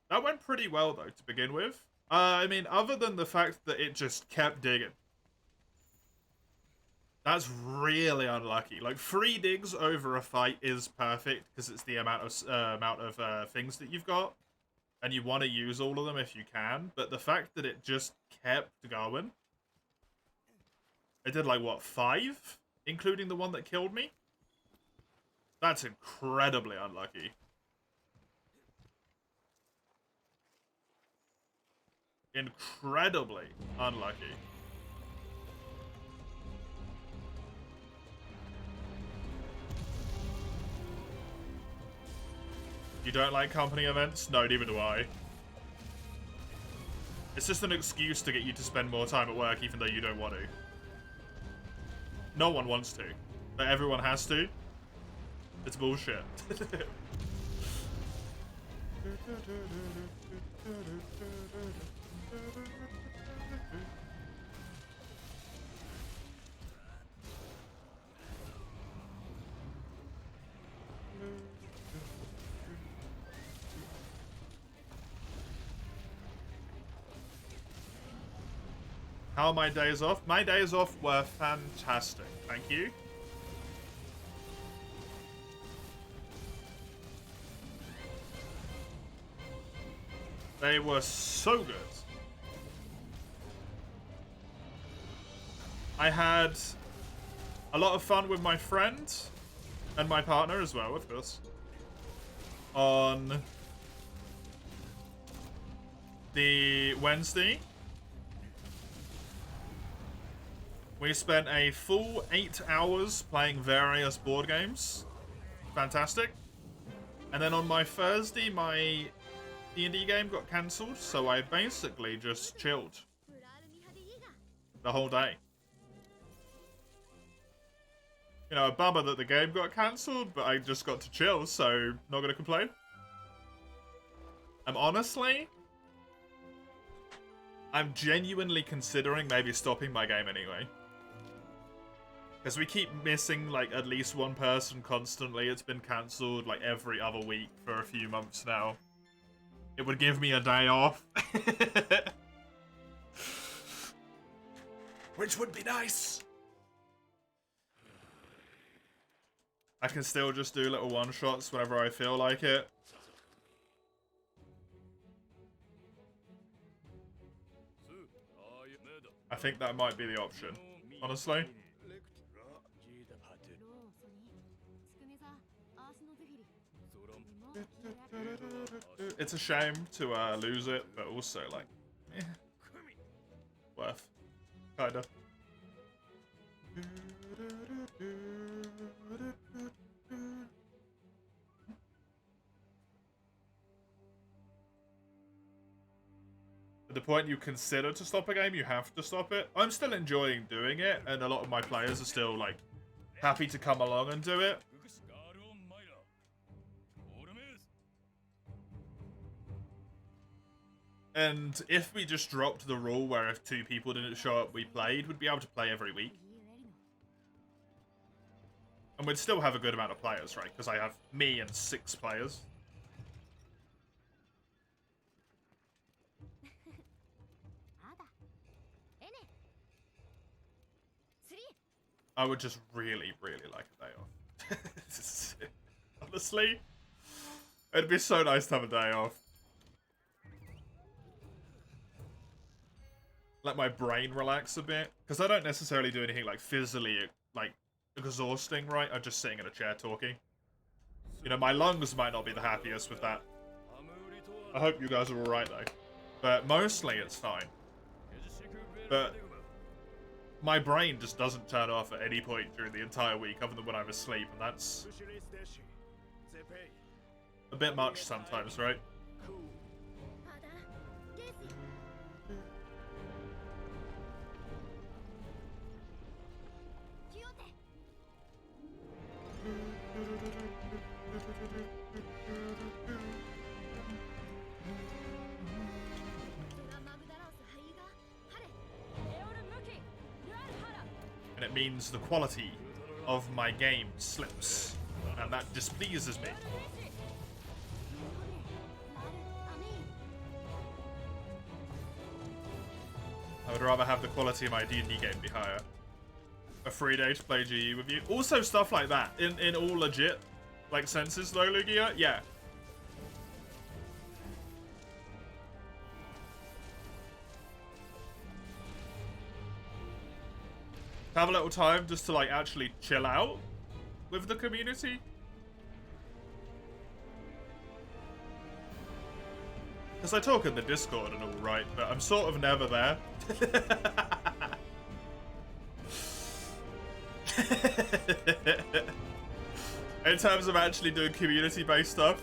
That went pretty well, though, to begin with. I mean, other than the fact that it just kept digging. That's really unlucky. Like, 3 digs over a fight is perfect, because it's the amount of things that you've got. And you want to use all of them if you can. But the fact that it just kept going. It did, like, what, 5? Including the one that killed me? That's incredibly unlucky. Incredibly unlucky. You don't like company events? No, neither do I. It's just an excuse to get you to spend more time at work even though you don't want to. No one wants to, but everyone has to. It's bullshit. How are my days off? My days off were fantastic. Thank you. They were so good. I had a lot of fun with my friend and my partner as well, of course. On the Wednesday, we spent a full 8 hours playing various board games. Fantastic. And then on my Thursday, my D&D game got cancelled, so I basically just chilled the whole day. You know, a bummer that the game got cancelled, but I just got to chill, so not gonna complain. I'm genuinely considering maybe stopping my game anyway. Because we keep missing, like, at least one person constantly. It's been cancelled, like, every other week for a few months now. It would give me a day off. Which would be nice. I can still just do little one-shots whenever I feel like it. I think that might be the option, honestly. It's a shame to lose it, but also, like, eh, worth. Kinda. At the point you consider to stop a game, you have to stop it. I'm still enjoying doing it, and a lot of my players are still, like, happy to come along and do it. And if we just dropped the rule where if 2 people didn't show up, we played, we'd be able to play every week. And we'd still have a good amount of players, right? Because I have me and 6 players. I would just really, really like a day off. Honestly, it'd be so nice to have a day off. Let my brain relax a bit. Because I don't necessarily do anything, like, physically, like, exhausting, right? I'm just sitting in a chair talking. You know, my lungs might not be the happiest with that. I hope you guys are alright, though. But mostly it's fine. But my brain just doesn't turn off at any point during the entire week other than when I'm asleep, and that's a bit much sometimes, right? And it means the quality of my game slips, and that displeases me. I would rather have the quality of my D&D game be higher. A free day to play GE with you. Also stuff like that, in all legit, like, senses though, Lugia, yeah. Have a little time just to, like, actually chill out with the community. Because I talk in the Discord and all, right, but I'm sort of never there. In terms of actually doing community-based stuff,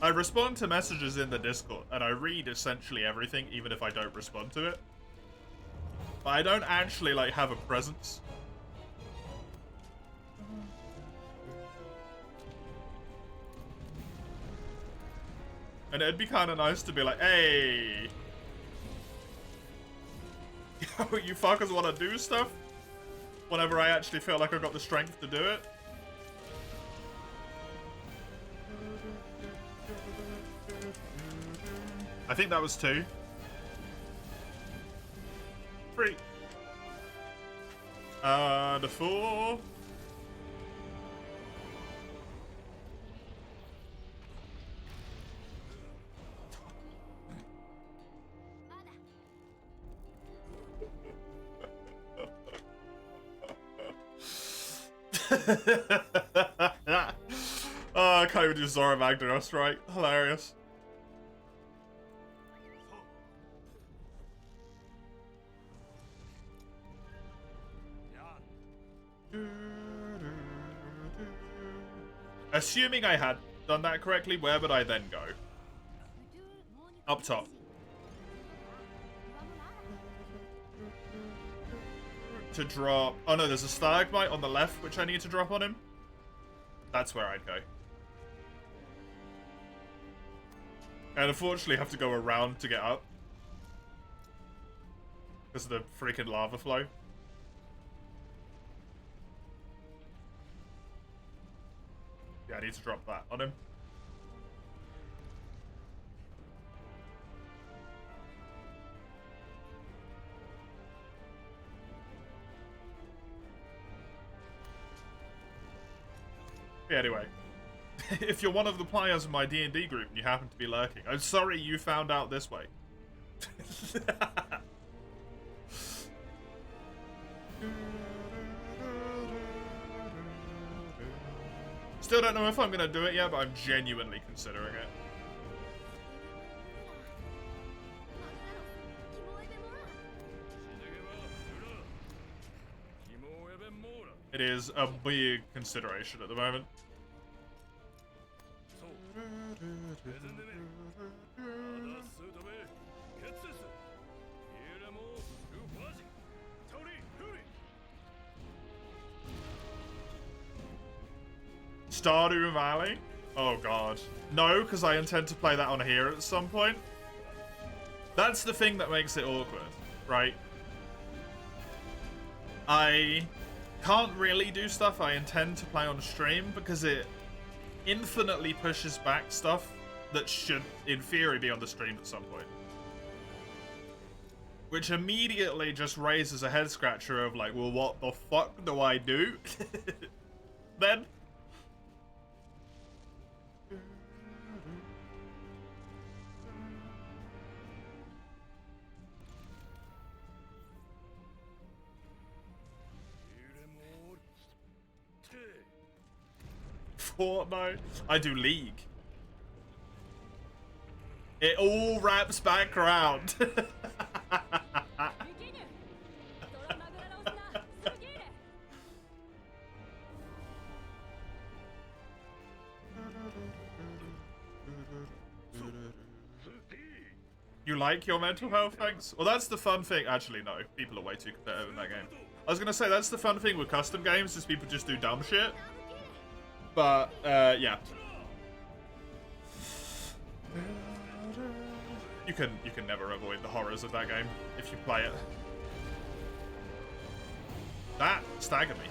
I respond to messages in the Discord, and I read essentially everything, even if I don't respond to it. But I don't actually, like, have a presence. And it'd be kind of nice to be like, hey, you fuckers want to do stuff? Whenever I actually feel like I've got the strength to do it. I think that was 2. 3. The 4. Oh, I can't even do Zora Magdaros, right? Hilarious. Assuming I had done that correctly, where would I then go? Up top. To drop... Oh no, there's a stalagmite on the left which I need to drop on him. That's where I'd go. And unfortunately have to go around to get up. Because of the freaking lava flow. Yeah, I need to drop that on him. Yeah, anyway. If you're one of the players in my D&D group and you happen to be lurking, I'm sorry you found out this way. Still don't know if I'm going to do it yet, but I'm genuinely considering it. It is a big consideration at the moment. Stardew Valley? Oh god. No, because I intend to play that on here at some point. That's the thing that makes it awkward, right? I can't really do stuff I intend to play on stream because it infinitely pushes back stuff that should, in theory, be on the stream at some point. Which immediately just raises a head scratcher of like, well, what the fuck do I do? Then? Fortnite? I do League. It all wraps back around. You like your mental health, thanks? Well, that's the fun thing. Actually, no. People are way too competitive in that game. I was going to say, that's the fun thing with custom games, is people just do dumb shit. But, yeah. You can never avoid the horrors of that game if you play it. That staggered me.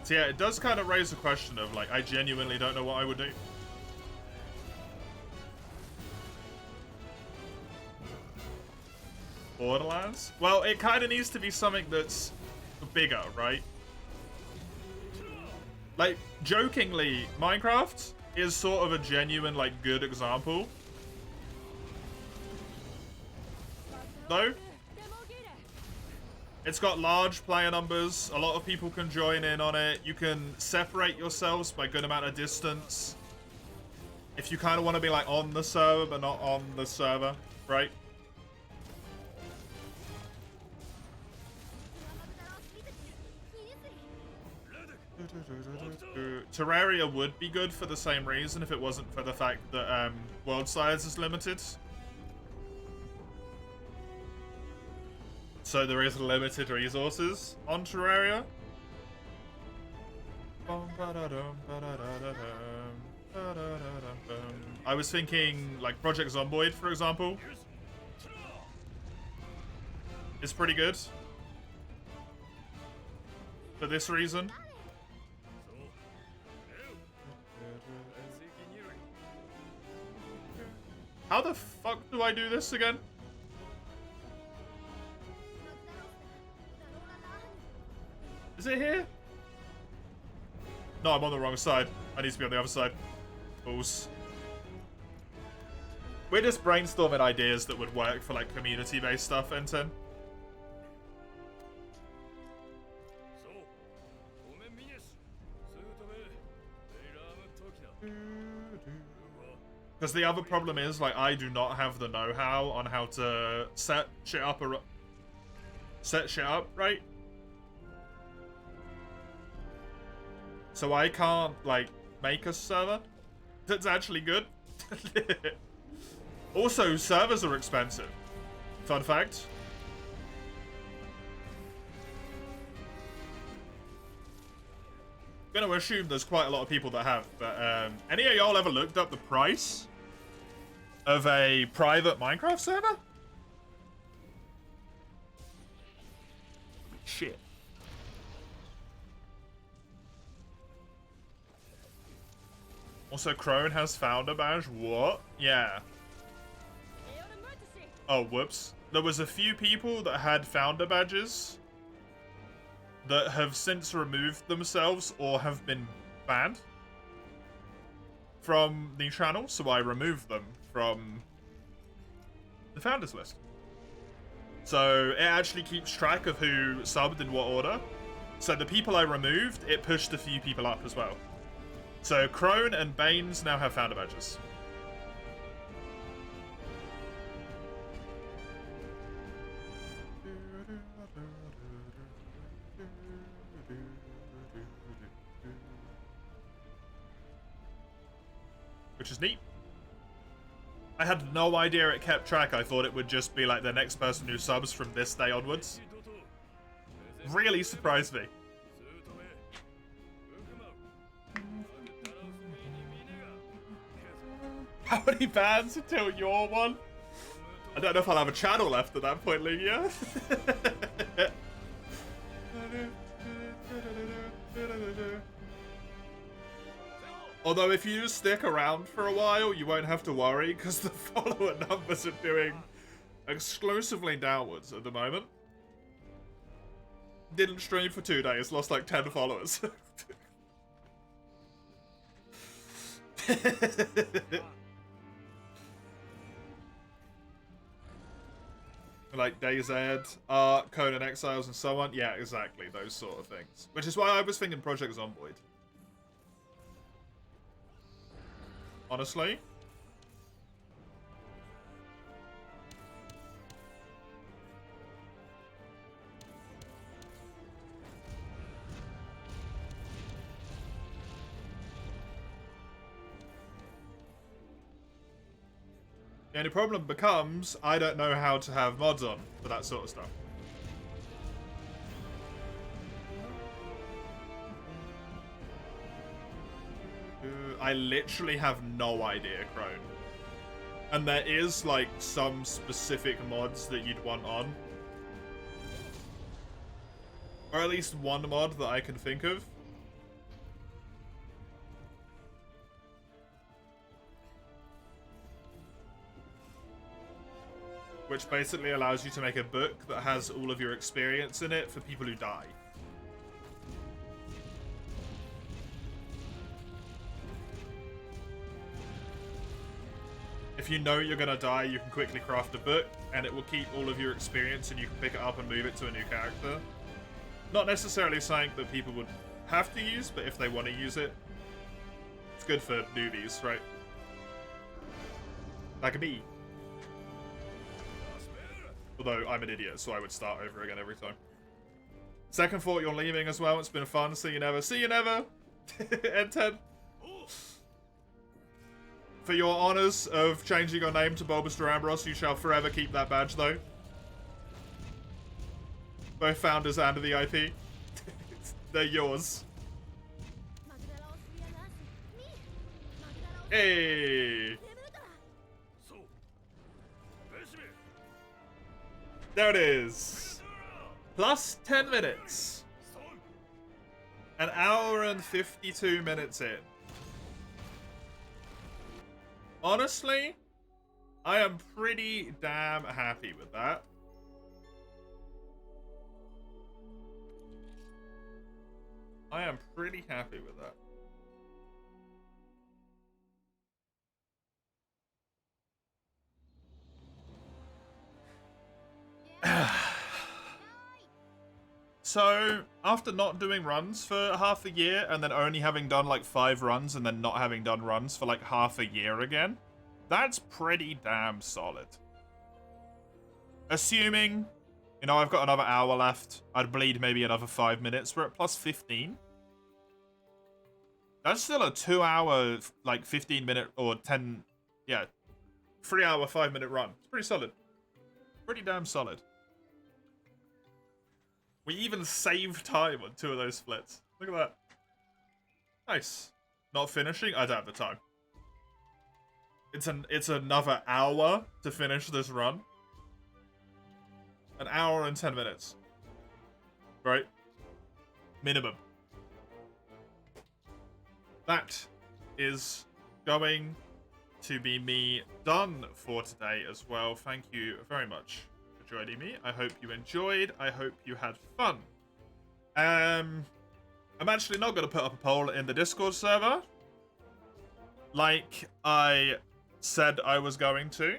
So yeah, it does kind of raise the question of, like, I genuinely don't know what I would do. Borderlands? Well, it kind of needs to be something that's bigger, right? Like, jokingly, Minecraft is sort of a genuine, like, good example. Though? It's got large player numbers, a lot of people can join in on it, you can separate yourselves by a good amount of distance. If you kind of want to be, like, on the server, but not on the server, right? Terraria would be good for the same reason if it wasn't for the fact that world size is limited. So there is limited resources on Terraria. I was thinking like Project Zomboid, for example. It's pretty good. For this reason. How the fuck do I do this again? Is it here? No, I'm on the wrong side. I need to be on the other side. Balls. We're just brainstorming ideas that would work for like community-based stuff, N10. Because the other problem is, like, I do not have the know-how on how to set shit up, right? So I can't, like, make a server that's actually good. Also, servers are expensive. Fun fact. Gonna assume there's quite a lot of people that have, but any of y'all ever looked up the price of a private Minecraft server? Shit. Also, Crone has founder badge. What? Yeah. Oh, whoops. There was a few people that had founder badges that have since removed themselves or have been banned from the channel, so I removed them from the founders list. So it actually keeps track of who subbed in what order. So the people I removed, it pushed a few people up as well. So Crone and Baines now have founder badges. Which is neat. I had no idea it kept track. I thought it would just be like the next person who subs from this day onwards. Really surprised me. How many bans until you're one? I don't know if I'll have a channel left at that point, Lugia. Although if you stick around for a while, you won't have to worry, because the follower numbers are doing exclusively downwards at the moment. Didn't stream for 2 days, lost like 10 followers. Like DayZ, Art, Conan Exiles, and so on. Yeah, exactly, those sort of things. Which is why I was thinking Project Zomboid. Honestly. The only problem becomes, I don't know how to have mods on for that sort of stuff. I literally have no idea, Crone. And there is, like, some specific mods that you'd want on. Or at least one mod that I can think of. Which basically allows you to make a book that has all of your experience in it for people who die. If you know you're gonna die, you can quickly craft a book, and it will keep all of your experience, and you can pick it up and move it to a new character. Not necessarily something that people would have to use, but if they want to use it, it's good for newbies, right? Like me. Although I'm an idiot, so I would start over again every time. Second thought, you're leaving as well. It's been fun. See you never. See you never. N10. For your honors of changing your name to Bulbous Durambros, you shall forever keep that badge, though. Both founders and the IP. They're yours. Hey! There it is. Plus 10 minutes. An hour and 52 minutes in. Honestly, I am pretty damn happy with that. I am pretty happy with that. So, after not doing runs for half a year, and then only having done like 5 runs, and then not having done runs for like half a year again, that's pretty damn solid. Assuming, you know, I've got another hour left, I'd bleed maybe another 5 minutes, we're at plus 15. That's still a 2 hour, like 15 minute, or 10, yeah, 3 hour, 5 minute run. It's pretty solid. Pretty damn solid. We even saved time on 2 of those splits. Look at that. Nice. Not finishing? I don't have the time. It's another hour to finish this run. An hour and 10 minutes. Right? Minimum. That is going to be me done for today as well. Thank you very much for joining me. I hope you enjoyed. I hope you had fun. I'm actually not going to put up a poll in the Discord server like I said I was going to.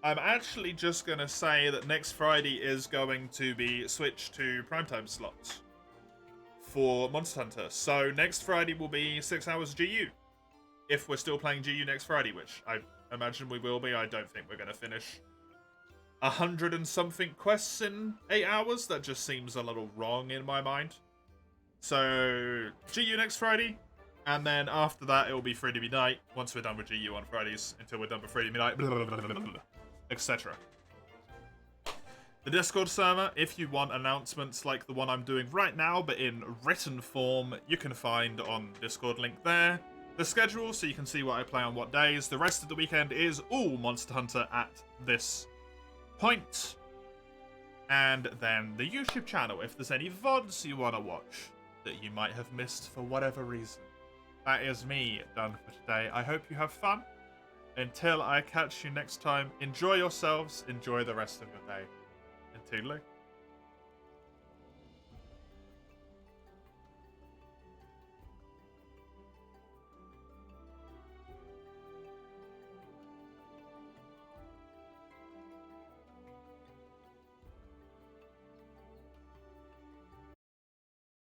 I'm actually just going to say that next Friday is going to be switched to primetime slots for Monster Hunter. So next Friday will be 6 hours GU. If we're still playing GU next Friday, which I imagine we will be. I don't think we're going to finish 100 and something quests in 8 hours. That just seems a little wrong in my mind. So GU next Friday. And then after that, it will be Freedom Night once we're done with GU on Fridays until we're done with Freedom Night, etc. The Discord server, if you want announcements like the one I'm doing right now, but in written form, you can find on the Discord link there. The schedule, so you can see what I play on what days. The rest of the weekend is all Monster Hunter at this point. And then the YouTube channel, if there's any VODs you want to watch that you might have missed for whatever reason. That is me done for today. I hope you have fun. Until I catch you next time, enjoy yourselves, enjoy the rest of your day, and toodaloo.